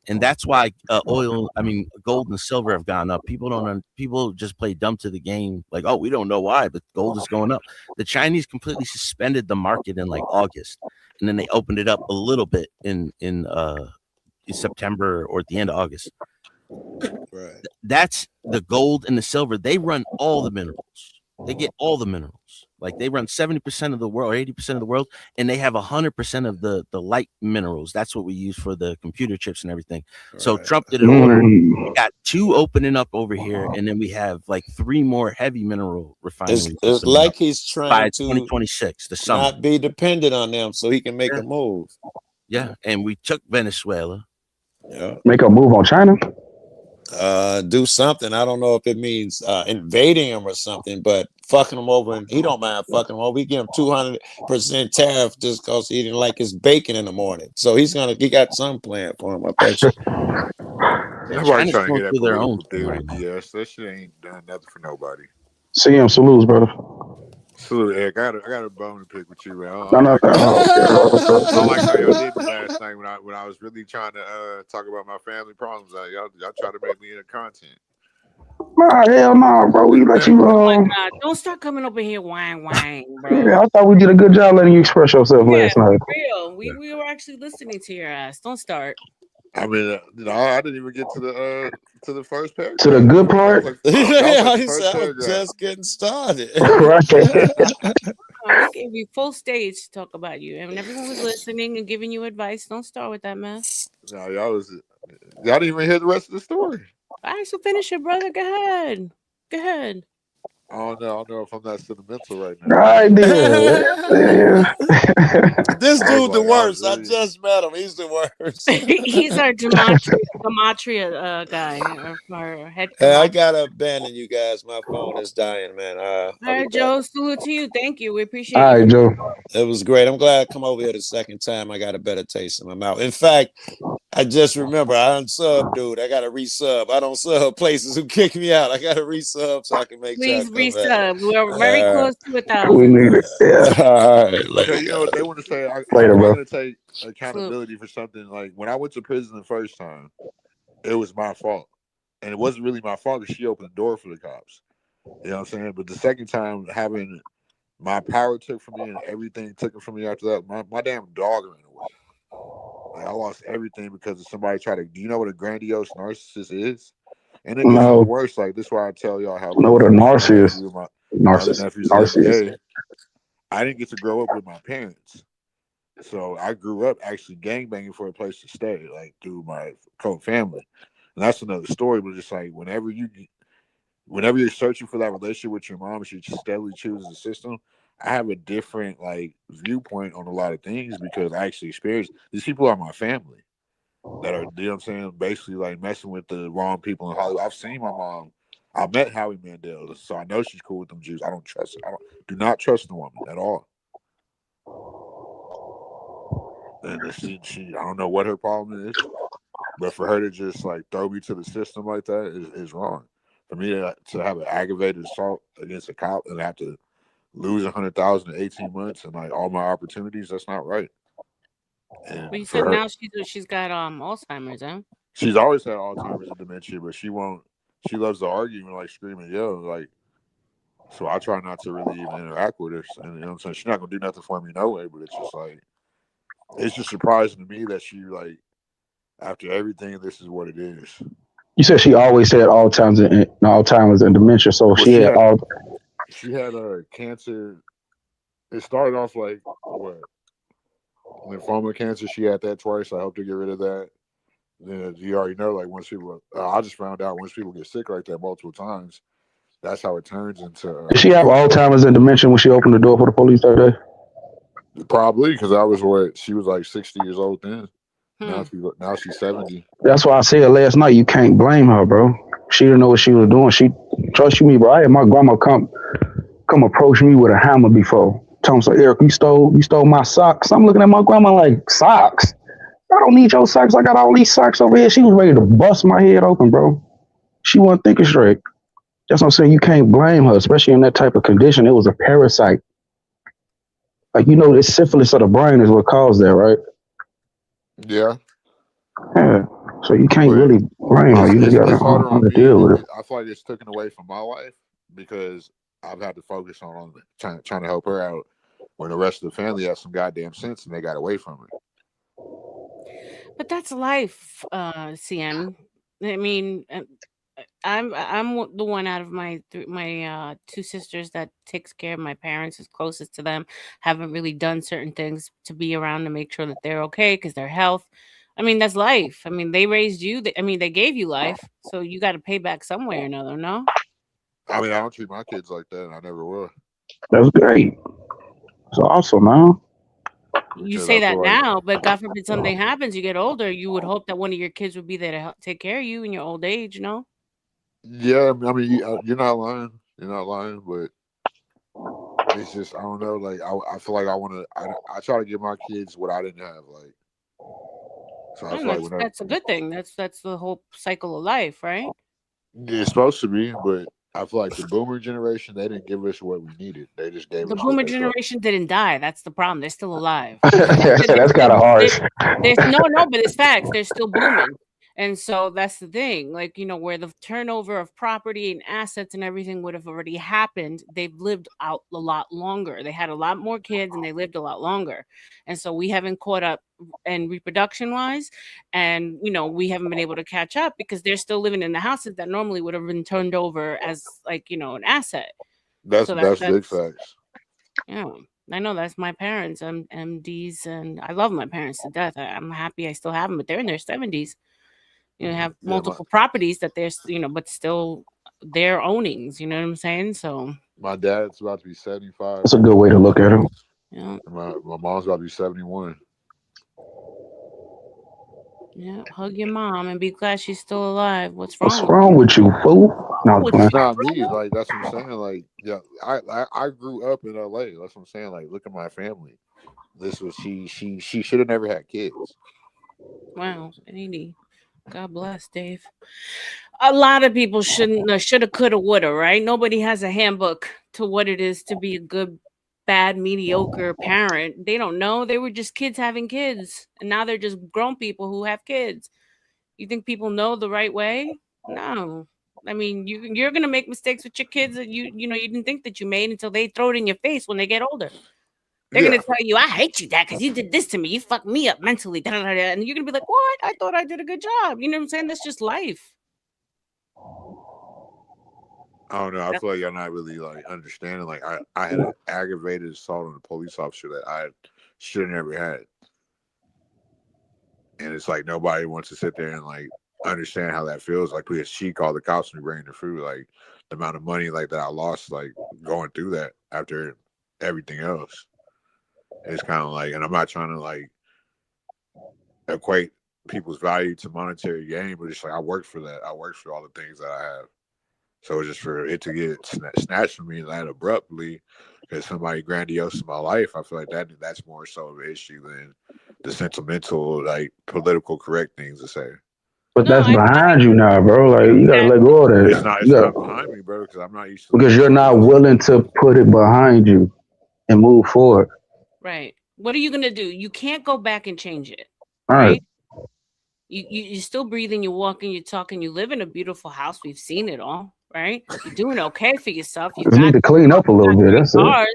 And that's why gold and silver have gone up. People just play dumb to the game, like, oh, we don't know why, but gold is going up. The Chinese completely suspended the market in like August, and then they opened it up a little bit in September or at the end of August. Right. That's the gold and the silver. They run all the minerals. They get all the minerals. Like they run 70% of the world, or 80% of the world, and they have 100% of the light minerals. That's what we use for the computer chips and everything. Right. So Trump did an order. We got 2 opening up over here, and then we have like 3 more heavy mineral refineries. It's like he's trying by to 2026, the summer, not be dependent on them, so he can make a move. Yeah, and we took Venezuela. Yeah, make a move on China. Do something. I don't know if it means invading him or something, but fucking him over, and he don't mind fucking him over. We give him 200% tariff just because he didn't like his bacon in the morning. So he got some plan for him. I bet you. Everybody trying to get that their own thing right now. Yes, that shit ain't done nothing for nobody. CM salutes, brother. Salute, Eric. I got a bone to pick with you, man. I don't like how y'all did last night when I was really trying to talk about my family problems. Y'all try to make me into content. Nah, hell no, bro. We let you. Oh my God. Don't start coming over here, whine, bro. Yeah, I thought we did a good job letting you express yourself last night. For real. We were actually listening to your ass. Don't start. I mean, I didn't even get to the first paragraph. To the good part. I'm just getting started. I gave you full stage to talk about you, and everyone was listening and giving you advice. Don't start with that mess. No, y'all didn't even hear the rest of the story. All right, so finish it, brother. Go ahead. I don't know if I'm that sentimental right now. Right there. This dude the worst. I just met him. He's the worst. He's our gematria guy. Our head. I gotta abandon you guys. My phone is dying, man. All right, Joe. Salute to you. Thank you. We appreciate it. All right, Joe. It was great. I'm glad I come over here the second time. I got a better taste in my mouth. In fact, I just remember I unsub, dude. I gotta resub. I don't sub places who kick me out. I gotta resub so I can make. Please resub. We're very close to 1,000. We need it. Yeah. All right. Okay, you know what they want to say? I'm going to take accountability for something. Like when I went to prison the first time, it was my fault, and it wasn't really my fault because she opened the door for the cops. You know what I'm saying? But the second time, having my power took from me and everything took it from me after that, my damn dog ran away. Like I lost everything because of somebody tried to. Do you know what a grandiose narcissist is? And it gets even worse. Like this is why I tell y'all how know what a narcissist is. My other nephew's in the NBA. I didn't get to grow up with my parents. So I grew up actually gangbanging for a place to stay, like through my family. And that's another story, but it's like whenever you're searching for that relationship with your mom, she steadily chooses the system. I have a different like viewpoint on a lot of things because I actually experienced these people are my family that are, you know what I'm saying, basically like messing with the wrong people in Hollywood. I've seen my mom. I met Howie Mandel, so I know she's cool with them Jews. I don't trust her. Do not trust the woman at all. And she I don't know what her problem is, but for her to just like throw me to the system like that is wrong. For me to have an aggravated assault against a cop and have to lose 100,000 in 18 months and like all my opportunities, that's not right. And But you said now she's got Alzheimer's, huh? She's always had Alzheimer's and dementia, but she loves to argue and like scream and yell, like. So I try not to really even interact with her, and you know what I'm saying. She's not gonna do nothing for me no way, but it's just like it's just surprising to me that she like after everything, this is what it is. You said she always had Alzheimer's and dementia, so she had cancer. It started off like what lymphoma cancer. She had that twice. I helped her get rid of that. Then you already know, like once people, I just found out once people get sick like that multiple times, that's how it turns into. Did she have Alzheimer's and dementia when she opened the door for the police that day? Probably because she was like 60 years old then. Now she's 70. That's why I said last night you can't blame her, bro. She didn't know what she was doing. She trust me, bro. I had my grandma come approach me with a hammer before. Tell him, so Eric, you stole my socks. I'm looking at my grandma like, socks? I don't need your socks. I got all these socks over here. She was ready to bust my head open, bro. She wasn't thinking straight. That's what I'm saying. You can't blame her, especially in that type of condition. It was a parasite. Like, this syphilis of the brain is what caused that, right? Yeah. Yeah. So you can't really blame her. You just got to deal with it. I feel like it's taken away from my life because I've had to focus on trying to help her out when the rest of the family has some goddamn sense and they got away from her. But that's life, CM. I mean, I'm the one out of my two sisters that takes care of my parents, is closest to them. Haven't really done certain things to be around to make sure that they're okay because their health. I mean, that's life. I mean, they raised you. They gave you life, so you got to pay back some way or another. No. I mean, I don't treat my kids like that, and I never will. That's great. It's awesome, man. You say that now, but God forbid something happens, you get older, you would hope that one of your kids would be there to help take care of you in your old age, no? Yeah, I mean, you're not lying. You're not lying, but it's just I don't know. Like I feel like I try to give my kids what I didn't have. Like, so I feel like that's a good thing. That's the whole cycle of life, right? It's supposed to be, but I feel like the boomer generation, they didn't give us what we needed. They just gave the us boomer generation didn't die. That's the problem. They're still alive. That's kind of harsh. No, but it's facts. They're still booming. And so that's the thing, like, where the turnover of property and assets and everything would have already happened, they've lived out a lot longer. They had a lot more kids and they lived a lot longer. And so we haven't caught up in reproduction wise. And, we haven't been able to catch up because they're still living in the houses that normally would have been turned over as like, an asset. That's big facts. Yeah. I know that's my parents. I'm MDs and I love my parents to death. I'm happy I still have them, but they're in their 70s. Have multiple properties that there's, but still their ownings, you know what I'm saying? So my dad's about to be 75. That's a good way to look at him. Yeah. My mom's about to be 71. Yeah, hug your mom and be glad she's still alive. What's wrong? What's wrong with you, fool? No, it's not me. Like that's what I'm saying. Like, yeah, I grew up in LA. That's what I'm saying. Like, look at my family. This was she should have never had kids. Wow, 80. God bless, Dave. A lot of people shouldn't, shoulda, coulda, woulda, right? Nobody has a handbook to what it is to be a good, bad, mediocre parent. They don't know. They were just kids having kids. And now they're just grown people who have kids. You think people know the right way? No. I mean, you're going to make mistakes with your kids that you didn't think that you made until they throw it in your face when they get older. They're going to tell you, I hate you, Dad, because you did this to me. You fucked me up mentally. And you're going to be like, what? I thought I did a good job. You know what I'm saying? That's just life. I don't know. I feel like y'all not really like understanding. Like I had an aggravated assault on a police officer that I should have never had, and it's like nobody wants to sit there and like understand how that feels. Like because she called the cops and bringing the food. Like the amount of money like that I lost like going through that after everything else. It's kind of like, and I'm not trying to like equate people's value to monetary gain, but it's like I worked for that. I worked for all the things that I have. So it's just for it to get snatched from me that abruptly because somebody grandiose in my life, I feel like that's more so of an issue than the sentimental, like political correct things to say. But that's behind you now, bro. Like you gotta let go of that. It's not behind me, bro, because I'm not used to. Because you're not willing to put it behind you and move forward. Right. What are you gonna do? You can't go back and change it. All right. You're still breathing, you're walking, you're talking, you live in a beautiful house. We've seen it all, right? You're doing okay for yourself. You need to clean up a little bit. That's it.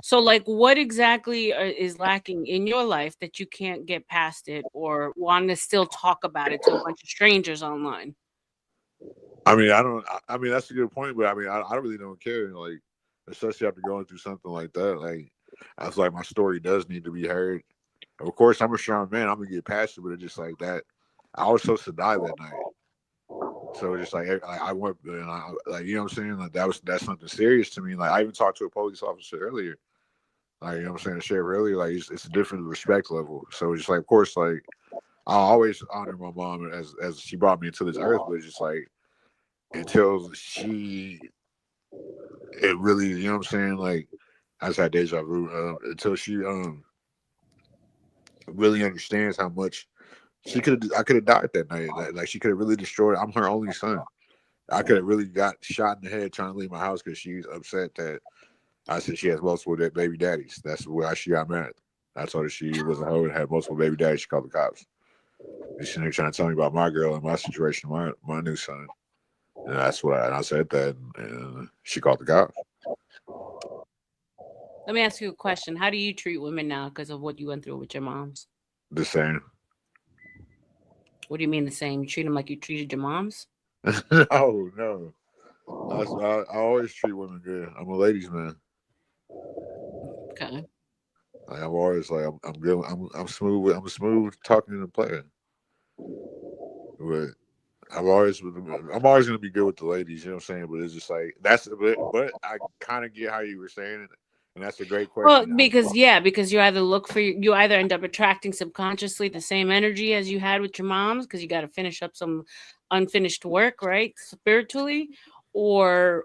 So, like, what exactly is lacking in your life that you can't get past it or want to still talk about it to a bunch of strangers online? I mean, I mean, that's a good point, but I mean, I really don't care. Like, especially after going through something like that. Like, I feel like my story does need to be heard. Of course, I'm a strong man. I'm gonna get past it, but it's just like that. I was supposed to die that night, so it's just like I went and like you know what I'm saying. Like that's something serious to me. Like I even talked to a police officer earlier. Like you know what I'm saying, the sheriff earlier. Like it's a different respect level. So it's just like, of course, like I always honor my mom as she brought me into this earth, but it's just like until it really, you know what I'm saying. Like I just had deja vu until she really understands how much. I could have died that night. Like she could have really destroyed. I'm her only son. I could have really got shot in the head trying to leave my house because she's upset that I said she has multiple baby daddies. That's why she got mad. I told her she was a hoe and had multiple baby daddies. She called the cops. And she's trying to tell me about my girl and my situation, my new son. And that's what I said that, and she called the cops. Let me ask you a question. How do you treat women now because of what you went through with your moms? The same. What do you mean the same? You treat them like you treated your moms? No. I always treat women good. I'm a ladies' man. Okay. Like, I'm always like I'm good. I'm smooth. I'm smooth talking and playing. But I'm always gonna be good with the ladies. You know what I'm saying? But it's just like that's a bit. But I kind of get how you were saying it. And that's a great question. Well, because you either end up attracting subconsciously the same energy as you had with your moms because you got to finish up some unfinished work, right? Spiritually, or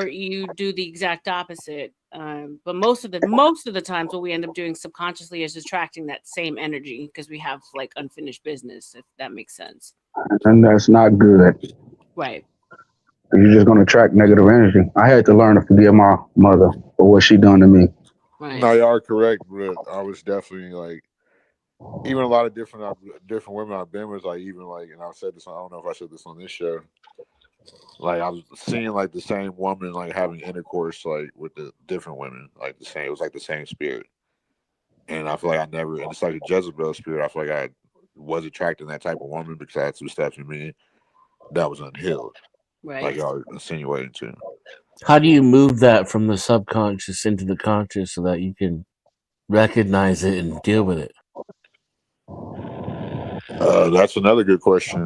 you do the exact opposite. But most of the times, what we end up doing subconsciously is attracting that same energy because we have like unfinished business, if that makes sense. And that's not good. Right. You're just gonna attract negative energy. I had to learn to forgive my mother for what she done to me. Right. No, y'all are correct, but I was definitely like, even a lot of different women I've been with, like even like, and I said this. I don't know if I said this on this show. Like I was seeing like the same woman like having intercourse like with the different women, like the same. It was like the same spirit, and I feel like and it's like a Jezebel spirit. I feel like I was attracting that type of woman because I had some stuff in me that was unhealed. Right. Like y'all insinuating to. How do you move that from the subconscious into the conscious so that you can recognize it and deal with it? That's another good question.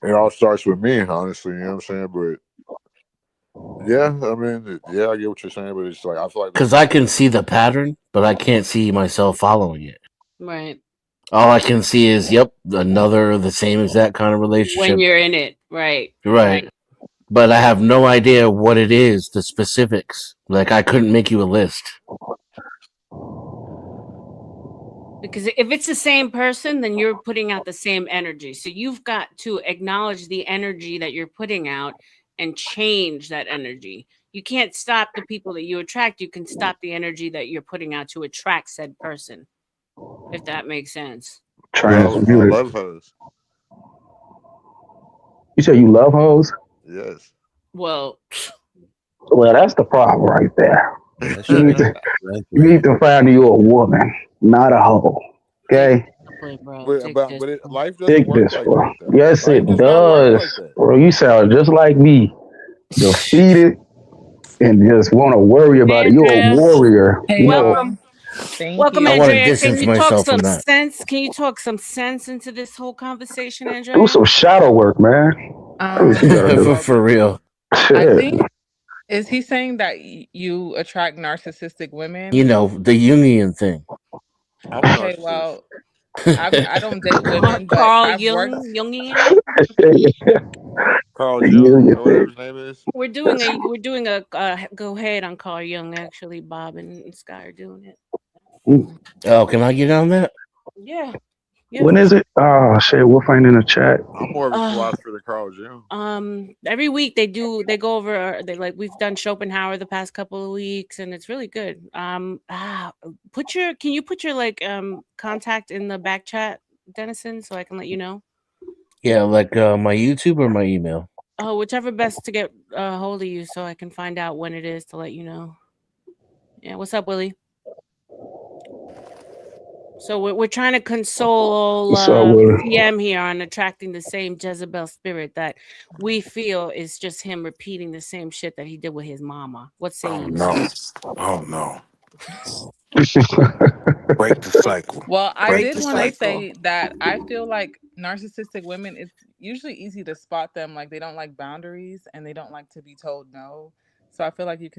It all starts with me, honestly. You know what I'm saying? But yeah, I mean, yeah, I get what you're saying, but it's like I feel like because I can see the pattern, but I can't see myself following it. Right. All I can see is, the same exact kind of relationship. When you're in it, right. Right. But I have no idea what it is, the specifics. Like, I couldn't make you a list. Because if it's the same person, then you're putting out the same energy. So you've got to acknowledge the energy that you're putting out and change that energy. You can't stop the people that you attract. You can stop the energy that you're putting out to attract said person, if that makes sense. Transmuted. I love hoes. You say you love hoes? Yes. Well, that's the problem right there. You need to find you a woman, not a hoe. Okay? Life doesn't Take work this, like bro. that. Yes, it does. Bro, you sound just like me. defeated and just want to worry about it. You're a Andrea, warrior. Hey, You know, welcome. y'all. Thank Welcome, I you. want to Andrea. Can distance you talk myself some from that. sense? Can you talk some sense into this whole conversation, do Andrea? some shadow work, man. That's what you gotta do. For real. I Shit. think is he saying that you attract narcissistic You women? know, the Jungian thing. I'm a Okay, narcissist. well, I don't date women, but Carl I've worked. Jungian. Carl Jung, You or whatever his name is. We're doing a go ahead on Carl Jung. Actually, Bob and Sky are doing it. think. Oh, can I get on that? Yeah, yeah, When for is sure. it? Oh shit, we'll find in the chat. I'm more of a Uh, philosopher than Carl Jung. every week they go over they like we've done Schopenhauer the past couple of weeks and it's really good. Can you put your like contact in the back chat, Dennison, so I can let you know? Yeah, like my YouTube or my email. Oh, whichever best to get hold of you so I can find out when it is to let you know. Yeah, what's up, Willie? So we're trying to console So we'll CM here on attracting the same Jezebel spirit that we feel is just him repeating the same shit that he did with his mama. What say Oh you, sir? no. Oh no. Break the cycle. Well, I Break did the want to cycle. say that I feel like narcissistic women, it's usually easy to spot them. Like they don't like boundaries and they don't like to be told no. So I feel like you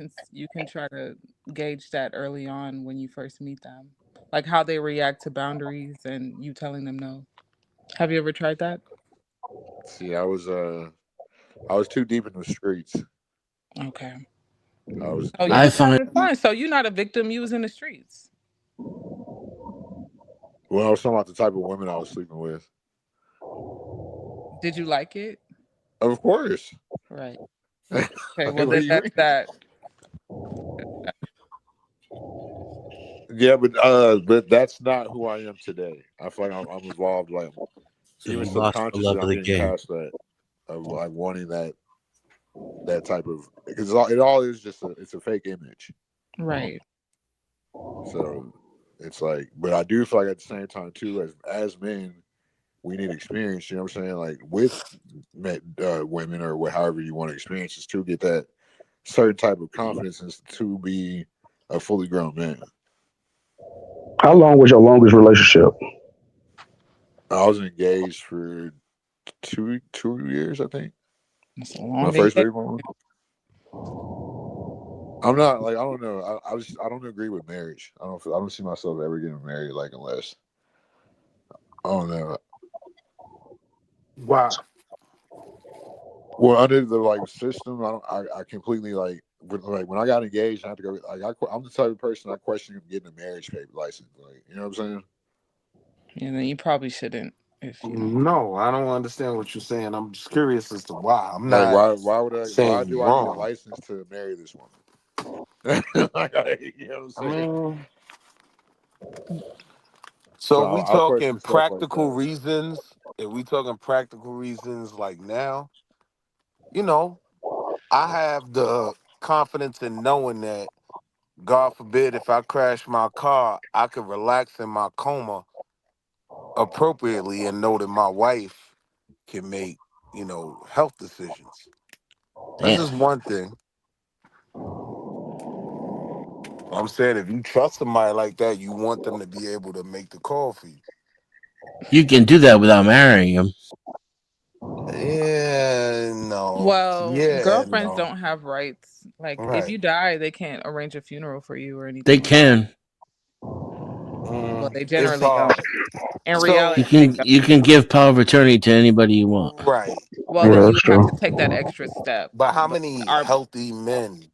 can try to gauge that early on when you first meet them, like how they react to boundaries and you telling them no. Have you ever tried that? See, I was too deep in the streets. Okay. I was Oh, you I was find having fun. So you're not a victim. You was in the streets. Well, I was talking about the type of women I was sleeping with. Did you like it? Of course. Right. Like, Okay. Well, what do then you that's mean? that. Yeah, but that's not who I am today. I feel like I'm evolved. Like So even you lost the subconsciously, love of I'm the getting game. past that of like wanting that type of because it all is just it's a fake image. Right. So it's like, but I do feel like at the same time too, as men, we need experience. You know what I'm saying? Like with women or however you want to experience is to get that certain type of confidence and to be a fully grown man. how long was your longest relationship? I was engaged for 2 years, I think. That's a My long first engagement. big one. I'm not like I don't know. I don't agree with marriage. I don't see myself ever getting married like unless I don't know. Wow. Well, under the like system, I completely like when I got engaged, I had to go. I'm the type of person I question getting a marriage paper license. Like you know what I'm saying? And then you probably shouldn't if you know. No, I don't understand what you're saying. I'm just curious as to why. I'm Like not why saying you're do I need a wrong. license to marry this woman? You know what I'm I saying? mean, So so we I'll question talking stuff like practical that. reasons. If we talking practical reasons like now, you know, I have the confidence in knowing that God forbid if I crash my car, I could relax in my coma appropriately and know that my wife can make, health decisions. That's damn. just one thing. I'm saying if you trust somebody like that, you want them to be able to make the call for you. You can do that without marrying him. Yeah, no. Well, Yeah, girlfriends no. don't have rights. Like if Right. you die, they can't arrange a funeral for you or They anything like that. can. Well, they It's generally don't. hard. In So, reality, they don't. You can give power of attorney to anybody you want. right. Well, Yeah, then you that's would have true. to take that extra step. But how But many our healthy men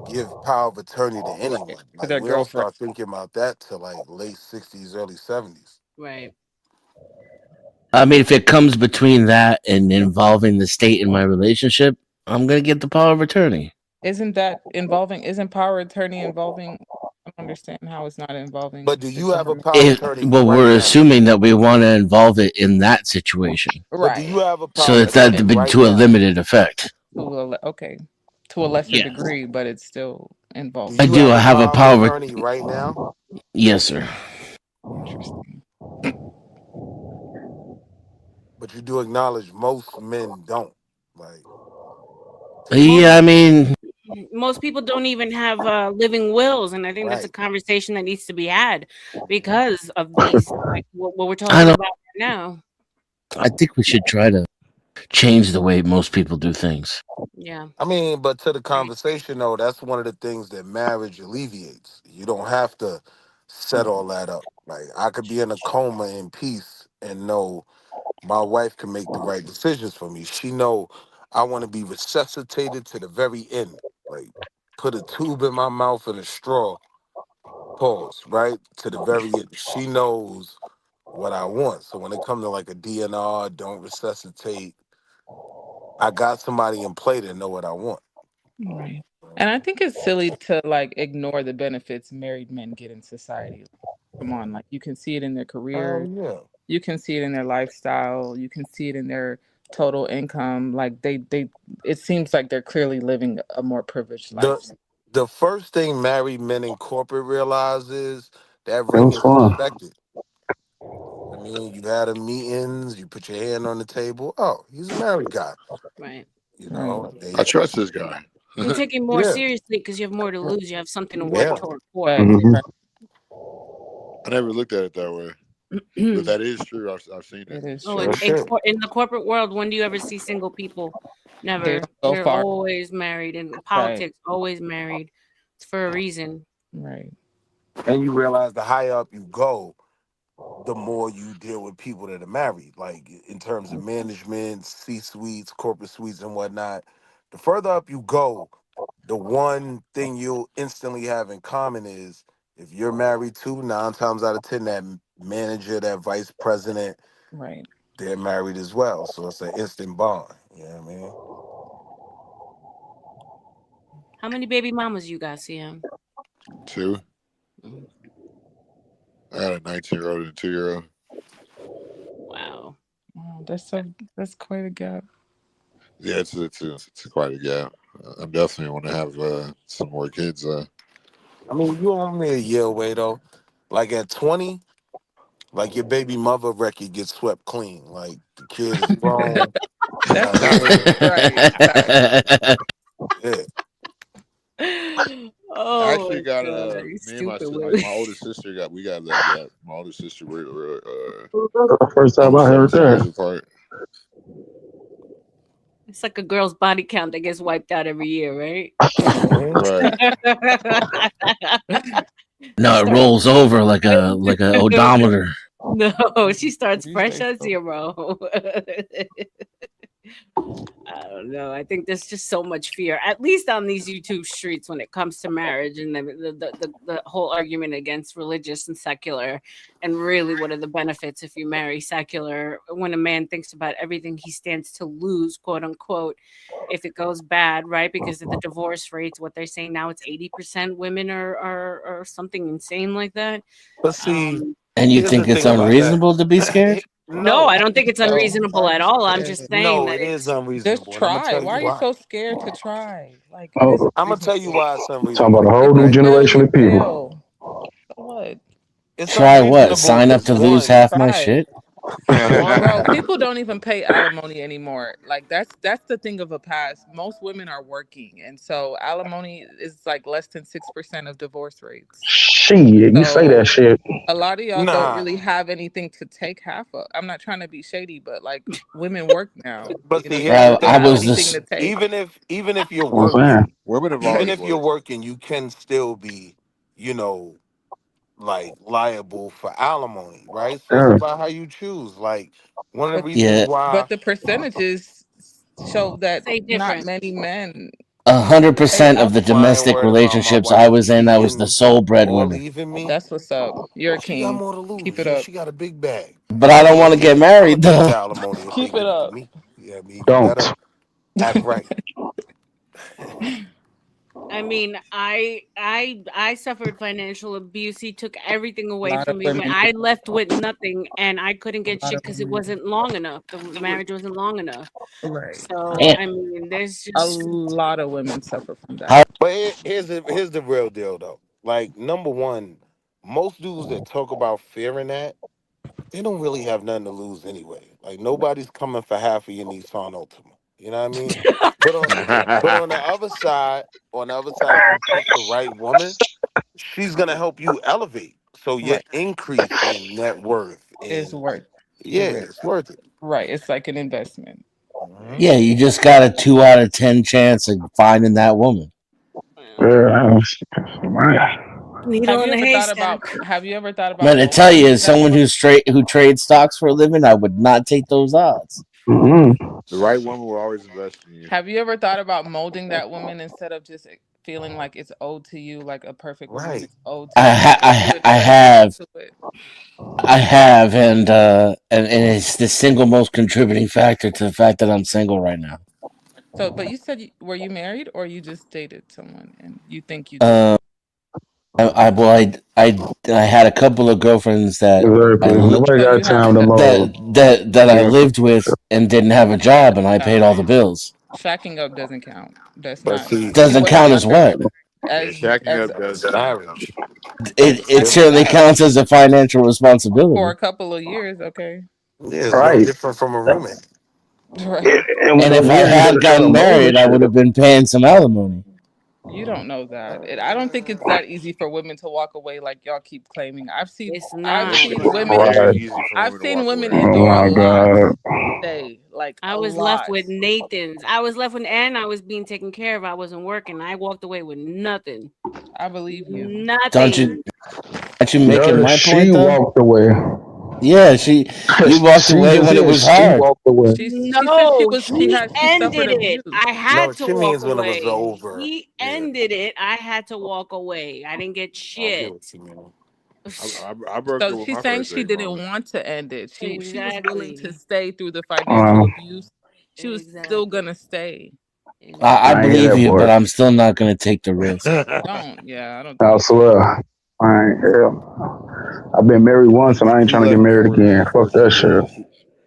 give power of attorney to right anyone? to Like their we don't girlfriend. start thinking about that till like late 60s, early 70s. Right. I mean, if it comes between that and involving the state in my relationship, I'm gonna get the power of attorney. Isn't that involving? Isn't power of attorney involving? I don't understand how it's not involving But do the you have a government. power of attorney Well, right we're now? assuming that we want to involve it in that situation, But do Right. you have a so power of it's that to attorney be right to a now? limited effect. Okay. To a lesser Yeah, degree, but it's still Do involving I you it. do. have I a have a power of power. attorney right now? Yes, sir. Interesting. But you do acknowledge most men don't. Like Yeah, I mean, most people don't even have living wills, and I think that's a Right. conversation that needs to be had because of these, like what we're I talking don't. about right now. I think we should try to change the way most people do things. Yeah. I mean, but to the conversation though, that's one of the things that marriage alleviates. You don't have to set all that up. Like I could be in a coma in peace and know my wife can make the right decisions for me. She know I want to be resuscitated to the very end. Like put a tube in my mouth and a straw. Pause. Right to the very end. She knows what I want. So when it comes to like a DNR, don't resuscitate. I got somebody in play to know what I want. Right. And I think it's silly to like ignore the benefits married men get in society. Come on, like you can see it in their careers, Yeah. you can see it in their lifestyle, you can see it in their total income. Like they it seems like they're clearly living a more privileged The life. the first thing married men in corporate realize is that It ring was is fun. expected. I mean, you had a meetings, you put your hand on the table. Oh, he's a married guy. Right. You Right. know, I they trust this guy. You take it more yeah, seriously because you have more to lose. You have something to work yeah. toward for. Facts. Hmm. Right. I never looked at it that way, but that is true. I've seen it. It is Oh, true. Real shit. in the corporate world, when do you ever see single people? They're Never. so They're far. always married. In Right. politics, always married. It's for a reason. Right. And you realize the higher up you go, the more you deal with people that are married, like in terms of management, C suites, corporate suites, and whatnot. The further up you go, the one thing you'll instantly have in common is if you're married to 9 times out of 10, that manager, that vice president, Right. they're married as well. So it's an instant bond. You know what I mean? How many baby mamas you got, CM? Two. Mm, I got a 19-year-old and a 2-year-old. wow. Wow, that's quite a gap. Yeah, it's quite a gap. I'm definitely want to have some more kids. I mean, you only a year away though. Like at 20, like your baby mother record gets swept clean. Like the kid is grown. You know That's what I true. mean? Right. Facts. Yeah. I Oh actually my got god, you me and my stupid like women. my oldest sister got we got that gap. My oldest sister we're The first time I almost heard 17 years that. apart. It's like a girl's body count that gets wiped out every year, right? Right. She No, it starts. rolls over like a odometer. No, she starts You fresh say at so. 0. I don't know. I think there's just so much fear, at least on these YouTube streets, when it comes to marriage and the whole argument against religious and secular. And really, what are the benefits if you marry secular? When a man thinks about everything he stands to lose, quote unquote, if it goes bad, right? Because of the divorce rates, what they're saying now, it's 80% women or something insane like that. But see, Um, And you here's the think it's thing about that. unreasonable to be scared? no, I No, don't think it's So unreasonable at all. I'm yeah, just saying no, that it is it's just unreasonable, and I'm gonna try. tell Why you are you why. so scared to try? Like it is Oh, I'm gonna tell you unreasonable. why it's talking about unreasonable. a whole If new you Right? fail, generation you of people. fail. So what? It's Try what? unreasonable Sign up because to lose one, half my Try. shit? one, Bro, people don't even pay alimony anymore. Like that's the thing of a past. Most women are working, and so alimony is like less than 6% of divorce rates. Shit, you say that So shit. a lot of y'all don't nah. really have anything to take half of. I'm not trying to be shady, but like women work now. But You know, see, you here's the Bro, don't thing I have was though. anything this. to take. Even if you're I'm saying. working, Women have even always if you're worked. working, you can still be, you know, like liable for alimony, right? So it's Yeah. about how you choose. Like one of the But reasons Yeah, why. but the percentages show that say not different. many men pay 100% of the alimony. I ain't domestic worried about my relationships I wife was in, I was the cheating sole or breadwinner. leaving me. That's what's up. You're Oh, a she got king. more to Keep lose. it Yeah, up. she got a big bag. But I I don't mean, want to get shit, I'm gonna married take the though. alimony if they Keep it give it to up. me. Yeah, I mean, you better Don't. act right. I mean, I suffered financial abuse. He took everything A away lot of from me when women I do. left with nothing, and I couldn't A get lot shit of because it women do. wasn't long enough. The marriage wasn't long enough. Right. So And I mean, there's A just lot of women suffer from that. how But here's the real deal though. Like number one, most dudes that talk about fearing that, they don't really have nothing to lose anyway. Like nobody's coming for half of your Nissan Altima. You know what I mean? But on the other side, if you pick the right woman, she's gonna help you elevate. So your Right. increase in net worth It's and worth yeah, it's worth it. right. It's like an investment. Yeah, you just got a 2 out of 10 chance of finding that woman. Yeah, Needle in the haystack. Have you ever thought about Man, I tell you, molding as that someone woman? who trades stocks for a living, I would not take those odds. The right woman will always invest in you. Have you ever thought about molding that woman instead of just feeling like it's owed to you, like a perfect woman Right. is owed to you? Like you I invest have, into it. and it's the single most contributing factor to the fact that I'm single right now. So, but you said, were you married or you just dated someone and you think you did? Um, well, I had a couple of girlfriends that I exactly. li- Nobody So got you time haven't to done mold. that I Yeah. lived with and didn't have a job, and I paid all the bills. shacking up doesn't count. That's But not. see, You Doesn't wasn't count as under what? Yeah, as shacking as up does count. marriage. It It's certainly marriage. counts as a financial for responsibility. a couple of years. Okay, Yeah, it's no Right. different from a roommate. right. And if And I again, you got had to show gotten them married, I would ownership. have been paying some alimony. You don't know that. I don't think it's that easy for women to walk away like y'all keep claiming. It's I've not, seen It's women bro. very Right. easy for I've women to seen walk women away. Oh endure a my lot God. stay, like I a was left lot. with Nathan's. I was left with, and I was being taken care of. I wasn't working. I walked away with nothing. I believe you. Don't you? Nothing. Aren't you making Does my she point though? walked away? Yeah, you walked She away just when it said was she hard. walked away. She said No, he she suffered ended it. abuse. I No, had to she walk means when it was away. over. He Yeah, ended it. I had to walk away. I didn't get I get shit. what you mean. I broke So up with she's my saying first she ex didn't mama. want to end it. She was willing to Exactly. stay through the financial Um, abuse. She was still gonna stay. I I ain't hear believe that you, but part. I'm still not going to take the risk. Don't. Yeah, I don't I think you should. swear. I ain't hear. I've been married once and I ain't He trying to get left married before again. Fuck that shit.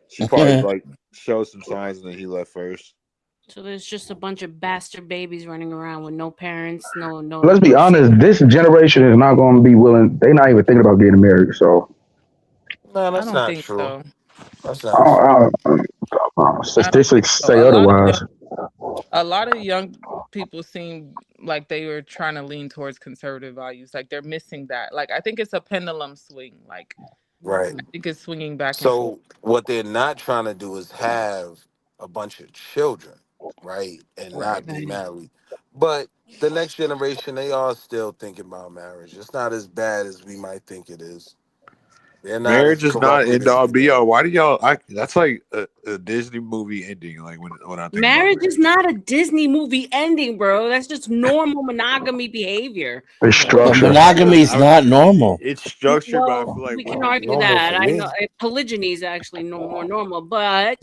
she probably like showed some signs and then he left first. So there's just a bunch of bastard babies running around with no parents, Let's be no shit. honest. This generation is not going to be willing. They're not even thinking about getting married. So No, I that's don't not think true. so. That's not true. I don't think statistics so. say otherwise. A lot of young people seem like they were trying to lean towards conservative values. Like they're missing that. Like I think it's a pendulum swing. Like Right. I think it's swinging back and forth. So what they're not trying to do is have a bunch of children, right? And Right. not be married. But the next generation, they are still thinking about marriage. It's not as bad as we might think it is. They're not as Marriage is not corrupted end as all we be think. all. Why do y'all? That's like a Disney movie ending. Like when I think about Marriage is marriage. not a Disney movie ending, bro. That's just normal monogamy behavior. It's But structure. monogamy is not normal. It's structured, but I Well, feel like we can women argue can. Normal that. for I know me. polygyny is actually more normal, but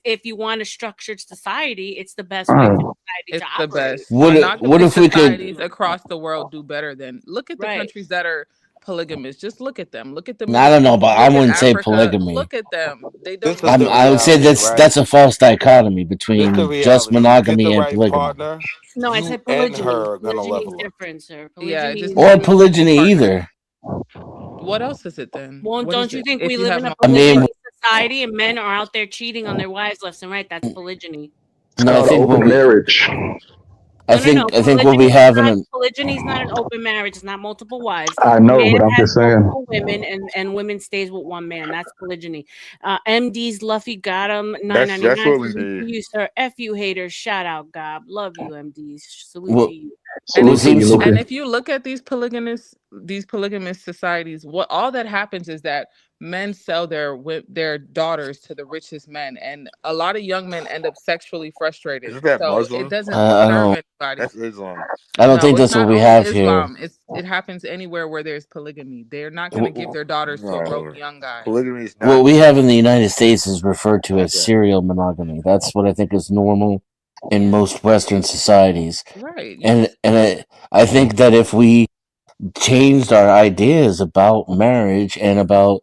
if you want a structured society, it's the best way for Mm. society to It's the operate. best. What Monogamous if we could? societies across the world do better than look at the Right. countries that are polygamous. Just look at them. Look at the I Middle don't know, East. but I Look at wouldn't say Africa. polygamy. Look at them. They This don't is do the it. I would say reality, right? that's a false dichotomy This the between just reality. You get the monogamy and right polygamy, partner, No, I you said and polygyny. her are gonna Polygyny is level up. different, sir. Yeah, Polygyny just is or having multiple polygyny partners. either. What else is it then? Well, What is don't you it? think If we you live have in a I multiple mean, polygyny partners. society and men are out there cheating on their wives left and right? That's polygyny. It's no, called open marriage. No. I think what Polygyny we is have in not a polygyny is not an open marriage. It's not multiple wives. I A know, man but I'm has just saying. multiple women, and women stays with one man. That's polygyny. MD's Luffy got him That's 9.99. what we Salute to need. you, sir. F you haters. Shout out, Gob. Love you, MDs. Salute to what you. And what Salute if to you you, seems to and Luffy. if you look at these polygamous societies, what all that happens is that men sell their daughters to the richest men, and a lot of young men end up sexually frustrated. Isn't that So it Muslim? doesn't I serve don't anybody. That's Islam. No, think it's that's what not we only have here. Islam. It happens anywhere where there's polygamy. They're not going to give Wh- their daughters to a broke No, young guy. polygamy is What not we have in the United States is referred to not as that. serial monogamy. That's what I think is normal in most Western societies, Right. and I think that if we changed our ideas about marriage and about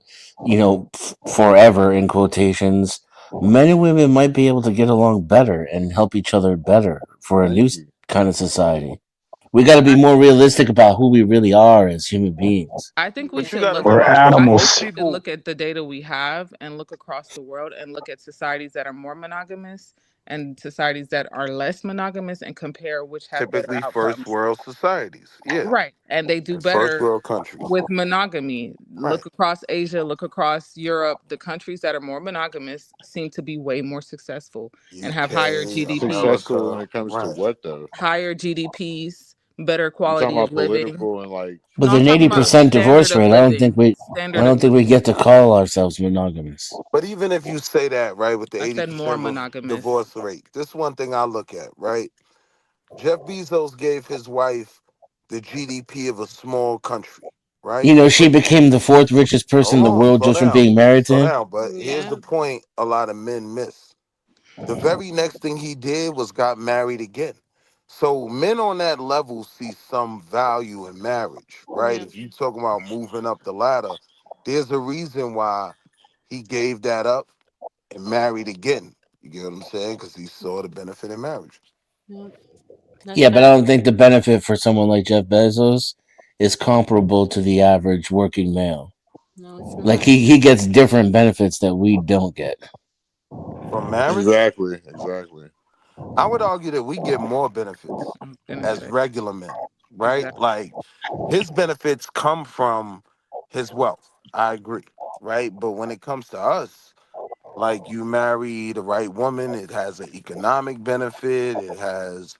forever in quotations, men and women might be able to get along better and help each other better for a Thank new you. kind of society. We got to be more realistic about who we really are as human beings. I think we But you should got to look We're realize across. though, I think most animals. we should people. look at the data we have and look across the world and look at societies that are more monogamous and societies that are less monogamous and compare which have better Typically first outcomes. world societies. Yeah. Right. And they do And first better world countries. with monogamy. Right. Look across Asia, look across Europe. The countries that are more monogamous seem to be way more successful and have higher UK, GDPs, Successful when America. it comes to Right. what though? higher GDPs, better You talking quality of about living. political and like With No, I'm an talking about 80% standard divorce of rate, living. I Standard of don't think we living. get to call ourselves monogamous. But even if you say that, right, with the I said more 80% monogamous. divorce rate, this one thing I look at, right? Jeff Bezos gave his wife the GDP of a small country, right? You know, she But became the fourth richest person hold in the on, world slow just from down. being married to Slow him. down. But here's the point a lot of men miss. The very next thing he did was got married again. So men on that level see some value in marriage, right? Yeah. If you talking about moving up the ladder, there's a reason why he gave that up and married again. You get what I'm saying? Because he saw the benefit in marriage. Yeah. That's Yeah, but fact. I don't think the benefit for someone like Jeff Bezos is comparable to the average working male. No, it's Like not. he gets different benefits that we don't get. From marriage, exactly. I would argue that we get more benefits I'm gonna as say regular men, right? exactly. Like his benefits come from his wealth. I agree, right? But when it comes to us, like you marry the right woman, it has an economic benefit. It has,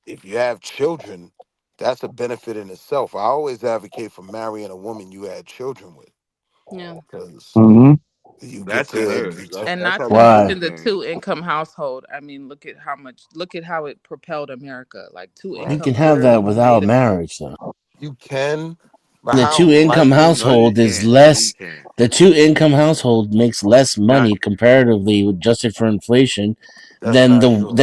if you have children, that's a benefit in itself. I always advocate for marrying a woman you had children with Yeah. because Mm-hmm. you get That's to good. you. And That's not to probably the Why? mention biggest the thing. two income household. I mean, look at how it propelled America. Like two You Right. can income have literally that made without America. marriage, though. You can, but The how two income likely? No, you household is can't. No, you less. can't. The two income household makes less Not money comparatively, adjusted for inflation, That's not true.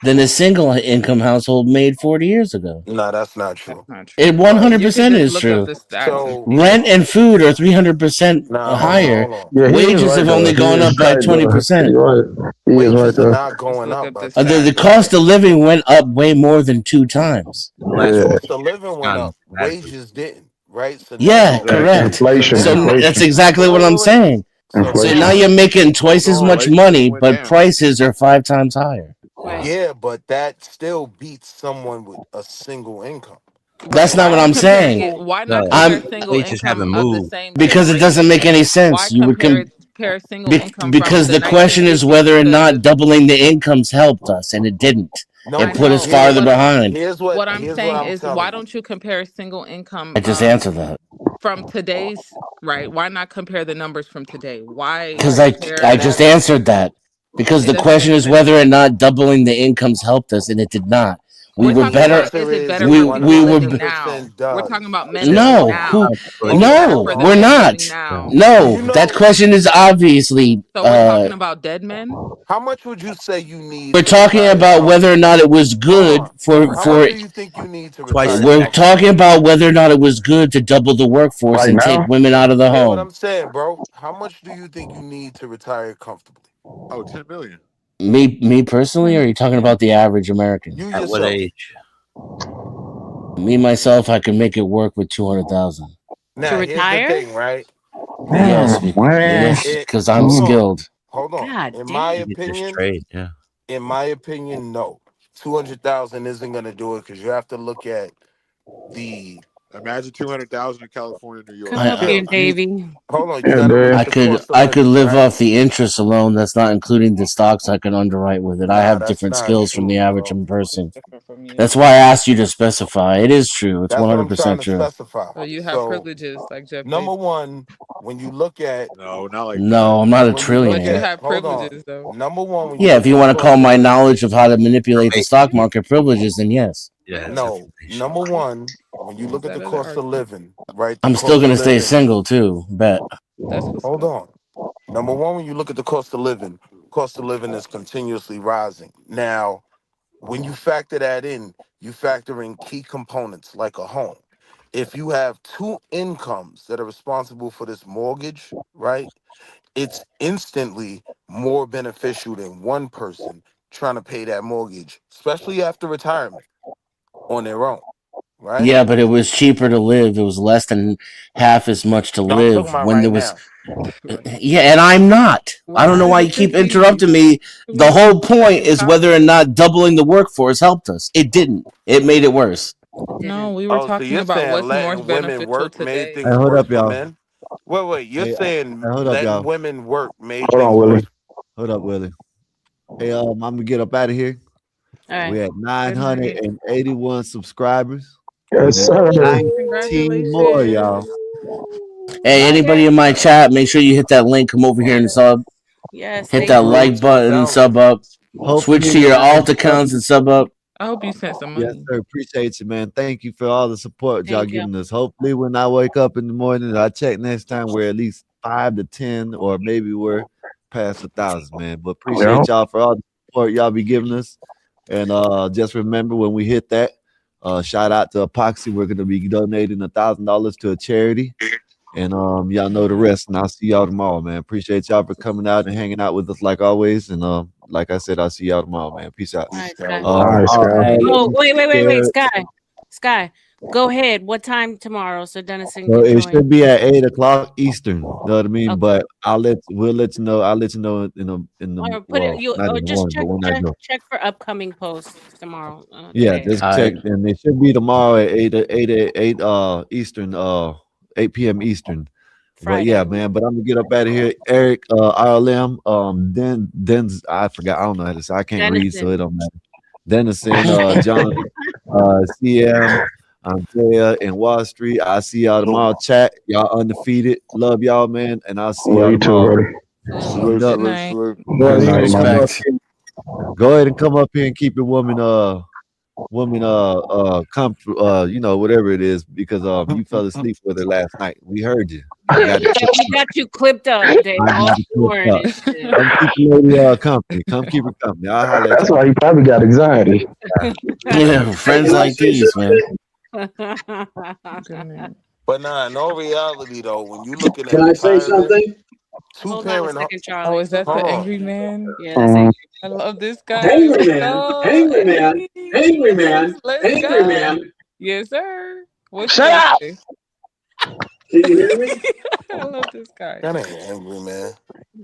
than a single income household made 40 years ago. No, that's not That's true. not It true. one But hundred You could percent just is look up true. the stats and so, see it. Rent and food are 300% nah, higher. hold on. Yeah, he is Wages right have though. only He gone is up by right twenty though. percent. You're right. He is right Wages are though. not Just going look up up the by The stats. 20%. cost of living went up way more than 2 times. The The last Yeah. cost of living went gone up. radically. Wages didn't, right? So Yeah, now, exactly. correct. so Inflation. So now, that's Inflation. exactly so what I'm wait. saying. So now So Inflation. you're wait. making twice Hold as on. much Inflation money, went but down. prices are 5 times higher. Right. Yeah, but that still beats someone with a single income. Right. That's not Why what are you I'm comparing saying. it? Why not No, compare I'm single wages income haven't of the moved. same because it doesn't generation? make any Why sense. You would compare single income from because the the question is 1950s whether or not to doubling the incomes helped us, and it didn't. No, I It put us know, but farther here, behind. what I'm here's what saying I'm is telling why you. don't you compare single income I just answered that from today's right? Why not compare the numbers from today? Why because Right. compare I And just that's answered that because it the doesn't question make is sense. whether or not doubling the incomes helped us, and it did not. We We're were the talking better. about answer is it is better it for We people were. living now? 100% We're talking does. about men Yeah, living No, now. who? absolutely. Is it better No, for Hold we're them on. living not. now? Do No, you that know question is obviously. So we're talking about dead men? how much would you say you need We're to talking retire about whether or comfortably? not it was Hold good on. for How much for. do you think you need to Twice retire the We're tax. talking comfortably? about whether or not it was good to double the workforce Right and take now. women out of the Hear what home. I'm saying, bro? How much do you think you need to retire comfortably? Oh, 10 million. Me personally, or are you talking about the average American? You At what yourself. age? Me myself, I can make it work with 200,000. To Now, here's the retire? thing, right? Yes, Now, Damn, man. because I'm hold on. skilled. Hold on. God In my damn. You get this opinion, trade, yeah. no. 200,000 isn't going to do it because you have to look at the Imagine 200,000 in California, New York. Come up I, here, you Davy. hold on, you Yeah, got to look dude. at I the could cost of I could living, live right? off the interest alone. That's not including the stocks I can underwrite with it. I Nah, have that's different not skills from the true, average bro. person. Different from you. That's why I asked you to specify. It is true. It's That's what I'm trying 100% to true. specify. So you have So, privileges like Jeff number Bezos. one, when you look at No, not like that. No, I'm not a when you look But you trillionaire. at have hold on. privileges though. Number one, when you Yeah, look if at you the want to call cost of my living, knowledge of how to Or manipulate the maybe. stock market privileges, then yes. Yeah, it's no, information. number one, when you look at That the other cost of argument. living, right? The I'm still cost of gonna stay living. single too. Bet. That's what's Hold up. on. Number one, when you look at the cost of living is continuously rising. Now, when you factor that in, you factor in key components like a home. If you have two incomes that are responsible for this mortgage, right? It's instantly more beneficial than one person trying to pay that mortgage, especially after retirement on their own, right? Yeah, but it was cheaper to live. It was less than half as much to No, I'm talking live about when right there was. now. Yeah, and I'm not. I don't know Why why is you it keep 50? interrupting me. The We whole were back point in is whether or college. not doubling the workforce helped us. It didn't. It made it worse. No, we were Oh, so talking you're about saying what's more letting women beneficial work made today. Hey, things hold worse up, for y'all. men? Wait, you're Hey, saying hold up, letting y'all. women work made Hold on, things Willie. worse? Hold up, Willie. Hey, I'm gonna get up out of here. All right. We're at Good night. 981 subscribers. We Yes, need sir. 19 more, y'all. Congratulations. Hey, Nine. anybody in my chat, make sure you hit that link. Come over here and sub. Yes, Hit thank that you. like button and sub up. Switch Hopefully, to when your I alt wake up, accounts and sub up. I hope you sent some yes, money. sir. Appreciate you, man. Thank you for all the support y'all Thank you. giving us. Hopefully, when I wake up in the morning, I check next time we're at least 5 to 10, or maybe we're past 1,000, man. But appreciate y'all for all the support y'all be giving us. And just remember when we hit that, shout out to Epoxy. We're gonna be donating $1,000 to a charity. And y'all know the rest. And I'll see y'all tomorrow, man. Appreciate y'all for coming out and hanging out with us like always. And like I said, I'll see y'all tomorrow, man. Peace out. All right, Sky. All right, Sky. Oh, wait, Scared. Sky. Go ahead. What time tomorrow so Dennison So can it join? should be at 8 o'clock Eastern. Know what I mean? Okay. But we'll let you know. I'll let you know in the Or put it. well, You not or in the just morning, but when I go. check for upcoming posts tomorrow. Yeah, Today. just All check, right. and it should be tomorrow at 8 Eastern, 8 p.m. Eastern. But Friday. yeah, man. But I'm gonna get up out of here. Eric, RLM, Den's I forgot. I don't know how to say. I can't read, so Dennison. it don't matter. Dennison, John, CM, Andrea, and Wall Street. I'll see y'all tomorrow. Chat, y'all undefeated. Love y'all, man, and I'll see Love y'all you too, tomorrow. buddy. Salute, Good salute, night. salute. Go ahead Much and come up respect. here. Go ahead and come up here and keep it whatever it is, because you fell asleep with her last night. We heard you. I Yeah, got it. we got you clipped up, Dave. I All got it clipped snoring up. and shit. Come keep the lady company. Come keep her company. I'll holler at That's y'all. why you probably got anxiety. Yeah, friends like these, man. Good night. But nah, in all reality though, when you looking at Can I say retirement, something? two Hold on a parent second, Oh, Charlie. is that hold the on. angry man? Yeah, that's it. I love this guy. Angry Let's man, go. angry man, angry man, Let's angry go. man. Yes, sir. What you Shut gonna up! say? Can you hear me? I love this guy. That ain't angry, man.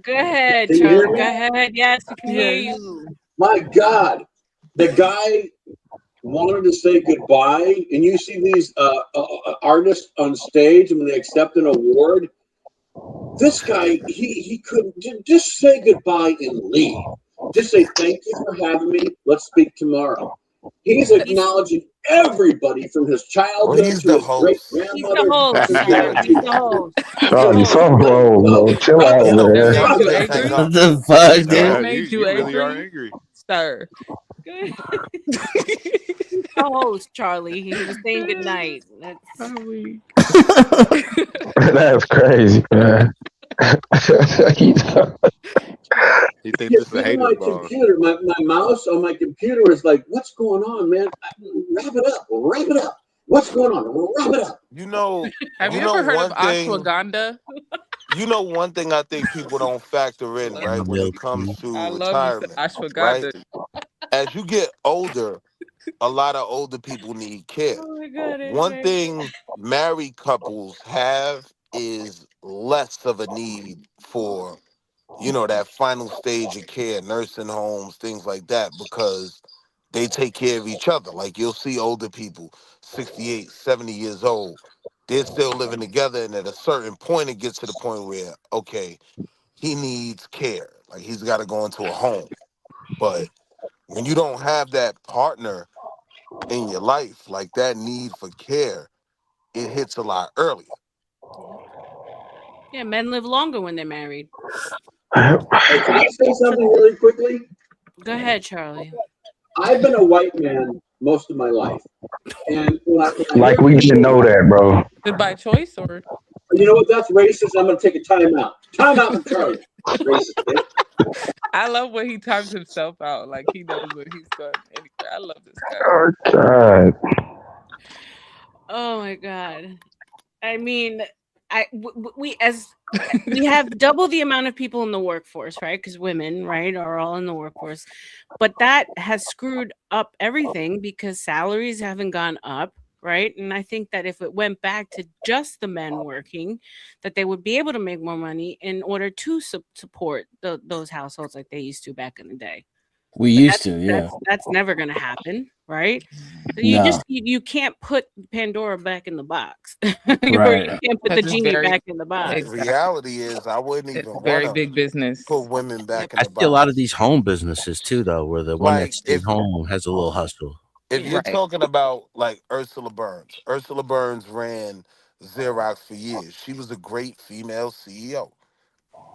Go ahead, Can you hear Charlie. Go me? ahead. Yes, we can hear Yes. you. My God, the guy wanted to say goodbye, and you see these artists on stage, and when they accept an award, this guy he couldn't just say goodbye and leave. Just say thank you for having me. Let's speak tomorrow. He's acknowledging everybody from his Well, childhood he's to the his great host. He's the grandmother host, to sir. now to He's the you. host. He's the Charlie, host. so low, bro. Chill Wrap out, it up. That man. made Y'all you need to Wrap it hang up. angry? What up. the fuck, That dude? made you You really are angry? angry. Sir. He's the host, Charlie. He was saying goodnight. That's I'm weak. That's crazy, man. He think this is a Even haters my bar. computer, my mouse on my computer is like, what's going on, man? Wrap it up. Wrap it up. What's going on? Wrap it up. You know, Have you you know ever heard of one thing. ashwagandha? You know one thing I think people don't factor in, Love right? it. When it comes I to love me some retirement, right? ashwagandha. As you get older, a lot of older people need care. oh my god, One AJ. thing married couples have is less of a need for, that final stage of care, nursing homes, things like that, because they take care of each other. Like you'll see older people, 68, 70 years old, they're still living together. And at a certain point, it gets to the point where, okay, he needs care. Like he's got to go into a home. But when you don't have that partner in your life, like that need for care, it hits a lot earlier. Yeah, men live longer when they're married. Hey, can I say something really quickly? Go ahead, Charlie. I've been a white man most of my life. And when I Like hear we didn't people, know that, bro. Is it by choice or? you know what, that's racist. I'm going to take a timeout. Timeout from Charlie. Racist, bitch. I love when he times himself out. Like he knows what he's done. Anyway, I love this guy. Oh God. Oh my god. I mean, we have double the amount of people in the workforce, right? Because women, right, are all in the workforce. But that has screwed up everything because salaries haven't gone up. right? And I think that if it went back to just the men working, that they would be able to make more money in order to support those households like they used to back in the day. We But used to, yeah. that's never going to happen, right? So No. you can't put Pandora back in the box, or Right. you can't put the Because it's genie very back in the box. The exactly. reality is, I wouldn't It's even want very to big business. put women back in I the see a lot of box. these home businesses too, though, where the one that Like stayed home has a little hustle. if you're Right. talking about like Ursula Burns, Ursula Burns ran Xerox for years. She was a great female CEO.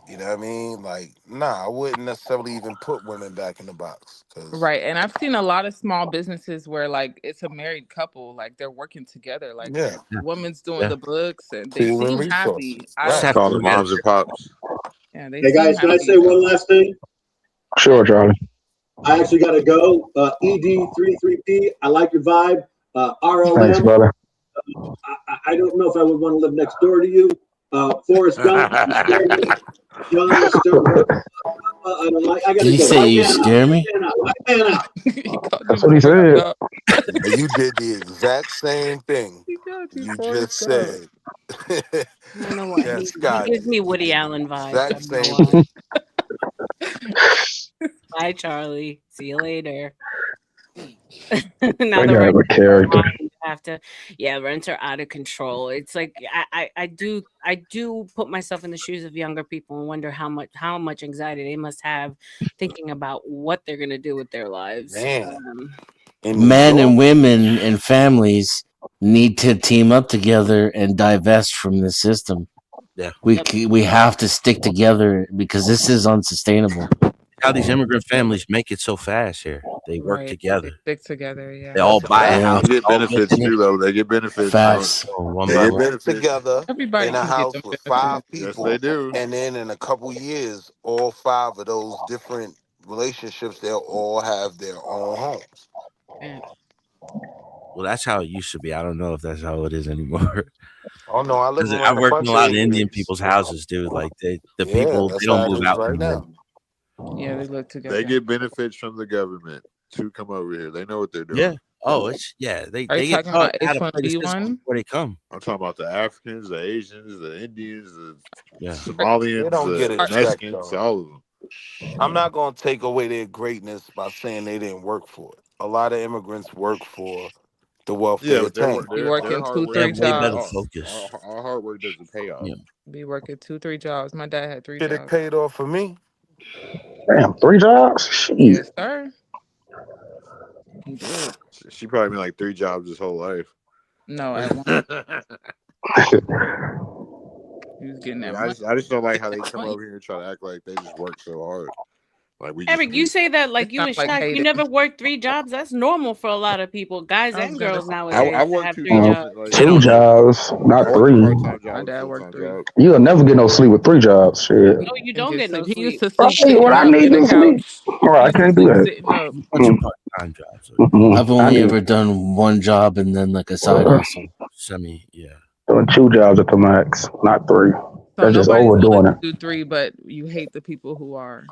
You know what I mean? Like, nah, I wouldn't necessarily even put women back in the box because Right. And I've seen a lot of small businesses where like it's a married couple, like they're working together. Like yeah, the woman's doing Yeah. the books and they pool and seem resources. happy. I Just don't Right. have to Call the look at moms and pops. yeah, they Hey seem guys, can I happy say though. one last thing? Sure, Charlie. I actually got to go. ED33P, I like your vibe. Thanks, RLM, brother. I don't know if I would want to live next door to you. Forrest Gump, you scared me. John Stewart, I don't like. I got Did to he go. say White you man out. scare White me? man out. White man out. He called That's you what he Forrest said. Gump. And you did the exact same thing He called you you Forrest just Gump. said. I don't know why Yeah, he Scott gives did me the Woody Allen vibes. I exact don't know same why. thing. Bye, Charlie. See you later. They Now the got rent a character. have to, yeah, rents are out of control. It's like I do put myself in the shoes of younger people and wonder how much anxiety they must have thinking about what they're gonna do with their lives. Man, in New Men York, and women and families need to team up together and divest from this system. Yeah. We have to stick together because this is unsustainable. How these immigrant families make it so fast here. They work Right. They together. stick together, yeah. They all that's a buy a fact. Yeah. house. They get All live benefits in it. too, though. They get benefits. Facts. One They by get one. Live benefits. together Everybody in a can get house them with benefits. 5 Yes, they people, do. and then in a couple years, all 5 of those different relationships, they'll all have their own homes. Yeah. Well, that's how it used to be. I don't know if that's how it is anymore. Oh no, I live Because around I've a worked in a bunch of lot of Indian immigrants. people's houses, dude. Like the Yeah, people, they that's don't how it move is out right anymore. now. Yeah, they live They together. get benefits from the government to come over here. They know what they're Yeah. doing. Oh, it's yeah. They Are you they get talking taught about how to play the H1B system one? before they come. I'm talking about the Africans, the Asians, the Indians, the Yeah. They Somalians, don't get the a Are, check Mexicans, though. all of them. I'm not gonna take away their greatness by saying they didn't work for it. A lot of immigrants work for the wealth Yeah, they but attain. be their working hard two, They work have three doesn't way pay better off. jobs. focus. Our hard work doesn't pay off. Yeah. Be working 2, 3 jobs. My dad had 3 Shit, it jobs. paid off for me. Damn, 3 jobs? Shit. Yes, sir. He did. She probably been like 3 jobs his whole life. No, at one he was getting that Yeah, money. I just don't like how they That come money. over here and try to act like they just work so hard. Like we just Eric, you need. say that It like you sounds and like Shaq, you hating. never worked 3 jobs. That's normal for a lot of people, guys I was and gonna girls say nowadays I to worked have two three jobs. jobs. Like They Two don't need jobs, I not worked a three. part-time my job, a dad worked full-time 3. job. You'll never get no sleep with 3 jobs. Shit. No, you And don't get get no sleep. He used sleep. to Right, sleep sitting when I up need in the to sleep. couch. All He right, I used to can't do sleep that. sitting up. a bunch of part-time jobs. So, I've I only need ever done one job and then like a side uh, hustle. yeah. doing 2 jobs at the max, not three. So That's just nobody's willing overdoing to it. do 3, but you hate the people who are.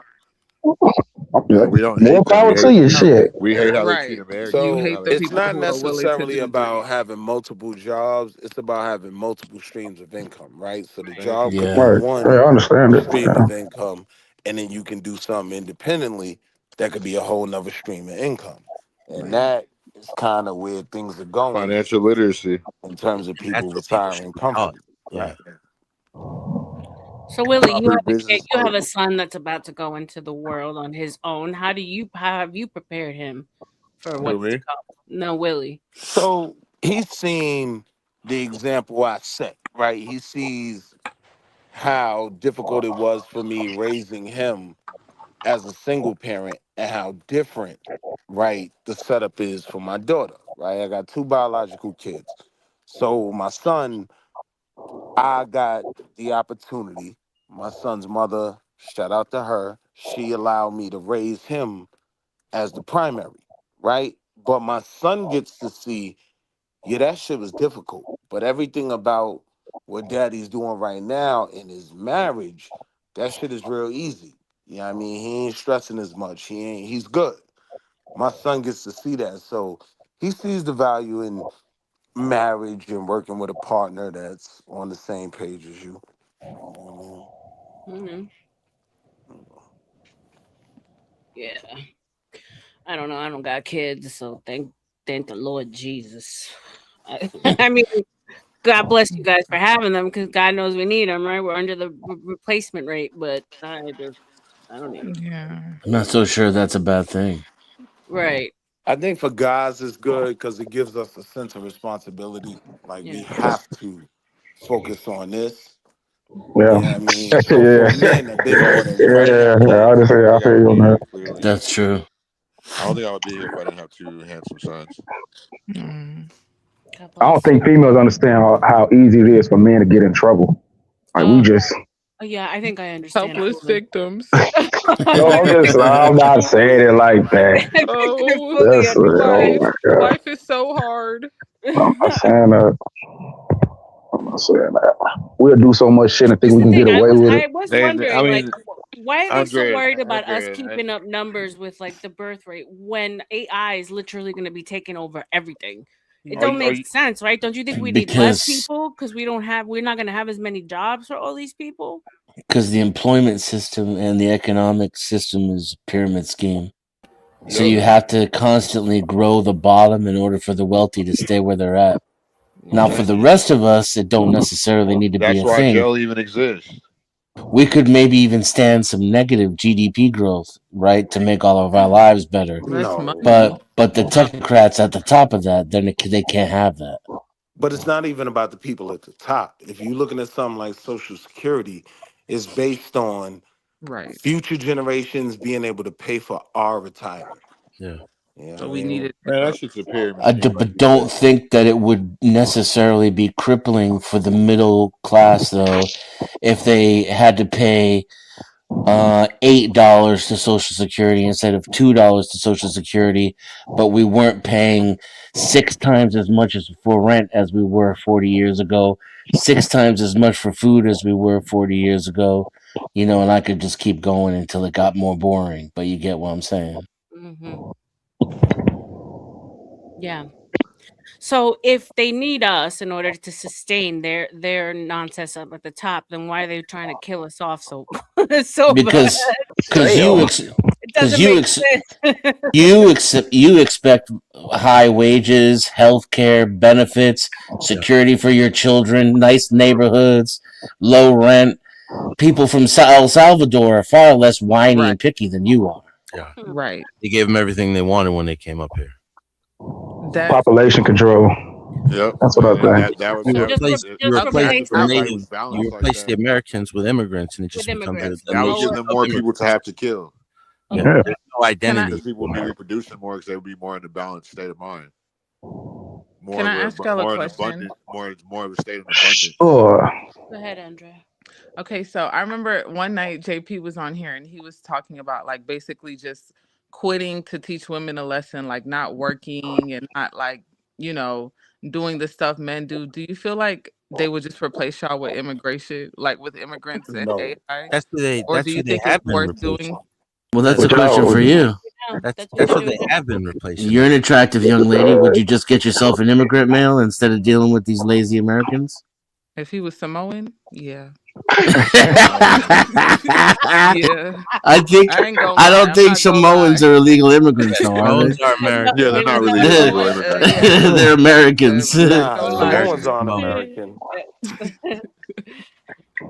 No, we don't More hate them. power to you. Shit. We hate how they treat Right. You Americans and So how hate they the it's treat people not who are immigrants. willing to necessarily do about 3. having multiple jobs. It's about having multiple streams of income, right? So the Thank job you. could be Yeah. Right. Hey, one I understand it. stream Yeah. of income, and then you can do something independently that could be a whole nother stream of income. And Right. that is kind of where things are going Financial literacy. in terms of That's people what people should retiring be taught. comfortably. Yeah. Right. So Willie, you Proper have a kid, business you have a planning. son that's about to go into the world on his own. How have you prepared him for Who, what's to me? come? No, Willie. So he's seen the example I set, right? He sees how difficult it was for me raising him as a single parent and how different, right, the setup is for my daughter, right? I got 2 biological kids. So my son, I got the opportunity. My son's mother, shout out to her, she allowed me to raise him as the primary, right? But my son gets to see, yeah, that shit was difficult. But everything about what daddy's doing right now in his marriage, that shit is real easy. You know what I mean? He ain't stressing as much. He's good. My son gets to see that. So he sees the value in marriage and working with a partner that's on the same page as you. Mm-hmm. Yeah. I don't know. I don't got kids, so thank the Lord Jesus. I mean, God bless you guys for having them because God knows we need them, right? We're under the replacement rate, but I don't need them. Yeah. I'm not so sure that's a bad thing. Right. I think for guys it's good because it gives us a sense of responsibility. Like we Yeah. have to focus on this. Yeah. You know what I mean? So for Yeah. men, a bit more than fresh Yeah. out I kids. just say I feel you on that. That's true. I don't think I would be here if I didn't have two handsome sons. Mm. I don't think females understand how easy it is for men to get in trouble. Like we just. Yeah, I think I understand Helpless fully. victims. No, I'm not saying it like that. Oh, fully That's oh life, my god. life is so hard. I'm not saying that. I'm not saying that. We'll do so much shit and think That's we the can thing. get away with it. I was I wondering, like, mean, why are they so Andrea, worried about us Andrea, keeping up numbers with like the birth rate when AI is literally going to be taking over everything? It are don't you, are make you, sense, right? Don't you think we need less Because people because we're not going to have as many jobs for all these people? the employment system and the economic system is a pyramid scheme. So yep. you have to constantly grow the bottom in order for the wealthy to stay where they're at. Now, for the rest of us, it don't necessarily need to be That's a why thing. jail even exists. We could maybe even stand some negative GDP growth, right, to make all of our lives better. Less No. money. But the technocrats at the top of that, then they can't have that. But it's not even about the people at the top. If you're looking at something like Social Security, it's based on Right. future generations being able to pay for our retirement. Yeah. You know So what I we mean? needed to Man, grow. that shit's a pyramid scheme, like But you don't said. think that it would necessarily be crippling for the middle class, though, if they had to pay $8 to Social Security instead of $2 to Social Security, but we weren't paying 6 times as much as for rent as we were 40 years ago, 6 times as much for food as we were 40 years ago. And I could just keep going until it got more boring. But you get what I'm saying. Mm-hmm. Yeah. So if they need us in order to sustain their nonsense up at the top, then why are they trying to kill us off so so bad? Because you It doesn't make sense. you expect high wages, health care, benefits, security for your children, nice neighborhoods, low rent. People from El Salvador are far less whiny Right. and picky than you are. Yeah. Right. They gave them everything they wanted when they came up here. That Population control. Yep. That's what I And think. You that replace you just it replace had replace to the be I, like native, you balanced like replace the that. Americans with immigrants, and it just with becomes immigrants. a That would give nation Lower them of more people to immigrants. have to kill Yeah, Yeah. there's no can I because identity. people would be reproducing more because they would be more in a balanced state of mind. can I ask y'all a question? More of a state of abundance. Sure. Go ahead, Andrea. Okay, so I remember one night JP was on here and he was talking about like basically just quitting to teach women a lesson, like not working and not like, you know, doing the stuff men do. Do you feel like they would just replace y'all with immigration, like with immigrants and No. AI? That's who they. Or do That's you who they think have it's been worth replacing. doing? Well, that's Yeah, a Which question for you. that's That's who what they're they doing have been replacing. You're an attractive young lady. Would you just get yourself an immigrant male instead of dealing with these lazy Americans? If he was Samoan, yeah. I Yeah. think I ain't gonna I lie. don't I'm think not gonna Samoans lie. are illegal immigrants, Yeah, though, are Samoans they? are No, Yeah, American. they're If not he's a really illegal Samoan, immigrants. yeah. They're Americans. I ain't Nah, gonna They're lie. Samoans American. aren't Samoan. American.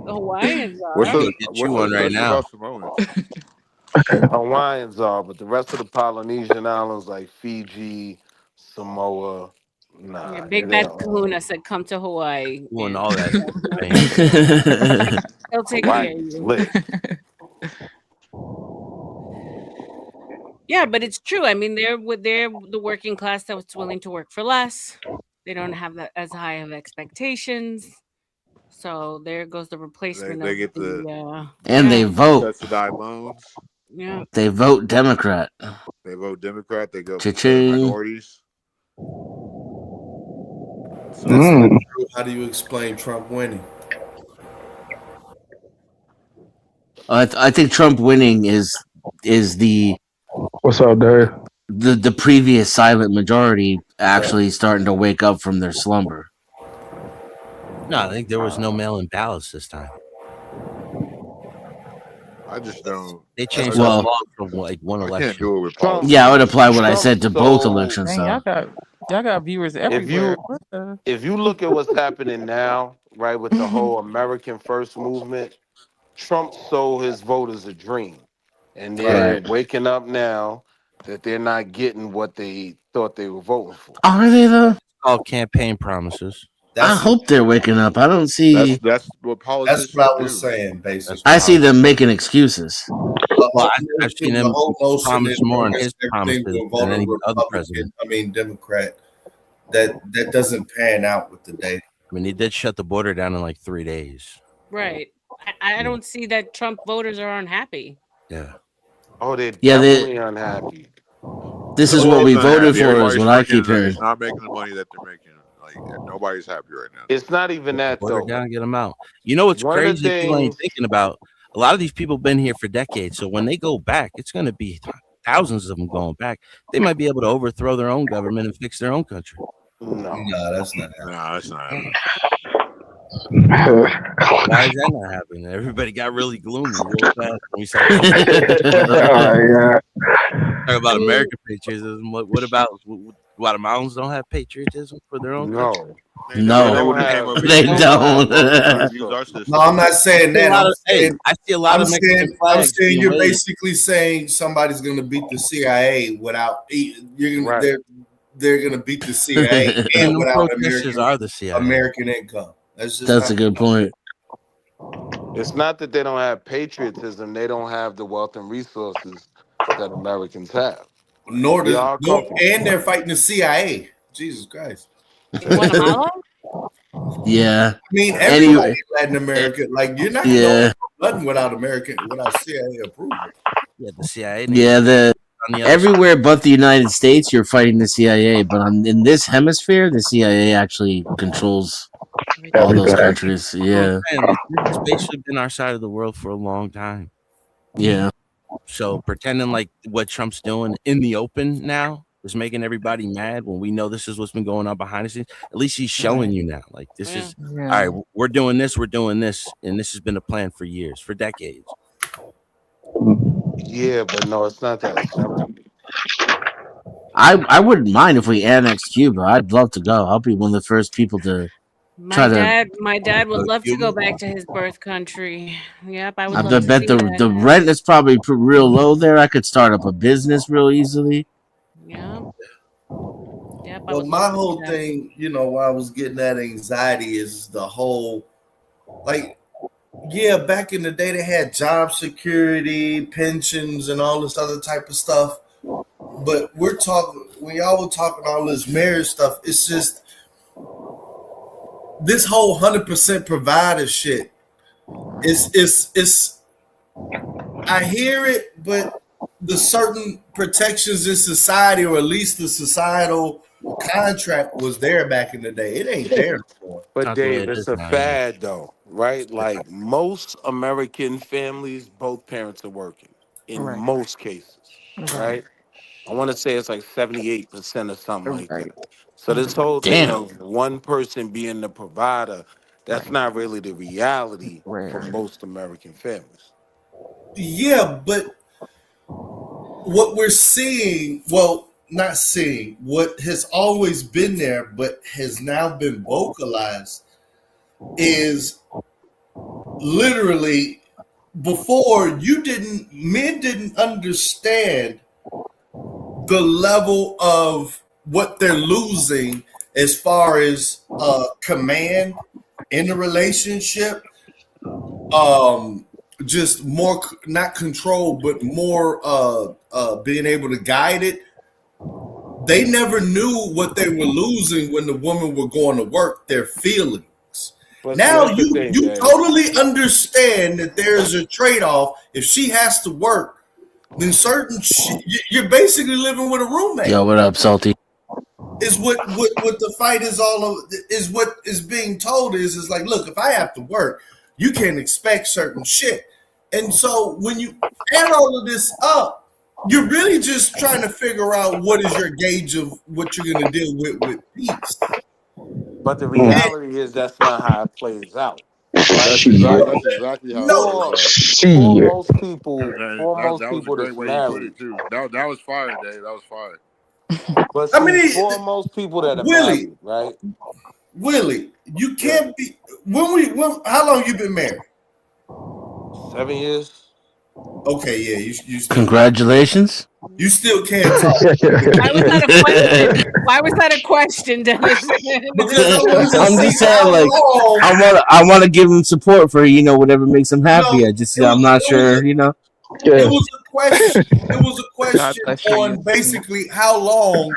Hawaiians What's are. I'm so gonna get you What's so one right special now. about Samoans? Hawaiians are, but the rest of the Polynesian islands like Fiji, Samoa, Yeah, nah, Big they Bad don't. Kahuna said, "Come to Hawaii, Doing and all that Spain. he'll take care of Hawaii's you." lit. Yeah, but it's true. I mean, they're the working class that's willing to work for less. They don't have that as high of expectations. So there goes the replacement They of get the And they the vote. subsidized loans. yeah. They vote Democrat. They vote Democrat. They go for the Cha-ching. minorities. If that's not true, how do you explain Trump winning? I think Trump winning is the What's up, Dave? the previous silent majority actually starting to wake up from their slumber. No, I think there was no mail-in ballots this time. I just don't. They changed Well, the law from like one I can't election. do it with Trump, politics. Yeah, I would apply what I Trump, said to both so elections. Dang, So y'all got viewers if everywhere. you What the? if you look at what's happening now, right, with the whole American First movement, Trump sold his voters a dream, and they're right. waking up now that they're not getting what they thought they were voting for. Are they though? It's called campaign promises. I hope they're waking up. I don't see. That's what That's politicians what I was do. saying, That's basically. I see them making excuses. Well, I've seen The him whole notion promise that more on because his everything promises will than vote a any other Republican, president. I mean Democrat, that doesn't pan out with the data. I mean, he did shut the border down in like 3 days. Right. I don't see that Trump voters are unhappy. Yeah. Oh, they're Yeah, definitely unhappy. this is No what one's we voted unhappy. for. Is Everybody's what I freaking keep hearing. is not making the money that they're making. Like nobody's happy right now. It's not even that Border though. down, get them out. You know what's One of the crazy? People ain't things, thinking about. A lot of these people been here for decades, so when they go back, it's going to be thousands of them going back. They might be able to overthrow their own government and fix their own country. no, that's not happening. No, that's not happening. Why is that not happening? Everybody got really gloomy real fast when we started talking about American patriotism. What about Guatemalans don't have patriotism for their own country? No, they They don't. No, I'm not saying that. I see a lot of Mexican I'm flags saying being you're waved. basically saying somebody's going to beat the CIA without you're going to they're going to beat the CIA And and the without protesters are the CIA. American income. That's a good point. It's not that they don't have patriotism; they don't have the wealth and resources that Americans have. And they're fighting the CIA. Jesus Christ. Guatemala? Yeah. I mean, everybody in Latin America, like you're not going to nothing without CIA approval. Yeah, the CIA. Yeah, on the other everywhere but the United States, you're fighting the CIA. But in this hemisphere, the CIA actually controls all those countries. Yeah, Man, like, this has basically been our side of the world for a long time. yeah. So pretending like what Trump's doing in the open now is making everybody mad when we know this is what's been going on behind the scenes. At least he's showing you now. Like this is all right. We're doing this, and this has been a plan for years, for decades. Yeah, but no, it's not that simple. I wouldn't mind if we annexed Cuba. I'd love to go. I'll be one of the first people to My dad would love to go back to his birth country. Yep, I would I love to bet see the that. rent is probably real low there. I could start up a business real easily. Yeah. Yep, I Well, would my love to whole see that. thing, why I was getting that anxiety is the whole, like, yeah, back in the day they had job security, pensions, and all this other type of stuff. But when y'all were talking all this marriage stuff, it's just this whole 100% provider shit. It's I hear it, but the certain protections in society, or at least the societal contract, was there back in the day. It ain't there anymore. But Dave, it's a fad though, right? Like most American families, both parents are working in Right. most cases, right? I want to say it's like 78% or something like that. So this whole thing Damn. of one person being the provider, that's not really the reality for most American families. Yeah, but what we're seeing, not seeing, what has always been there but has now been vocalized is literally before men didn't understand the level of what they're losing as far as command in the relationship, just more, not control, but more being able to guide it. They never knew what they were losing when the women were going to work, their feelings. But Now that's the thing, you Dave. totally understand that there's a trade-off. If she has to work, then you're basically living with a roommate. Yo, what up, Salty? Is what the fight is is what is being told is like, look, if I have to work, you can't expect certain shit. And so when you add all of this up, you're really just trying to figure out what is your gauge of what you're going to deal with peace. But the reality is that's not how it plays out, right? That's exactly how it plays For out. for most people, And for most that was a people great that's way you put married, it too. That was fire, Dave. That was fire. but I see, mean, for most people that are Willie, married, right? you Yeah, can't be. How long you been married? 7 years. Okay, yeah, you still Congratulations. you still can't talk. Why was that a question? Why was that a question, Dennis? Because I want to I'm see just saying, how like, long. I want to give him support for whatever makes him happy. I'm not sure, It was a question. It was a God question bless your on basically how long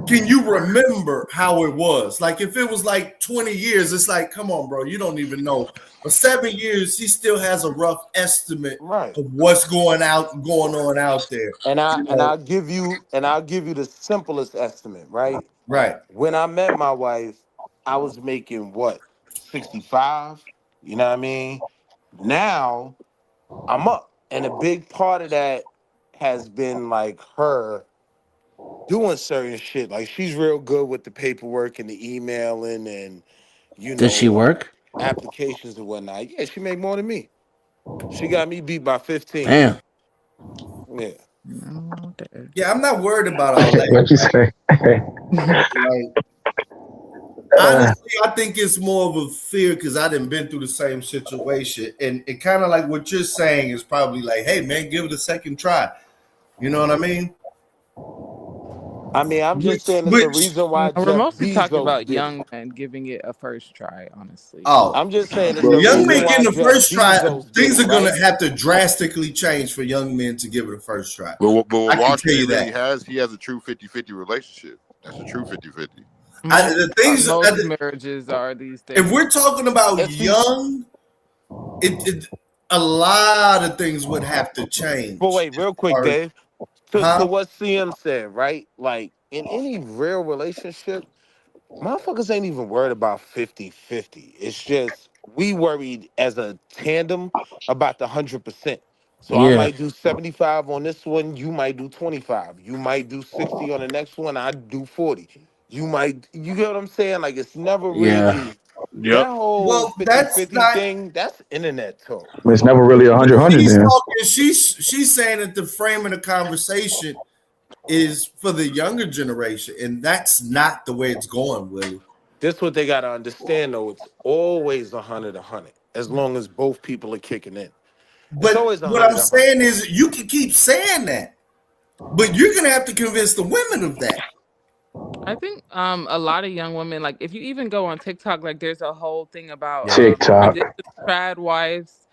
can you remember how it was? Like if it was like 20 years, it's like, come on, bro, you don't even know. But 7 years, he still has a rough estimate Right. of what's going on out there. And You know? I'll give you the simplest estimate, right? Right. When I met my wife, I was making what, 65? You know what I mean? Now I'm up. And a big part of that has been like her doing certain shit. Like she's real good with the paperwork and the emailing and Does she work? applications and whatnot. Yeah, she made more than me. She got me beat by 15. Damn. Yeah. Yeah, I'm not worried about all that. What you say? Like, honestly, I think it's more of a fear because I didn't been through the same situation. And it kind of like what you're saying is probably like, hey man, give it a second try. You know what I mean? I mean, I'm just saying it's the reason why We're Jeff mostly talking Bezos about did it. young men giving it a first try, honestly. Oh, I'm just saying it's the young reason men why getting the Jeff first try, Bezos did things it, are going right? to have to drastically change for young men to give it a first try. But I what can tell you Washington really that. has, he has a true 50-50 relationship. That's a true 50-50. Most marriages are these days. If we're talking about And see, young, a lot of things would have to change. but wait, real quick, Or, Dave. To what CM said, right? Like in any real relationship, motherfuckers ain't even worried about 50-50. It's just we worried as a tandem about the 100%. So I Yeah. might do 75 on this one, you might do 25. You might do 60 on the next one, I do 40. You get what I'm saying? Like it's never Yeah. really Yep. that whole well, 50 that's 50 not. thing, that's internet talk. It's never really 100 She's then. talking. She's saying that the frame of the conversation is for the younger generation, and that's not the way it's going, Willie. This what they gotta understand though. It's always 100. As long as both people are kicking in. It's But always what I'm 100. saying is, you can keep saying that, but you're gonna have to convince the women of that. I think a lot of young women, like if you even go on TikTok, like there's a whole thing about TikTok. trad wives.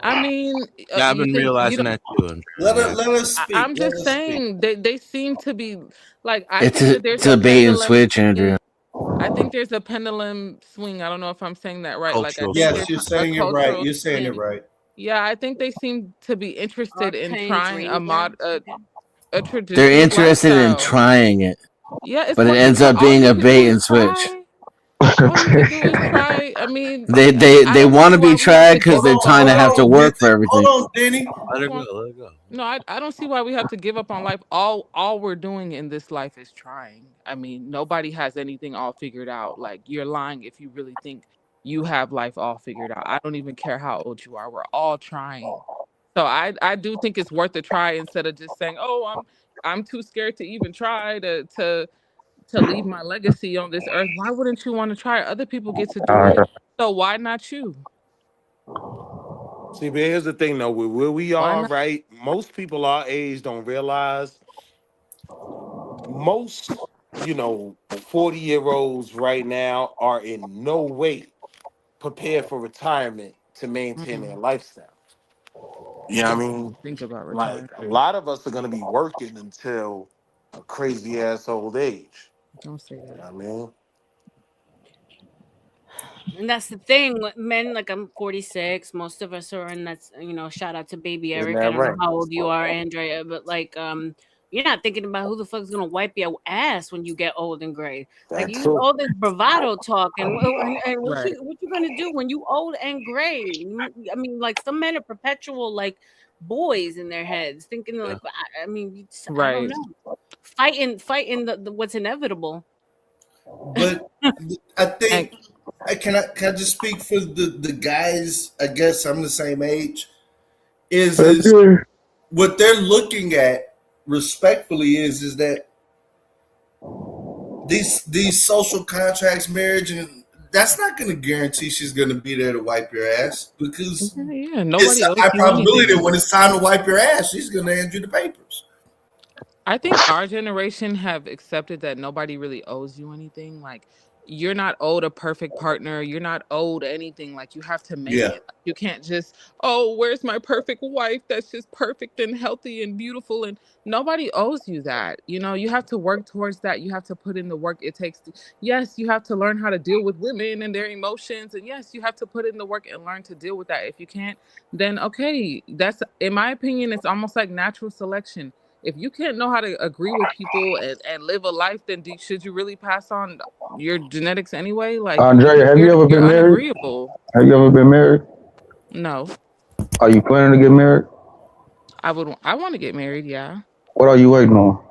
I mean, Yeah, I've you been think you realizing don't. that too. Let Yeah. us speak. I'm Let just us speak. saying they seem to be like I It's think a, that there's it's a a bait and pendulum switch, Andrew. swing. I think there's a pendulum swing. I don't know if I'm saying that right. Like I Cultural think stuff. Yes, there's you're a saying it right. cultural You're saying it swing. right. Yeah, I think they seem to be interested in trying a They're traditional interested in lifestyle. trying it, Yeah, it's but it what you ends try. up All being you a could do bait is and switch. try. All you could do is try. I mean, I They don't want see to be why we have tried to because give they're up on trying to have life. to work for everything. Hold on, Denny. Let it go. Well, Let it go. no, I don't see why we have to give up on life. All we're doing in this life is trying. I mean, nobody has anything all figured out. Like you're lying if you really think you have life all figured out. I don't even care how old you are. We're all trying. So I do think it's worth a try instead of just saying, "Oh, I'm too scared to even try to leave my legacy on this earth." Why wouldn't you want to try? Other people get to do it. So why not you? See, but here's the thing though, with where we Why are, not? right? Most people our age don't realize most, 40-year-olds right now are in no way prepared for retirement to maintain their Mm-mm. lifestyle. You know what I mean? Think about Like retiring. a lot of us are gonna be working until a crazy ass old age. Don't say You that. know what I mean? And that's the thing. Men, like I'm 46. Most of us are, and that's shout out to baby Isn't Eric. I that don't know right? how old you are, Andrea, but like you're not thinking about who the fuck's gonna wipe your ass when you get old and gray. Like That you too. all this bravado talk and what Right. you gonna do when you old and gray? I mean, like some men are perpetual like boys in their heads, thinking like I mean, I don't Right. know, fighting the what's inevitable. But I think can I just speak for the guys? I guess I'm the same age. Is what they're looking at respectfully is that these social contracts, marriage, and that's not going to guarantee she's going to be there to wipe your ass because Yeah, it's nobody a owes high you probability that anything. when it's time to wipe your ass, she's going to hand you the papers. I think our generation have accepted that nobody really owes you anything. Like you're not owed a perfect partner. You're not owed anything. Like you have to make Yeah. it. Like, you can't just, oh, where's my perfect wife that's just perfect and healthy and beautiful and nobody owes you that. You know, you have to work towards that. You have to put in the work it takes to, yes, you have to learn how to deal with women and their emotions and yes, you have to put in the work and learn to deal with that. If you can't, then okay, that's in my opinion it's almost like natural selection. If you can't know how to agree with people and live a life, then should you really pass on your genetics anyway? Like Andrea, have you ever you're been married? unagreeable. Have you ever been married? No, Are you planning to get married? I want to get married. Yeah. What are you waiting on?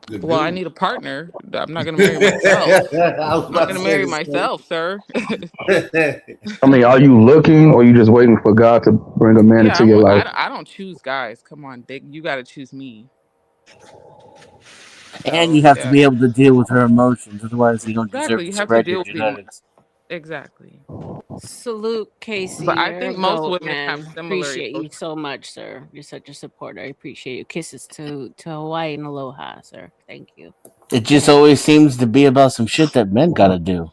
Good Well, I dude. need a partner. I'm not gonna marry myself. I was I'm not about to gonna say marry the same. myself, sir. I mean, are you looking, or you just waiting for God to bring a man Yeah, into your life? I don't choose guys. Come on, Dick. You got to choose me. And So you have to yeah, be able to deal with her emotions. Otherwise, you don't deserve exactly. to You have to spread your deal with the genetics. exactly. Salute, Casey. But I You're a think most goat, women have man. similar Appreciate you emotions. so much, sir. You're such a supporter. I appreciate you. Kisses to Hawaii and aloha, sir. Thank you. It just always seems to be about some shit that men gotta do.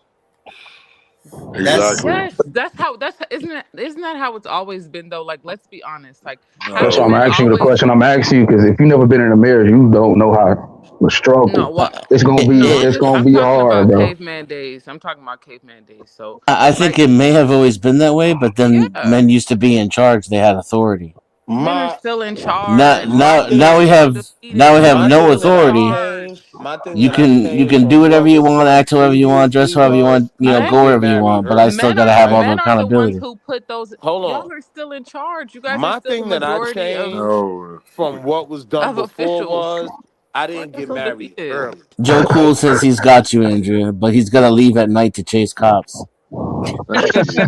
That's Exactly. Yes, that's isn't that how it's always been though? Like let's be honest. Like That's why haven't No. I'm men asking you the always question. I'm asking you because if you've never been in a marriage, you don't know how the struggle. no, well It's gonna be no, it's gonna I'm be talking hard, about bro. caveman days. I'm talking about caveman days. So I think like it may have always been that way, but then yeah, men used to be in charge. They had authority. men are My still in Now, charge. my White now, men now are we thing still have now we defeated. have my Men are no thing that still in I authority. charge. changed my thing You that I can changed do from whatever what you was want, done act however you want, dress previously however you want, was I didn't go Men get wherever you married want. But I still early, gotta have all the men are the ones accountability. who put those hold y'all on. are still in charge. You guys are My still the thing that I majority changed No. from what was done of before officials. was I Why are didn't you get so married defeated? early. Joe Cool says he's got you, Andrea, but he's gotta leave at night to chase cops. Thank you.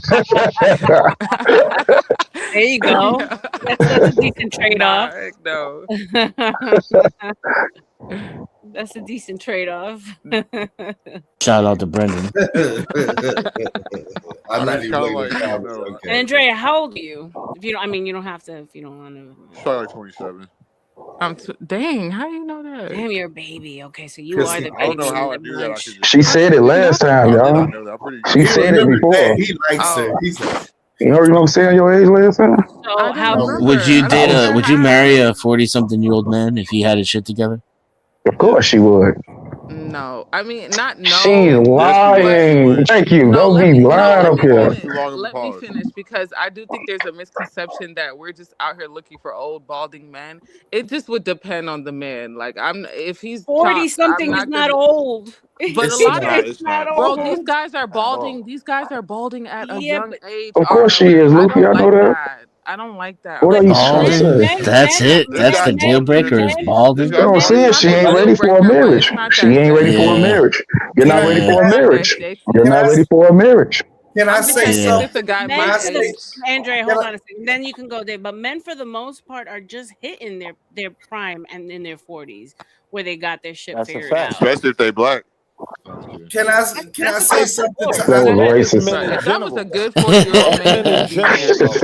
There you go. Yeah. That's a decent trade off. Nah, heck no. That's a decent trade off. Shout out to Brendan. I'm I mean, not it's even kind of looking at like, the comments. Okay. Andrea, how old are you? If you don't, I mean, you don't have to if you don't want to. it's probably like 27. Dang, how do you know that? Damn, you're a baby. Okay, so you Because are the I don't know baby in how I the knew that. I could bunch. just She tell. How'd said you it even last know? time, I did y'all. not know that. I'm pretty She he sure. said it remembers that. before. He likes her. Oh, He's like, You don't remember saying your age last time? So I don't how? oh, Would remember. you I don't date I think was, a? I Would you marry have. a 40-something-year-old man if he had his shit together? of course Yes. she would. No, I mean not She's no, Yes, you would. but You lying. would. Thank you. no. Don't Let be me no. lying Let up me here. Pause finish. too long of a Let me pause. finish because I do think there's a misconception that we're just out here looking for old balding men. It just would depend on the man. Like I'm, if he's 40 chopped, I'm something is not not gonna. old. But a it's lot of Nah, not. these, it's Not not. bro, these old. guys are At all. balding. These guys are balding at a Yeah, young but age Of course she already. is, I Luffy. don't I know like that. that. I don't like that. What are you trying to men, Balding? say? men, That's men, it. This That's guy's the men, deal men, balding in his breaker is men, 50s. This balding. guy's No, I'm balding in men. saying his Not she the 50s. ain't deal ready for a breaker, but it's marriage. not She that ain't ready for a sexy. Yeah, marriage. You're Can not I ready yeah. for It's a not that marriage. You're sexy. can not I ready for a marriage. can I I'm say because if Yeah. it's a something? guy Can Men my I for the say? age, Andre, Can hold I, on a second. Then you can go there. But men, for the most part, are just hitting their prime and in their 40s, where they got their shit That's a figured fact. out. Especially if they black. No, I'm just kidding. can I That's say across the something to board. That was Andre? That's just men racist. bro, in if that was a general. good 40-year-old Most man, men he in would be general, married. though.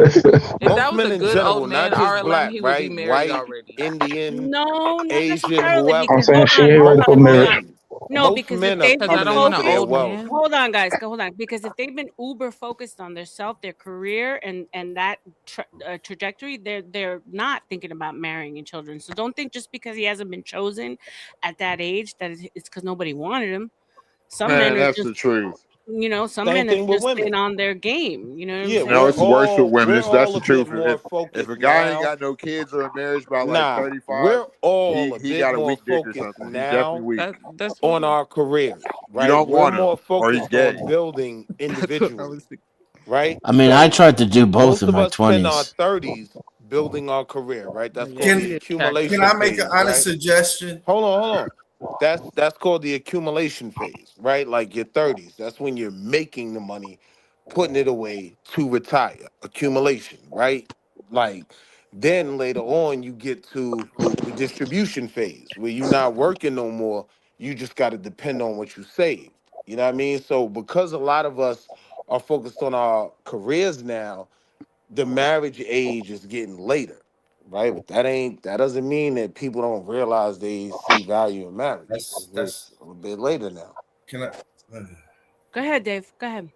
If that Most was men a in good old general, man, not just RLM, black, he would be right? married White, already. Indian, No, not Asian, necessarily. I'm Because whoever. saying hold she on, ain't hold ready Most on, for hold on. marriage. men, No, most because if men are they've Because I been don't coming want an into their focused, old wealth. man. hold on, guys, hold on. Because if they've been uber focused on their self, their career, and that trajectory, they're not thinking about marrying and children. So don't think just because he hasn't been chosen at that age that it's because nobody wanted him. Some men Man, are that's just the truth. you know, some Same men have thing with just women. been on their game. You know what I'm Yeah, saying? No, it's worse with women. we're That's all the a bit truth. more If a focused guy ain't now. got no kids or a marriage by like Nah, 35, we're all a he bit got a more weak dick or focused something. He's definitely now weak. That's on weird. our careers, You right? don't We're want him, more or he's focused gay. on building That's what I individually, was thinking. right? I mean, I So tried to do both most in of my us spend our 20s. 30s building our career, right? That's Yeah, called he the Can did cactus. can accumulation I make an phase, honest right? suggestion? Hold on. That's called the accumulation phase, right? Like your 30s. That's when you're making the money, putting it away to retire. Accumulation, right? Like then later on you get to the distribution phase where you're not working no more. You just got to depend on what you saved. You know what I mean? So because a lot of us are focused on our careers now, the marriage age is getting later, right? But that doesn't mean that people don't realize they see value in marriage. It's That's just a bit later now. can I Go ahead, Dave. Go ahead.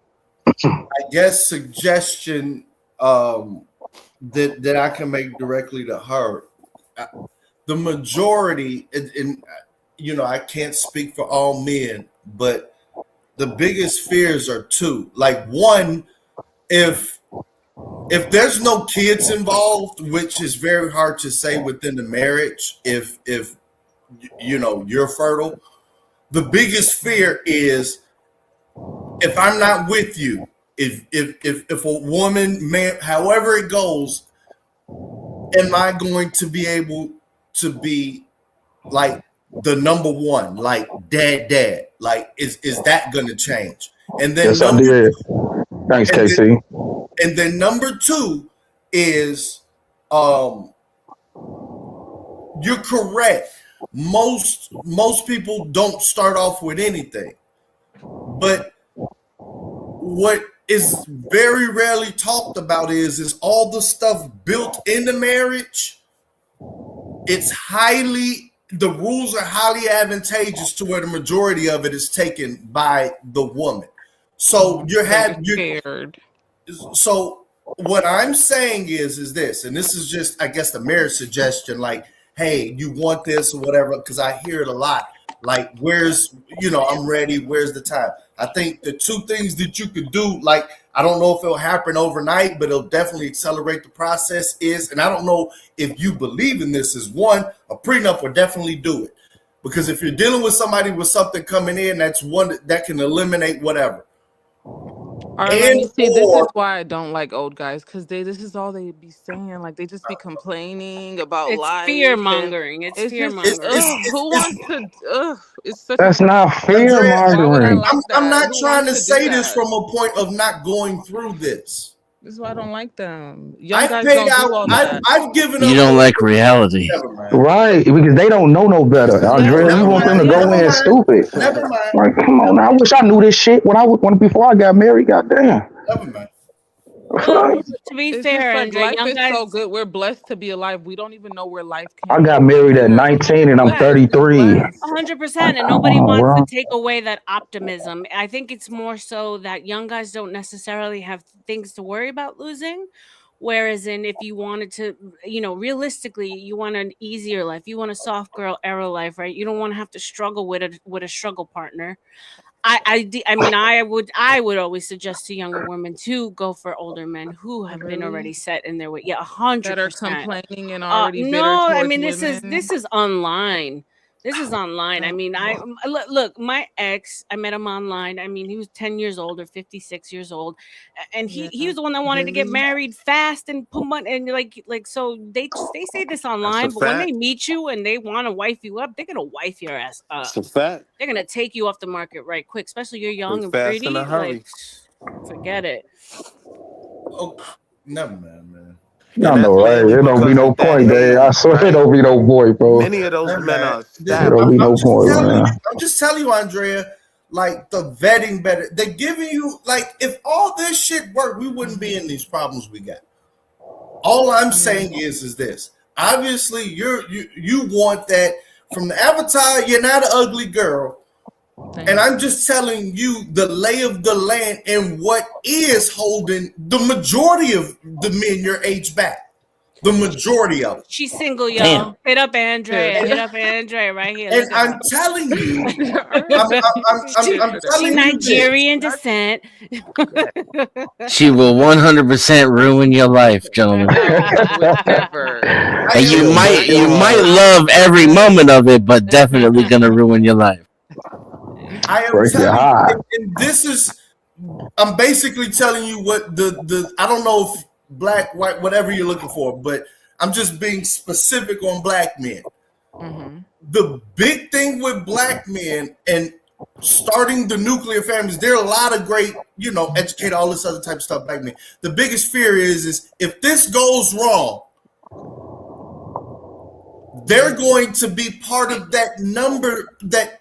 I guess suggestion that I can make directly to her. The majority, and you know, I can't speak for all men, but the biggest fears are two. Like one, if there's no kids involved, which is very hard to say within the marriage, if you know you're fertile, the biggest fear is if I'm not with you, if a woman, man, however it goes, am I going to be able to be like the number one, like dad? Like, is that going to change? And then Yes, I number, did. Thanks, and then, KC. and then number two is, um, you're correct. Most people don't start off with anything, but what is very rarely talked about is all the stuff built into marriage. It's the rules are highly advantageous to where the majority of it is taken by the woman. So Scared. So what I'm saying is this, and this is just, I guess, the marriage suggestion, like, hey, you want this or whatever, because I hear it a lot. Like, I'm ready, where's the time? I think the two things that you could do, like, I don't know if it'll happen overnight, but it'll definitely accelerate the process and I don't know if you believe in this, is one, a prenup will definitely do it. Because if you're dealing with somebody with something coming in, that's one that can eliminate whatever. Arlen, you see, this is why I don't like old guys, because this is all they be saying. Like, they just be complaining about It's life, fear and mongering. It's it's fear just, mongering. who wants to? It's such That's a. not fear Andrea, Why would I mongering. like that? I'm not Who trying wants to to do say this that? from a point of not going through this. This is why I don't like them. Young I've guys paid don't out. do all that. I've given You up. don't like reality. Never mind. Right, because they don't know no better. Andrea, you Never want mind. them to go in stupid. Never mind. Like, come on, now, I wish I knew this shit before I got married. Goddamn. Never mind. Well, to be It's fair, just like Andrea, life young is guys. so good. We're blessed to be alive. We don't even know where life I came got from. married at 19 and I'm We're just 33. blessed. 100%, Like, and come nobody on, wants bro. to take away that optimism. I think it's more so that young guys don't necessarily have things to worry about losing. Whereas if you wanted to, realistically, you want an easier life. You want a soft girl era life, right? You don't want to have to struggle with a struggle partner. I would always suggest to younger women to go for older men who have been already set in their way. Yeah, That are 100%. complaining and already bitter No, I towards mean this women. is online. This is online. I mean, look, my ex, I met him online. I mean, he was 10 years old or 56 years old, and he was the one that wanted to get Really? married fast and put money and like so they say this That's a online, but when they fact. meet you and they want to wife you up, they're gonna wife your ass up. It's a fact. They're gonna take you off the market right quick, especially you're young Quick, and fast, in a pretty. Like, hurry. forget it. Oh, never mind, man. Y'all And that's know, right? mainly There don't be because no at that point, Dave. I age, swear there right? don't be no point, bro. Many of those Never men mind. are There don't be established. no point, man. I'm just telling you, Andrea. Like the vetting better. They're giving you like if all this shit worked, we wouldn't be in these problems we got. All I'm saying is this. Obviously, you want that from the avatar. You're not an ugly girl. And I'm just telling you the lay of the land and what is holding the majority of the men your age back. The majority of them. She's single, y'all. Damn. Hit up Andrea. Hit up Andrea right here. And Look at I'm her. telling you, I'm She's telling you this. Nigerian descent. She will 100% ruin your life, gentlemen. Whatever. And you might love every moment of it, but definitely gonna ruin your life. I am Break your telling heart. you, and this is, I'm basically telling you what the I don't know if black, white, whatever you're looking for, but I'm just being specific on black men. Mm-hmm. The big thing with black men and starting the nuclear families, there are a lot of great, educate, all this other type of stuff black men. The biggest fear is if this goes wrong, they're going to be part of that number that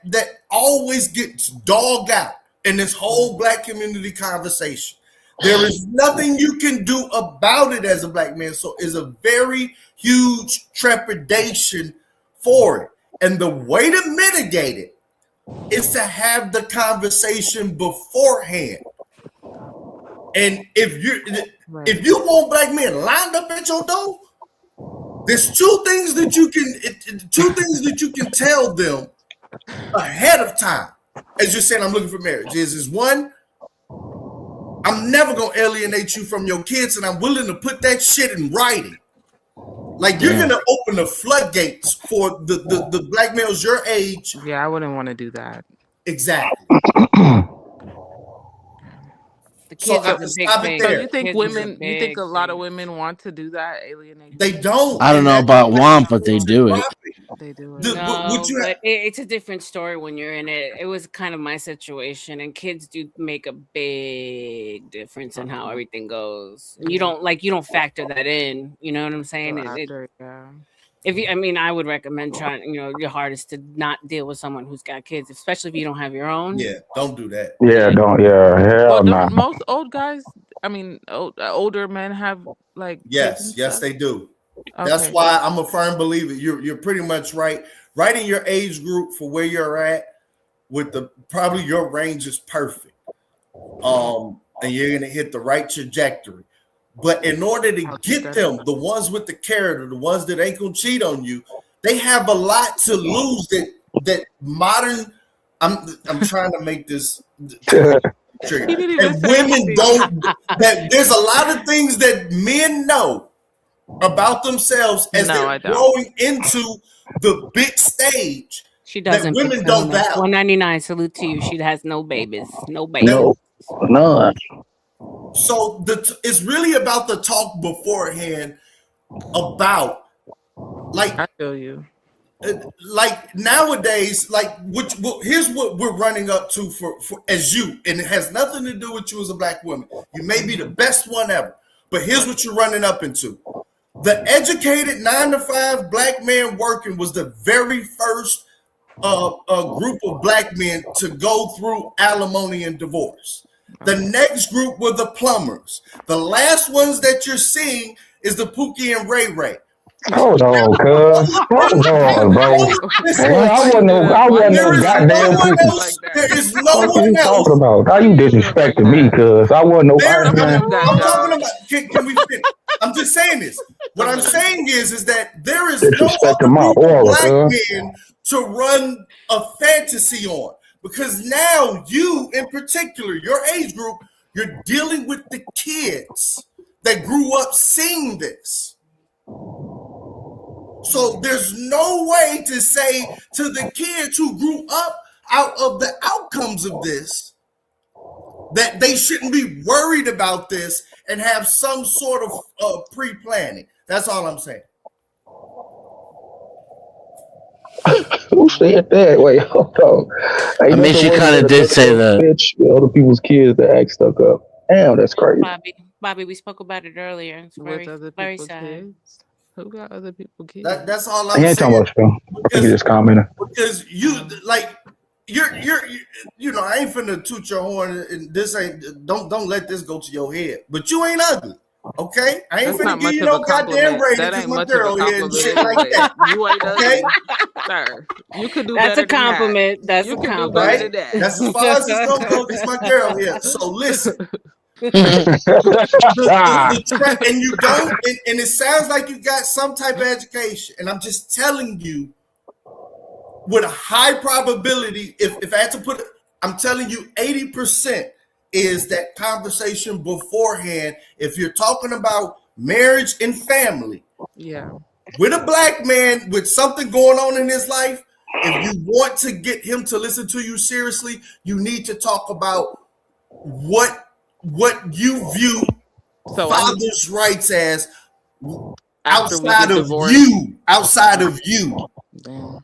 always gets dogged out in this whole black community conversation. There is nothing you can do about it as a black man, so it's a very huge trepidation for it. And the way to mitigate it is to have the conversation beforehand. And if you want black men lined up at your door, there's two things that you can tell them ahead of time. As you're saying, I'm looking for marriage. Is one, I'm never gonna alienate you from your kids, and I'm willing to put that shit in writing. Like you're gonna open the floodgates for the black males your age. Yeah, I wouldn't want to do that. Exactly. The kids So are the big thing. So you think Kids women? is a You think a big lot of thing. women want to do that? Alienate? They don't. I don't know about want, but they do it. They do it. No, but it's a different story when you're in it. It was kind of my situation, and kids do make a big difference in how everything goes. And you don't factor that in. You know what I'm saying? I would recommend trying, your hardest to not deal with someone who's got kids, especially if you don't have your own. Yeah, don't do that. Yeah, don't. Yeah, hell no. Don't most old guys, older men have like Yes, they do. Okay. That's why I'm a firm believer. You're pretty much right in your age group for where you're at. With probably your range is perfect, and you're gonna hit the right trajectory. But in order to get them, the ones with the character, the ones that ain't gonna cheat on you, they have a lot to lose. That modern, I'm trying to make this trigger. And women don't. That there's a lot of things that men know about themselves as they're growing into the big stage. She doesn't. That women don't value. 199. Salute to you. She has no babies. No babies. No, none. So it's really about the talk beforehand about, like, I feel you. Like nowadays, here's what we're running up to for as you, and it has nothing to do with you as a black woman. You may be the best one ever, but here's what you're running up into. The educated 9-to-5 black man working was the very first group of black men to go through alimony and divorce. The next group were the plumbers. The last ones that you're seeing is the Pookie and Ray Ray. Hold on, cuz. Hold on, bro. I wasn't no goddamn cookie. There is no What one are you else. talking about? How you disrespecting me, cuz? I wasn't no I'm talking about. Can we finish? I'm just saying this. What I'm saying is that there is no disrespecting other my group of aura, black cuz. men to run a fantasy on, because now you, in particular, your age group, you're dealing with the kids that grew up seeing this. So there's no way to say to the kids who grew up out of the outcomes of this that they shouldn't be worried about this and have some sort of pre-planning. That's all I'm saying. Who said that? Wait, hold on. I mean, she kind of did say that. Bitch, other people's kids that act stuck up. Damn, that's crazy. Bobby, we spoke about it earlier. It's very sad. Kids? Who got other people kids? That's all I'm I ain't talking saying. about you. I think you just commented. Because you're I ain't finna toot your horn, and this ain't. Don't let this go to your head. But you ain't ugly. Okay, I ain't finna give you no goddamn rating because my girl here and shit like that. You ain't okay, sir. You could do That's better a compliment. Than that. That's you a can compliment. do better than that. That's as far as it's gonna go. It's my girl here. So listen, And you don't, and it sounds like you got some type of education. And I'm just telling you, with a high probability, if I had to put it, I'm telling you 80% is that conversation beforehand. If you're talking about marriage and family, yeah, with a black man with something going on in his life, if you want to get him to listen to you seriously, you need to talk about what you view father's rights as outside of you. Outside of you. Damn.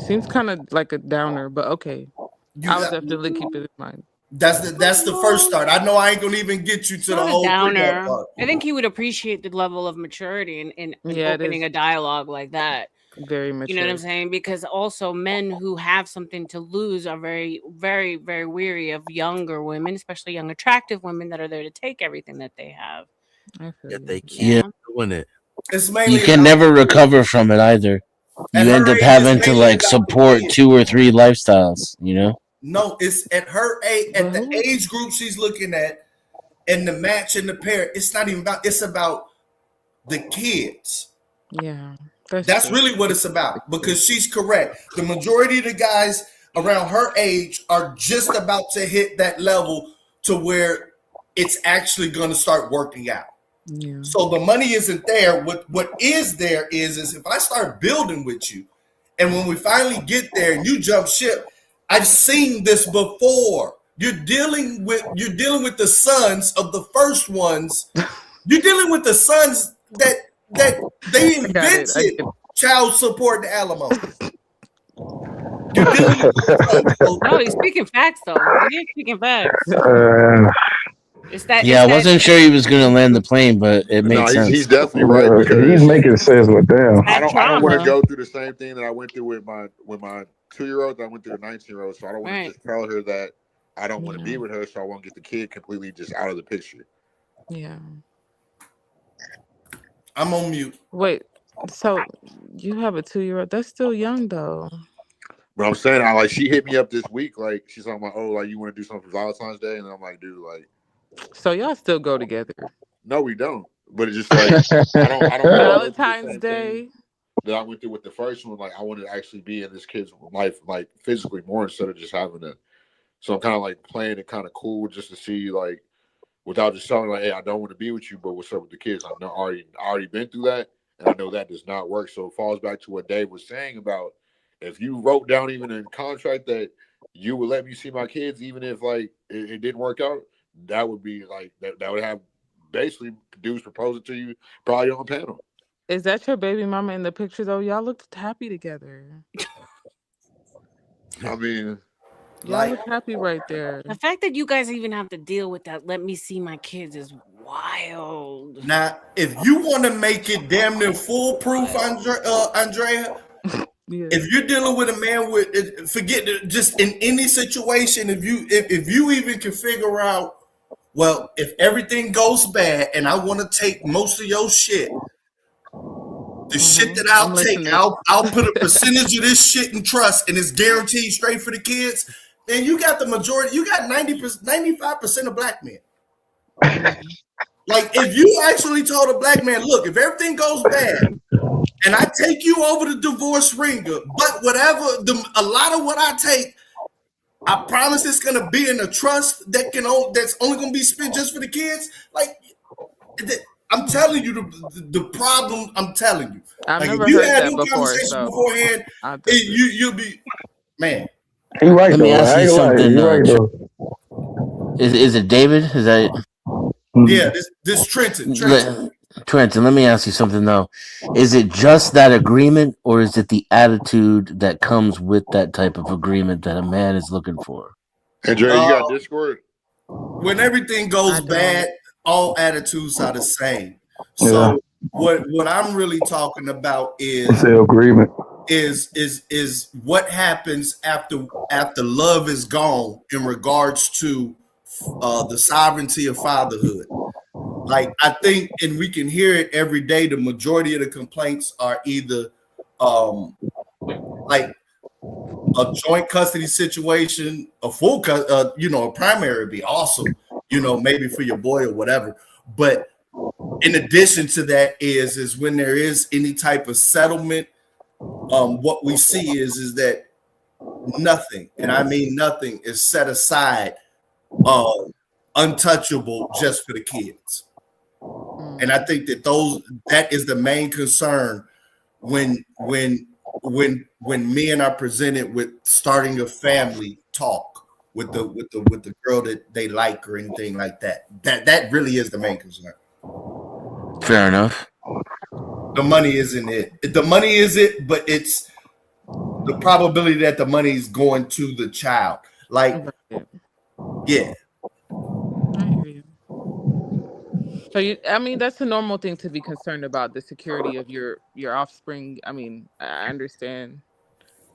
Seems kind of like a downer, but okay. I'll definitely keep it in mind. That's the first start. I know I ain't gonna even get you to the whole downer. part. I think he would appreciate the level of maturity in Yeah, it opening is. a dialogue like that. Very mature. You know what I'm saying? Because also men who have something to lose are very, very, very weary of younger women, especially young, attractive women that are there to take everything that they have. Yet they keep Yeah. doing it. It's You mainly can never recover from it either. At You end her up age, having it's to mainly like about the support kids. 2 or 3 lifestyles, you know? No, it's at her age, at the age group she's looking at, and the match and the pair. It's not even about. It's about the kids. Yeah, That's really what it's about. Because she's correct. The majority of the guys around her age are just about to hit that level to where it's actually going to start working out. Yeah. So the money isn't there. What is there is if I start building with you, and when we finally get there and you jump ship, I've seen this before. You're dealing with the sons of the first ones. You're dealing with the sons that they invented child support and alimony. You're dealing with the sons. No, he's speaking facts though. He is speaking facts. It's that. Yeah, I wasn't sure he was going to land the plane, but it made sense. He's definitely right because he's making sense with them. I don't want to go through the same thing that I went through with my 2-year-old. I went through a 19-year-old, so I don't want to just tell her that I don't want to be with her, so I won't get the kid completely just out of the picture. Yeah. I'm on mute. Wait, so you have a 2-year-old? That's still young though. But I'm saying, she hit me up this week, like she's talking about, oh, like you want to do something for Valentine's Day, and I'm like, dude, like. So y'all still go together? No, we don't. But it's just like I don't Valentine's Day that I went through with the first one. Like I wanted to actually be in this kid's life, like physically more instead of just having it. So I'm kind of like playing it kind of cool just to see like without just telling like, hey, I don't want to be with you, but what's up with the kids? I already been through that, and I know that does not work. So it falls back to what Dave was saying about if you wrote down even in contract that you would let me see my kids, even if like it didn't work out. That would be like that would have basically dudes proposing to you probably on the panel. Is that your baby mama in the picture though? Y'all looked happy together. I mean, y'all look happy right there. The fact that you guys even have to deal with that, let me see my kids, is wild. Now, if you want to make it damn near foolproof, Andrea, if you're dealing with a man with, forget just in any situation, if you even can figure out, well, if everything goes bad and I want to take most of your shit, the shit that I'll take, I'll put a percentage of this shit in trust and it's guaranteed straight for the kids, then you got the majority, you got 95% of black men. Like if you actually told a black man, look, if everything goes bad and I take you over the divorce ringer, but whatever, a lot of what I take, I promise it's gonna be in a trust that's only gonna be spent just for the kids. Like I'm telling you the problem. I'm telling you. I've like never if you heard had that no before, conversation so beforehand, you'll be man. He right Let though. me ask you something. He right though. Is it David? Is that? Yeah, this Trenton. Trenton, let me ask you something though. Is it just that agreement, or is it the attitude that comes with that type of agreement that a man is looking for? Andrea, you got Discord? When everything goes bad, all attitudes are the same. So what I'm really talking about is the agreement. Is what happens after love is gone in regards to the sovereignty of fatherhood. Like I think, and we can hear it every day, the majority of the complaints are either like a joint custody situation, a full a primary would be awesome. maybe for your boy or whatever. But in addition to that is when there is any type of settlement, what we see is that nothing, and I mean nothing, is set aside untouchable just for the kids. And I think that is the main concern when men are presented with starting a family talk with the girl that they like or anything like that. That really is the main concern. Fair enough. The money isn't it. The money is it, but it's the probability that the money is going to the child. Like, yeah. I hear you. So I mean, that's a normal thing to be concerned about, the security of your offspring. I mean, I understand.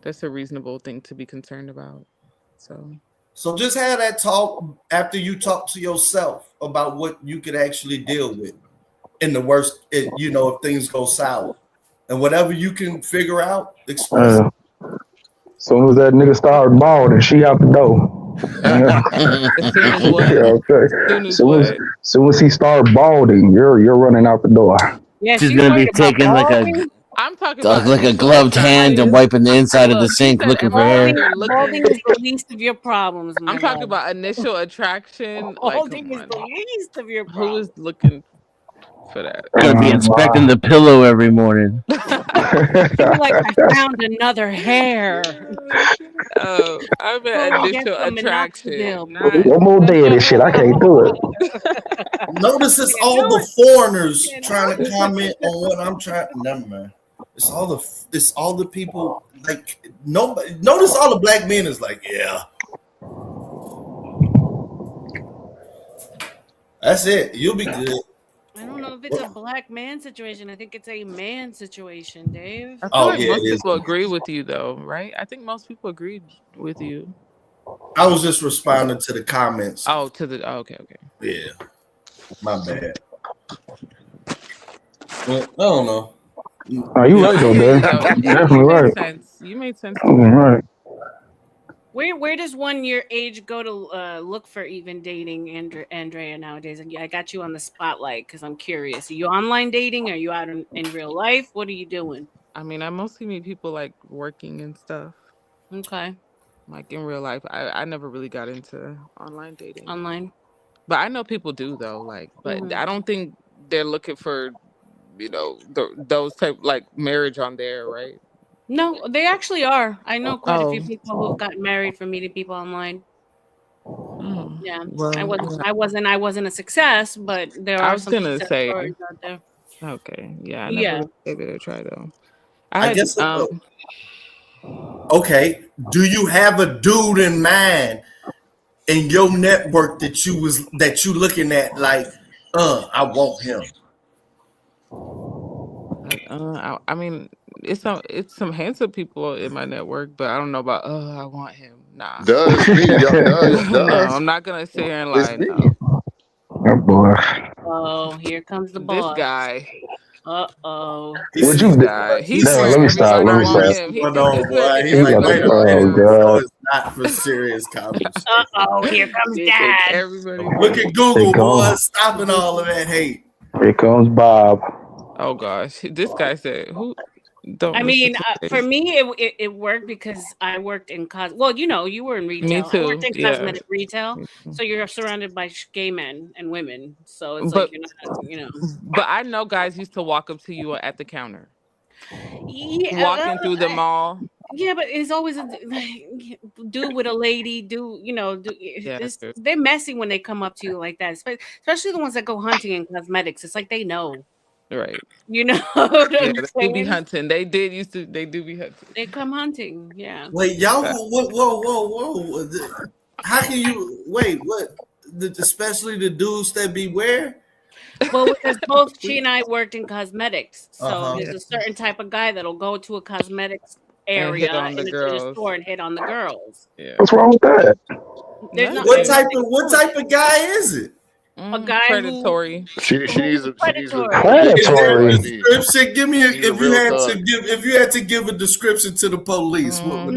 That's a reasonable thing to be concerned about. So just have that talk after you talk to yourself about what you could actually deal with in the worst, if things go sour. And whatever you can figure out, express it. Soon as that nigga started balding, she out the door. As soon as what? Okay. Soon as he started balding, you're running out the door. Yeah, she's gonna be taking like I'm talking about a gloved hand and wiping the inside of the sink looking for hair. Balding is the least of your problems. I'm talking about initial attraction. Balding is the least of your problems. Who is looking for that? Gonna be inspecting the pillow every morning. Feel like I found another hair. Oh, I meant initial attraction. One more day of this shit, I can't do it. Notice it's all the foreigners trying to comment on what I'm trying. Never mind. It's all the people like nobody. Notice all the black men is like, yeah. That's it. You'll be good. I don't know if it's a black man situation. I think it's a man situation, Dave. I feel like most people agree with you, though, right? I think most people agreed with you. I was just responding to the comments. Oh, okay. Yeah, my bad. Well, I don't know. Oh, you right though, Dave. Definitely right. You made sense. Right. Where does one your age go to look for even dating, Andrea, nowadays? And I got you on the spotlight because I'm curious. Are you online dating? Are you out in real life? What are you doing? I mean, I mostly meet people like working and stuff. Okay. Like in real life, I never really got into online dating. Online, but I know people do though. But I don't think they're looking for, those type like marriage on there, right? No, they actually are. I know quite a few people who've gotten married from meeting people online. Yeah, well, I wasn't a success, but there are some success stories out there. Okay, yeah, I never really gave it a try though. I guess. Okay, do you have a dude in mind in your network that you looking at like, I want him? I mean, it's some handsome people in my network, but I don't know about I want him. Nah. Does me? Does. No, I'm not gonna sit here and lie. No. Oh boy. Oh, here comes the boss. This guy. Uh-oh. Would you guy? let me stop. Let me stop. He's like, wait a minute. So it's not for serious conversation. Uh-oh, here comes Dad. Everybody. Look at Google, boy, stopping all of that hate. Here comes Bob. Oh gosh, this guy said, "Who?" Don't I mean, for me, it worked because I worked in well, you were in retail. Me too. I worked in cosmetic retail, so you're surrounded by gay men and women. So it's like you're not, But I know guys used to walk up to you at the counter. Yeah, walking through the mall. Yeah, but it's always a dude with a lady. They're messy when they come up to you like that, especially the ones that go hunting in cosmetics. It's like they know. Right. They do be hunting. They do be hunting. They come hunting, yeah. Wait, y'all, whoa. How can you, wait, what? Especially the dudes that beware? Well, because both she and I worked in cosmetics. So there's a certain type of guy that'll go to a cosmetics area in a store and hit on the girls. Yeah. What's wrong with that? What type of guy is it? A guy predatory. She needs a predatory. Is there a Predatory. description? Give me She's a if you real had thug. to give a description to the police. What would it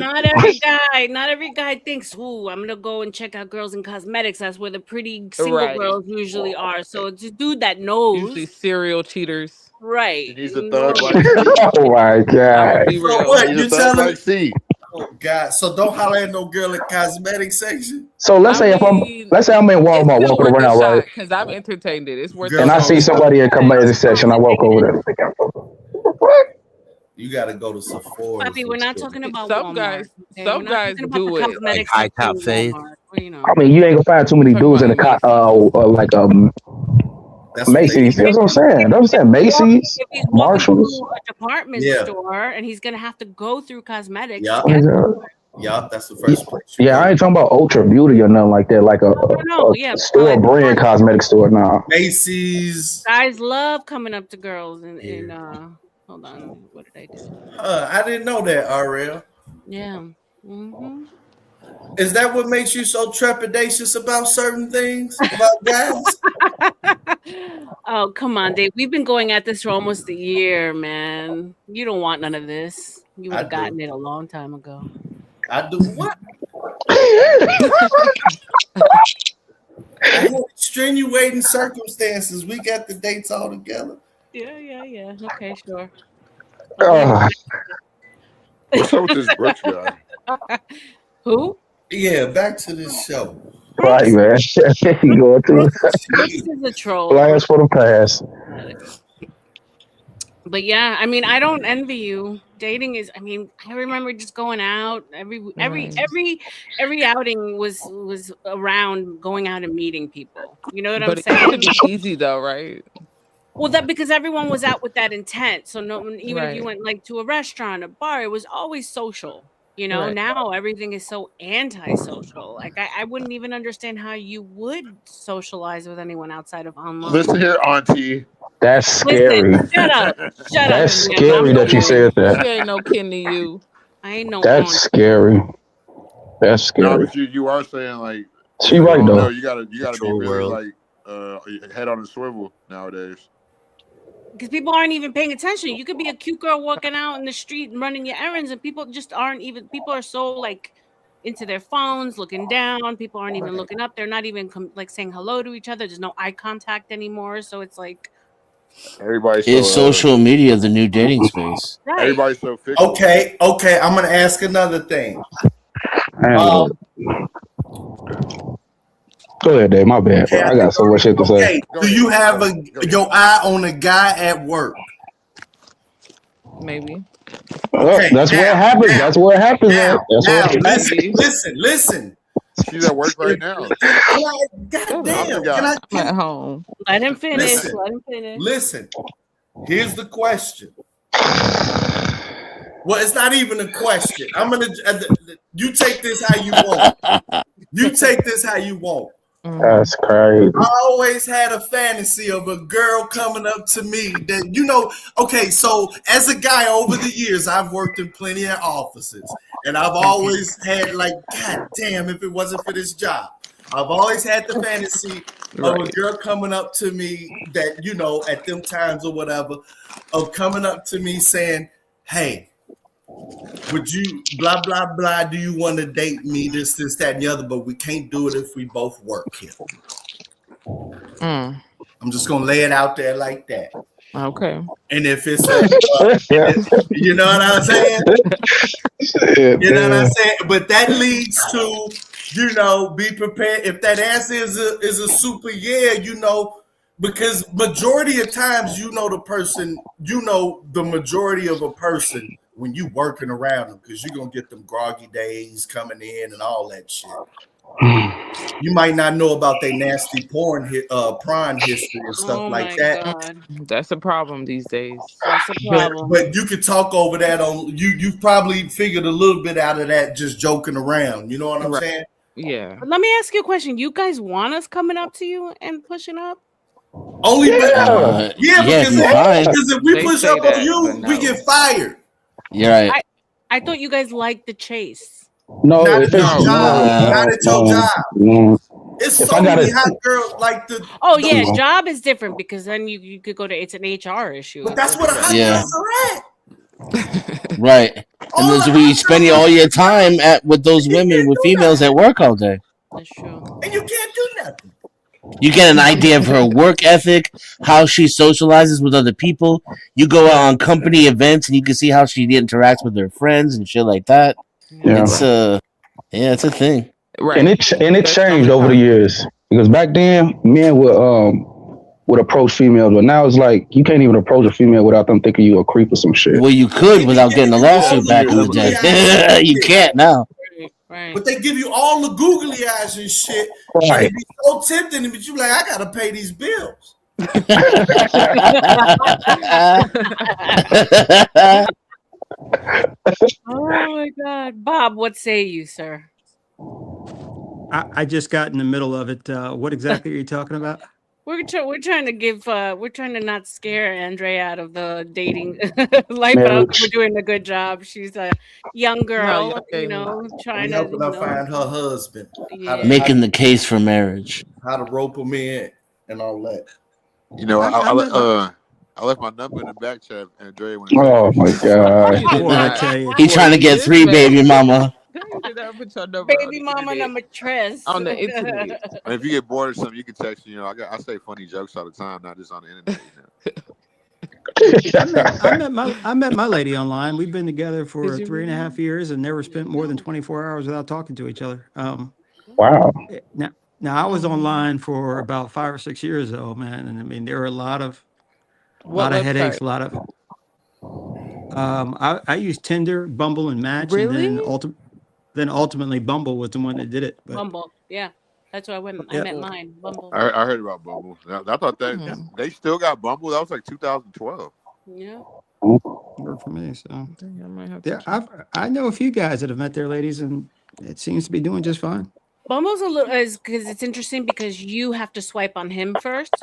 Not every guy thinks, "Ooh, I'm gonna go and check out girls in cosmetics." That's where the pretty single Right. girls usually are. So it's a dude that Usually knows, serial cheaters. right? She needs a Know thug what- like C. Oh my I'm gonna god. be So real. what? She's You a thug telling? like C. Oh God! So don't holler at no girl in cosmetic section. So let's I say mean, let's say I'm in it's Walmart still walking worth a around, right? shot because I've entertained it. It's worth Girl, And a I shot. see somebody in cosmetic section. I walk over there. you got to go to Sephora. Papi, we're not talking about Some Walmart. guys, Okay? We're some not guys talking about the do it. cosmetic high section top in fade. Walmart. You know. I mean, you ain't gonna find too many Talking dudes in about the Macy's. That's what they Macy's. do. That's what I'm saying. That's what I'm saying. Macy's, If he's walking Marshalls. through a department Yeah. store and he's gonna have to go through cosmetics Yeah. to get Yeah, that's the first place. You Yeah, go. I ain't talking about Ultra Beauty or nothing like that, like no, yeah, store but brand cosmetic store. Nah. Macy's. guys love coming up to girls in hold on, what did I do? I didn't know that, RL. Yeah. Mm-hmm. Is that what makes you so trepidatious about certain things about guys? Oh, come on, Dave. We've been going at this for almost a year, man. You don't want none of this. You would I have do. gotten it a long time ago. I do what? I had extenuating circumstances. We got the dates all together. Yeah. Okay, sure. What's up with this Brooks guy? Who? Yeah, back to this show. Right, man. You going to Brooks is a troll. blast for the pass. But yeah, I mean, I don't envy you. Dating is, I mean, I remember just going out every outing was around going out and meeting people. You know what But I'm it used to saying? be easy though, right? Well, that because everyone was out with that intent. So no, even if you Right. went like to a restaurant, a bar, it was always social. You know, Right. now everything is so antisocial. Like I wouldn't even understand how you would socialize with anyone outside of online. Listen here, Auntie. That's scary. Listen, shut up. Shut up. That's man. scary that you said She that. ain't no kin to you. I ain't no That's aunt. scary. That's No, scary. but you are saying like She right no, though. you gotta be Control really world. like head on a swivel nowadays. Because people aren't even paying attention. You could be a cute girl walking out in the street and running your errands, and people just aren't even. People are so like into their phones, looking down. People aren't even looking up. They're not even like saying hello to each other. There's no eye contact anymore. So it's like Everybody's Is so social media the new dating space? right. everybody's so fickle. Okay. I'm gonna ask another thing. Go ahead, Dave. My bad, bro. I got so much shit to say. Okay. Do you have your eye on a guy at work? Maybe. Okay, That's where it happens. That's where it happens. Now, That's where it happens. listen. She's at work right now. God damn. I'm at home. Let him finish. Listen. Let him finish. Listen. Here's the question. Well, it's not even a question. I'm gonna. You take this how you want. You take this how you want. That's crazy. I always had a fantasy of a girl coming up to me that, you know, okay, so as a guy over the years, I've worked in plenty of offices, and I've always had like, God damn, if it wasn't for this job. I've always had the fantasy of a girl coming up to me that, you know, at them times or whatever, of coming up to me saying, hey, would you blah, blah, blah, do you want to date me, this, that, and the other, but we can't do it if we both work here. I'm just going to lay it out there like that. Okay. And if it's you know what I'm saying? You know what I'm saying? But that leads to, you know, be prepared. If that answer is a super yeah, you know, because majority of times, you know, the person, you know, the majority of a person when you working around them, because you're going to get them groggy days coming in and all that shit. You might not know about their nasty prawn history and stuff like that. God. That's a problem these days. That's a problem. But you could talk over that on you probably figured a little bit out of that just joking around. You know what I'm saying? Yeah. But let me ask you a question. You guys want us coming up to you and pushing up? Only because if we They push say up that, on you, but we no. get fired. You're right. I thought you guys liked the chase. No, Not if at it's your job. Not at your job. It's so many hot girls like the. Oh yeah, job is different because then you could go to it's an HR issue. But that's where the hot girls are at. Right. And this is where you spend all your time with those women, with females at work all day. That's true. And you can't do nothing. You get an idea of her work ethic, how she socializes with other people. You go out on company events and you can see how she interacts with her friends and shit like that. Yeah. It's a thing. Right. And it changed over the years because back then men would approach females, but now it's like you can't even approach a female without them thinking you a creep or some shit. Well, you could without getting a lawsuit back in the day. You can't now. Right. But they give you all the googly eyes and shit. Right. And it be so tempting, but you like, I gotta pay these bills. Oh my God, Bob, what say you, sir? I just got in the middle of it. What exactly are you talking about? We're trying to not scare Andrea out of the dating life, but I don't think we're doing a good job. She's a young girl, trying to helping her find her husband. Making the case for marriage. How to rope him in and all that. You know, I left my number in the back chat, Andrea. Oh my God! He's trying to get 3 baby mama. Baby mama number 3 on the internet. And if you get bored or something, you can text me. You know, I say funny jokes all the time, not just on the internet. I met my lady online. We've been together for 3.5 years and never spent more than 24 hours without talking to each other. Wow. Now I was online for about 5 or 6 years though, man, and I mean there were a lot of headaches, a lot of. I used Tinder, Bumble, and Match, really? and then ultimately Bumble was the one that did it. But, Bumble, yeah, that's what I went. I met mine. Bumble. I heard about Bumble. I thought that they still got Bumble. That was like 2012. Yeah. Worked for me. So I know a few guys that have met their ladies, and it seems to be doing just fine. Bumble's because it's interesting because you have to swipe on him first,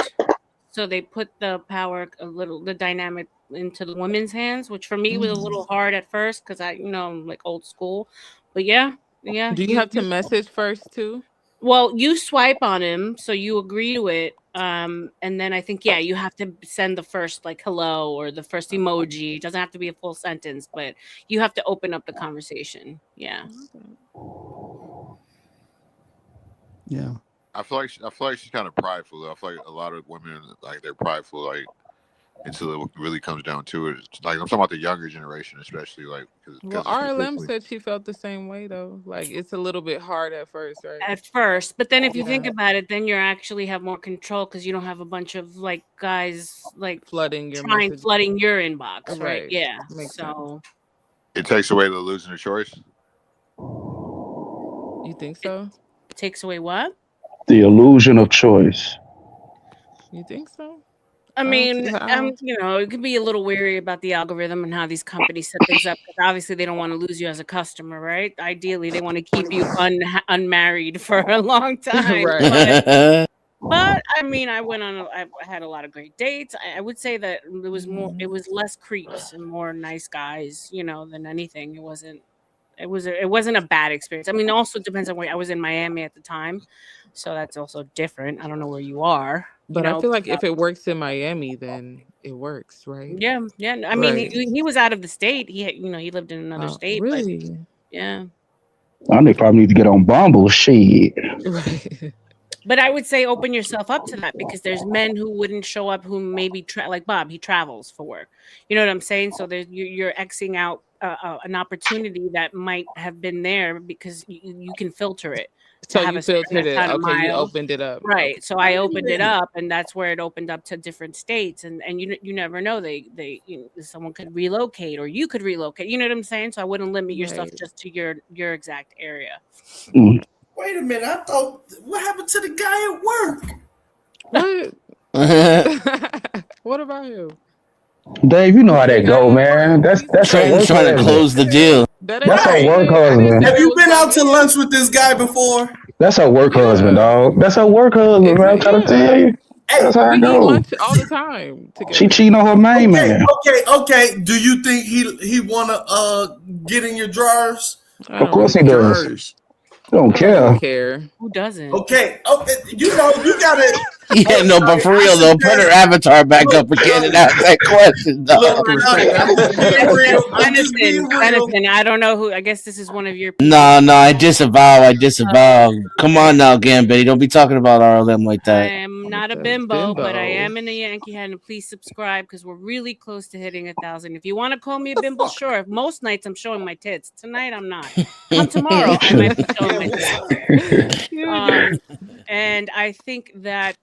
so they put the the dynamic into the women's hands, which for me was a little hard at first because I'm like old school, but yeah. Do you have to message first too? Well, you swipe on him, so you agree to it, and then I think you have to send the first like hello or the first emoji. It doesn't have to be a full sentence, but you have to open up the conversation. Yeah. Yeah. I feel like she's kind of prideful though. I feel like a lot of women like they're prideful like until it really comes down to it. It's like I'm talking about the younger generation, especially like. Well, RLM said she felt the same way though. Like it's a little bit hard at first, right? At first, but then if you think about it, then you actually have more control because you don't have a bunch of like guys like flooding your inbox, right? Yeah. Makes so sense. It takes away the losing the choice. You think so? It takes away what? The illusion of choice. You think so? I mean, it could be a little wary about the algorithm and how these companies set things up. Because obviously, they don't want to lose you as a customer, right? Ideally, they want to keep you unmarried for a long time. Right. But I mean, I had a lot of great dates. I would say that it was less creeps and more nice guys, than anything. It wasn't a bad experience. I mean, it also depends on where I was in Miami at the time, so that's also different. I don't know where you are. But I feel like if it works in Miami, then it works, right? Yeah. I mean, he was out of the state. He lived in another state. Really? But, yeah. I probably need to get on Bumble. Shit. Right. But I would say open yourself up to that because there's men who wouldn't show up who maybe like Bob, he travels for work. You know what I'm saying? So you're Xing out an opportunity that might have been there because you can filter it. So you filtered it. Okay, you opened it up. Right. Okay. So I opened it up, and that's where it opened up to different states. And you never know. Someone could relocate, or you could relocate. You know what I'm saying? So I wouldn't limit yourself just to your exact area. Wait a minute. I thought, what happened to the guy at work? What? What about you? Dave, you know how that go, man. That's trying to close the deal. That's her work husband. Have you been out to lunch with this guy before? That's her work husband, dog. That's her work husband, man. I'm trying to tell you. That's how it goes. All the time. She cheating on her main man. Okay. Do you think he wanna get in your drawers? Of course he does. Don't I don't care. care. Who doesn't? Okay, you know, you gotta. Yeah, no, but for real though, put her avatar back up again and ask that question. Look, Dog. I'm just being real. Denison, I don't know who. I guess this is one of your people. No, I disavow. I disavow. Come on now, Gambitty. Don't be talking about RLM like I that. am not a bimbo, but I am in the Yankee head, and please subscribe because we're really close to hitting 1,000. If you want to call me a bimbo, sure. Most nights I'm showing my tits. Tonight I'm not. Come tomorrow, I might be showing my tits. And I think that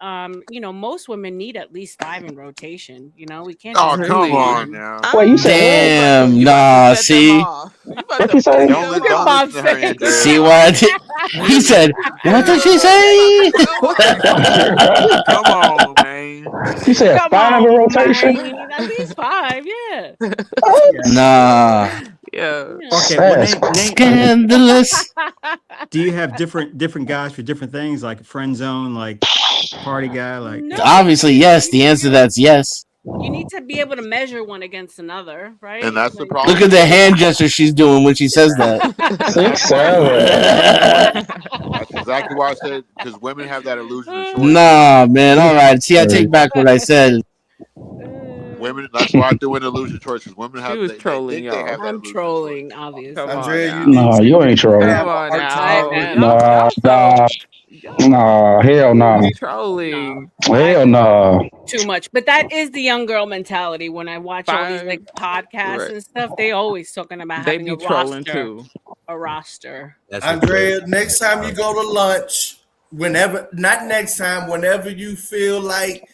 you know, most women need at least 5 in rotation. You know, we can't. Oh, just come do on one. now. Wait, you said Damn, nah. See, what you say? Don't listen to her, Andrea. see what I did? He said, "What did she say?" Come on, man. You said 5 in rotation? Man, at least 5, yeah. Nah. Yeah. Okay, well, That's Scandalous. do you have different guys for different things, like friend zone, like party guy, like? No. Obviously, yes. The answer to that's yes. You need to be able to measure one against another, right? And that's the problem. Look at the hand gesture she's doing when she says that. 6'7". That's exactly why I said, because women have that illusion of choice. Nah, man. All right. See, I take back what I said. Women, that's why I threw in illusion choice, because women have. was They trolling, think they have y'all. that I'm illusion trolling, obviously. Come on Andrea, now. Nah, you ain't trolling. Come on now. Nah, hell nah. Trolling. Hell nah. Too much. But that is the young girl mentality. When I watch all these like podcasts and stuff, they always talking about They having be a trolling roster. too. A roster. Andrea, next time you go to lunch, whenever, not next time, whenever you feel like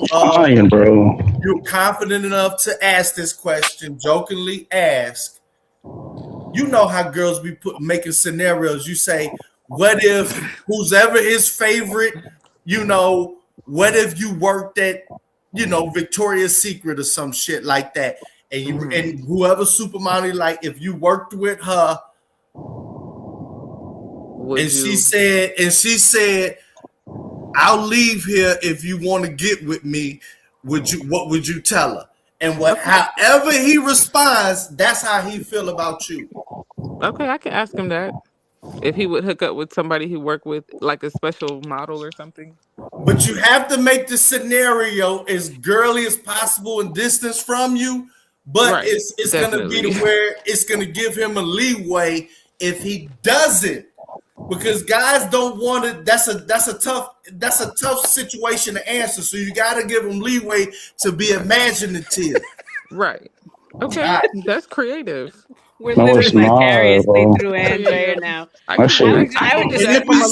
Fine, bro. you're confident enough to ask this question, jokingly ask. You know how girls be making scenarios. You say, what if who's ever his favorite, you know, what if you worked at, you know, Victoria's Secret or some shit like that? And you and whoever supermodel, like if you worked with her, she said, I'll leave here if you want to get with me. What would you tell her? And however he responds, that's how he feel about you. Okay, I can ask him that. If he would hook up with somebody he worked with, like a special model or something. But you have to make the scenario as girly as possible in distance from you. But Right, it's gonna be to where it's gonna give him a leeway if he doesn't. Because guys don't want it. That's a tough situation to answer. So you gotta give them leeway to be imaginative. Right. Okay, that's creative. We're No, living it's not, vicariously bro. through Andrea now. That shit. I would just And if he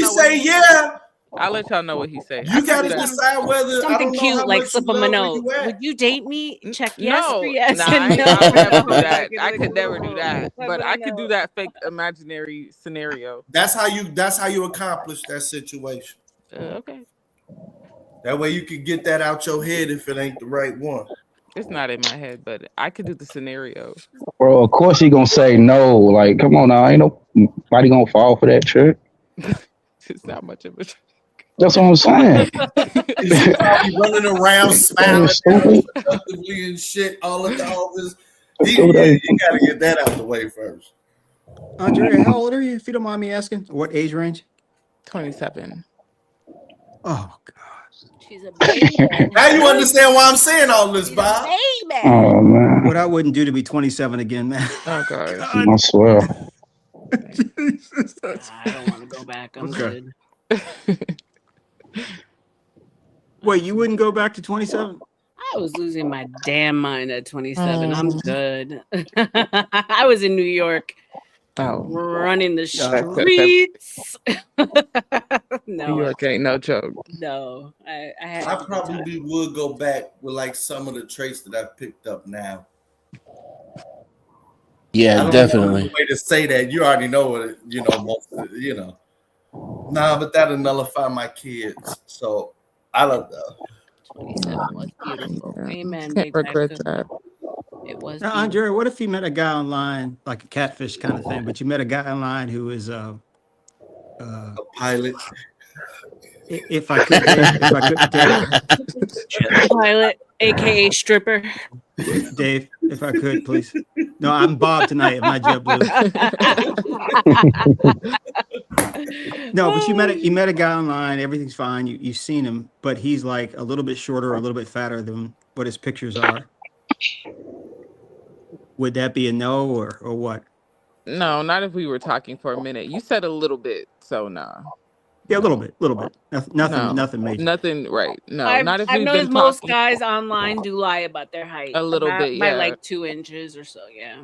say yeah, I'll let y'all know what he say. you gotta decide whether something cute, like slip him a note. Would you date me? Check yes for yes. And no. I would never do that. I could never do that. But I could do that fake imaginary scenario. That's how you accomplish that situation. Okay. That way you can get that out your head if it ain't the right one. It's not in my head, but I could do the scenario. Bro, of course he gonna say no. Like, come on now, ain't nobody gonna fall for that trick. It's not much of a trick. That's what I'm saying. He's probably running around smiling productively and shit all at the office. You gotta get that out of the way first. Andrea, how old are you, if you don't mind me asking? What age range? 27. Oh, God. She's a baby. Now you understand why I'm saying all this, Bob. Oh man. What I wouldn't do to be 27 again, man. Oh, God. I swear. I don't want to go back. I'm good. Wait, you wouldn't go back to 27? I was losing my damn mind at 27. I'm good. I was in New York. Running the streets. No, New York ain't no joke. No, I probably would go back with like some of the traits that I've picked up now. Yeah, definitely. Know the way to say that, you already know what most of it, Nah, but that'll nullify my kids. So I love that. 27 was beautiful. Amen. Can't regret that. It was. Now, Andrea, what if you met a guy online, like a catfish kind of thing, but you met a guy online who is a pilot? If I could, Dave. Pilot, aka stripper. Dave, if I could, please. No, I'm Bob tonight. I'm not JetBlue. No, but you met a guy online. Everything's fine. You've seen him, but he's like a little bit shorter or a little bit fatter than what his pictures are. Would that be a no or what? No, not if we were talking for a minute. You said a little bit, so no. Yeah, a little bit. Nothing major. Nothing, right. No, not if I've we've noticed been most talking guys online do lie about their height. a little by, bit, by yeah. like 2 inches or so. Yeah.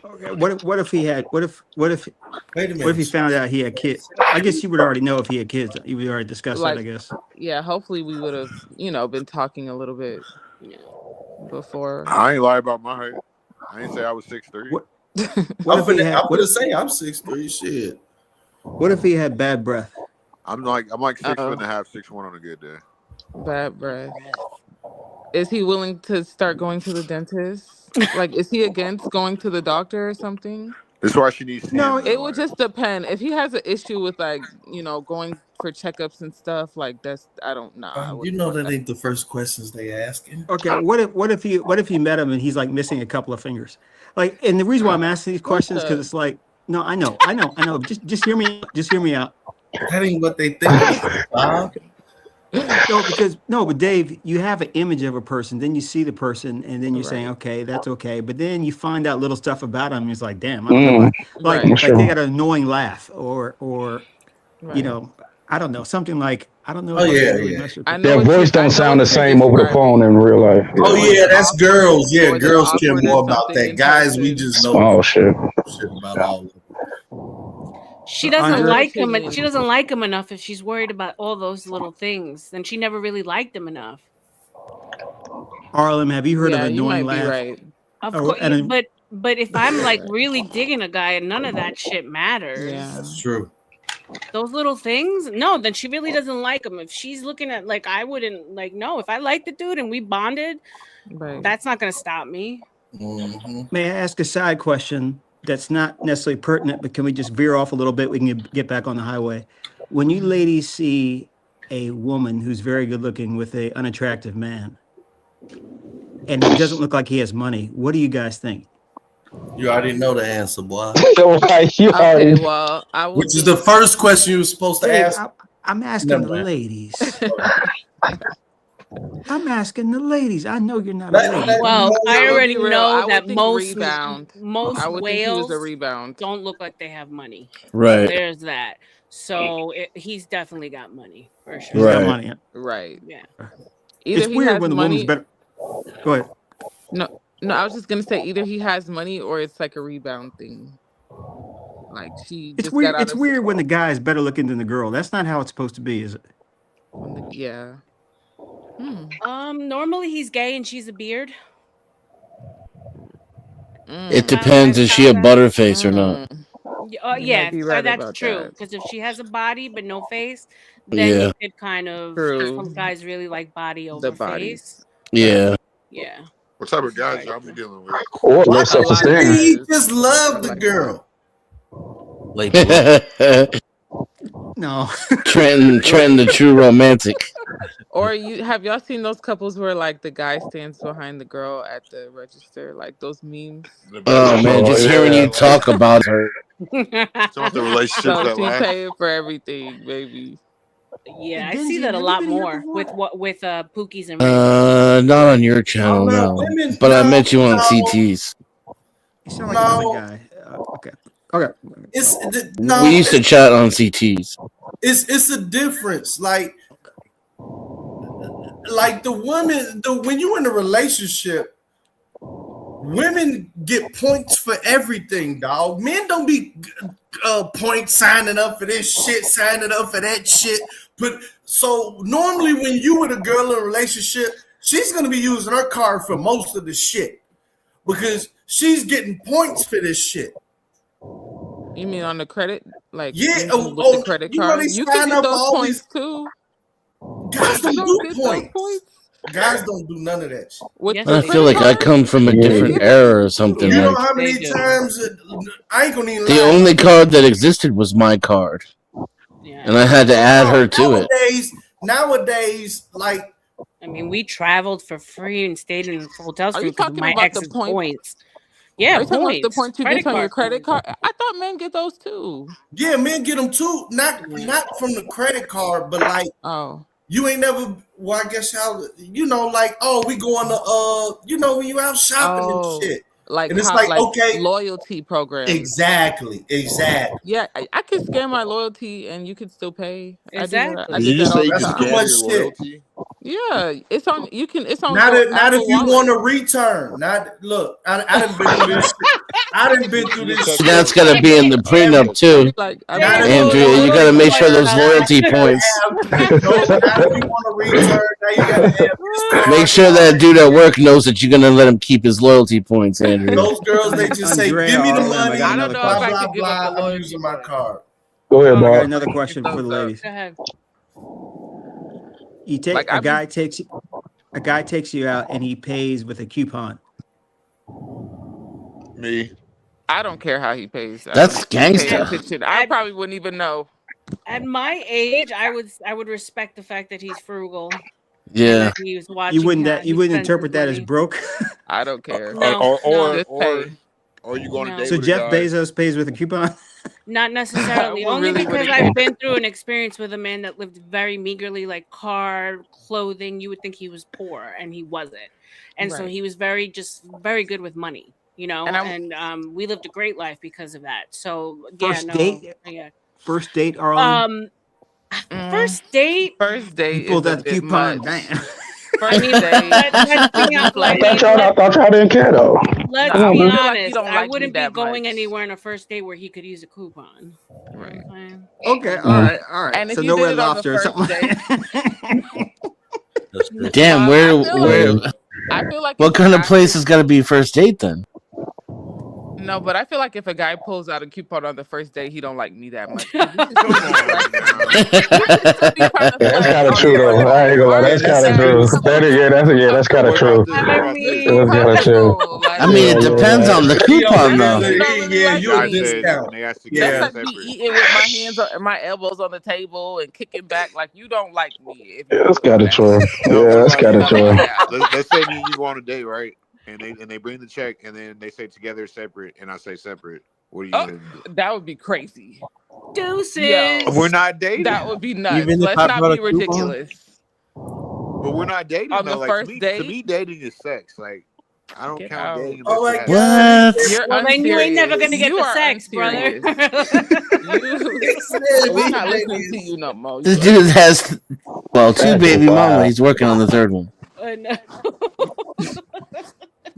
Okay. What if he had? What if Wait a What if he minute. found out he had kids? I guess you would already know if he had kids. You would already discuss that, I guess. Yeah, hopefully we would have, been talking a little bit before. I ain't lie about my height. I ain't say I was 6'3". What if he had? I'm gonna say I'm 6'3". Shit. What if he had bad breath? I'm like 6'1.5", 6'1" on a good day. Bad breath. Is he willing to start going to the dentist? Like, is he against going to the doctor or something? That's why she needs. No, it would just depend. If he has an issue with going for checkups and stuff, like that's I don't know. You know that ain't the first questions they asking. Okay, what if he met him and he's like missing a couple of fingers? Like, and the reason why I'm asking these questions because it's like, no, I know. Just hear me. Just hear me out. That ain't what they think. But Dave, you have an image of a person, then you see the person, and then you're saying, okay, that's okay. But then you find out little stuff about them, and it's like, damn, I don't know. Like they got an annoying laugh, or I don't know, something like, I don't know. Their voice don't sound the same over the phone in real life. Oh yeah, that's girls. Yeah, girls care more about that. Guys, we just know. Oh shit about all of them. She doesn't like him. She doesn't like him enough. If she's worried about all those little things, then she never really liked him enough. Harlem, have you heard of you annoying might be laugh? right. Of course, but if I'm like really digging a guy and none of that shit matters. Yeah, that's true. Those little things, no, then she really doesn't like him. If she's looking at I wouldn't no. If I like the dude and we bonded, that's not gonna stop me. Mm-hmm. May I ask a side question? That's not necessarily pertinent, but can we just veer off a little bit? We can get back on the highway. When you ladies see a woman who's very good looking with an unattractive man, and it doesn't look like he has money, what do you guys think? You already know the answer, boy. Which is the first question you were supposed to ask. I'm asking the ladies. I'm asking the ladies. I know you're not a lady. Well, I already know I that would think rebound. I Most would think he was whales a rebound. don't look like they have money. Right. There's that. So he's definitely got money for sure. He's got money. Right. Yeah. Either It's he weird has when the money. woman's better. Go ahead. No, I was just gonna say either he has money or it's like a rebound thing. Like she. It's just weird. Got out It's of weird when the guy is better looking than the girl. That's not how it's supposed to be, is it? Yeah. Normally he's gay and she's a beard. It depends. Is she a butterface or not? Yeah, be right that's about true. that. Because if she has a body but no face, then you could kind of. Some guys really like body over face. Yeah. Yeah. What type of guys y'all be dealing with? Or low self-esteem. He just loved the girl. No. Trent, the true romantic. Or have y'all seen those couples where like the guy stands behind the girl at the register, like those memes? Oh man, just hearing you talk about her. The relationship So that she lasts. paying for everything, baby. Yeah, I see that a lot more with Pookies and Not on your channel, no. But I met you on CTs. You sound like another guy. Okay. We used to chat on CTs. It's a difference. Like the women, when you're in a relationship, women get points for everything, dog. Men don't be points signing up for this shit, signing up for that shit. So normally when you with a girl in a relationship, she's gonna be using her card for most of the shit because she's getting points for this shit. You mean on the credit? Like yeah, with the credit card? You can get those points too. Guys don't do points. Guys don't do none of that shit. I feel like I come from a different era or something. You know like how many times I ain't gonna even the only card that existed was my card. And I had to add her to it. Nowadays, like I mean, we traveled for free and stayed in hotels Are for you because of talking my about the ex's points? Yeah, Are you talking about the points. points you get on your credit card? I thought men get those too. Yeah, men get them too. Not from the credit card, but like you ain't never. Well, I guess y'all. Like we going to when you out shopping and shit. Like And it's like okay, loyalty programs. Exactly. Yeah, I could scan my loyalty and you could still pay. I do that. I Did did you that all say the you can time. Too scan much your shit. loyalty? Yeah, it's on. You can. It's on Not your if Apple you Wallet. want to return. Not look. I done been through this. I done been through this. Shit. That's gotta be in the prenup too, Andrea. You gotta make sure those loyalty points. Not if you want to return. Now you gotta have this card. Make sure that dude at work knows that you're gonna let him keep his loyalty points, Andrea. Those girls, they just say, Andrea, "Give me the Arlen, I money." got another Blah question. blah blah. I'm using my card. Go ahead, I got Bob. another question for the ladies. Go ahead. You take a guy takes you out and he pays with a coupon. Me. I don't care how he pays. That's gangster. I probably wouldn't even know. At my age, I would respect the fact that he's frugal. Yeah. He was watching. You wouldn't interpret that as broke. I don't care. No, Or you going to date So with a Jeff guy? Bezos pays with a coupon? Not necessarily. Well, Only really, because really- I've been through an experience with a man that lived very meagerly, like car, clothing. You would think he was poor, and he wasn't. And so Right. he was very good with money, And we lived a great life because of that. So First date? yeah. First date, Arlen? First date. First date. You pulled is a out the bit coupon. much. Bam. First date. Let's be honest. I thought y'all didn't care though. Let's Come on, be man. like you honest. don't I like me wouldn't be that going much. anywhere on a first date where he could use a coupon. Right. Okay, all right. And if So you no did Red it on the Lobster or first something. date, Damn, I feel like what if a kind of guy- place has got to be first date then? No, but I feel like if a guy pulls out a coupon on the first date, he don't like me that much. That's kind of true though. I ain't gonna lie. That's kind of true. That's kind of true. That's kind of true. I mean, it depends on the coupon though. Yeah, you a discount. That's like me eating with my hands and my elbows on the table and kicking back. Like you don't like me. If you That's kind of true. Yeah, that's kind of true. Let's say me and you go on a date, right? And they bring the check, and then they say together separate, and I say separate. What are you gonna do? That would be crazy. Deuces. Yo, We're not dating. that would be nuts. Even if Let's I not brought be a coupon? ridiculous. But we're not dating On though. the Like, first to me, date? dating is sex. Like I don't Get count out. dating. Oh my unless God. You're Well, then you ain't never unserious. gonna get You the are sex, brother. unserious. We're not listening to you no more. This dude has, two baby mama. He's working on the third one. No.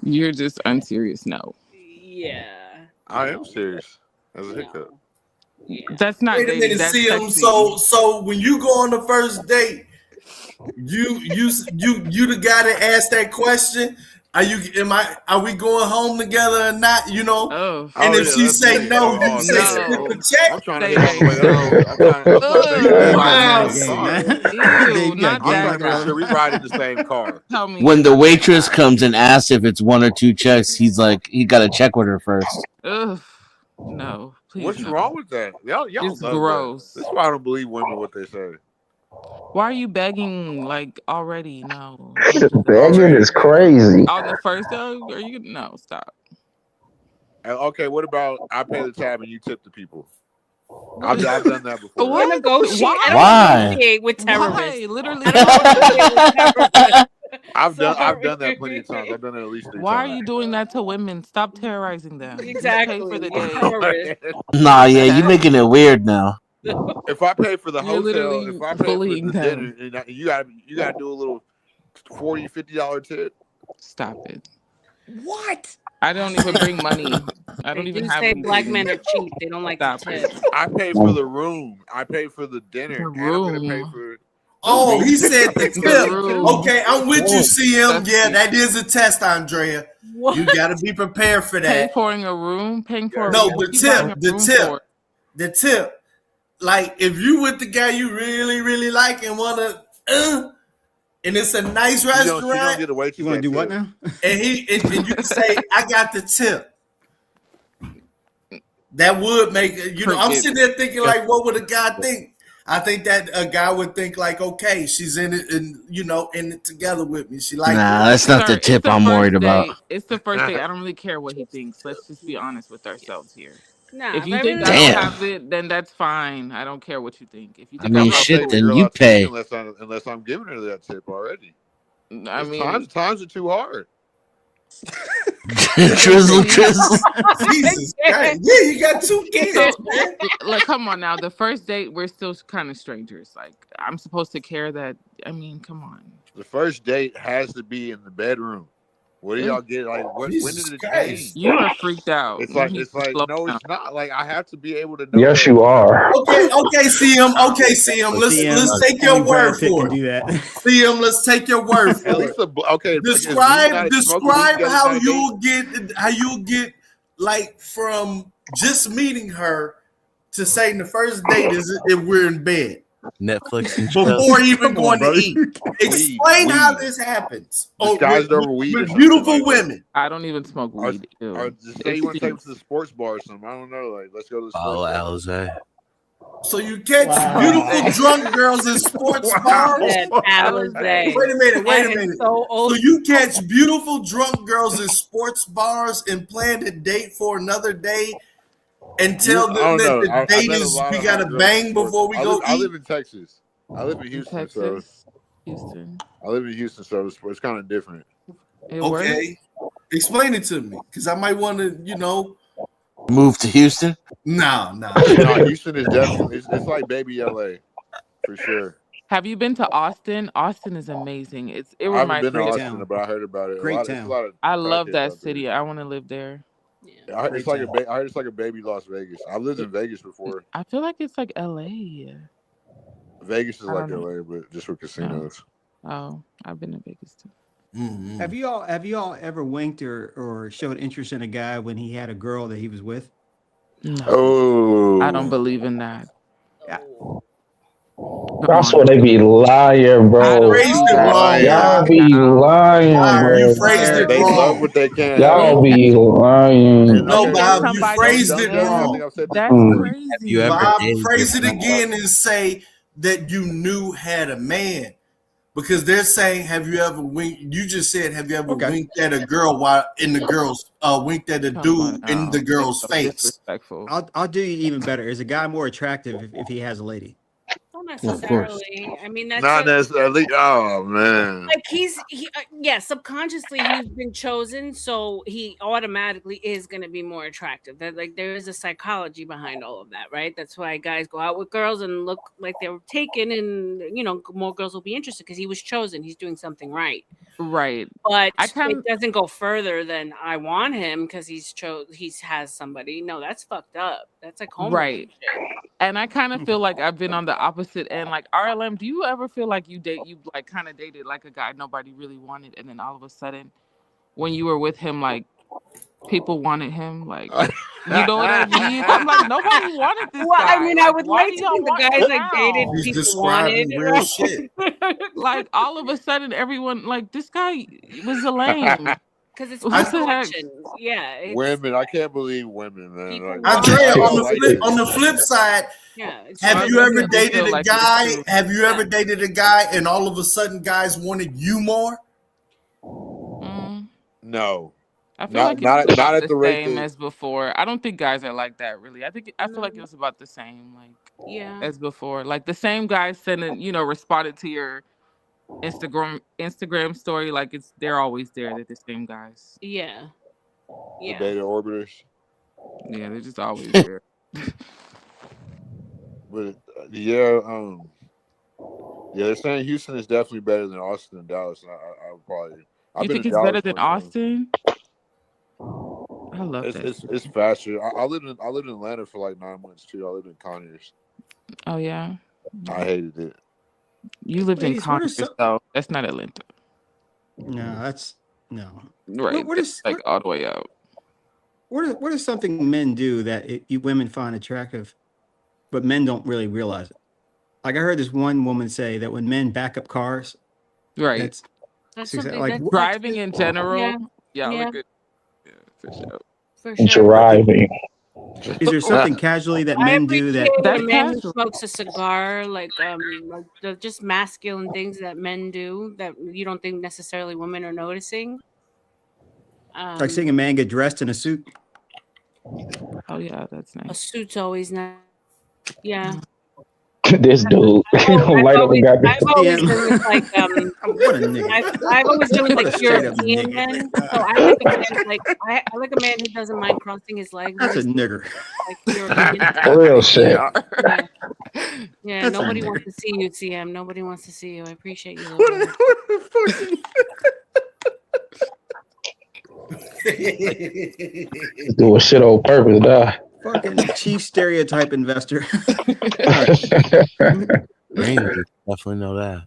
You're just unserious. No, Yeah. I am serious. As a hiccup. that's not Wait a dating. minute, That's see him. sexy. So when you go on the first date, you the guy that asked that question. Are we going home together or not? And Oh, if she that's say me. no, Oh, you say split the check. I'm trying to get my way up. I'm trying Ew, not that to make sure we ride in the same car. Tell me. When the waitress comes and asks if it's one or two checks, he's like, he got to check with her first. Ugh, no, please. What's no. wrong with that? Y'all It's love gross. that. This is why I don't believe women what they say. Why are you begging like already? No. Begging is crazy. On the first day, are you? No, stop. Okay, what about I pay the tab and you tip the people? I've done that before. I negotiate. I don't Why? negotiate with terrorists. Why? Literally. I've done that plenty of times. I've done it at least 3 Why are times. you doing that to women? Stop terrorizing them. Just Exactly. pay for the day. Nah, yeah, you making it weird now. If I pay for the You're hotel, literally if I pay for bullying the them. dinner, and you gotta do a little $40, $50 tip. Stop it. What? I don't even bring money. I don't They even do have say any black money. men are cheap. They don't like to Stop tip. it. I pay for the room. I pay for the dinner. The And I'm gonna pay room. for. Oh, he said the The tip. room. Okay, I'm with you, CM. That's Yeah, it. that is a test, Andrea. What? You got to be prepared for Paying that. for a room? Paying for a No, room? the What you buying tip, a the room tip, for? the tip. Like if you with the guy you really, really like and wanna, and it's a nice She don't restaurant, get away. You want to do what now? and and you can say, "I got the tip." That would make I'm Forget sitting there thinking like, what would a guy think? I think that a guy would think like, okay, she's in it, and in it together with me. She like, Nah, that's not the tip I'm worried about. It's the first date. I don't really care what he thinks. Let's just be honest with ourselves here. Nah, If if you I think really I don't Damn. have it, then that's fine. I don't care what you think. If you I think mean, I'm I'm not shit, taking a cool, then girl you out to eat pay. unless I'm giving her that tip already. I It's mean, times are too hard. Drizzle. Jesus Christ. Yeah, you got 2 kids, man. like, come on now. The first date, we're still kind of strangers. Like, I'm supposed to care that. I mean, come on. The first date has to be in the bedroom. What do y'all get? Like, when Jesus did it Christ. change? You are freaked out. It's You like, need to slow no, down. it's not. Like, I have to be able to know Yes, that. you are. Okay, CM. Okay, CM. Let's take your Only Brad word Pitt for can it. do that. CM, let's take your word At for least it. okay. Is weed not smoking weed Describe together how not a date? you'll get like from just meeting her to saying the first date is if we're in bed Netflix and chill. before even Come on, going to bro. eat. Explain how this happens. Disguised over weed or with something, beautiful like, women. I don't even smoke Or weed. Ew. just say you want to take them to the sports bar or something. I don't know. Like, let's go to the sports bar. Alizé. So you catch beautiful drunk girls in sports bars. Said Alizé. Wait a minute. That is so old. So you catch beautiful drunk girls in sports bars and plan to date for another day and tell I them don't that know. the I date met a is lot we of gotta hot girls bang in sports. before we go I eat. live in Texas. I live in Houston, Houston. I live in Houston, so it's kind of different. Okay, explain it to me because I might want to, Move to Houston? No. No, Houston is definitely it's like baby LA for sure. Have you been to Austin? Austin is amazing. It I haven't reminds been to me of. Austin, but I heard about it. Great It's a town. lot of I love crackheads that out there. city. I want to live there. I heard Great it's like town. I heard it's like a baby Las Vegas. I've lived in Vegas before. I feel like it's like LA. Vegas is I like don't know. LA, but just with casinos. Oh, I've been to Vegas too. Mm-hmm. Have you all ever winked or showed interest in a guy when he had a girl that he was with? No, Oh, I don't believe in that. Yeah. That's what they be lying, bro. Y'all be lying, bro. You phrased it They love wrong. what they can't Y'all help. be lying. No, Bob, you somebody phrased it again? I wrong. think I've said this That's before. crazy. Have you ever Bob, dated phrase it your friend? again and say that you knew had a man. Because they're saying, have you ever winked? You just said, have you ever winked at a girl while in the girl's winked at a dude in the girl's face? Disrespectful. I'll do you even better. Is a guy more attractive if he has a lady? Not Of course. necessarily. I mean, that's Not necessarily. Oh man. like subconsciously he's been chosen, so he automatically is going to be more attractive. That like there is a psychology behind all of that, right? That's why guys go out with girls and look like they were taken, and more girls will be interested because he was chosen. He's doing something right. Right. But it doesn't go further than I want him because he has somebody. No, that's fucked up. That's like homework. Right. And I kind of feel like I've been on the opposite end. Like RLM, do you ever feel like you like kind of dated like a guy nobody really wanted, and then all of a sudden, when you were with him, like people wanted him? Like, you know what I mean? I'm like, nobody wanted this guy. I mean, I would why like do to y'all think the want guys him like dated now? He's people wanted. describing real Right? shit. Like all of a sudden, everyone like this guy was a lame. Because it's What the heck? selection. Yeah. Women, I can't believe women, man. Like, Andrea, I on like the flip side, yeah, have you ever dated feel a like it's guy? true. Have you ever dated a guy and all of a sudden guys wanted you more? No. I feel like it's not at the rate same that as before. I don't think guys are like that really. I feel like it was about the same, like as before. Like the same guys sending, responded to your Instagram story. Like they're always there. They're the same guys. Yeah. the beta orbiters. Yeah, they're just always there. But yeah, they're saying Houston is definitely better than Austin and Dallas. And I would probably. You think it's better than Austin? I love that. It's faster. I lived in Atlanta for like 9 months too. I lived in Conyers. Oh yeah. I hated it. You lived in Ladies, what are Conyers, some- though. That's not Atlanta. No, that's no. Right. What is like all the way out? What is something men do that you women find attractive, but men don't really realize it? Like I heard this one woman say that when men back up cars, right? That's something like that's driving in general. Yeah. Yeah, Yeah. look good. Yeah, for sure. For sure. Driving. Is there something casually that I men do that? appreciate a man who smokes a cigar, like the just masculine things that men do that you don't think necessarily women are noticing. Like seeing a man get dressed in a suit. Oh yeah, that's A nice. suit's always nice. Yeah. This dude, he don't light up a goddamn. I've always been with like what a nigga. I've always been with What like a straight up European nigga. men. So I like a man like I like a man who doesn't mind crossing his legs. That's a nigger. Like European. Real shit. Yeah, That's a nobody nigger. wants to see you, TM. Nobody wants to see you. I appreciate you. Do a shit on purpose, die. Fucking chief stereotype investor. Definitely know that.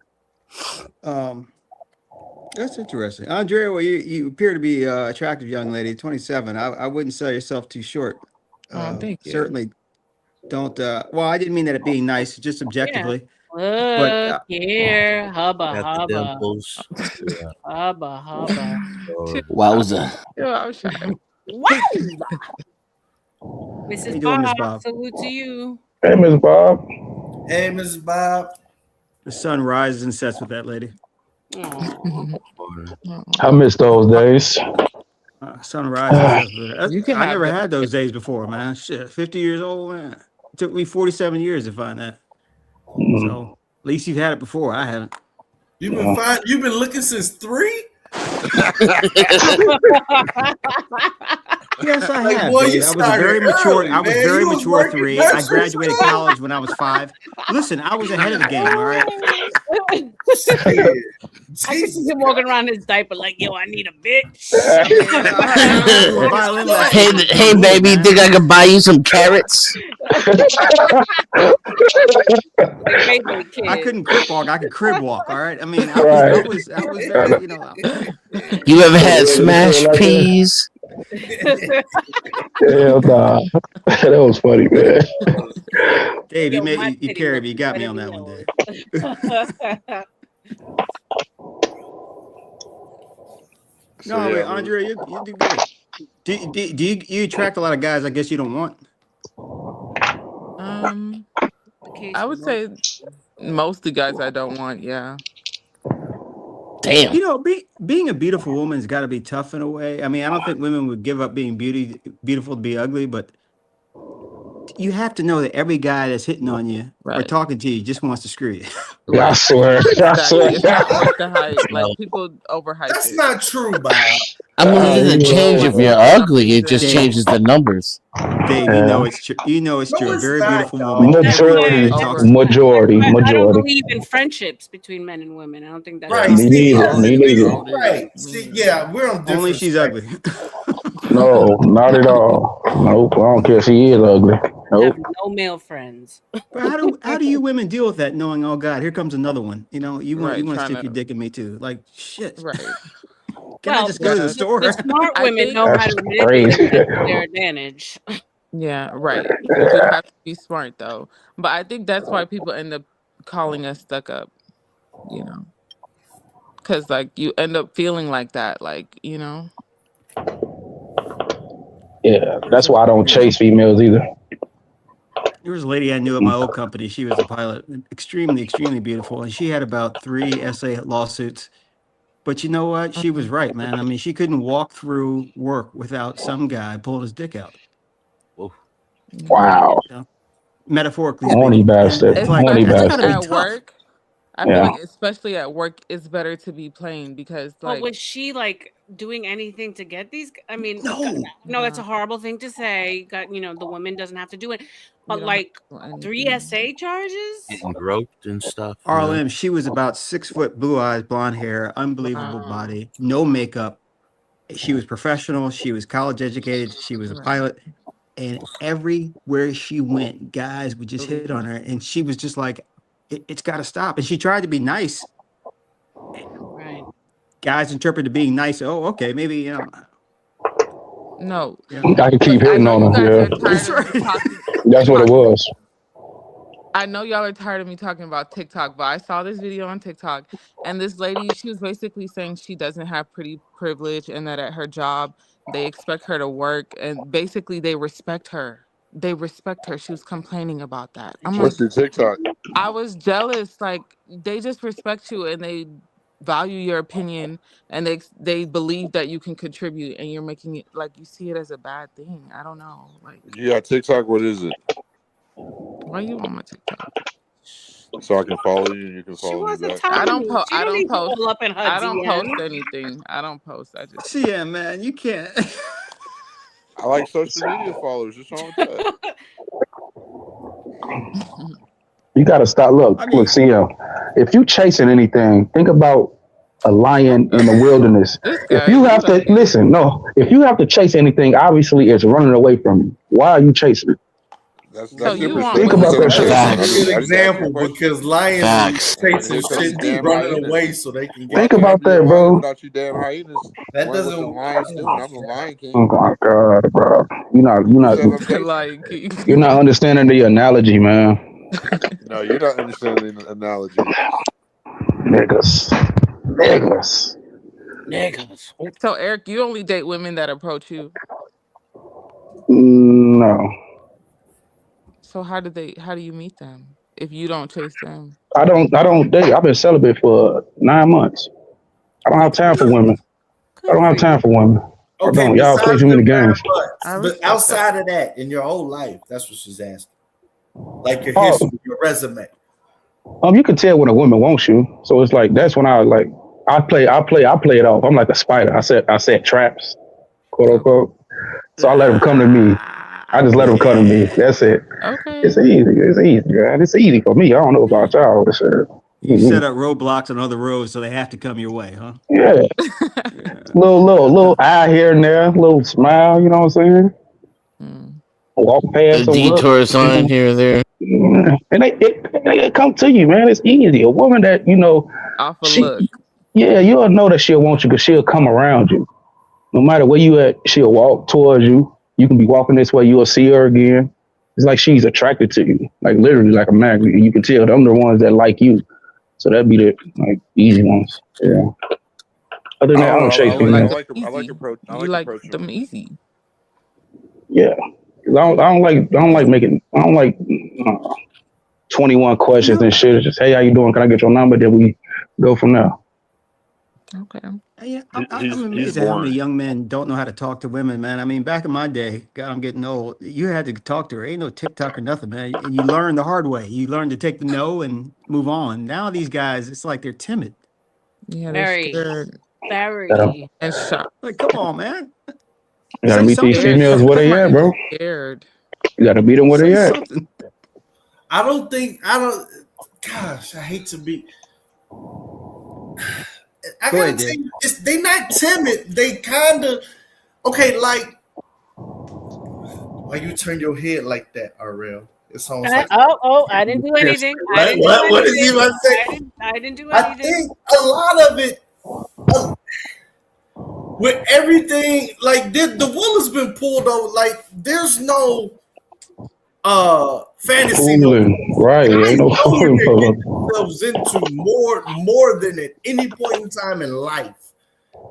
That's interesting. Andrea, well, you appear to be an attractive young lady, 27. I wouldn't sell yourself too short. Thank you. Certainly don't. Well, I didn't mean that at being nice, just objectively. Look here, hubba Got the hubba. dimples. Yeah. Hubba hubba. Wowza. Yeah, I was trying. Wowza. Mrs. you doing, Miss Bob, Bob? salute to you. Hey, Miss Bob. Hey, Mrs. Bob. The sun rises and sets with that lady. I miss those days. Sun rises. You can I have never that. had those days before, man. Shit, 50 years old, man. It took me 47 years to find that. So at least you've had it before. I haven't. You've been looking since 3? Yes, I have. Boy, Dave. you I was started very mature. early, I was man. very You was mature working 3. nursery I graduated school. college when I was 5. Listen, I was ahead of the game. All right. I can see him walking around his diaper like, yo, I need a bitch. Hey, baby, think I can buy you some carrots? I couldn't crip walk. I could crib walk. All right. I mean, I was very, You ever had smashed peas? Hell nah. That was funny, man. Dave, you carried me. You got me on that one, Dave. No, wait, Andrea, you do great. Do you attract a lot of guys I guess you don't want? I would say most of the guys I don't want. Yeah. Damn. You know, being a beautiful woman's got to be tough in a way. I mean, I don't think women would give up being beautiful to be ugly, but you have to know that every guy that's hitting on you or talking to you just wants to screw you. Yeah, I swear. Exactly. It's not worth the hype. Like people overhype That's it. not true, Bob. I mean, it doesn't change if you're ugly. It just changes the numbers. Dave, you know it's true. You know it's true. A very beautiful woman. Majority. I don't believe in friendships between men and women. I don't think that's Right. Me neither. Me neither. Right. See, yeah, we're on different. Only she's ugly. No, not at all. Nope. I don't care if she is ugly. Nope. No male friends. But how do you women deal with that? Knowing, oh God, here comes another one. You know, you want to stick to- your dick in me too. Like shit. Right. Can I just go to the store? The smart I women think- know how That's to manipulate crazy. that to their advantage. Yeah, right. You do have to be smart though. But I think that's why people end up calling us stuck up, you know. Cause like you end up feeling like that, like, you know. Yeah, that's why I don't chase females either. There was a lady I knew at my old company. She was a pilot, extremely, extremely beautiful, and she had about 3 SA lawsuits. But you know what? She was right, man. I mean, she couldn't walk through work without some guy pulling his dick out. Wow. You know? Metaphorically Horny speaking. bastard. It's like, Horny that's bastard. gotta be At tough. work, I feel Yeah. like especially at work, it's better to be plain because But like was she like doing anything to get these? I mean, no, that's a horrible thing to say. The woman doesn't have to do it. But don't like have to do 3 SA charges? Getting groped and stuff. RLM, she was about 6 foot, blue eyes, blonde hair, unbelievable body, no makeup. She was professional. She was college educated. She was a pilot. And everywhere she went, guys would just hit on her. And she was just like, it's got to stop. And she tried to be nice. Right. Guys interpreted being nice. Oh, okay, maybe, you know. no. I can keep hitting on them. Yeah. That's what it was. I know y'all are tired of me talking about TikTok, but I saw this video on TikTok and this lady, she was basically saying she doesn't have pretty privilege and that at her job, they expect her to work and basically they respect her. they respect her. She was complaining about that. I'm like, What's your TikTok? I was jealous. Like they just respect you and they value your opinion and they believe that you can contribute and you're making it like you see it as a bad thing. I don't know. Like, Yeah, TikTok. What is it? why you on my TikTok? So I can follow you and you can She follow me wasn't back. I telling don't you. post. She don't need to all up in her I don't post DM. anything. I don't post. I just. Yeah, man, you can't. I like social media followers. What's wrong with that? You got to stop. Look, CM. If you chasing anything, think about a lion in the wilderness. This If guy, you you have to listen, no. If you have to chase anything, obviously it's running away from you. Why are you chasing it? That's your you want perspective. Think about that shit. That's a good example because lions Facts. be chasing Here come shit, these damn running hyenas. away so they can Why get. Think can't I about be a that, lion bro. without you damn hyenas? That What the doesn't. lions doing? I'm the Lion King. Oh my god, bro. Who says I'm chasing? like You're not understanding the analogy, man. No, you're not understanding the analogy. Niggas. So Eric, you only date women that approach you. No, So how do you meet them if you don't chase them? I don't date. I've been celibate for 9 months. I don't have time for women. I don't have time for women. I Okay, don't. Y'all play besides too the many 9 games. months, but outside of that, in your whole life, that's what she's asking. Like your Oh, history, your resume. you can tell when a woman wants you. So it's like that's when I play it off. I'm like a spider. I set traps, quote unquote. So I let them come to me. I just let them come to me. That's it. Okay. It's easy, man. It's easy for me. I don't know about y'all. This shit. You set up roadblocks on other roads so they have to come your way, huh? Yeah. Little eye here and there, little smile, you know what I'm saying? Walk A past them, look. detour sign here or there. Yeah. And they come to you, man. It's easy. A woman that, Off a look. you'll know that she'll want you because she'll come around you. No matter where you at, she'll walk towards you. You can be walking this way, you'll see her again. It's like she's attracted to you, like literally like a magnet. And you can tell them the ones that like you. So that'd be the easy ones. Yeah. Other than that, I don't chase females. I like approach. I You like like approaching them women. easy. Yeah. I don't like 21 questions and shit. It's just, hey, how you doing? Can I get your number? Then we go from there. Okay. Yeah, I'm amazed at how many young men don't know how to talk to women, man. I mean, back in my day, God, I'm getting old. You had to talk to her. Ain't no TikTok or nothing, man. And you learn the hard way. You learn to take the no and move on. Now these guys, it's like they're timid. Yeah, Very, they're scared very. and shocked. Like, come on, man. You gotta Say meet these something. females where they at, bro. Scared. You gotta meet them where they Say at. something. I don't. Gosh, I hate to be. I gotta tell you, they not timid. They kind of okay. Like, why you turn your head like that, Ariel? It's almost like I didn't do anything. What is he about to say? I didn't do I anything. think a lot of it, with everything, like the wool has been pulled over. Like, there's no fantasy. Fooling. Right. Guys Ain't no know what fooling, they brother. get themselves into more than at any point in time in life,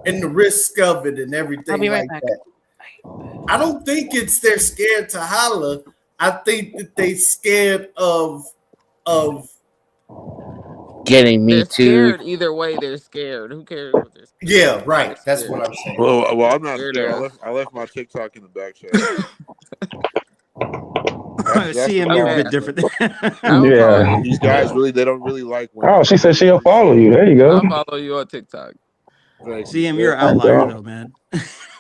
and the risk of it and everything I'll be right like back. that. I don't think they're scared to holler. I think that they scared of getting me They're too. scared either way. They're scared. Who cares what they're scared? Yeah, right. That's what I'm saying. Well, I'm not Scared scared. of. I left my TikTok in the back chat. CM, you're a bit different. Yeah. These guys they don't really like women. Oh, she said she'll follow you. There you go. I'll follow you on TikTok. CM, you're an outlier though, man.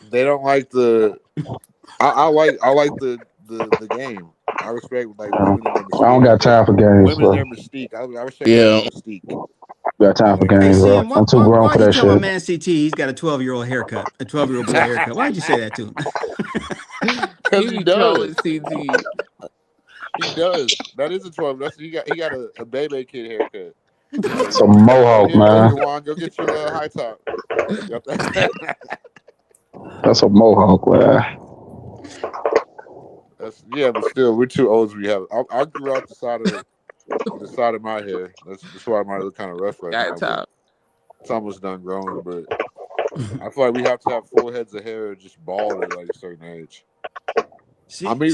They don't like the. I like the game. I respect women and their mystique. I don't got time for games, Women bro. and their mystique. I respect their mystique. Got time for Hey, games, bro. CM, I'm too grown why'd for you that tell my shit. man CT he's got a 12-year-old haircut, a 12-year-old boy haircut? Why'd you say that to him? Because he does. CT. He does. That is a 12. He got a baby kid haircut. Some mohawk, man. Go get your little high top. That's a mohawk, man. But still, we're too old to be having. I grew out the side of my hair. That's why my look kind of rough right now. But it's almost done growing, but I feel like we have to have full heads of hair just bald at like a certain age. I might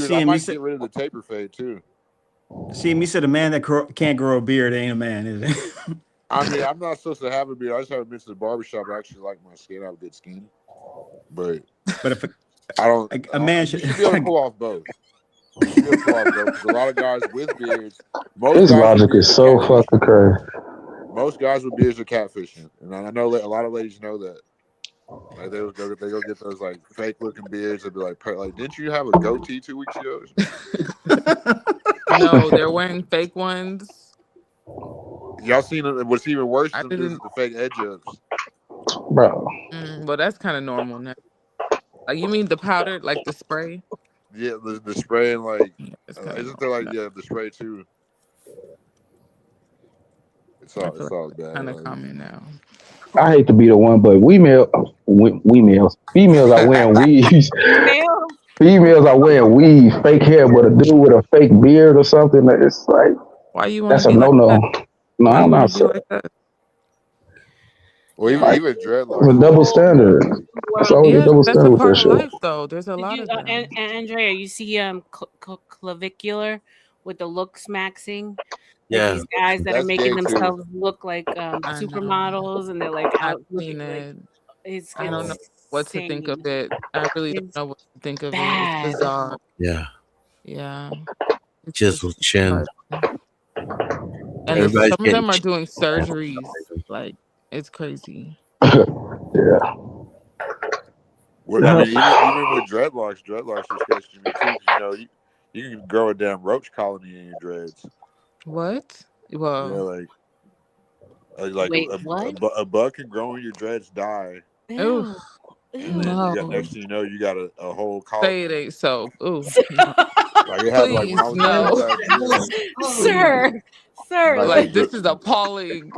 get rid of the taper fade too. See, me said a man that can't grow a beard ain't a man, is it? I mean, I'm not supposed to have a beard. I just haven't been to the barbershop. I actually like my skin. I have good skin, but if I don't. A man you should be able to pull off both. You should be able to pull off both because a lot of guys with beards, His logic is so fucking crazy. Most guys with beards are catfishing, and I know a lot of ladies know that. Like they go get those like fake looking beards and be like, didn't you have a goatee 2 weeks ago? No, they're wearing fake ones. Y'all seen it? What's even worse than the fake edge ups, bro. Well, that's kind of normal now. Like you mean the powder, like the spray? Yeah, the spray and like isn't there like the spray too? It's all bad. Kind of common now. I hate to be the one, but females are wearing weaves. Females are wearing weave, fake hair, but a dude with a fake beard or something. It's like, why you want that's to a be no-no. like that? No, Why I'm you not want to be saying. like that? Well, even dreadlocks. It's a double standard. It's always a double That's standard a with part that of shit. life, though. There's a lot of them. Andrea, you see clavicular with the looks maxing. Like Yeah. these guys that are That's making gay, too. themselves look like supermodels, and they're like out looking like I don't know what to think of it. I really don't know what to think of it. It's bad. bizarre. Yeah. Yeah. Chisel chin. And Everybody's some of them are getting doing surgeries. Like, it's crazy. Yeah. Well, I mean, even with dreadlocks are sketchy to me too. 'Cause, you can grow a damn roach colony in your dreads. What? Well, Like Wait, a bug can grow in your dreads, die. Ooh, And then next thing you know, you got a whole colony. Say it ain't so. Ooh, no. Like it happened. Like when I was no. Sir, Like this is appalling.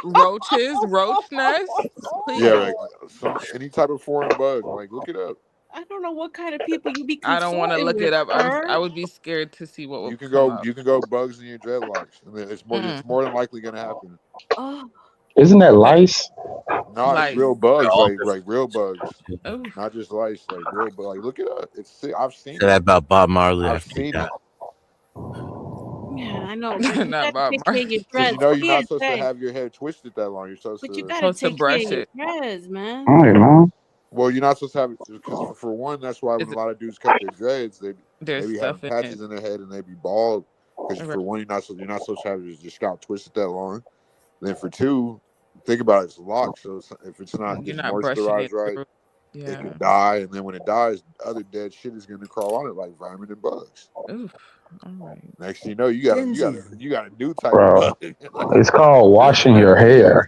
Roaches, roach nests. Please. Yeah, like any type of foreign bug. Like look it up. I don't know what kind of people you be. I don't want to look with, it up. sir. I would be scared to see what will You can come go. up. You can go bugs in your dreadlocks, and then it's more than likely going to happen. Oh. Isn't that lice? No, it's real bugs, like real bugs, Ooh. not just lice, like real bugs. Like look it up. I've seen Say that about Bob Marley. I've after he seen died. Yeah, I know. But you Not gotta Bob take care of your dreads. You're not supposed to have your hair twisted that long. You're supposed But to. you gotta take brush care of it. your dreads, man. All right, man. Well, you're not supposed to have it because for one, that's why when a lot of dudes cut their dreads, they be having patches in their head and they be bald. Because for one, you're not supposed to have your scalp twisted that long. And then for two, think about it, it's locked. So if it's not getting moisturized right, it could die. And then when it dies, other dead shit is going to crawl on it like vermin and bugs. Oof. All right. Next thing you know, you got a new type Bro, of bug. it's called washing your hair.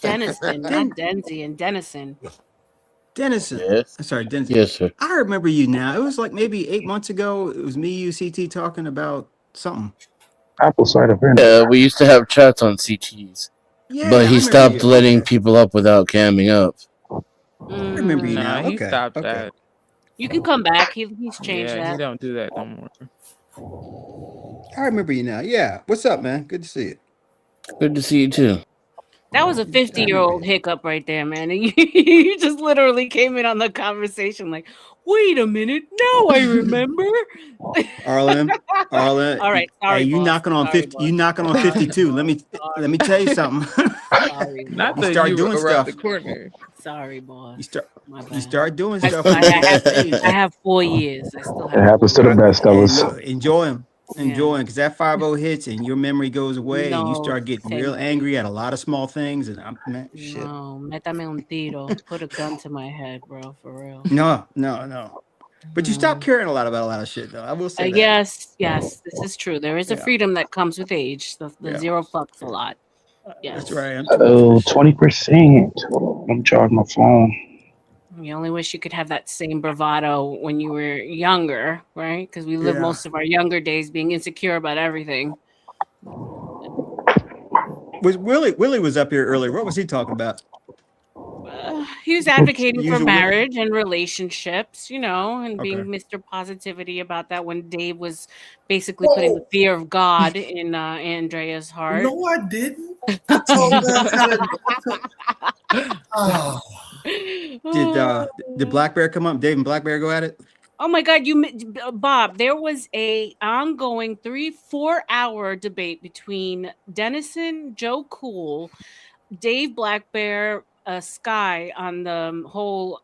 Dennison, not Denzi, and Dennison. Dennison. Yes. Sorry, Dennison. Yes, sir. I remember you now. It was like maybe 8 months ago. It was me, you, CT talking about something. Apple cider vinegar. Yeah, we used to have chats on CTs. Yeah, but I he remember stopped you. letting people up without camming up. I remember you now. He Okay. stopped that. You can come back. He's changed Yeah, that. he don't do that no more. I remember you now. Yeah. What's up, man? Good to see you. Good to see you too. That was a 50-year-old hiccup right there, man. And you just literally came in on the conversation like, wait a minute, now I remember. Arlen. All right, sorry, hey, you boss. knocking on 50. You knocking on 52. Let me tell you something. Sorry, Not you that start you doing around stuff. the corner. Sorry, boss. You start doing stuff. I have 4 years. I still have. It happens to the best of us. Enjoy them. Enjoy them, because that 5-0 hits and your memory goes away and you start getting real angry at a lot of small things. And shit. No, métame un tiro. Put a gun to my head, bro. For real. No. But you stop caring about a lot of shit, though. I will say that. Yes, this is true. There is a freedom that comes with age. The zero fucks a lot. Yes. That's right. 20%. Let me charge my phone. You only wish you could have that same bravado when you were younger, right? Because we live most of our younger days being insecure about everything. Was Willie was up here earlier. What was he talking about? He was advocating for Usual marriage and relationships, and being Mr. Positivity about that when Dave was basically putting the fear of God in Andrea's heart. No, I didn't. I told her Did Black Bear come up? Dave and Black Bear go at it? Oh my God, Bob, there was a ongoing 3-4 hour debate between Dennison, Joe Cool, Dave Black Bear, Sky on the whole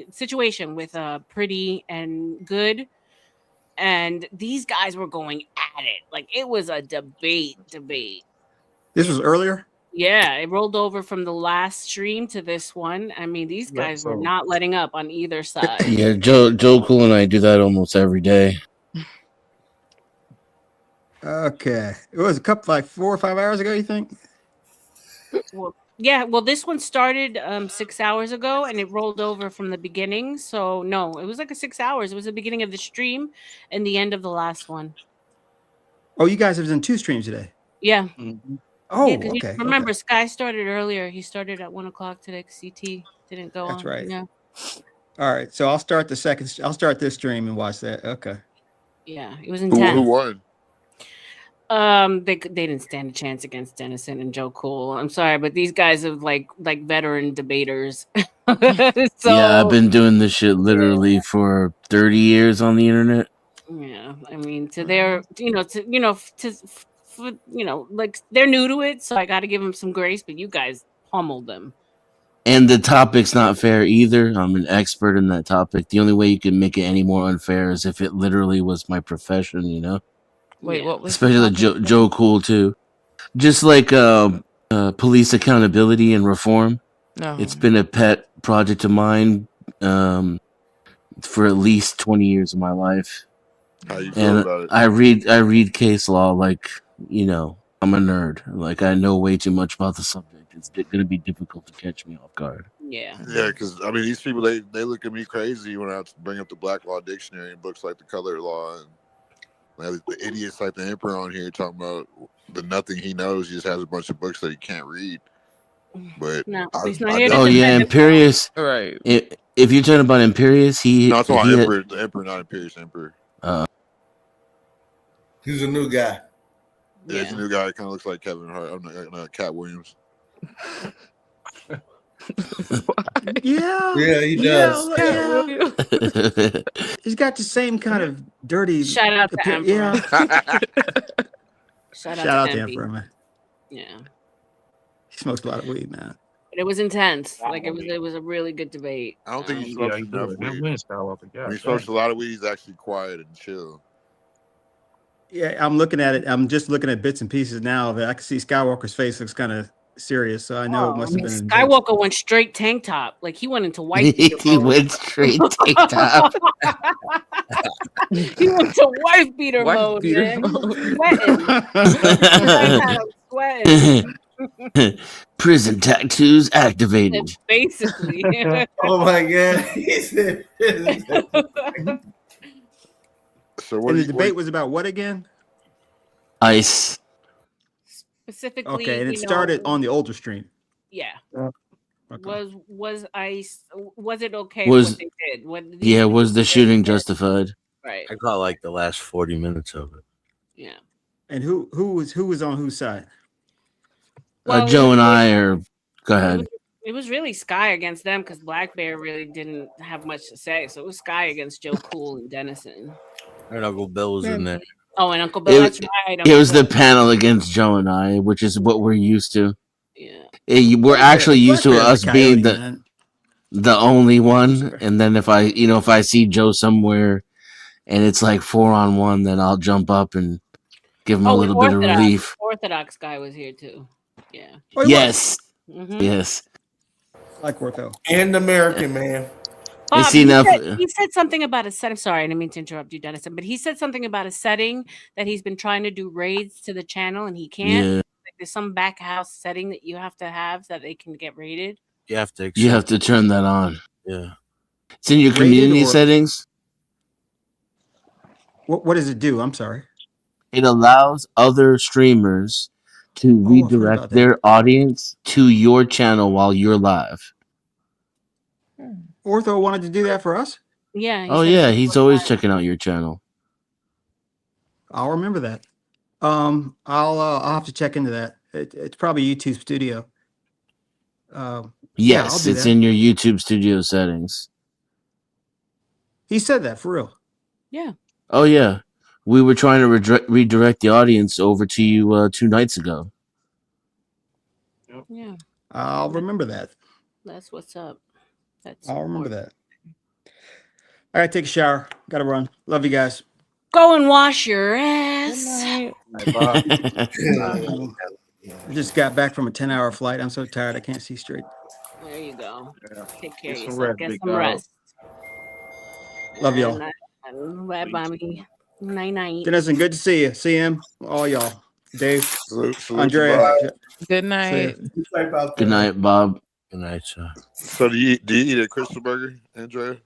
situation with Pretty and Good. And these guys were going at it. Like it was a debate. This was earlier? Yeah, it rolled over from the last stream to this one. I mean, these guys were not letting up on either side. Yeah, Joe Cool and I do that almost every day. Okay. It was a couple, like 4 or 5 hours ago, you think? Well, yeah, well, this one started 6 hours ago and it rolled over from the beginning. So no, it was like 6 hours. It was the beginning of the stream and the end of the last one. Oh, you guys have done 2 streams today. Yeah. Oh, yeah, 'cause okay. remember, okay. Sky started earlier. He started at 1 o'clock today. CT didn't go That's on. right. Yeah. All right. So I'll start this stream and watch that. Okay. Yeah, it was intense. Who won? They didn't stand a chance against Dennison and Joe Cool. I'm sorry, but these guys are like veteran debaters. So yeah, I've been doing this shit literally for 30 years on the internet. Yeah, I mean, to their, like they're new to it, so I got to give them some grace. But you guys pummeled them. And the topic's not fair either. I'm an expert in that topic. The only way you can make it any more unfair is if it literally was my profession, you know? Wait, what was especially Joe Cool too? Just like police accountability and reform. No. It's been a pet project of mine for at least 20 years of my life. How you feel about it? I read case law like, I'm a nerd. Like I know way too much about the subject. It's going to be difficult to catch me off guard. Yeah. Yeah, because I mean, these people they look at me crazy when I bring up the Black Law Dictionary and books like the Color Law, and the idiots like the Emperor on here talking about the nothing he knows. He just has a bunch of books that he can't read. But Imperius. Right. If you're talking about Imperius, no, I'm talking about Emperor, the Emperor, not Imperius, Emperor. He's a new guy. Yeah, he's a new guy. Kind of looks like Kevin Hart. I'm not Cat Williams. Yeah. Yeah, he does. Yeah. He's got the same kind of dirty. Shout out to Emperor. Yeah. Shout out to MP. Emperor, man. Yeah. He smokes a lot of weed, man. But it was intense. Like it was a really good debate. I don't think he smokes enough weed. When he smokes a lot of weed, he's actually quiet and chill. Yeah, I'm looking at it. I'm just looking at bits and pieces now of it. I can see Skywalker's face looks kind of serious, so I know it must have been. Skywalker went straight tank top. Like he went into white beater mode. He went straight tank top. He went to wife beater mode, man. Sweating. Prison tattoos activated. Basically. Oh my god. So what? And the debate was about what again? ICE. Specifically. Okay, and it started on the older stream. Yeah. Okay. Was ICE? Was it okay? Was what they did? was the shooting justified? Right. I caught like the last 40 minutes of it. Yeah. And who was on whose side? Well, Joe and I are. Go ahead. It was really Sky against them because Black Bear really didn't have much to say. So it was Sky against Joe Cool and Dennison. And Uncle Bill was in there. Oh, and Uncle Bill. That's right. It was the panel against Joe and I, which is what we're used to. Yeah. We're actually used to us being the only one, and then if I see Joe somewhere, and it's like 4-on-1, then I'll jump up and give him a little bit of relief. Orthodox guy was here too. Yeah. Yes. Mm-hmm. Yes. Like Ortho. And American man. Bob, he said something about a set. I'm sorry, I didn't mean to interrupt you, Dennison, but he said something about a setting that he's been trying to do raids to the channel and he can't. Yeah. Like there's some back house setting that you have to have so that they can get raided. You have to turn that on. Yeah. It's in your community settings. What does it do? I'm sorry. It allows other streamers to redirect their audience to your channel while you're live. Ortho wanted to do that for us? Yeah. Oh yeah, he's always checking out your channel. I'll remember that. I'll have to check into that. It's probably YouTube Studio. Yes, it's in your YouTube Studio settings. He said that for real. Yeah. Oh yeah, we were trying to redirect the audience over to you 2 nights ago. Yeah. I'll remember that. That's what's up. That's I'll remember that. All right, take a shower. Gotta run. Love you guys. Go and wash your ass. I just got back from a 10-hour flight. I'm so tired I can't see straight. There you go. Take care of Get some yourself. rest, Get big some dog. rest. Love y'all. Bye, mommy. Night night. Denison, good to see you. See him. All y'all. Dave. Salute to Andrea. Bob. Good night. Good night, Bob. Good night, sir. So do you eat a Crystal Burger, Andrea?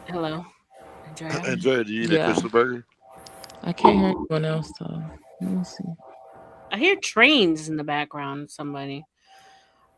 Hello. Andrea. Andrea, do you eat a Yeah. Crystal Burger? I can't hear anyone else though. Let me see. I hear trains in the background. Somebody.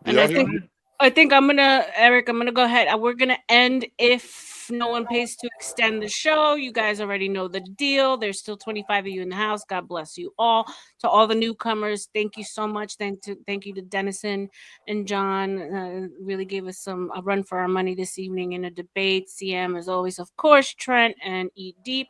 Do And y'all hear me? I think I'm gonna, Eric, I'm gonna go ahead. We're gonna end if no one pays to extend the show. You guys already know the deal. There's still 25 of you in the house. God bless you all. To all the newcomers, thank you so much. Thank you to Denison and John. Really gave us a run for our money this evening in a debate. CM, as always, of course, Trent and Eat Deep.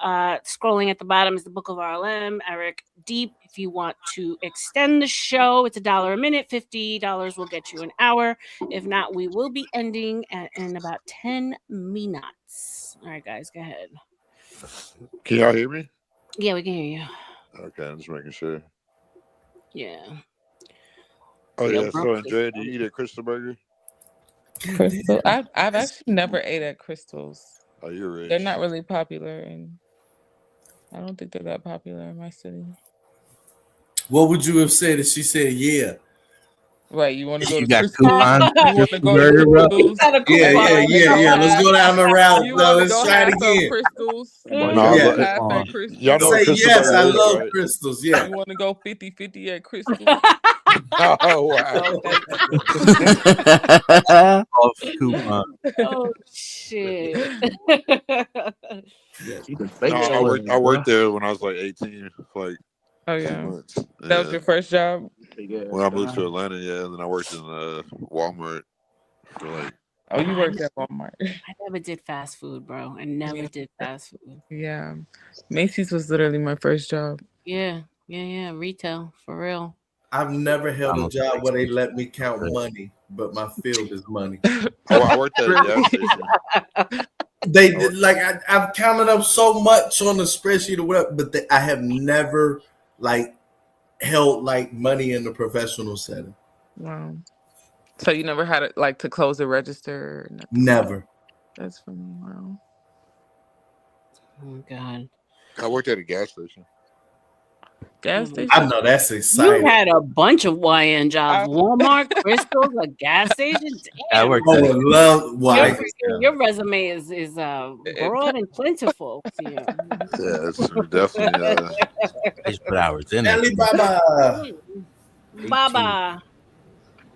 Scrolling at the bottom is the Book of RLM. Eric Deep. If you want to extend the show, it's $1 a minute. $50 will get you an hour. If not, we will be ending in about 10 minutes. All right, guys, go ahead. Can y'all hear me? Yeah, we can hear you. Okay, I'm just making sure. Yeah. Oh Yo, yeah. bro, So Andrea, do you eat a Crystal Burger? Crystal. I've actually never ate at Crystals. Oh, you're rich. They're not really popular, and I don't think they're that popular in my city. What would you have said if she said yeah? Right, you want to go You to got Crystals? coupons? You want to go to Burger, bro? Crystals? Yeah. Let's go down the route. You No, want to let's go try it have some again. Crystals? You No, want to go Yeah. half at Crystals? Y'all know what Say Crystal yes. Burger I is, love right? crystals. Yeah. You want to go 50-50 at Crystals? Oh wow. Off coupon. Oh shit. No, I worked there when I was like 18, for like Oh 2 yeah, months. that was your first job. When I moved to Atlanta, yeah, and then I worked in Walmart for like. Oh, you worked at Walmart. I never did fast food, bro. I never did fast food. Yeah, Macy's was literally my first job. Yeah. Retail for real. I've never held a job where they let me count money, but my field is money. I worked at a gas station. They did, like I've counted up so much on the spreadsheet or whatever, but I have never like held like money in the professional setting. Wow. So you never had it like to close the register? Or nothing? Never. That's funny. Wow. Oh God. I worked at a gas station. Gas station. I know that's exciting. You had a bunch of YN jobs. Walmart, Crystals, a gas station. I Damn. worked I at would love why. Your resume is broad and plentiful. Yeah, it's definitely. I just put hours in it. Alibaba. Baba.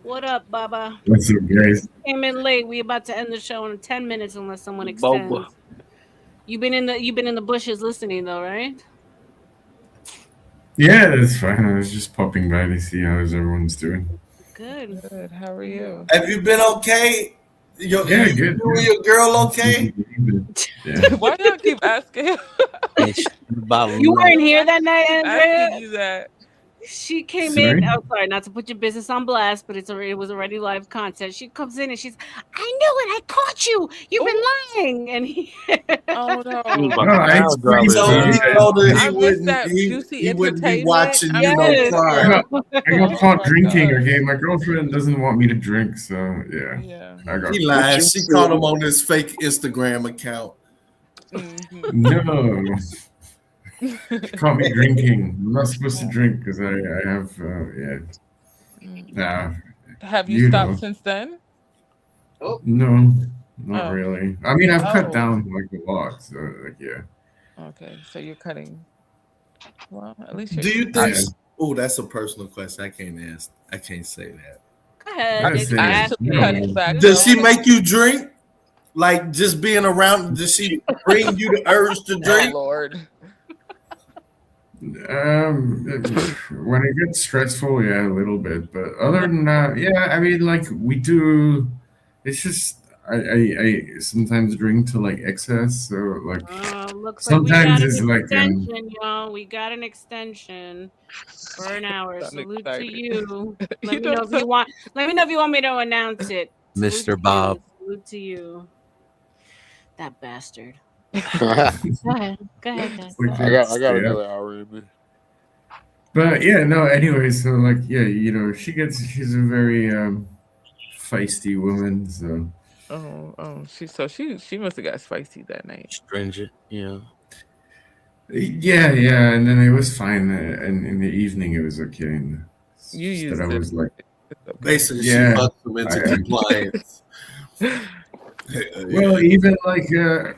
What up, Baba? What's up, guys? Came in late. We about to end the show in 10 minutes unless someone extends. You've been in the bushes listening though, right? Yeah, that's fine. I was just popping by to see how everyone's doing. Good. How are you? Have you been okay? Yeah, good. You and your girl okay? Yeah. Why do y'all keep asking? You weren't here that night, Andrea? Asking you that. She came Sorry? in. Oh, sorry, not to put your business on blast, but it was already live content. She comes in and she's, I knew it. I caught you. You've been lying. And he, oh no, I explained So to he you. told her I missed that juicy he wouldn't be entertainment. watching I you no missed it. crime. I got caught drinking, okay? My girlfriend doesn't want me to drink, so yeah. I got He lied. She caught him on his fake Instagram account. No. Caught me drinking. I'm not supposed to drink because I have, Nah. Have you stopped since then? No, not Oh. really. I mean, I've cut Oh. down like a lot, so like, yeah. Okay, so you're cutting. Well, at least you're. Do you think? Yeah. Oh, that's a personal question. I can't ask. I can't say that. Go ahead. I They said, can ask Actually no. cutting back. Does she though. make you drink? Like just being around? Does she bring you the urge to Oh drink? Lord. When it gets stressful, yeah, a little bit. But other than that, yeah, I mean, like we do It's just I sometimes drink to like excess, so like Looks like we sometimes got an it's like extension, y'all. We got an extension for an hour. I'm Salute to excited. you. Let You me know know if you want. Let me know if you want me to announce it. Salute Mr. to Bob. you. Salute to you. That bastard. I Go ahead. Go ahead, guys. like Go ahead. got another hour in me. But yeah, no. Anyway, so like yeah, she's a very feisty woman. So she must have got spicy that night. Stringent, yeah. yeah, and then it was fine, and in the evening it was okay. And it's You just used that I it. was like, Basically, she yeah, fucked him into compliance. well, even like I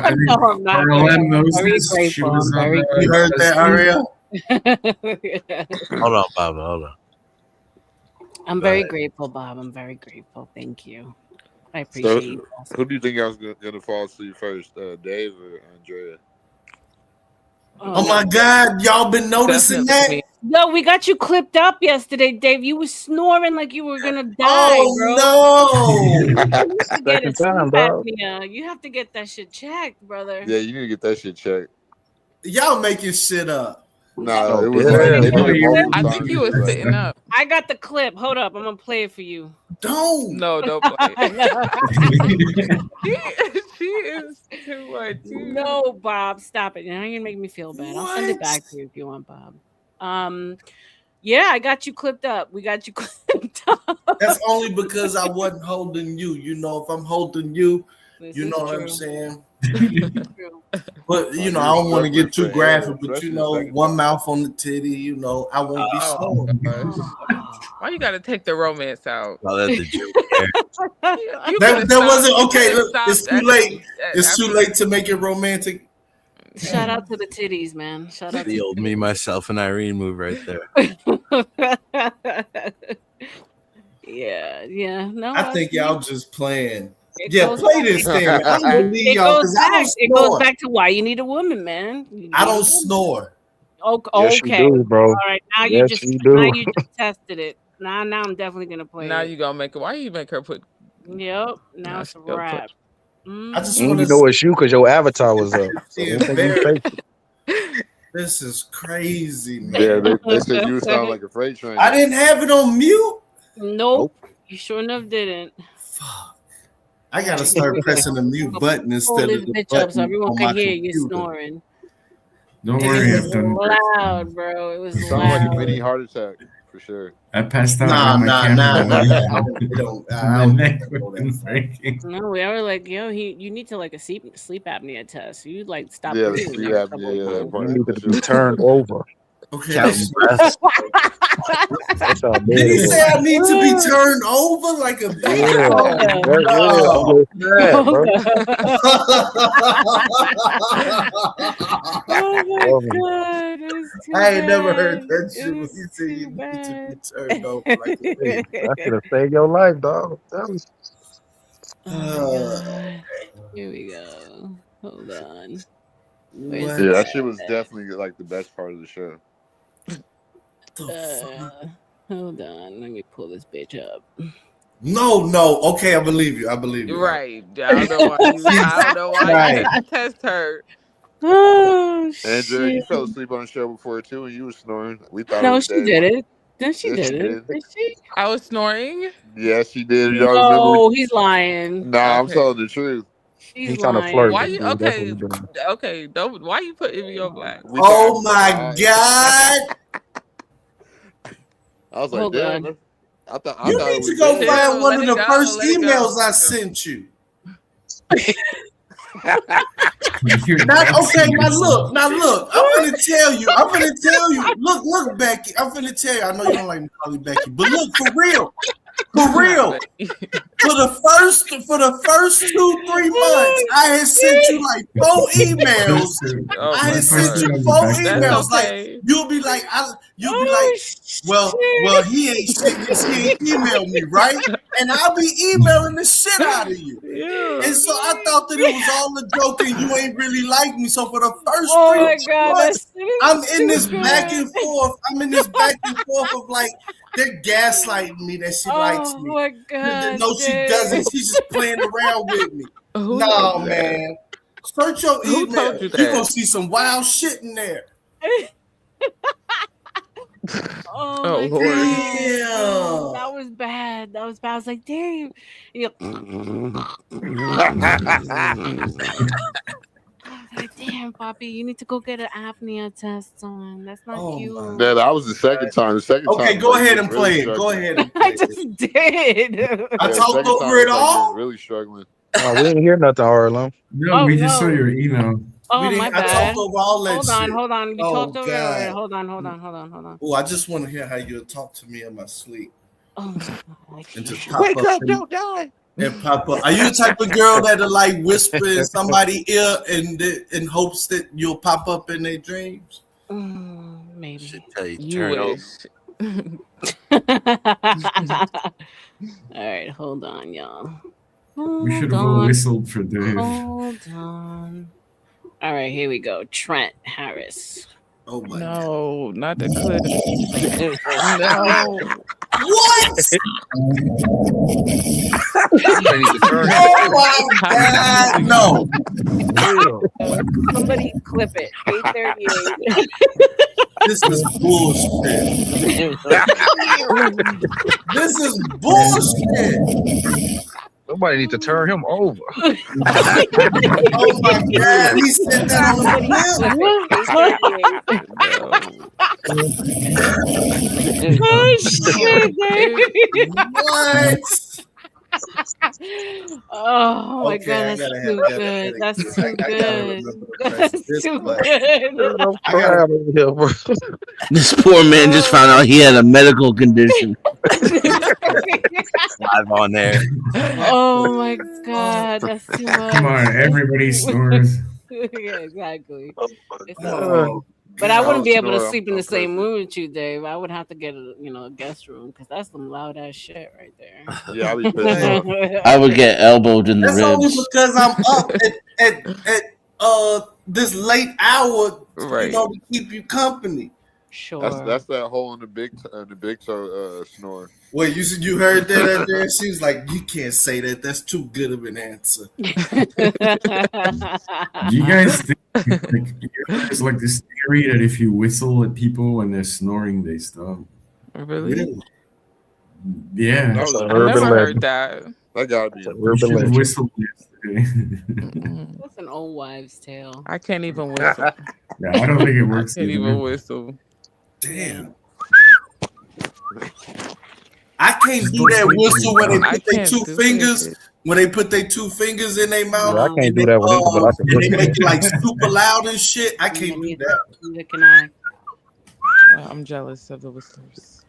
think No, I'm not. Caroline knows I'm very this. She grateful. was I'm on very You heard that, Aria? Hold on, Bob. Hold on. I'm Go very ahead. grateful, Bob. I'm very grateful. Thank you. I So, appreciate you. who do you think I was gonna fall asleep first, Dave or Andrea? Oh my God, y'all been noticing that? Me. Yo, we got you clipped up yesterday, Dave. You was snoring like you were gonna die, bro. Oh no! You should get a Second time, sleep dog. apnea. You have to get that shit checked, brother. Yeah, you need to get that shit checked. Y'all making shit up. Nah, Oh, it was. yeah. They did it multiple I times. think you was sitting up. I got the clip. Hold up, I'm gonna play it for you. Don't. No, don't play. she is too much. No, Bob, stop it. Now you're gonna make me feel bad. I'll send it back to you if you want, Bob. Yeah, I got you clipped up. We got you clipped up. That's only because I wasn't holding you. You know, if I'm holding you, This you is know what true. I'm saying? True. But you know, I don't want to get too graphic, but you know, one mouth on the titty, you know, I won't be snoring. Why you gotta take the romance out? Oh, that's the joke. That wasn't okay. Look, it's too late. It's too late to make it romantic. Shout out to the titties, man. Shout out The to old me, myself, and Irene move right there. yeah. No, I think y'all just playing. It Yeah, goes play back- this thing. I don't believe It y'all goes because I back. don't It goes snore. back to why you need a woman, man. You I need a don't woman. snore. Okay. Yes, you do, bro. All right. Now Yes, you do. now you just tested it. Now I'm definitely gonna play Now it. you gonna make it. Why you make her put? Yep. Now it's a she gonna put- wrap. I just And want you to know it's you because your avatar was up. So see don't think you fake. This is crazy, man. Yeah, they said you sound like a freight train. I didn't have it on mute. Nope. You sure enough didn't. I gotta start pressing the mute button Pull instead this of the bitch up so button everyone on can my hear you computer. snoring. Don't It worry, was I've done loud, bro. It was You sound like a loud. mini heart attack for sure. I passed out Nah, when my camera went I off. don't. I My don't neck think I go was that far. breaking. No, we were like, yo, you need to like a sleep apnea test. You like stop Yeah, the breathing sleep every couple apnea, of that times. part. You need That to shit be was turned over. Okay, Counting breaths. That's how bad Did it he was. say I need to be turned over like a baby? Yeah, Oh, yeah, yeah. no. Oh my god, it's too I ain't never heard bad. that shit. When It's he said too you need to be bad. turned over like a baby. I could have saved your life, dog. That was Oh my god. Here we go. Hold on. Where's Yeah, that shit was definitely like the best part of the show. hold on. Let me pull this bitch up. No. Okay, I believe you. I believe you. Right. I don't know why you Right. had to test her. Oh Andrea, you shit. fell asleep on the show before too, and you was snoring. We thought it No, was she Dave. did it. No, she Yes, did she it. did. Did she? I was snoring. Yes, she did. Y'all remember? No, he's lying. Nah, I'm Okay. telling the truth. He's he trying to lying. flirt. Why with you? you. That's what Okay. he doing. Okay. Don't. Why you putting me on black? We Oh thought- my god! I was like, Hold damn. on. I thought You it need was to go Dave. find one of Let it the go, first let it go, emails let I it go. sent you. You're Now, okay, doxing yourself. now look. I'm gonna tell you. Look, Becky. I'm gonna tell you. I know you don't like me calling you Becky, but look, for real. For real. For the first 2-3 months, I had sent you like 4 emails. Oh I my had sent God. you 4 That's emails. okay. Like you'll be like, well, he ain't shit because he ain't emailed me, right? And I'll be emailing the shit out of you. Yeah. And so I thought that it was all a joke and you ain't really like me. So for the first Oh 3 my god, months, that shit is I'm in too this back good. and forth. I'm in this back and forth of like, They're gaslighting me that she likes Oh me. my god! No, she doesn't. She's just playing around with me. Who No, told you that? man. Search your Who email. told you You're gonna that? see some wild shit in there. Oh Oh my Lord. god! Oh, that was bad. That was bad. I was like, damn. You I was like, damn, Poppy, you need to go get an apnea test on. That's not cute. Yeah, that was the second time. The second time. Okay, go like, ahead you and was really play it. Go struggling. ahead and I play just it. did. I Yeah, talked second time over it was like you was all. really struggling. Oh, we didn't hear nothing, Harlem. No, Oh we just saw no. your email. Oh my I bad. talked over all that Hold shit. on. You Oh, talked over it already. God. Hold on. Oh, I just want to hear how you talk to me in my sleep. Oh my god. And just pop Wake up, and, don't die. and pop up. Are you the type of girl that'll like whisper in somebody's ear and in hopes that you'll pop up in their dreams? Maybe. Should tell you, You turn over. wish. All right, hold on, y'all. We should have all whistled for Dave. Hold on. All right, here we go. Trent Harris. Oh my No, not the clip. No. What? Oh my God! No. Somebody clip it. 8:38. This is bullshit. This is bullshit. Somebody need to turn him over. Oh my God! He said that on the Oh shit! What? Oh my Okay, god, I that's gotta too have- good. I That's gotta- too I gotta good. remember to press That's this too button. good. I gotta- This poor man just found out he had a medical condition. Live on there. Oh my god, that's too much. Come on, everybody snores. Yeah, exactly. It's Oh, but I wouldn't be God. able to Snore, sleep in I'm the same perfect. room with you, Dave. I would have to get a guest room because that's some loud ass shit right there. Yeah, I'll be pissed off. I would get elbowed in the That's only ribs. because I'm up at this late hour, Right. to keep you company. Sure. That's that hole in the big toe snore. Wait, you heard that? There? She was like, "You can't say that. That's too good of an answer." Do you guys think there's like this theory that if you whistle at people when they're snoring, they stop? Really? Yeah. That was I never heard that. That gotta be. You should have whistled yesterday. That's an old wives' tale. I can't even whistle. Yeah, I don't think it works. I can't either. even whistle. Damn. I can't do that whistle when they I put their can't two do fingers. it. When they put their two fingers in their mouth, Yeah, I can't and do they, that one either, but I can and they whistle. make it like super loud and shit. I can't do that. Neither can I. I'm jealous of the whistlers.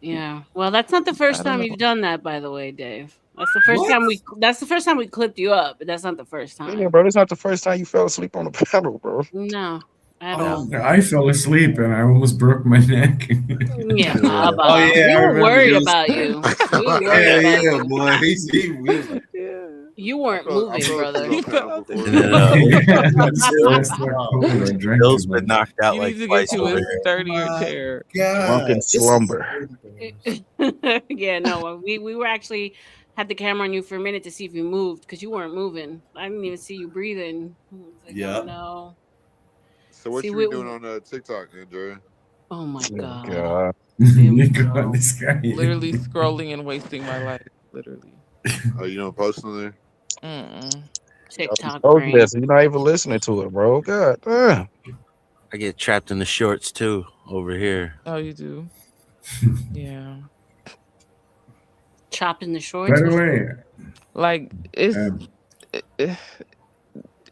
Yeah. Well, that's not the first I don't time know. you've done that, by the way, Dave. That's the first time we. That's the first time we clipped you up, but that's not the first time. Yeah, bro, this not the first time you fell asleep on the pedal, bro. No. At all. I fell asleep and I almost broke my neck. Yeah. Oh yeah, we I were remember worried you. about you. We were Yeah, worried about yeah, you. boy. He was like, You weren't moving, brother. Bill's been knocked out You like need to twice get you over a here. sturdier chair. Drunken slumber. Yeah, no, we were actually had the camera on you for a minute to see if you moved because you weren't moving. I didn't even see you breathing. I was like, Yeah. oh, no. So what See, you we- been doing on TikTok, Andrew? Oh my god. God. God, this guy. Literally scrolling and wasting my life. Literally. Oh, you don't post on there? Mm-mm. TikTok Oh, brain. yes, you're not even listening to it, bro. God damn. I get trapped in the shorts too over here. Oh, you do? Yeah. Chopped in the shorts. By the way, Like it's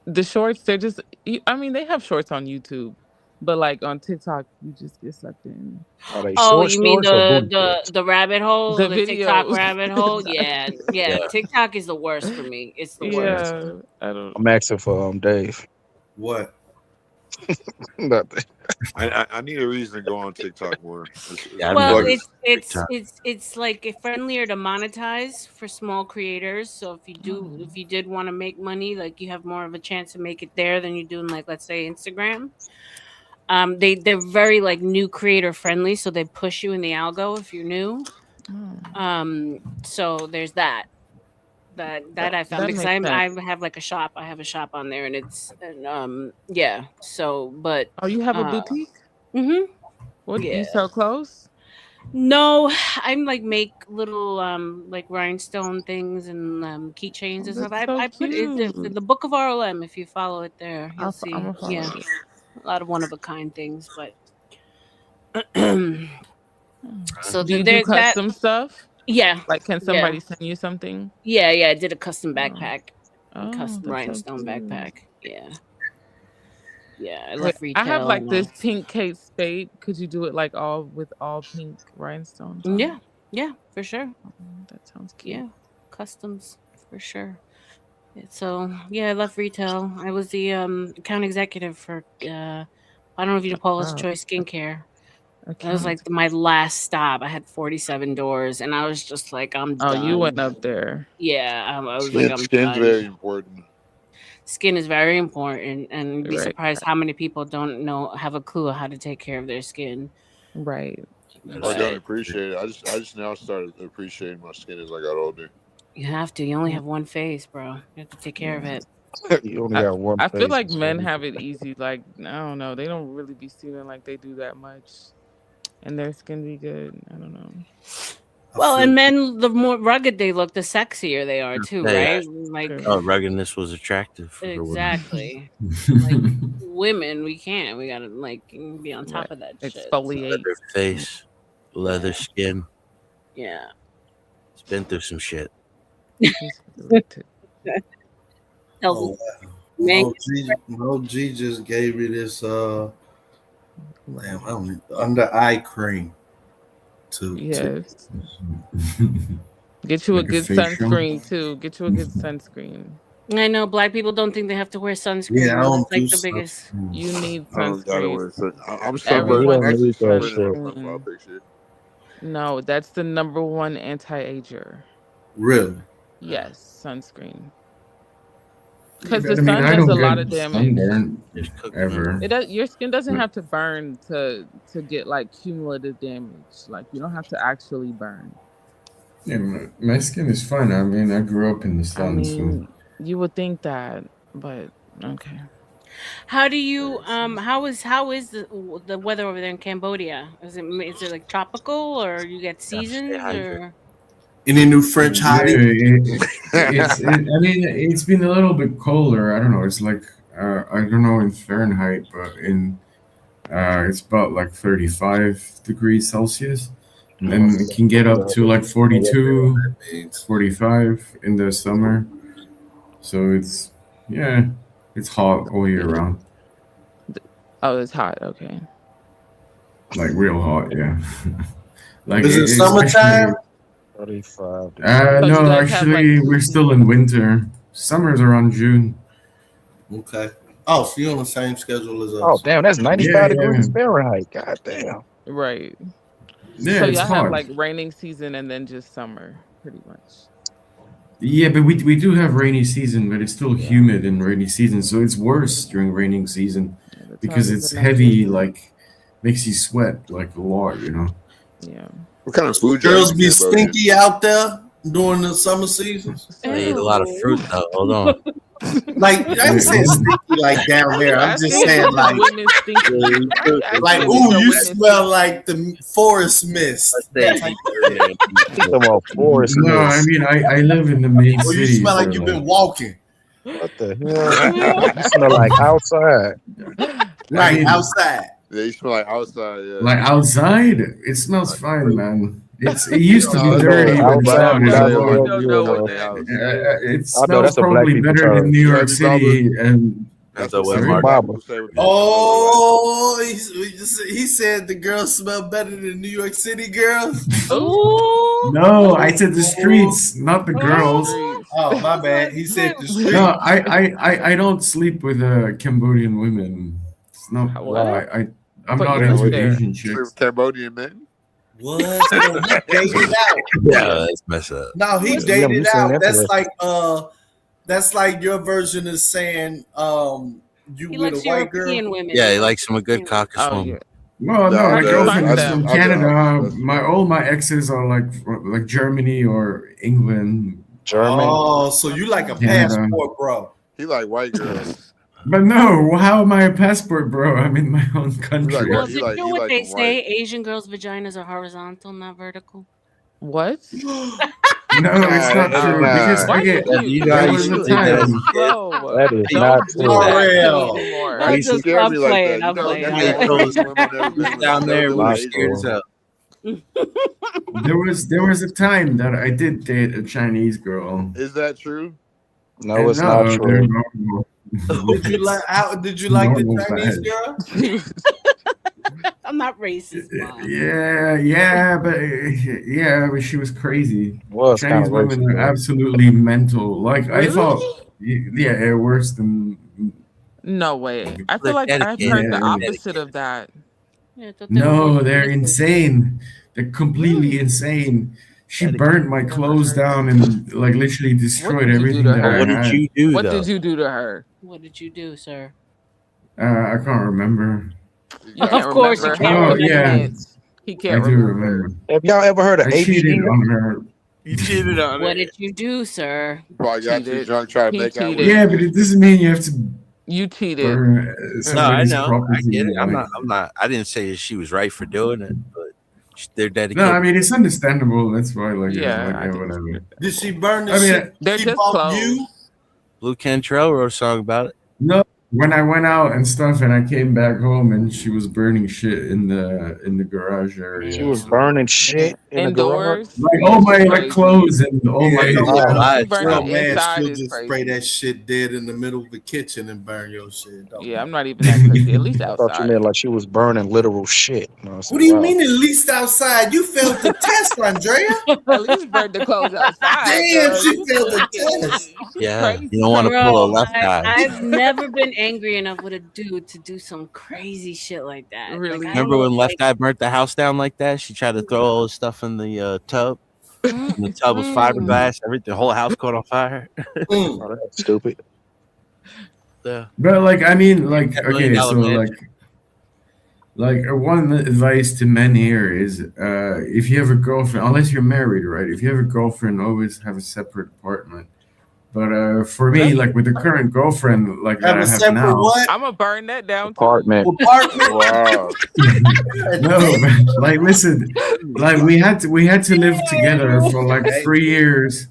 the shorts. They're just. I mean, they have shorts on YouTube, but like on TikTok, you just get sucked in. Are they Oh, short you mean shorts or booty shorts? the rabbit hole, The the TikTok videos. rabbit hole? Yeah, yeah. Yeah. TikTok is the worst for me. It's the worst. Yeah, I don't. I'm asking for Dave. what? Nothing. I need a reason to go on TikTok more. Yeah, I've Well, never- it's like friendlier to monetize for small creators. So if you did want to make money, like you have more of a chance to make it there than you do in, like, let's say Instagram. they're very like new creator friendly, so they push you in the algo if you're new. So there's that. That I found That because makes sense. I have like a shop. I have a shop on there, and yeah. So, but Oh, you have a boutique? Mm-hmm. What do Yeah. you sell clothes? No, I'm like make little like rhinestone things and keychains Oh, and stuff. that's I so I put it it's in cute. the book of RLM. If you follow it there, you'll I'm see. gonna follow Yeah, it. a lot of one of a kind things. But so Do you do there's that. custom stuff? Yeah, Like, can yeah, somebody send you something? yeah. I did a custom Oh, backpack, oh, custom that's so rhinestone cute. backpack. Yeah, yeah. I Wait, left I have retail like and this pink Kate Spade. Could you do it like all with all pink rhinestones on yeah, it? yeah, for sure. That sounds cute. Yeah, customs for sure. So yeah, I left retail. I was the account executive for I don't know if you know Paula's Wow. Choice Skincare. That was like Account. my last stop. I had 47 doors, and I was just like, I'm Oh, you went done. up there. Yeah, I was like, I'm Skin's done. very important. Skin is very important, and you'd be Right. surprised how many people don't have a clue how to take care of their skin. Right. Or don't But appreciate it. I just now started appreciating my skin as I got older. you have to. You only have one face, bro. You have to take care of it. You only I, got one I feel face. like men have it easy. Like, I don't know. They don't really be seeming like they do that much. And their skin be good. I don't know. Well, and men, the more rugged they look, the sexier they are too, Hey, right? Like ruggedness was attractive for women. exactly. Like women, we can't. We gotta like be on top Right. of that shit. Exfoliate. Leather face, leather skin. Yeah. It's been through some shit. Oh, wow. OG just gave me this damn, I don't know, under eye cream to Yes. Get you a Like a good facial? sunscreen too. Get you a good sunscreen. I know black people don't think they have to wear sunscreen. Yeah, I Bro. don't That's like do the biggest. You need I don't gotta wear sunscreen. I'm Everyone sunburned. needs Actually sunburned in my sunscreen. profile picture. No, that's the number one anti-ager. Really? Yes, sunscreen. Yeah, Because but the I mean, sun I does a don't lot of get damage. sunburn ever. It does, your skin doesn't But- have to burn to get like cumulative damage. Like you don't have to actually burn. Yeah, my skin is fine. I mean, I grew up in the I sun, mean, you would think that, but okay. How do you how is the weather over there in Cambodia? Is it like tropical or you get seasons or Any new French Yeah, hottie? I mean, it's been a little bit colder. I don't know. It's like I don't know in Fahrenheit, but in it's about like 35 degrees Celsius, and then it can get up to like 42, 45 in the summer. So it's it's hot all year round, Oh, it's hot. Okay. like real hot. Yeah, like Is it especially. summertime? 35. So you No, guys have, like, actually, we're still in winter. Summer's around June. Okay. Oh, so you're on the same schedule as us. Oh, damn, that's 95 Yeah, degrees yeah. Fahrenheit. God damn. Right. Yeah, So it's y'all have hot. like raining season and then just summer, pretty much. Yeah, but we do have rainy season, but it's still humid in rainy season, so it's worse during raining season because it's heavy, like makes you sweat like a lot, you know. Yeah. What kind of food Girls you be in Cambodia? stinky out there during the summer seasons. They eat a lot of fruit though. Hold on. Like I ain't saying stinky like down there. I'm just saying like, like ooh, you smell like the forest mist. That type of forest No, I mist. mean I live in the main or you city. smell like so, you've been walking. What the hell? You smell like outside. Right, mean- outside. Yeah, you smell like outside, yeah. like outside, it smells fine, man. It used to No, be dirty, but outside, now I it know smells that's a black probably people better than term. New York City and That's what what Mark- black people say when people Oh, he said the girls smell better than New York City girls. no, I said the streets, not the girls. Oh, my bad. He said the street. No, I don't sleep with Cambodian women. It's not why I'm But not you into live there. Asian Sleep chicks. with Cambodian men? What? So he dated out. Yeah, that's messed up. No, he Yeah, dated you seem out. interesting. That's like your version of saying You He with a likes white girl? European women. Yeah, he likes him a good caucus Oh woman. yeah. Well, no, Nah, my I girlfriend is do. from I do. Canada. That's All my exes are like Germany or England, German. Oh, so you like a Canada. passport, bro? He like white girls. But no, how am I a passport, bro? I'm in my own country. Well, He is it true what like they them say? white. Asian girls' vaginas are horizontal, not vertical. What? No, it's not true because Why okay, you keep You know, I there used was to a believe that as a time. kid. bro? That is Don't not do true. that to me real. anymore. Why you Just scare I'm me like playing. that? I'm You playing. know Yeah, the those Asian women never been with down there, we no were Not Asian scared as true. hell. There was a time that I did date a Chinese girl, Is that true? No, and it's not no, they're true. normal. Did you like? How did you like the Normal Chinese bad. girl? I'm not racist, Mom. But she was crazy. Was kind Chinese of women racist are though. absolutely mental. Like I Really? thought, yeah, worse than No way. I feel They're like I've heard dedicated. the yeah. opposite of that. Yeah, I thought they were No, more they're submissive. insane. They're completely insane. She burnt my clothes down and like literally What destroyed did you do everything to that I What her? did had. you do What though? did you do to her? What did you do, sir? I can't remember. You Of can't course you remember. can't Oh How yeah, convenient. He I can't do remember. remember. Have y'all ever heard of I cheated ABG? on her. You cheated on What her. did you do, sir? Probably got too Cheated. drunk trying to He make out with cheated. Yeah, but it doesn't mean you have to You cheated. burn No, I somebody's know. I property. get it. I'm Like, not. I didn't say she was right for doing it, but they're no, dedicated. I mean it's understandable. That's why, Yeah, I do. whatever. Did she burn the I mean, shit They're she just bought clothes. you? Blue Cantrell wrote a song about it. no. When I went out and stuff, and I came back home, and she was burning shit in the garage area. She was So, burning shit in the garage. Indoors. like Yeah, all she's my like crazy. clothes and all Yeah, my ain't no Wow. real, You burning real man inside should is just spray crazy. that shit dead in the middle of the kitchen and burn your shit. Don't Yeah, do I'm that. not even that crazy. At least I thought you outside. meant like she was burning literal shit. You know, I What said, do you wow. mean at least outside? You failed the test, Andrea. At least burn the clothes outside. Damn, Cause she you failed the tweaking. test. She Yeah, you crazy. don't want to pull a Bro, left eye. I've never been angry enough with a dude to do some crazy shit like that. Like Really? I don't Remember know, when Left like Eye burnt the house down like that? She tried to throw all his stuff in the tub, and the tub was fiberglass. Everything, the whole house caught on fire. Mm. Oh, that's stupid. Yeah, But like, I mean, like, $10 million okay, so mansion. one advice to men here is, if you have a girlfriend, unless you're married, right? If you have a girlfriend, always have a separate apartment. But for me, like with the current girlfriend, like that Have I a have separate now, what? I'm gonna burn that down too. Apartment. Apartment? Wow. no, but, like listen, like we had to live together for like Hey, 3 years,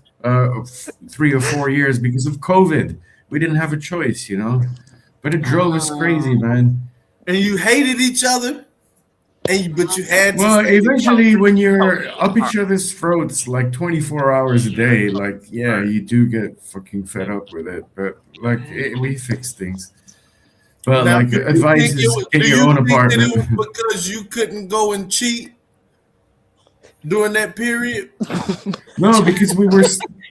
3 or 4 years because of COVID. We didn't have a choice, you know. But it drove us crazy, man. and you hated each other, but you had to Well, stay eventually, when you're Tony. up each other's throats like 24 hours a day, like, yeah, you do get fucking fed up with it. But, like, we fix things. But, Now, like, do you advice think is do get your you own think that apartment. it was because you couldn't go and cheat during that period? No, because we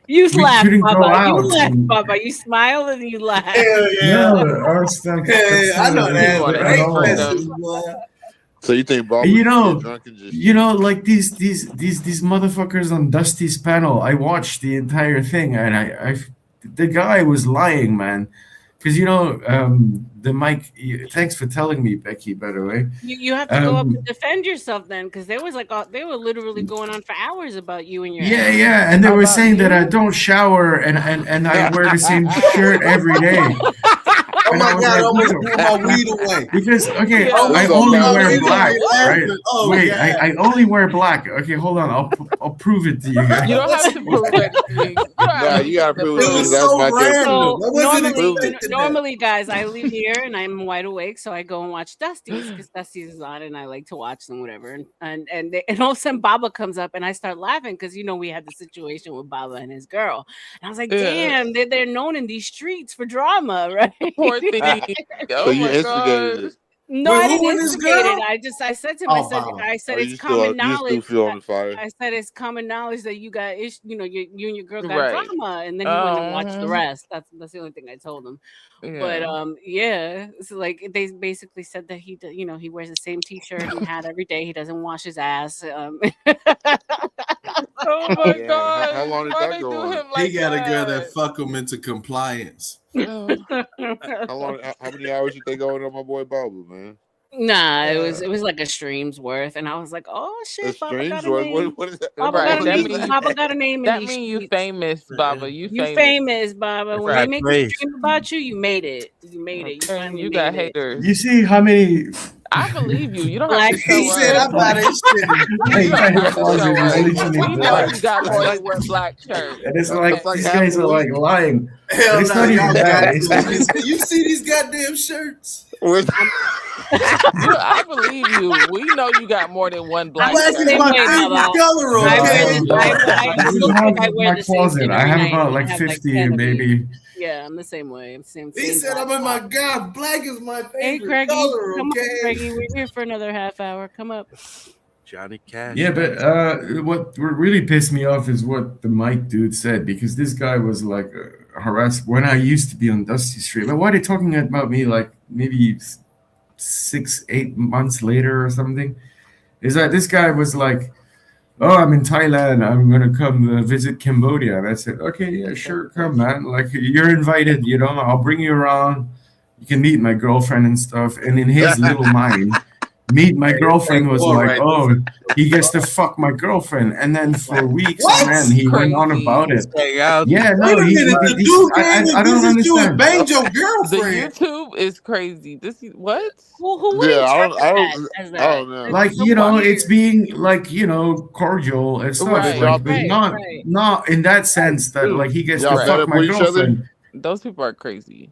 you we laugh, couldn't go Baba. You out. laugh, And, Baba. You smile and you laugh. Hell no, yeah. our stuff. Hey, That's I not know it that, want at right? all. Message, boy. So you think Bob And would you just get know, drunk and just like these motherfuckers on Dusty's panel. I watched the entire thing, and the guy was lying, man. Because the mic. Thanks for telling me, Becky. By the way, You have to go up um, and defend yourself then, because there was like they were literally going on for hours about you and your yeah, ex. yeah, and they were About saying that I you? don't shower and I wear the same shirt every day. Oh And my I was God, I like, almost no. threw my weed away. Because okay, Yeah. Almost I threw only my wear weed black, away right? laughing. Oh, Wait, God. I only wear black. Okay, hold on. I'll prove it to you guys. You don't have to prove anything. You don't have Nah, you gotta anything to prove it to me. was prove. That's so my joke random. too. So I wasn't Prove it. expecting that. normally, guys, I leave here and I'm wide awake, so I go and watch Dusty's because Dusty's is on, and I like to watch them, whatever. And all of a sudden, Baba comes up, and I start laughing because we had the situation with Baba and his girl, and I was like, Yeah. "Damn, they're known in these streets for drama, right?" Poor thing. So Oh you my instigated gosh. it. No, Wait, I who didn't and his instigate it. girl? I said to him, Oh, Baba. I said Or it's common you still knowledge. feel on the fire. I said it's common knowledge that you got you and your girl got Right. drama, and then he went and watched the Um. rest. That's the only thing I told him. But Yeah. yeah, so like they basically said that he wears the same t-shirt and hat every day. He doesn't wash his ass. Oh my Yeah. god! How long did Why that they go do on? him He like got a girl that? that fuck him into compliance. Oh. How long? How many hours did they go on my boy Baba, man? Nah, it was like a stream's worth, and I was like, oh A shit, Baba stream's got a worth? name. What is that? Baba What got Right. a the fuck That is name. mean that? you. Baba got a name in That these mean you streets. famous, Baba. You You famous. famous, Baba. That's When they right. make a Praise. stream about you, you made it. You made it. You Okay, finally you made got it. haters. You see how many? I believe you. You don't have Black to He show said, us. "I'm not in shit." Hey, You you don't guys have are to show causing us. only too many We know black. you got more Like, than one black shirt. And it's that's like like these half guys a are like week. lying, but Hell it's no, not y'all even got that. to. It's like You see these goddamn shirts? I believe you. We know you got more than one I'm black Black the is shirt. same my way, favorite Baba. color, I wear okay? this. no. I You look have like I wear my the same closet. shit I every have night. about And I like have like 50, 10 of these. maybe. Yeah, I'm the same way. He Same said, black "I'm in my top. God. Black is my Hey, favorite Craigie, color, come on, okay?" Craigie. We're here for another half hour. Come up. Johnny Cash. Yeah, but what really pissed me off is what the Mike dude said, because this guy was like harassed when I used to be on Dusty Street. But why are they talking about me like maybe 6, 8 months later or something? Is that this guy was like, oh, I'm in Thailand. I'm gonna come visit Cambodia. And I said, okay, yeah, sure, come, man. Like you're invited. You know, I'll bring you around. You can meet my girlfriend and stuff. And in his little mind, meet my girlfriend was like, right. oh, he gets to fuck my girlfriend. And then for weeks What? on end, he went on Crazy. about it. Yeah, Wait no, a minute. The dude came I and don't visit you and understand. banged your The girlfriend. YouTube is crazy. What? Well, who would Yeah, interpret I that don't. as I that? don't know. Like, That's so you know, weird. it's being like, you know, cordial and stuff, Right. y'all like, but Right, not right. not in that sense that like he gets to Y'all Right. met fuck up my with each other? girlfriend. Those people are crazy.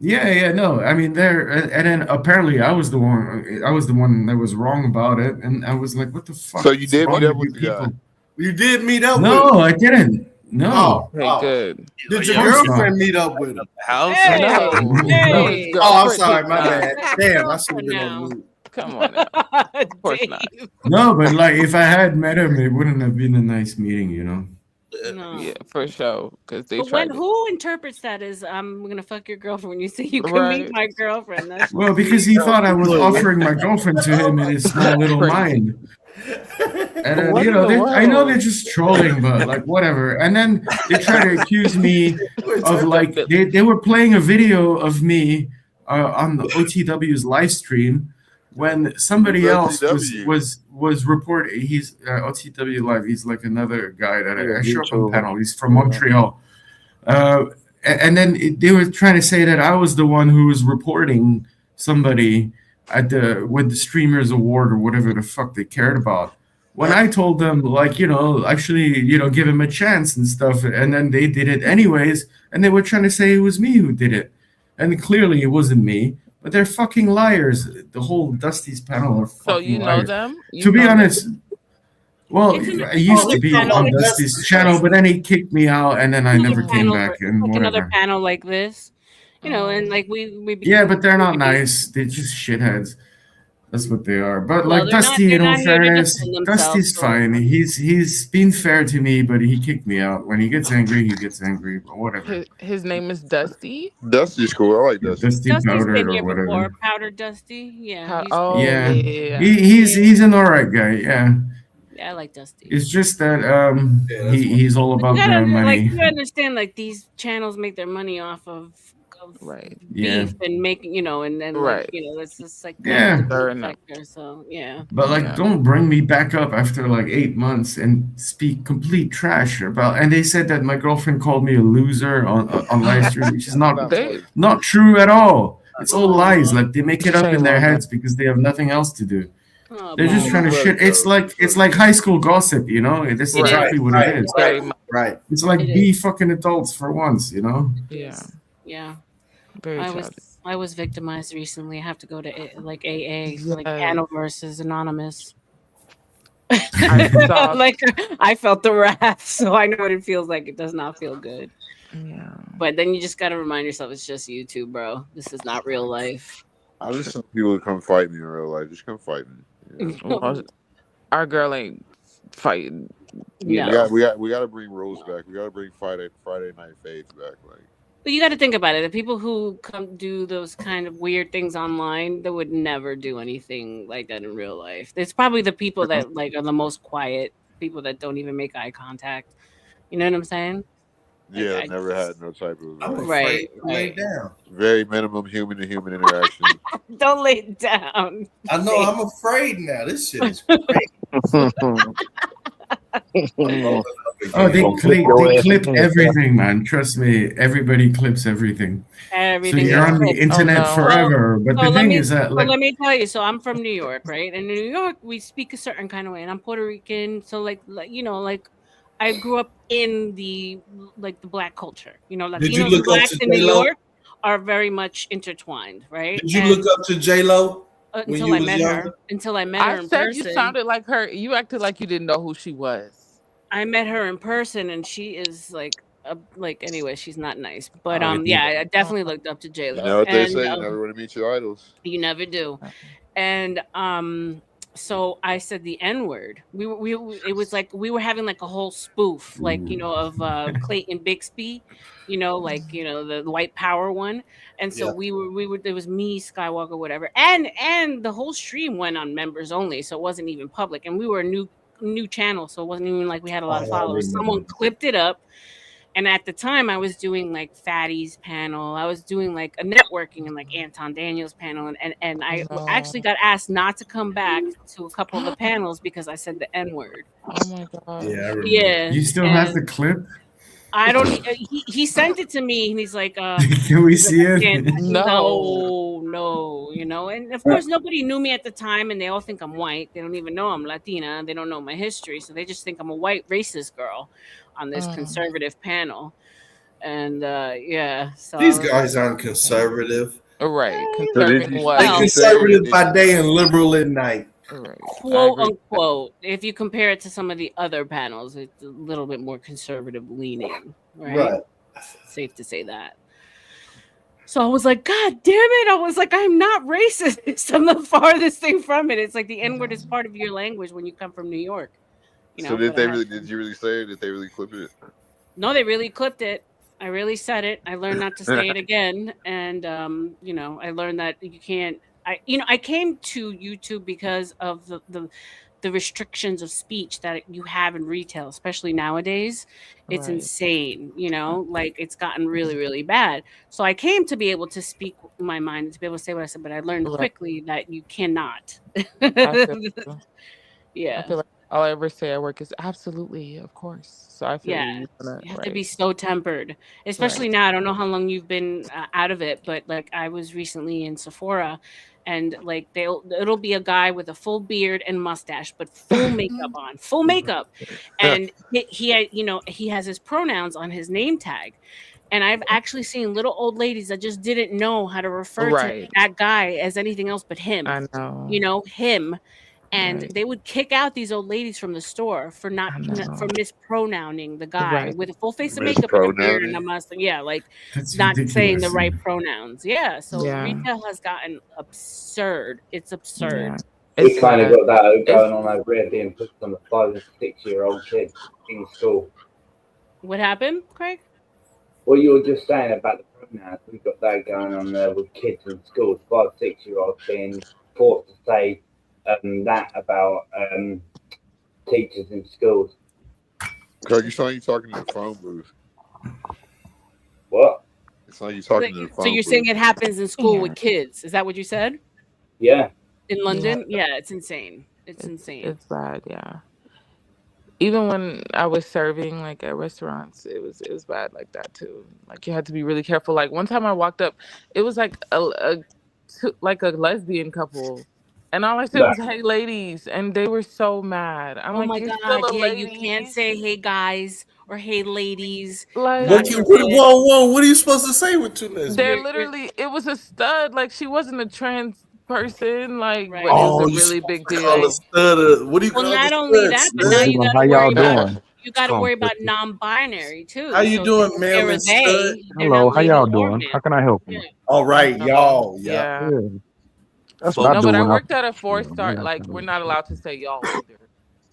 Yeah, no. I mean, and then apparently I was the one that was wrong about it, and I was like, what the So fuck you is did meet wrong up with you with the guy? people? You did meet up with No, him. I didn't. No, Okay, good. Did of your course not. girlfriend meet up with him? House. Hey, No, no, his hey. Oh, I'm girlfriend sorry, did my not. bad. That's Damn, I should have girlfriend been on now. mute. Come on now. Of course not. Dave. No, but like if I had met him, it wouldn't have been a nice meeting, you know. No. Yeah, for sure. Because they But when tried it. who interprets that as I'm gonna fuck your girlfriend when you say you can meet Right. my girlfriend? That's Well, just because he weird. thought I was Clue. offering my girlfriend to him in his small little Crazy. mind. And What you in know, the I know they're world? just trolling, but like whatever. And then they try to accuse me of like Definitely. they were playing a video of me on the OTW's live stream when somebody Who's else OTW? was reporting. He's OTW live. He's like another guy that I show up on YouTuber. panel. He's from Montreal. And then they were trying to say that I was the one who was reporting somebody at with the streamers award or whatever the fuck they cared about. When I told them, like, you know, actually, you know, give him a chance and stuff, and then they did it anyways, and they were trying to say it was me who did it, and clearly it wasn't me. But they're fucking liars. The whole Dusty's panel are So fucking you know liars. them? You To be know them? honest, well, It's I used to another be panel on like Dusty's channel, but then he kicked me out, and then I another never came panel, back, it's and like another whatever. panel like this, you know, and like we Yeah, became but they're not community. nice. They're just shitheads. That's what they are. But Well, like Dusty, they're in all not here to fairness, defend themselves. Dusty's So fine. He's been fair to me, but he kicked me out. When he gets angry, he gets angry. But whatever. His name is Dusty. Dusty's cool. I like Dusty. Dusty Dusty's Powder been or here before. whatever. Powder Dusty, yeah, he's Oh cool. Yeah, yeah. he's an alright guy. Yeah, Yeah, I like Dusty. it's just that he's all But you about gotta the money. you understand, like these channels make their money off of Right. Yeah, beef and making, you know, and then Right. like, you know, it's just like yeah. kind of Fair the enough. sector. So yeah. But like, Yeah. don't bring me back up after like 8 months and speak complete trash about. And they said that my girlfriend called me a loser on live stream, which is They not true at all. It's all lies. Like they make it up in shame their on them. heads because they have nothing else to do. Oh, They're just trying to Let shit. it go. It's like high school gossip, you know. That's It exactly is. what it is. Very much. Right. It's like It be is. fucking adults for once, you know. Yeah. Yeah. Very I childish. was victimized recently. I have to go to like AA, like Yes. Anna versus Anonymous. I saw. Like I felt the wrath, so I know what it feels like. It does not feel good. Yeah. But then you just gotta remind yourself it's just YouTube, bro. This is not real life. I just want people to come fight me in real life. Just come fight me. You know? Well, our girl ain't fighting. You No. know. We got to bring Rose back. We got to bring Friday Night Faith back. Like But you got to think about it. The people who come do those kind of weird things online, they would never do anything like that in real life. It's probably the people that like are the most quiet people that don't even make eye contact. You know what I'm saying? Yeah, I've never had no type of I'm like afraid to lay Right. down. very minimum human to human interaction. Don't lay it down. I know. Say- I'm afraid now. This shit is crazy. Oh, they Gonna flip your ass clip again, everything, man. Trust me, everybody clips everything. So Everything you're is on the clipped. internet forever. But the thing is that, So like, let me tell you. So I'm from New York, right? And in New York, we speak a certain kind of way, and I'm Puerto Rican. So like you know, like I grew up in the like the black culture. You know, Did you Latinos and look up blacks to in New J Lo? York are very much intertwined, right? Did you And look up to J Lo when until you I was met younger? her, until I met I her in said you person. sounded like her. You acted like you didn't know who she was. I met her in person, and she is like anyway, she's not nice. But You, yeah, I definitely looked up to J you Lo, know what they and say? You never want to meet your idols. you never do. And so I said the N word. It was like we were having like a whole spoof, like you know, of Clayton Bixby, you know, like you know the white power one. And so Yeah. we were there was me, Skywalker, whatever, and the whole stream went on members only, so it wasn't even public. And we were a new channel, so it wasn't even like we had a lot Oh, of yeah, I followers. Someone remember. clipped it up, and at the time, I was doing like Fatty's panel. I was doing like a networking and like Anton Daniels panel. And I actually No. got asked not to come back to a couple of the panels because I said the N word. Oh my Yeah, I gosh. remember. Yeah. you still have And the clip? I don't, he sent it to me and he's like, Can we he's like, see I it? can't, No. no, you know, and of course nobody knew me at the time and they all think I'm white. They don't even know I'm Latina. They don't know my history. So they just think I'm a white racist girl on this conservative panel. And yeah, so I These was guys aren't conservative. Right. So Conserving They what? did you say conservative did by day and liberal at night. Right. I quote agree. unquote, if you compare it to some of the other panels, it's a little bit more conservative leaning, right? Right. Safe to say that. So I was like, God damn it. I was like, I'm not racist. I'm the farthest thing from it. It's like the N word is part of your language when you come from New York, you so know, did but I they had really to. did you really say it? Did they really clip it? No, they really clipped it. I really said it. I learned not to say it again. And you know, I learned that you can't I came to YouTube because of the restrictions of speech that you have in retail, especially nowadays. It's Right. insane, you know, like it's gotten really, really bad. So I came to be able to speak my mind and to be able to say what I said, but I learned Right. quickly that you cannot. I feel you. I Yeah. feel like all I ever say at work is absolutely, of course. So I feel Yeah, you on that. you have to be Right. so tempered, especially Right. now. I don't know how long you've been out of it, but like I was recently in Sephora, and like it'll be a guy with a full beard and mustache, but full makeup on, full makeup, and he had, you know, he has his pronouns on his name tag, and I've actually seen little old ladies that just didn't know how to refer to Right. that guy as anything else but him, I know. you know, him. And Right. they would kick out these old ladies from the store for I for know. mispronouncing the guy Right. with a full face of makeup and a beard and a Mispronouncing. mustache. Yeah, like That's not saying the ridiculous. right pronouns. Yeah, so Yeah. retail has gotten absurd. It's absurd. Yeah. We It's kind of sad. got that It's going on over here being pushed on the 5 and 6 year old kids in school. What happened, Craig? What you were just saying about the pronouns, we've got that going on there with kids in schools, 5, 6 year olds being forced to say that about teachers in schools. Craig, you sound like you talking in the phone booth. What? It's like you talking in the So phone you're saying booth. it happens in school yeah. with kids? Is that what you said? Yeah. In Yeah. London? Yeah, it's insane. It's It's insane. bad. Yeah. Even when I was serving like at restaurants, it was bad like that too. Like you had to be really careful. Like one time I walked up, it was like like a lesbian couple, and all I said was "Hey ladies," and they were so mad. I'm Oh like, my "You're still God. a Yeah, you can't lady." say hey guys or hey ladies. Like God forbid. Whoa! What are you supposed to say with two they're lesbians? literally, it was a stud. Like she wasn't a trans person. Like, Right. but it was Oh, a you're really supposed big to call a deal. stud. What do you Well, call the not only stud? that, but How now Stud? you got to y'all worry about doing? non-binary How too. you So doing, ma'am they're a and stud? they, they're not Hello, how lady y'all or doing? man. How can I help Yeah. you? All I right, know. y'all. Yeah. Yeah. Yeah, that's what I No, do but I when I. worked at a Yeah, 4-star. man, Like we're not allowed to say y'all either.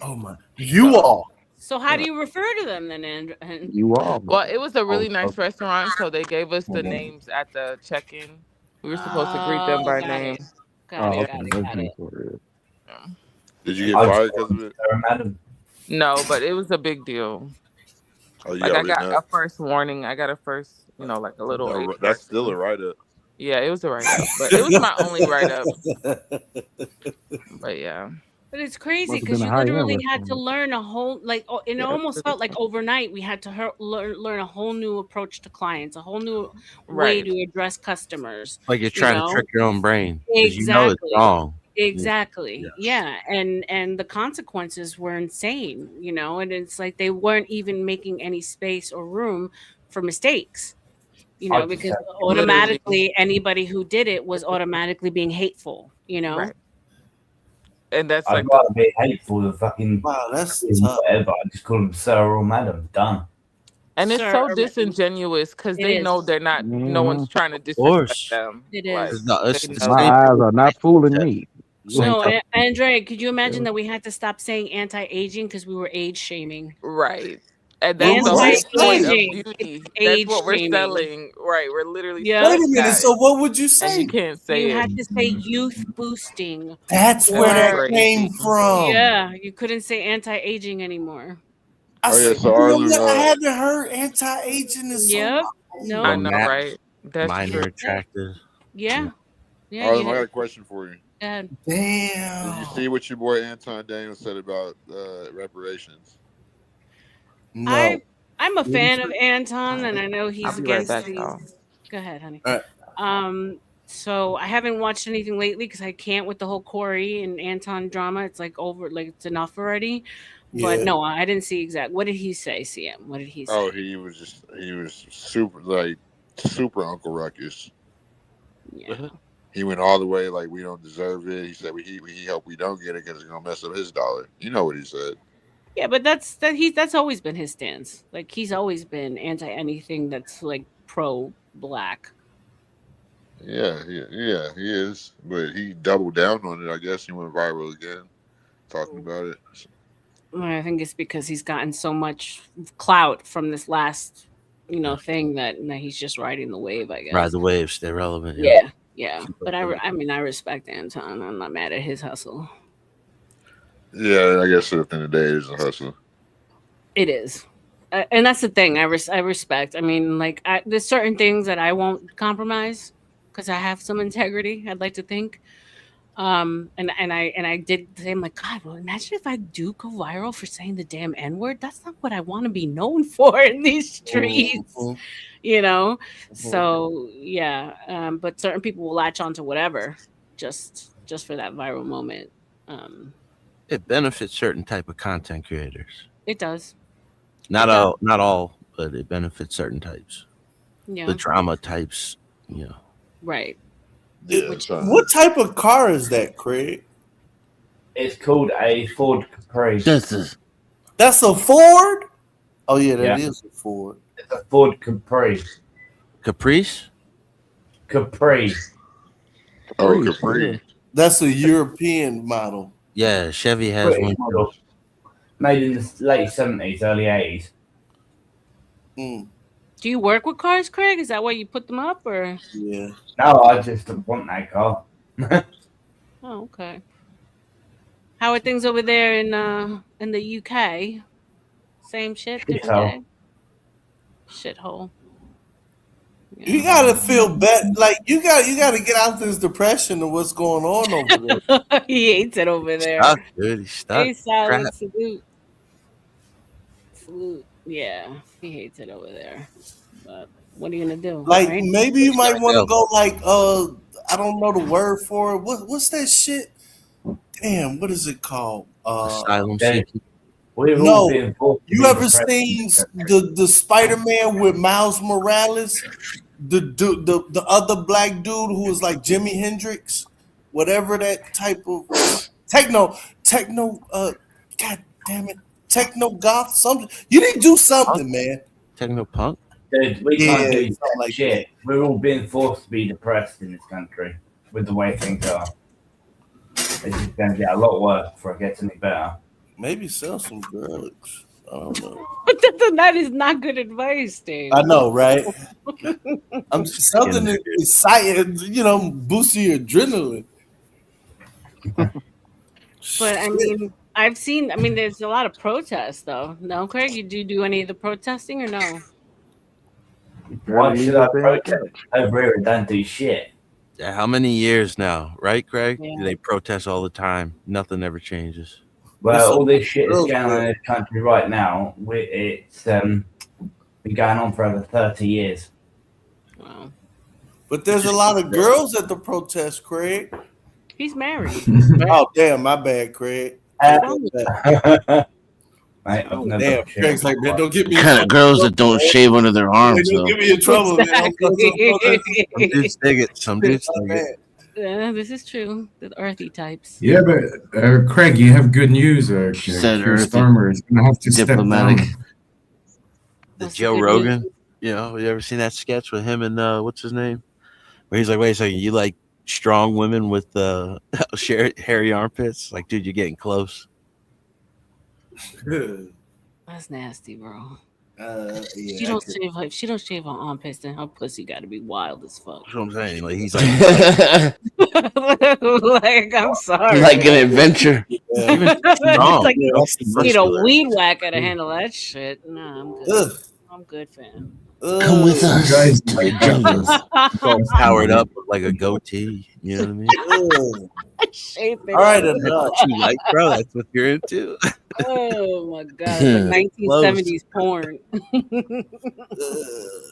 Oh my. You So. all. So how do Yeah. you refer to them then, And you all. Well, it was a Oh, really nice restaurant, so they gave us the names at the check-in. We were supposed to greet them Oh, by got name. it. Got oh, it. Yeah. okay, Got it. Got okay, it. for real. Yeah. Did you get I just fired because of it? madam. No, but it was a big deal. Oh, you Like got I written got up. a first warning. I got a first, like a little That's HR still a too. write up. Yeah, it was a write up, but it was my only write up. But yeah. But it's crazy Must have because been a you high end literally had to restaurant. learn a whole it Yeah, it was almost really felt like tough. overnight we had to learn a whole new approach to clients, a whole new way Right. to address customers. Like you're You trying to know, trick your own brain because you know it's exactly, wrong. exactly, Yes. yeah, and the consequences were insane. And it's like they weren't even making any space or room for mistakes. I just Because had Literally. automatically anybody who did it was automatically being hateful. Right. And that's I'd like the rather be hateful than fucking Wow, that's tough. whatever. I just call them sir or madam. Done. and it's sir so or madam. disingenuous because It they know is. they're not. No one's trying to Of disrespect course. them. It Like is. No, it's they the know My same that. thing eyes with are not fooling me. same No, type Andre, could you imagine that we had to stop saying anti-aging because we were age shaming? Right. And What that's would the you whole point say? of Anti-aging is beauty. That's age what we're shaming. selling. Right. We're literally Wait Yep. selling a minute. that. So what would you And you say? can't You say it. had to say youth boosting That's where That's that or crazy. came from. yeah, you couldn't say anti-aging anymore. Oh yeah, so Really, Arlen, I hadn't heard anti-aging is so Yep. I or Nope. know, nat right? That's true. minor Yep. attractive. Yeah. Yeah, you Arlen, I had got a question for you. God. Did you damn. see what your boy Anton Daniels said about reparations? I No. I'm a What he fan of say? Anton and Alright. I know I'll he's be right against back, these. y'all. Go ahead, honey. All right. So I haven't watched anything lately because I can't with the whole Corey and Anton drama. It's like over, like it's enough already. But Yeah. no, I didn't see exact. What did he say, CM? What did he Oh, say? he was super Uncle Ruckus. Yeah. He went all the way like we don't deserve it. He said he hope we don't get it because it's gonna mess up his dollar. You know what he said? Yeah, but that's always been his stance. Like he's always been anti anything that's like pro black. Yeah, he is. But he doubled down on it. I guess he went viral again talking about it. I think it's because he's gotten so much clout from this last, thing that he's just riding the wave, I Ride guess. the wave, stay relevant. Yeah. Yeah, yeah. Keep But up with it. I mean, I respect Anton. I'm not mad at his hustle. Yeah, I guess at the end of the day, it is a hustle. It is. And that's the thing. I respect. I mean, like, there's certain things that I won't compromise because I have some integrity. I'd like to think. And I did say, I'm like, God, well, imagine if I do go viral for saying the damn N word. That's not what I want to be known for in these streets, you know. So yeah, but certain people will latch on to whatever, just for that viral moment. Um, It benefits certain type of content creators. it does. Not It does. not all, but it benefits certain types. Yeah. The drama types, Right. Yeah. What type of car is that, Craig? It's called a Ford Capri. That's a Ford? Oh yeah, that Yeah. is a Ford. It's a Ford Capri. Caprice? Capri. Oh, Capri. That's a European model. Yeah, Chevy has British one. model. Made in the late 70s, early 80s. Do you work with cars, Craig? Is that why you put them up, or? Yeah. No, I just want that car. Oh, okay. How are things over there in the UK? Same shit, different Shithole. day. Shithole. You gotta feel better. Like you gotta get out this depression of what's going on over there. He hates it over there. Stuck, dude. He's stuck. Hey, Silent Crap. Salute. Salute. Yeah, he hates it over there. But what are you gonna do? Like right? maybe you might want to go like I don't know the word for it. What's that shit? Damn, what is it called? Asylum They- seeking. We've all No, been forced to you be ever depressed. seen the Spider-Man with Miles Morales? The other black dude who was like Jimi Hendrix, whatever that type of techno god damn it, techno goth something. You need to do something, man. Techno punk? Dude, we Yeah, can't do something like shit. We're all being forced to be depressed in this country with the way things are. It's just going to get a lot worse before it gets any better. Maybe sell some drugs. I don't know. But that is not good advice, Dave. I know, right? I'm something that exciting, boost your adrenaline. But I mean, I've seen. I mean, there's a lot of protests, though. No, Craig, you do any of the protesting or no? Why should I protest over here and don't do shit? Yeah, how many years now, right, Craig? Yeah. They protest all the time. Nothing ever changes. Well, all this shit is going on in this country right now. It's been going on for over 30 years. Wow. But there's a lot of girls at the protest, Craig. He's married. Oh, damn, my bad, Craig. Damn, Craig's like, man, don't get me Kind of girls that don't shave under their arms, Don't though. get me in trouble, man. Some dudes dig it. Some dudes dig it. This is true. The earthy types. Yeah, but Craig, you have good news. said Keir earthy. Starmer is going to have to Diplomatic. step down. The Joe Rogan, you ever seen that sketch with him and what's his name? Where he's like, wait a second, you like strong women with hairy armpits? Like, dude, you're getting close. That's nasty, bro. Yeah, If she don't shave her armpits, then her pussy got to be wild as fuck. That's what I'm saying. Like, he's like, like, I'm sorry. Like an adventure. Even It's like you need a muscular. weed whacker to handle that shit. Nah, I'm good. I'm good, fam. Come with us guys, to the jungles. all powered up with like a goatee. You know what I mean? Shape it All right, up. enough. That's what you like, bro. That's what you're into. Oh my god, it's like 1970s porn.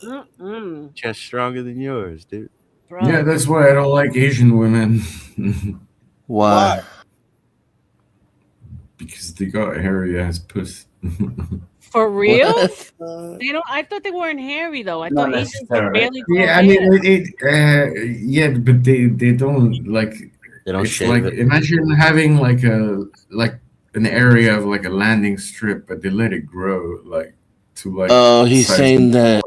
Mm-mm. Chest stronger than yours, dude. Bro. Yeah, that's why I don't like Asian women. Why? Because they got hairy ass puss. For real? What? They don't. I thought they weren't hairy though. I Not thought Asians necessarily. barely grow Yeah, I hair. mean, yeah, but they don't like. They don't It's shave like it. imagine having like an area of like a landing strip, but they let it grow like to like. Oh, he's size saying of that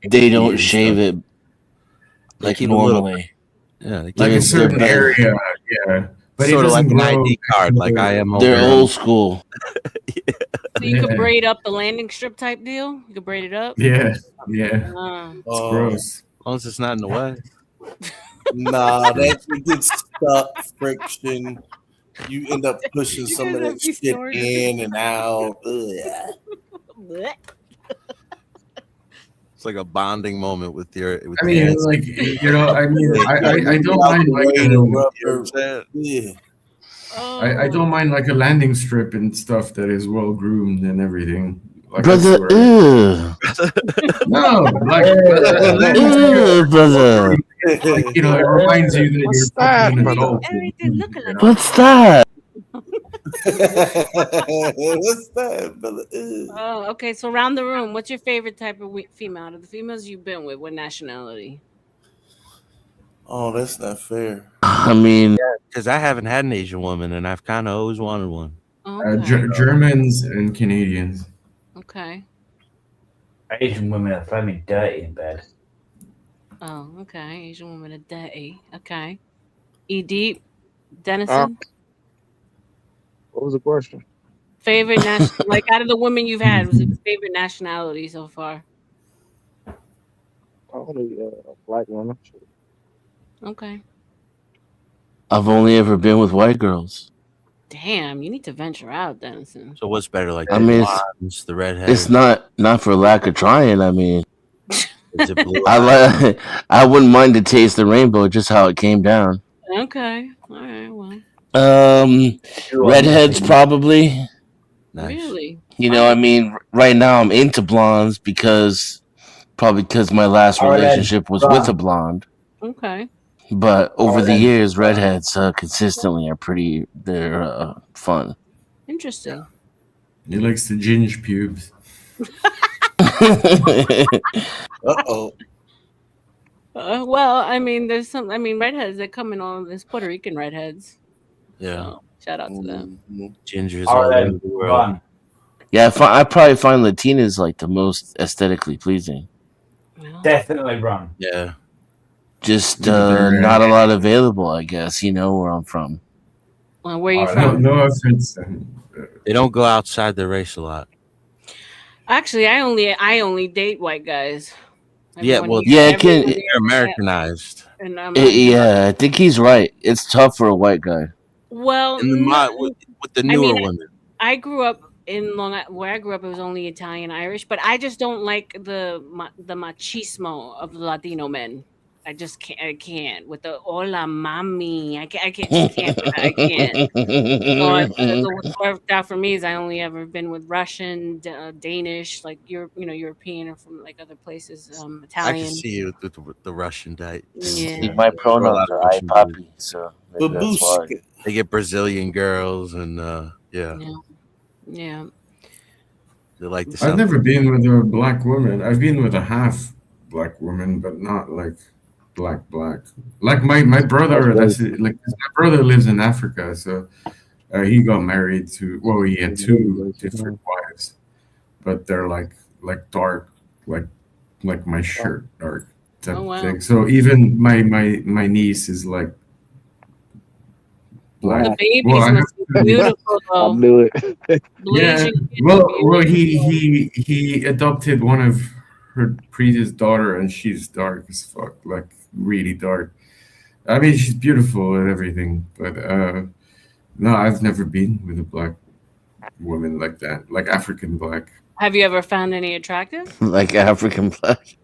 they don't and shave stuff. it like keep a little normally. Yeah, they Like Like a it's their certain bed. area, yeah. But it sort of like doesn't an grow. ID card, like I am. They're over old school. So you could Yeah. braid up the landing strip type deal. You could braid it up. Yeah. It's gross. As long as it's not in the way. Nah, that shit gets stuck, friction. You end up pushing some of guys that have these shit stories. in and out. Ugh. Blech. It's like a bonding moment with your. With I the mean, ancestors. like I mean, I don't Out mind the like way, a, the You know what I'm rubber. saying? Yeah. I don't mind like a landing strip and stuff that is well groomed and everything. Like Brother, that's where no, like brother. like it reminds you that you're What's that, fucking an brother? adult. Everything looking like What's that? What's that, brother? Ugh. Oh, okay. So around the room, what's your favorite type of female? Out of the females you've been with, what nationality? Oh, that's not fair. I mean, Because I haven't had an Asian woman, and I've kind of always wanted one. Okay. Germans and Canadians. Okay. Asian women are flaming dirty in bed. Oh, okay. Asian woman are dirty. Okay. Deep, Dennison. What was the question? Favorite national, like out of the women you've had, was it your favorite nationality so far? Only black women. Okay. I've only ever been with white girls. Damn, you need to venture out, Dennison. So what's better, like I the mean, blondes, the redheads? It's not for lack of trying. I mean, Is it blue I wouldn't mind to taste the rainbow, just how it came down. Okay. All right. Well. Redheads probably. Nice. Really? You know, I mean, right now I'm into blondes because my last relationship was with a blonde. Okay. But over the years, redheads consistently are they're fun. Interesting. He likes the ginger pubes. Uh-oh. Well, I mean, there's some. I mean, redheads that come in all this Puerto Rican redheads. Yeah. So, shout out to them. Gingers all over the world. Yeah, I probably find Latinas like the most aesthetically pleasing. Definitely run. Yeah. Just not a lot available, I guess. You know where I'm from. Well, where are you from? No offense. They don't go outside the race a lot. Actually, I only date white guys. Yeah, Everyone well, here- yeah, everyone here- they're Americanized. And Yeah, I think he's right. It's tough for a white guy. well, And with the newer women. I grew up in where I grew up. It was only Italian, Irish, but I just don't like the machismo of Latino men. I just can't. I can't with the "Hola, mami." I can't. Just can't with that. I can't. So what's worked out for me is I only ever been with Russian, Danish, like European, or from like other places, I can Italian. see you with the Russian diet. Yeah. My Or a lot pronouns of are I Russian dudes. Poppy, so maybe that's why. They get Brazilian girls, and yeah, Yeah. Yeah. they like the I've South. never been with a black woman. I've been with a half black woman, but not like black. Like my brother, that's it. Like 'cause my brother lives in Africa, so he got married to. Well, he had two different wives, but they're like dark, like my shirt dark type Oh of wow. thing. So even my niece is like The black. Well, babies I have must be beautiful I though. knew it. Yeah. Bleaching Well, he adopted one of her previous daughter, and she's dark as fuck, like really dark. I mean, she's beautiful and everything, but no, I've never been with a black woman like that, like African black. Have you ever found any attractive? Like African black.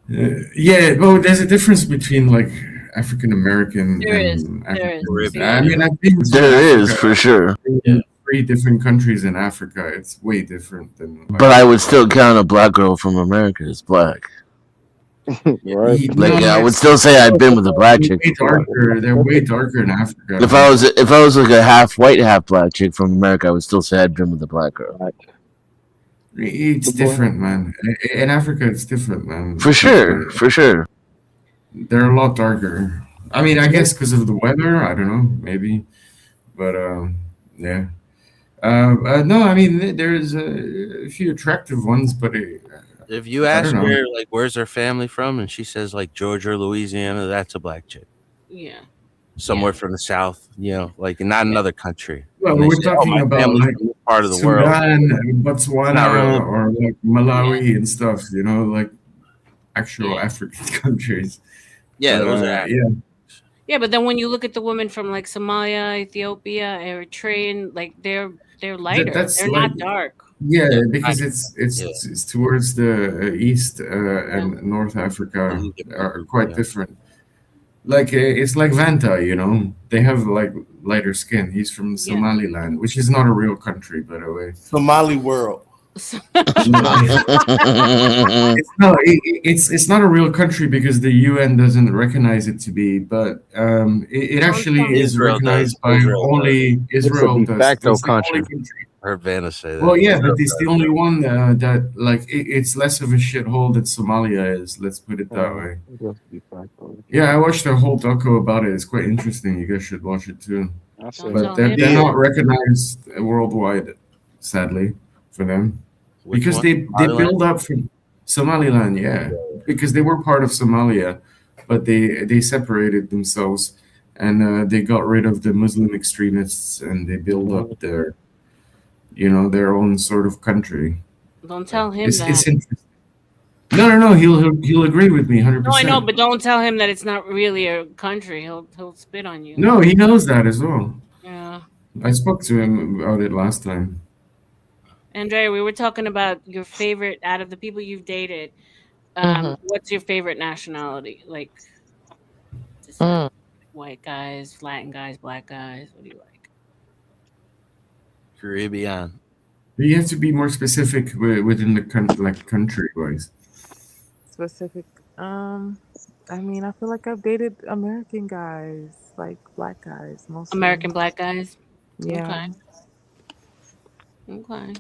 Yeah, well, there's a difference between like African American There is. and There is. Africans. Caribbean, I mean, I've been to There is Africa, for sure, in 3 different countries in Africa. It's way different than like. but I would still count a black girl from America as black. Right. Like No, I would it's still say I'd been with a black they're chick way before. darker. They're way darker in Africa. If I was like a half white, half black chick from America, I would still say I'd been with a black girl. It's different, man. In Africa, it's different, man. For sure, for sure. They're a lot darker. I mean, I guess because of the weather. I don't know, maybe, but yeah. No, I mean, there's a few attractive ones, but If you I ask don't know. her like where's her family from, and she says like Georgia or Louisiana, that's a black chick. Yeah. Somewhere from the South, like not another country. Well, And they we're say, "Oh, talking my about family's like from this part of the world." Sudan, It's not really. Botswana, or like Malawi and stuff. Like actual Yeah. African countries. Yeah, But, those are. yeah. Yeah, but then when you look at the women from like Somalia, Ethiopia, Eritrean, like they're lighter. That's They're like not dark. yeah, Yeah, because I- it's towards the east and North Africa are quite different. Like it's like Vanta, they have like lighter skin. He's from Somaliland, which is not a real country, by the way. Somali world. It's no, it's not a real country because the UN doesn't recognize it to be, but it actually is Israel recognized does. by Israel only does. Israel It's a de does. facto It's the only country. country. I heard Vanna say that. Well, yeah, but Israel it's the does. only one that like it's less of a shithole that Somalia is. Let's put it that way. Yeah, I watched a whole doco about it. It's quite interesting. You guys should watch it too. But they're not recognized worldwide, sadly, for them. Which Because one? they Somaliland? build up from Somaliland, yeah. Because they were part of Somalia, but they separated themselves, and they got rid of the Muslim extremists, and they build up their own sort of country. Don't tell him It's that. interesting. No. He'll agree with me 100%. No, I know, but don't tell him that it's not really a country. He'll spit on you. No, he knows that as well. Yeah. I spoke to him about it last time. Andrea, we were talking about your favorite out of the people you've dated. What's your favorite nationality? Like, just like white guys, Latin guys, black guys. What do you like? Caribbean. You have to be more specific within the country wise. Specific. I mean, I feel like I've dated American guys, like black guys, mostly. American black guys. Yeah. Okay.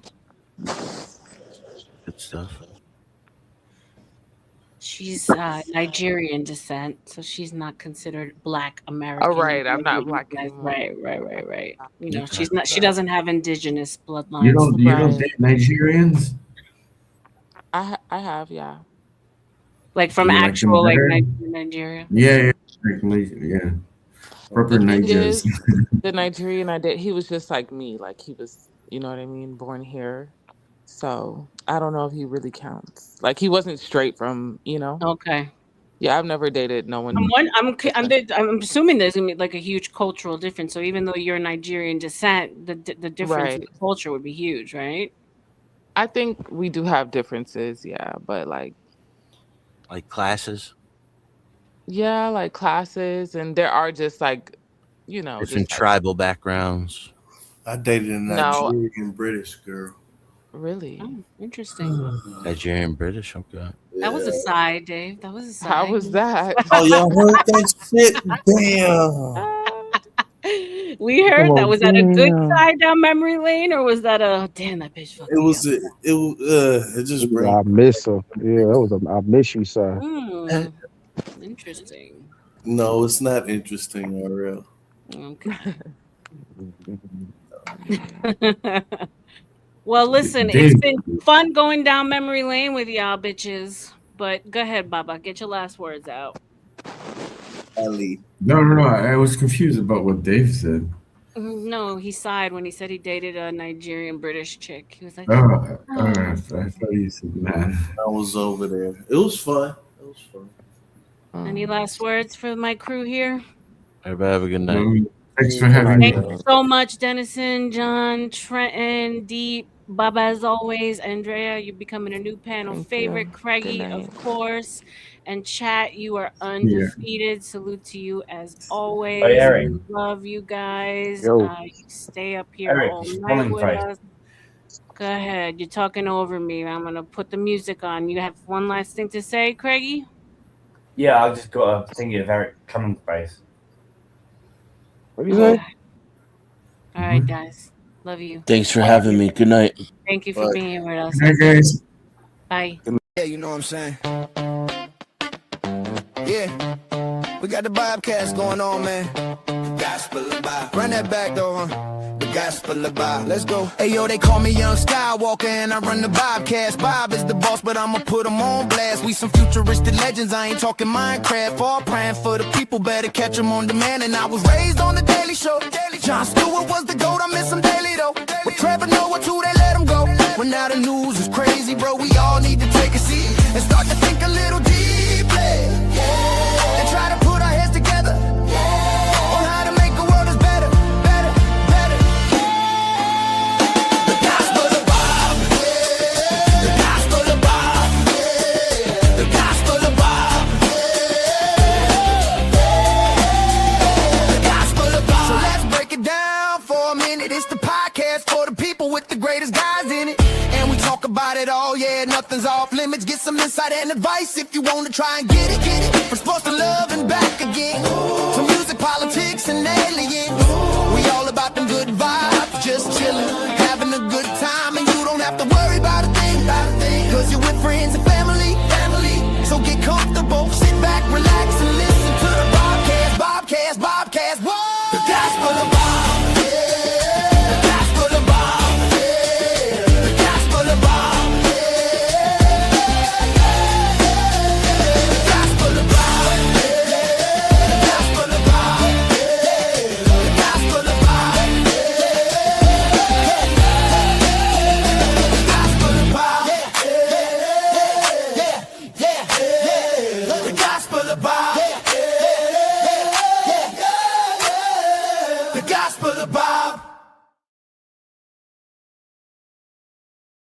Good stuff. She's Nigerian descent, so she's not considered Black American. Oh, right. I'm not black anymore. Right. Okay. She's not. She doesn't have indigenous bloodlines. You don't date Nigerians? I have, yeah. Like from You like them actual like better? Nigeria. Yeah. Proper The thing Nigerians. is, the Nigerian I did, he was just like me. Like he was, you know what I mean, born here. So I don't know if he really counts. Like he wasn't straight from, Okay. Yeah, I've never dated no one. I'm assuming there's gonna be like a huge cultural difference. So even though you're Nigerian descent, the difference in Right. the culture would be huge, right? I think we do have differences, yeah, but like classes, yeah, like classes, and there are just like, different just like tribal backgrounds. I dated a no, Nigerian British girl. really. Oh, interesting. Nigerian British, okay. That was a side, Dave. That was a side. How was that? Oh, y'all heard that shit? Damn. We heard Oh, that. Was that a good damn. side down memory lane, or was that a damn that bitch fucked It me was up? it just brings. I miss her. Yeah, that was I miss you, sir. Interesting. No, it's not interesting or real. Okay. Well, listen, Dave. it's been fun going down memory lane with y'all bitches. But go ahead, Baba. Get your last words out. Ali. No. I was confused about what Dave said. No, he sighed when he said he dated a Nigerian British chick. He was like, I thought you said man. I was over there. It was fun. It was fun. Any last words for my crew here? Everybody have a good night. Thanks for having me. Thank you so much, Dennison, John, Trenton, Deep, Baba, as always. Andrea, you're becoming a new panel favorite. you. Craigie, Good night. of course. And chat, you are undefeated. Salute to you as always. Hey, Eric. Love you guys. Yo. You stay up here Eric, all it's night Chillin with face. us. Go ahead. You're talking over me. I'm going to put the music on. You have one last thing to say, Craigie? Yeah, I just got a thingy of Eric Cummings face. What do you say? All right, guys. Love you. Thanks for having me. Good night. Thank you for being here with us. Hey guys. Bye. Yeah, you know what I'm saying? Yeah. We got the Bobcats going on, man. The gospel of Bob. Run that back, though, huh? The gospel of Bob. Let's go. Hey, yo, they call me Young Skywalker, and I run the Bobcats. Bob is the boss, but I'ma put him on blast. We some futuristic legends. I ain't talking Minecraft. All praying for the people. Better catch them on demand. And I was raised on the Daily Show. Jon Stewart was the GOAT. I miss him daily, though. But Trevor Noah, too, they let him go. When now the news is crazy, bro, we all need to take a seat and start to think a little deeply. And try to put our heads together on how to make a world that's better, better, better. The gospel of Bob. The gospel of Bob. The gospel of Bob. The gospel of Bob. So let's break it down for a minute. It's the podcast for the people with the greatest guys in it. And we talk about it all, yeah, nothing's off limits. Get some insight and advice if you want to try and get it. From sports to love and back again. To music, politics, and aliens. We all about them good vibes, just chilling, having a good time. And you don't have to worry about a thing, cause you're with friends and family. So get comfortable, sit back, relax, and listen to the Bobcast, whoa! The gospel of Bob, yeah. The gospel of Bob, yeah. The gospel of Bob, yeah. The gospel of Bob, yeah. The gospel of Bob, yeah. The gospel of Bob, The gospel of Bob, The gospel of Bob, The gospel of Bob.